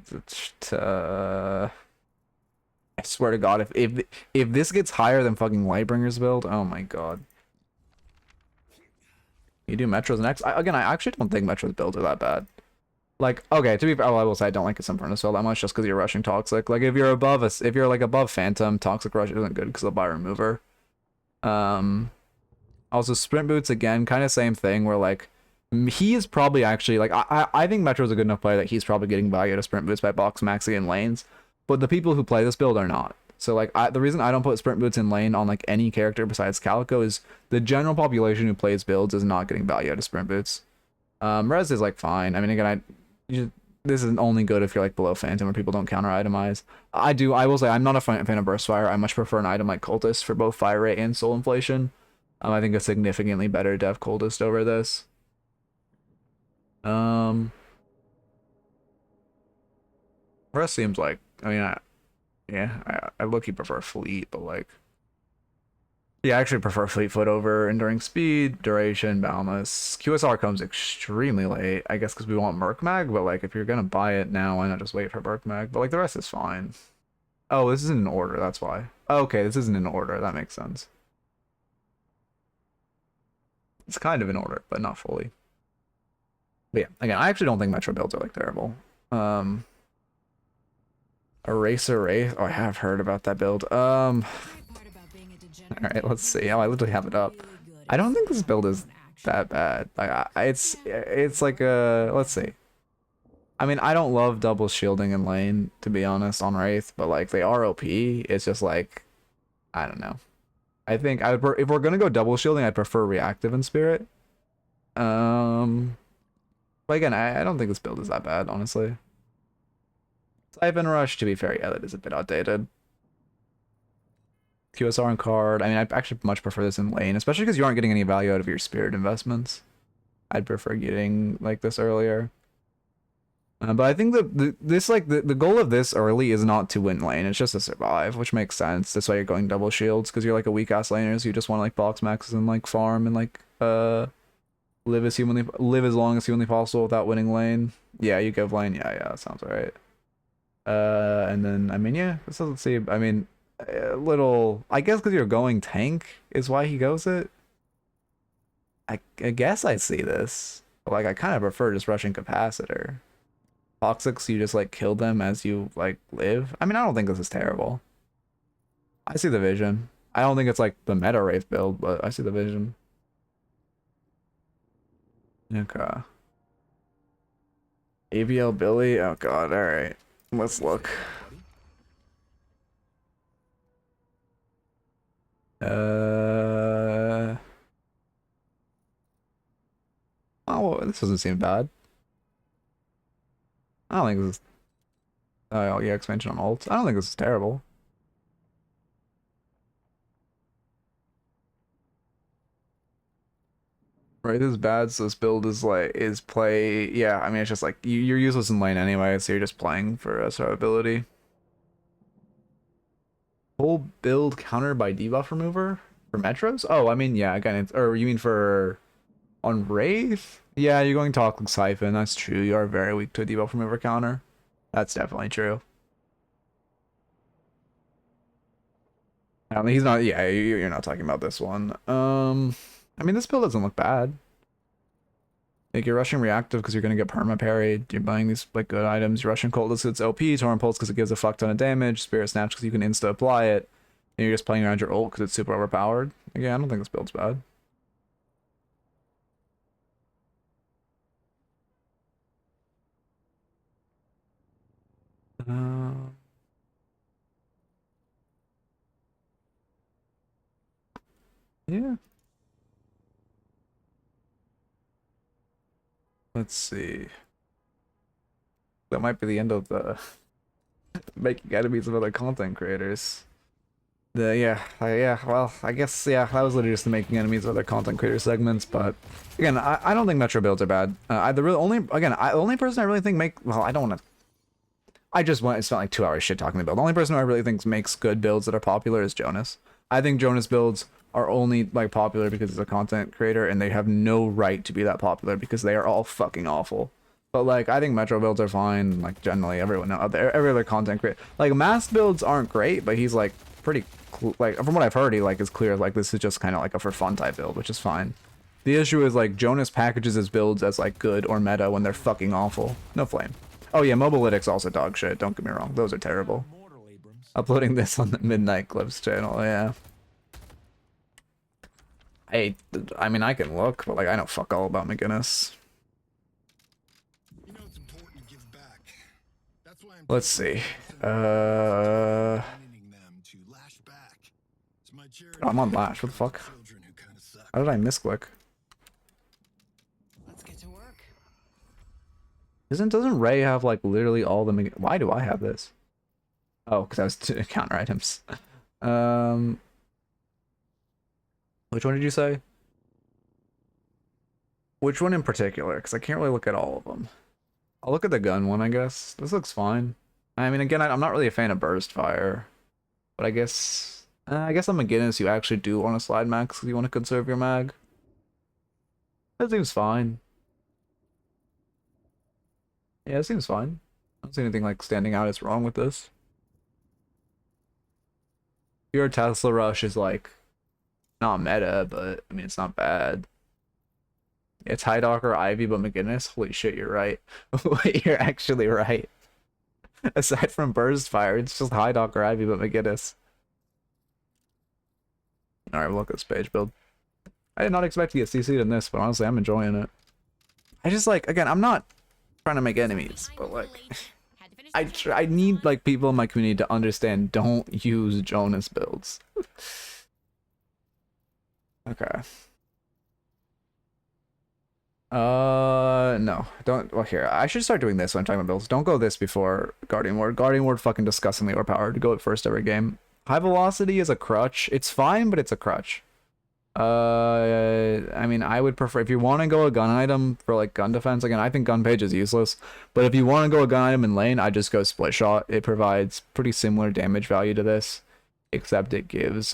swear to God, if this gets higher than fucking Lightbringer's build, oh my God. You do Metro's next? Again, I actually don't think Metro's builds are that bad. Like, okay, to be fair, I will say I don't like his Infernus build that much just because you're rushing Toxic. Like, if you're above us, if you're like above Phantom, Toxic Rush isn't good because they'll buy Remover. Also Sprint Boots again, kind of same thing where like he is probably actually like I think Metro's a good enough player that he's probably getting value out of Sprint Boots by box maxing in lanes, but the people who play this build are not. So like the reason I don't put Sprint Boots in lane on like any character besides Calico is the general population who plays builds is not getting value out of Sprint Boots. Res is like fine. I mean, again, this is only good if you're like below Phantom where people don't counter itemize. I will say I'm not a fan of Burst Fire. I much prefer an item like Cultist for both fire rate and soul inflation. I think it's significantly better to have Cultist over this. Rest seems like, I mean, I low-key prefer Fleet, but like, yeah, I actually prefer Fleetfoot over Enduring Speed, Duration, Boundless. QSR comes extremely late, I guess because we want Merkmag, but like if you're gonna buy it now, why not just wait for Merkmag? But like the rest is fine. Oh, this isn't in order, that's why. Okay, this isn't in order, that makes sense. It's kind of in order, but not fully. But yeah, again, I actually don't think Metro builds are like terrible. Eraser Wraith. Oh, I have heard about that build. Alright, let's see. Oh, I literally have it up. I don't think this build is that bad. Like, it's like a... Let's see. I mean, I don't love double shielding in lane, to be honest, on Wraith, but like, they are OP. It's just like... I don't know. I think if we're gonna go double shielding, I'd prefer reactive in Spirit. But again, I don't think this build is that bad, honestly. Siphon Rush, to be fair, yeah, that is a bit outdated. QSR and card. I mean, I actually much prefer this in lane, especially because you aren't getting any value out of your Spirit investments. I'd prefer getting like this earlier. But I think the goal of this early is not to win lane, it's just to survive, which makes sense. That's why you're going double shields, because you're like a weak ass laner, so you just want to like box maxes and like farm and like live as long as humanly possible without winning lane. Yeah, you give lane. Yeah, that sounds right. And then I mean, yeah, let's see. I mean, a little, I guess because you're going tank is why he goes it. I guess I see this, but like I kind of prefer just rushing capacitor. Toxics, you just like kill them as you like live. I mean, I don't think this is terrible. I see the vision. I don't think it's like the meta Wraith build, but I see the vision. Okay. ABL Billy? Oh god, alright. Let's look. Oh, this doesn't seem bad. I don't think this is... Oh, yeah, expansion on ult. I don't think this is terrible. Right, this is bad, so this build is like, play... Yeah, I mean, it's just like, you're useless in lane anyway, so you're just playing for survivability. Full build counter by debuff remover? For Metros? Oh, I mean, yeah, again, it's... Or you mean for... On Wraith? Yeah, you're going Toxic Siphon, that's true. You are very weak to a debuff remover counter. That's definitely true. I mean, he's not. Yeah, you're not talking about this one. I mean, this build doesn't look bad. Like, you're rushing reactive because you're gonna get perma parried. You're buying these like good items. You're rushing Coldless because it's OP. Torrent Pulse because it gives a fuck ton of damage. Spirit Snatch because you can insta apply it. And you're just playing around your ult because it's super overpowered. Again, I don't think this build's bad. Yeah. Let's see. That might be the end of the making enemies of other content creators. Well, I guess, yeah, that was literally just the making enemies of other content creator segments, but again, I don't think Metro builds are bad. The only person I really think I don't want to, I just spent like 2 hours shit talking about. The only person who I really think makes good builds that are popular is Jonas. I think Jonas builds are only like popular because he's a content creator, and they have no right to be that popular because they are all fucking awful. But like, I think Metro builds are fine. Like, generally, every other content creator, like mass builds aren't great, but he's like pretty like, from what I've heard, he like is clear like this is just kind of like a for fun type build, which is fine. The issue is like Jonas packages his builds as like good or meta when they're fucking awful. No flame. Oh yeah, Mobilytics also dog shit. Don't get me wrong, those are terrible. Uploading this on the Midnight Clips channel, yeah. I mean, I can look, but like, I know fuck all about McGinnis. You know it's important to give back. That's why Let's see. I'm on Lash. What the fuck? How did I misclick? Let's get to work. Doesn't Ray have like literally all the why do I have this? Oh, because I was counter items. Which one did you say? Which one in particular? Because I can't really look at all of them. I'll look at the gun one, I guess. This looks fine. I mean, again, I'm not really a fan of burst fire, but I guess I'm a Guinness. You actually do want to slide max because you want to conserve your mag. That seems fine. Yeah, it seems fine. I don't see anything like standing out as wrong with this. Your Tesla Rush is like not meta, but I mean it's not bad. It's Highdocker, Ivy, but McGinnis. Holy shit, you're right. Wait, you're actually right. Aside from burst fire, it's just Highdocker, Ivy, but McGinnis. Alright, we'll look at this page build. I did not expect to get CC'd in this, but honestly, I'm enjoying it. I just like, again, I'm not trying to make enemies, but like, I need like people in my community to understand, don't use Jonas builds. Okay. No, don't. Well, here, I should start doing this when I'm talking about builds. Don't go this before Guardian Ward. Guardian Ward fucking disgustingly overpowered. Go at first every game. High velocity is a crutch. It's fine, but it's a crutch. I mean, I would prefer, if you want to go a gun item for like gun defense, again, I think gun page is useless, but if you want to go a gun item in lane, I just go split shot. It provides pretty similar damage value to this, except it gives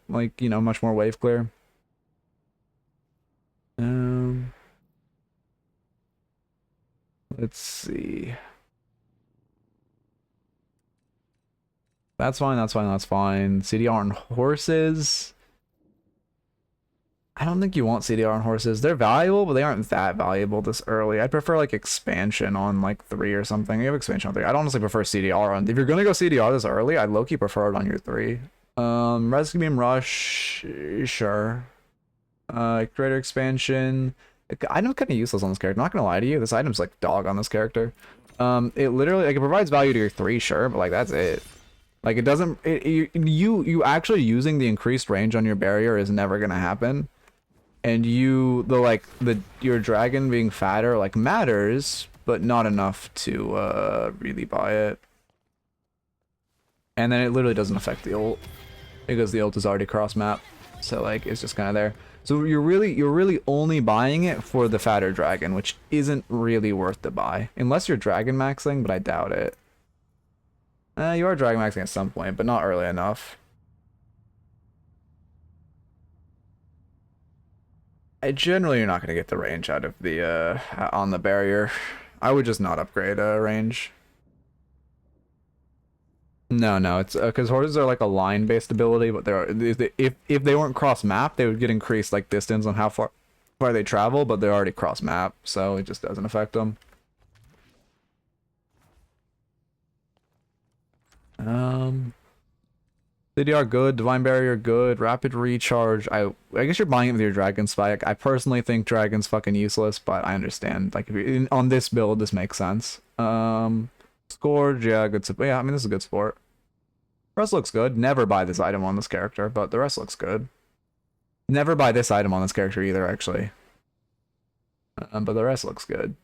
like, you know, much more wave clear. Let's see. That's fine, that's fine, that's fine. CDR and horses. I don't think you want CDR on horses. They're valuable, but they aren't that valuable this early. I'd prefer like expansion on like 3 or something. You have expansion on 3. I'd honestly prefer CDR on. If you're gonna go CDR this early, I'd low-key prefer it on your 3. Rescue Beam Rush, sure. Creator expansion. Item's kind of useless on this character. I'm not gonna lie to you. This item's like dog on this character. It literally like it provides value to your 3, sure, but like that's it. Like it doesn't. You actually using the increased range on your barrier is never gonna happen. And your dragon being fatter like matters, but not enough to really buy it. And then it literally doesn't affect the ult because the ult is already cross map, so like it's just kind of there. So you're really only buying it for the fatter dragon, which isn't really worth the buy unless you're dragon maxing, but I doubt it. You are dragon maxing at some point, but not early enough. Generally, you're not going to get the range out of the on the barrier. I would just not upgrade range. No, no, it's because horses are like a line-based ability, but they're if they weren't cross-map, they would get increased like distance on how far they travel, but they're already cross-map, so it just doesn't affect them. CDR good, Divine Barrier good, Rapid Recharge. I guess you're buying it with your Dragon Spike. I personally think Dragon's fucking useless, but I understand. Like if you're on this build, this makes sense. Scourge, yeah, good support. Yeah, I mean this is a good sport. The rest looks good. Never buy this item on this character, but the rest looks good. Never buy this item on this character either, actually. But the rest looks good.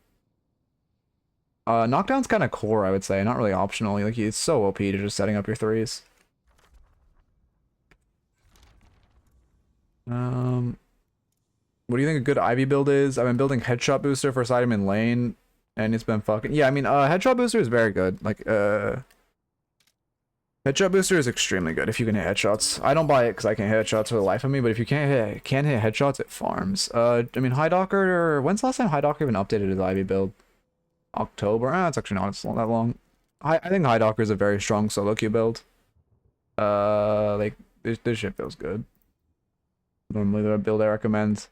Knockdown's kind of core, I would say, not really optional. Like it's so OP to just setting up your threes. What do you think a good Ivy build is? I've been building Headshot Booster first item in lane, and it's been fucking yeah. I mean, Headshot Booster is very good. Like, Headshot Booster is extremely good if you can hit headshots. I don't buy it because I can't hit headshots for the life of me, but if you can't hit headshots, it farms. I mean, High Docker. When's the last time High Docker even updated his Ivy build? October. It's actually not that long. I think High Docker is a very strong solo queue build. Like this shit feels good. Normally the build I recommend.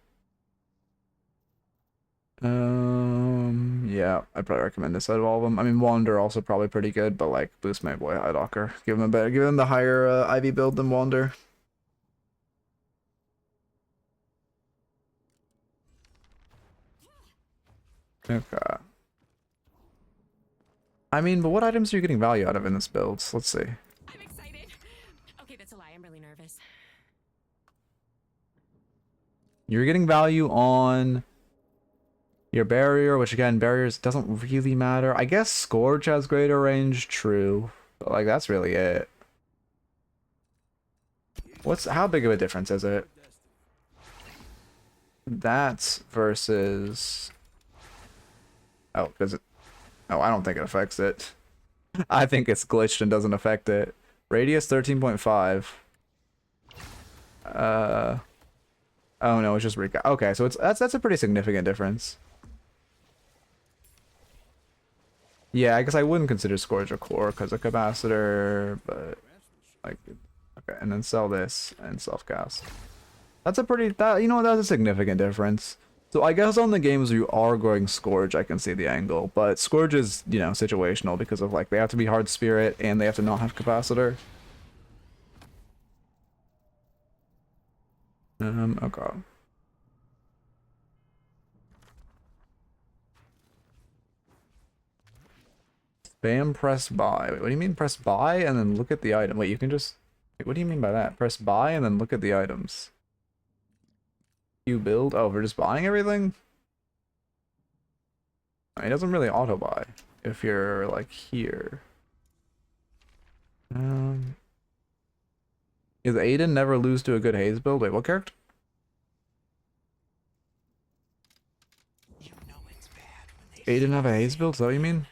Yeah, I'd probably recommend this out of all of them. I mean, Wander also probably pretty good, but like boost my boy High Docker. Give him the higher Ivy build than Wander. Okay. I mean, but what items are you getting value out of in this build? Let's see. I'm excited. Okay, that's a lie. I'm really nervous. You're getting value on your barrier, which again, barriers doesn't really matter. I guess Scourge has greater range, true. But like that's really it. How big of a difference is it? That's versus does it? Oh, I don't think it affects it. I think it's glitched and doesn't affect it. Radius 13.5. Oh no, it's just okay, so that's a pretty significant difference. Yeah, I guess I wouldn't consider Scourge a core because of capacitor, but like okay, and then sell this and self-cast. That's a pretty that's a significant difference. So I guess on the games where you are going Scourge, I can see the angle, but Scourge is, situational because of like they have to be hard spirit and they have to not have capacitor. Okay. Spam press buy. Wait, what do you mean press buy and then look at the item? Wait, you can just wait, what do you mean by that? Press buy and then look at the items. You build? Oh, we're just buying everything? It doesn't really auto buy if you're like here. Is Aiden never lose to a good Haze build? Wait, what character? Aiden have a Haze build? Is that what you mean?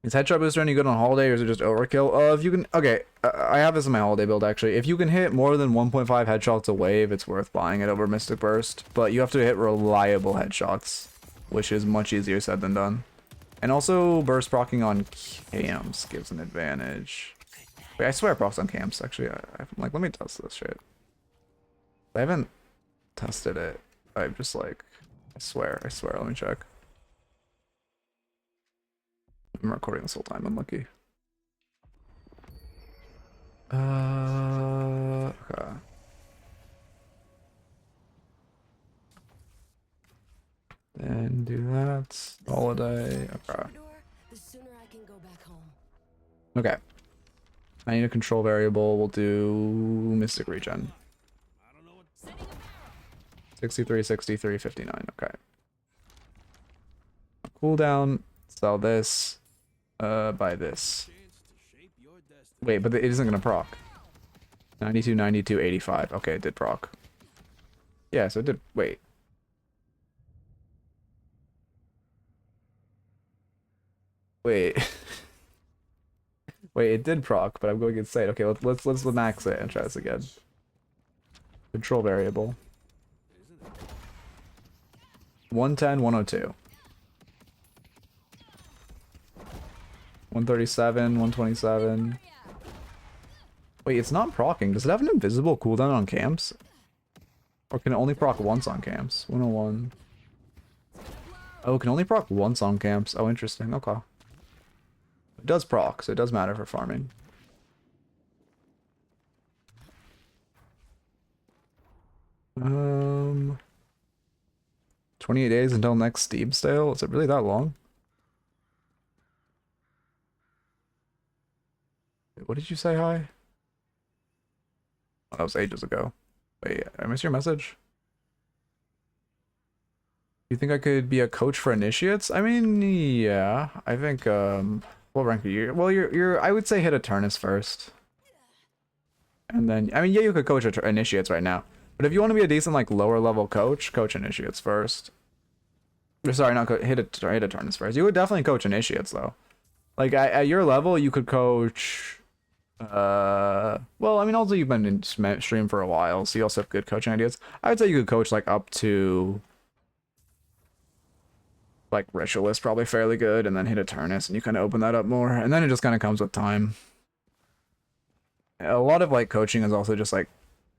Is Headshot Booster any good on Holiday or is it just overkill? If you can, okay, I have this in my Holiday build actually. If you can hit more than 1.5 headshots a wave, it's worth buying it over Mystic Burst. But you have to hit reliable headshots, which is much easier said than done. And also, burst proccing on camps gives an advantage. Wait, I swear procs on camps actually. I'm like, let me test this shit. I haven't tested it. I'm just like, I swear, let me check. I'm recording this whole time, unlucky. Okay. Then do that. Holiday. Okay. The sooner I can go back home. Okay. I need a control variable. We'll do Mystic Regen. 63, 63, 59. Okay. Cooldown. Sell this. Buy this. Wait, but it isn't gonna proc. 92, 92, 85. Okay, it did proc. Yeah, so it did. Wait. Wait. Wait, it did proc, but I'm going insane. Okay, let's max it and try this again. Control variable. 110, 102. 137, 127. Wait, it's not proccing. Does it have an invisible cooldown on camps? Or can it only proc once on camps? 101. Oh, it can only proc once on camps. Oh, interesting. Okay. It does proc, so it does matter for farming. Um, 28 days until next Steam sale? Is it really that long? Wait, what did you say, hi? Oh, that was ages ago. Wait, I missed your message? You think I could be a coach for initiates? I mean, yeah. I think, what rank are you? Well, you're, I would say hit Eternus first. And then, I mean, yeah, you could coach initiates right now. But if you want to be a decent, like, lower level coach, coach initiates first. Or, sorry, not hit Eternus first. You would definitely coach initiates, though. Like, at your level, you could coach... well, I mean, also you've been in stream for a while, so you also have good coaching ideas. I would say you could coach, like, up to... like, Ritualist, probably fairly good, and then hit Eternus, and you kind of open that up more. And then it just kind of comes with time. A lot of, like, coaching is also just, like,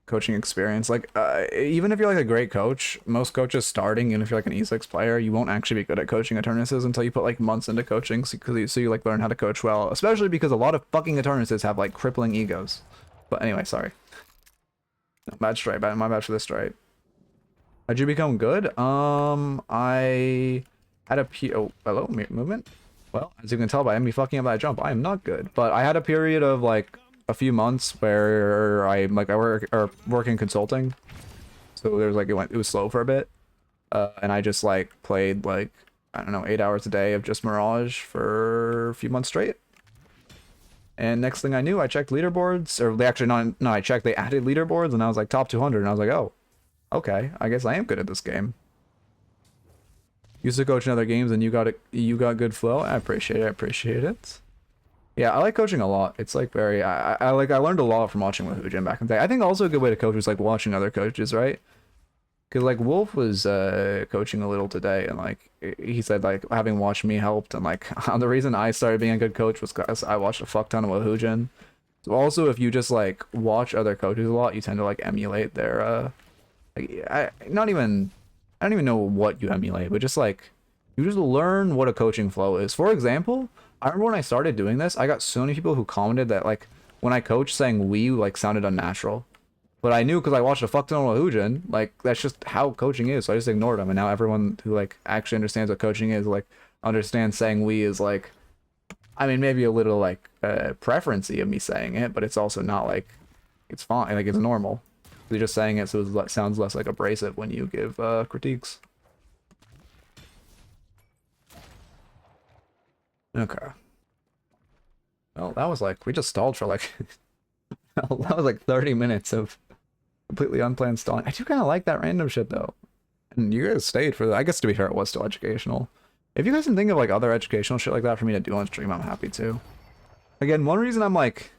coaching experience. Like, even if you're like a great coach, most coaches starting, even if you're like an E6 player, you won't actually be good at coaching Eternuses until you put like months into coaching, so you like learn how to coach well, especially because a lot of fucking Eternuses have like crippling egos. But anyway, sorry. No, bad stripe, my bad for this stripe. How'd you become good? I had a oh, hello, movement? Well, as you can tell by me fucking up that jump, I am not good. But I had a period of like a few months where I work in consulting, so there's like it was slow for a bit, and I just like played like, I don't know, 8 hours a day of just Mirage for a few months straight. And next thing I knew, I checked leaderboards, or they actually no, I checked, they added leaderboards, and I was like top 200, and I was like, oh, okay, I guess I am good at this game. Used to coach in other games, and you got good flow. I appreciate it. Yeah, I like coaching a lot. It's like very, I learned a lot from watching Woohoojin back in the day. I think also a good way to coach was like watching other coaches, right? Because like Wolf was coaching a little today, and like he said like having watched me helped, and like the reason I started being a good coach was because I watched a fuck ton of Woohoojin. So also if you just like watch other coaches a lot, you tend to like emulate their like I don't even know what you emulate, but just like you just learn what a coaching flow is. For example, I remember when I started doing this, I got so many people who commented that like when I coached saying we like sounded unnatural. But I knew because I watched a fuck ton of Woohoojin, like that's just how coaching is, so I just ignored them. And now everyone who like actually understands what coaching is like understands saying we is like, I mean maybe a little like preference-y of me saying it, but it's also not like it's fine, like it's normal. You're just saying it so it sounds less like abrasive when you give critiques. Okay. Well, that was like, we just stalled for like, that was like 30 minutes of completely unplanned stalling. I do kind of like that random shit though. And you guys stayed for that. I guess to be fair, it was still educational. If you guys can think of like other educational shit like that for me to do on stream, I'm happy to. Again, one reason I'm like,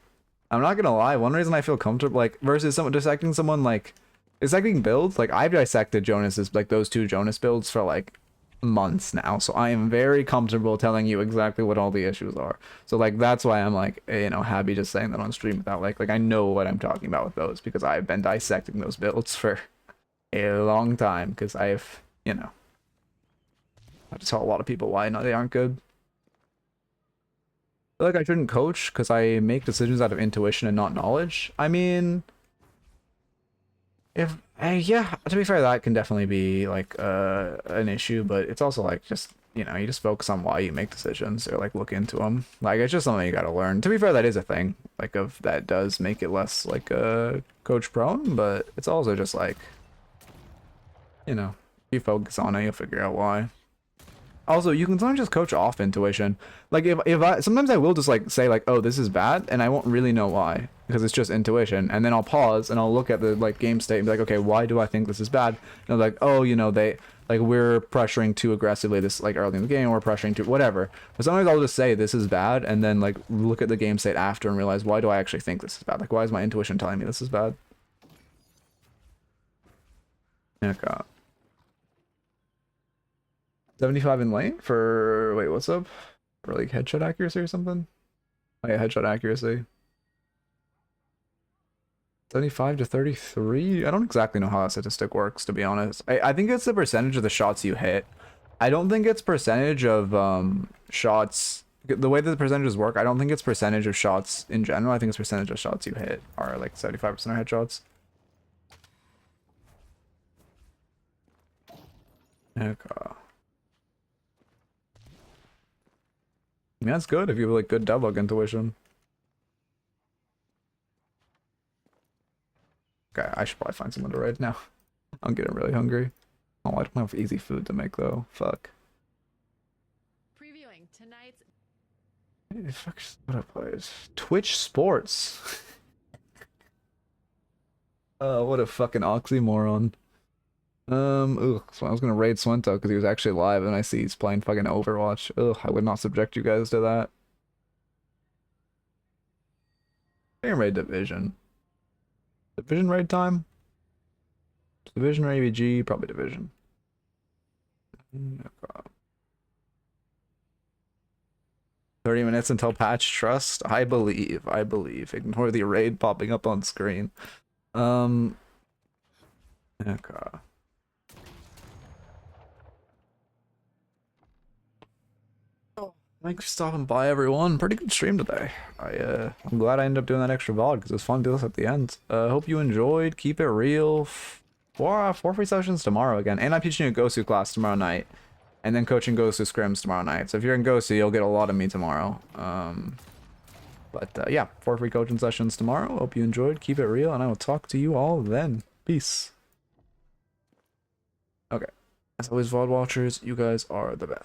I'm not gonna lie, one reason I feel comfortable, like, versus someone dissecting someone, like, dissecting builds, like, I've dissected Jonas's, like, those two Jonas builds for, like, months now, so I am very comfortable telling you exactly what all the issues are. So like that's why I'm like, you know, happy just saying that on stream without like I know what I'm talking about with those, because I've been dissecting those builds for a long time, because I've, you know, I just tell a lot of people why they aren't good. I feel like I shouldn't coach because I make decisions out of intuition and not knowledge. I mean, if yeah, to be fair, that can definitely be like an issue, but it's also like just, you know, you just focus on why you make decisions or like look into them. Like it's just something you gotta learn. To be fair, that is a thing. Like of that does make it less like coach prone, but it's also just like, you know, if you focus on it, you'll figure out why. Also, you can sometimes just coach off intuition. Like if I sometimes I will just like say like, oh, this is bad, and I won't really know why, because it's just intuition. And then I'll pause and I'll look at the like game state and be like, okay, why do I think this is bad? And I'm like, oh, you know, they like we're pressuring too aggressively this like early in the game, we're pressuring too whatever. But sometimes I'll just say this is bad, and then like look at the game state after and realize, why do I actually think this is bad? Like why is my intuition telling me this is bad? Okay. 75 in lane for, wait, what's up? Or like headshot accuracy or something? Oh yeah, headshot accuracy. 75 to 33? I don't exactly know how that statistic works, to be honest. I think it's the percentage of the shots you hit. I don't think it's percentage of shots. The way that the percentages work, I don't think it's percentage of shots in general. I think it's percentage of shots you hit are like 75% are headshots. Okay. I mean, that's good if you have like good Deadlock intuition. Okay, I should probably find someone to raid now. I'm getting really hungry. Oh, I don't have easy food to make though. Fuck. Previewing tonight's. Hey, fuck, what I played? Twitch Sports. What a fucking oxymoron. Ugh, so I was gonna raid Swento because he was actually live and I see he's playing fucking Overwatch. Ugh, I would not subject you guys to that. Game raid Division. Division raid time? Division or AVG? Probably Division. Okay. 30 minutes until patch trust? I believe. Ignore the raid popping up on screen. Okay. Thanks for stopping by, everyone. Pretty good stream today. I'm glad I ended up doing that extra VOD because it was fun to do this at the end. Hope you enjoyed. Keep it real. Four free sessions tomorrow again, and I'm teaching a Gosu class tomorrow night, and then coaching Gosu scrims tomorrow night. So if you're in Gosu, you'll get a lot of me tomorrow. Yeah, 4 free coaching sessions tomorrow. Hope you enjoyed. Keep it real, and I will talk to you all then. Peace. Okay. As always, VOD watchers, you guys are the best.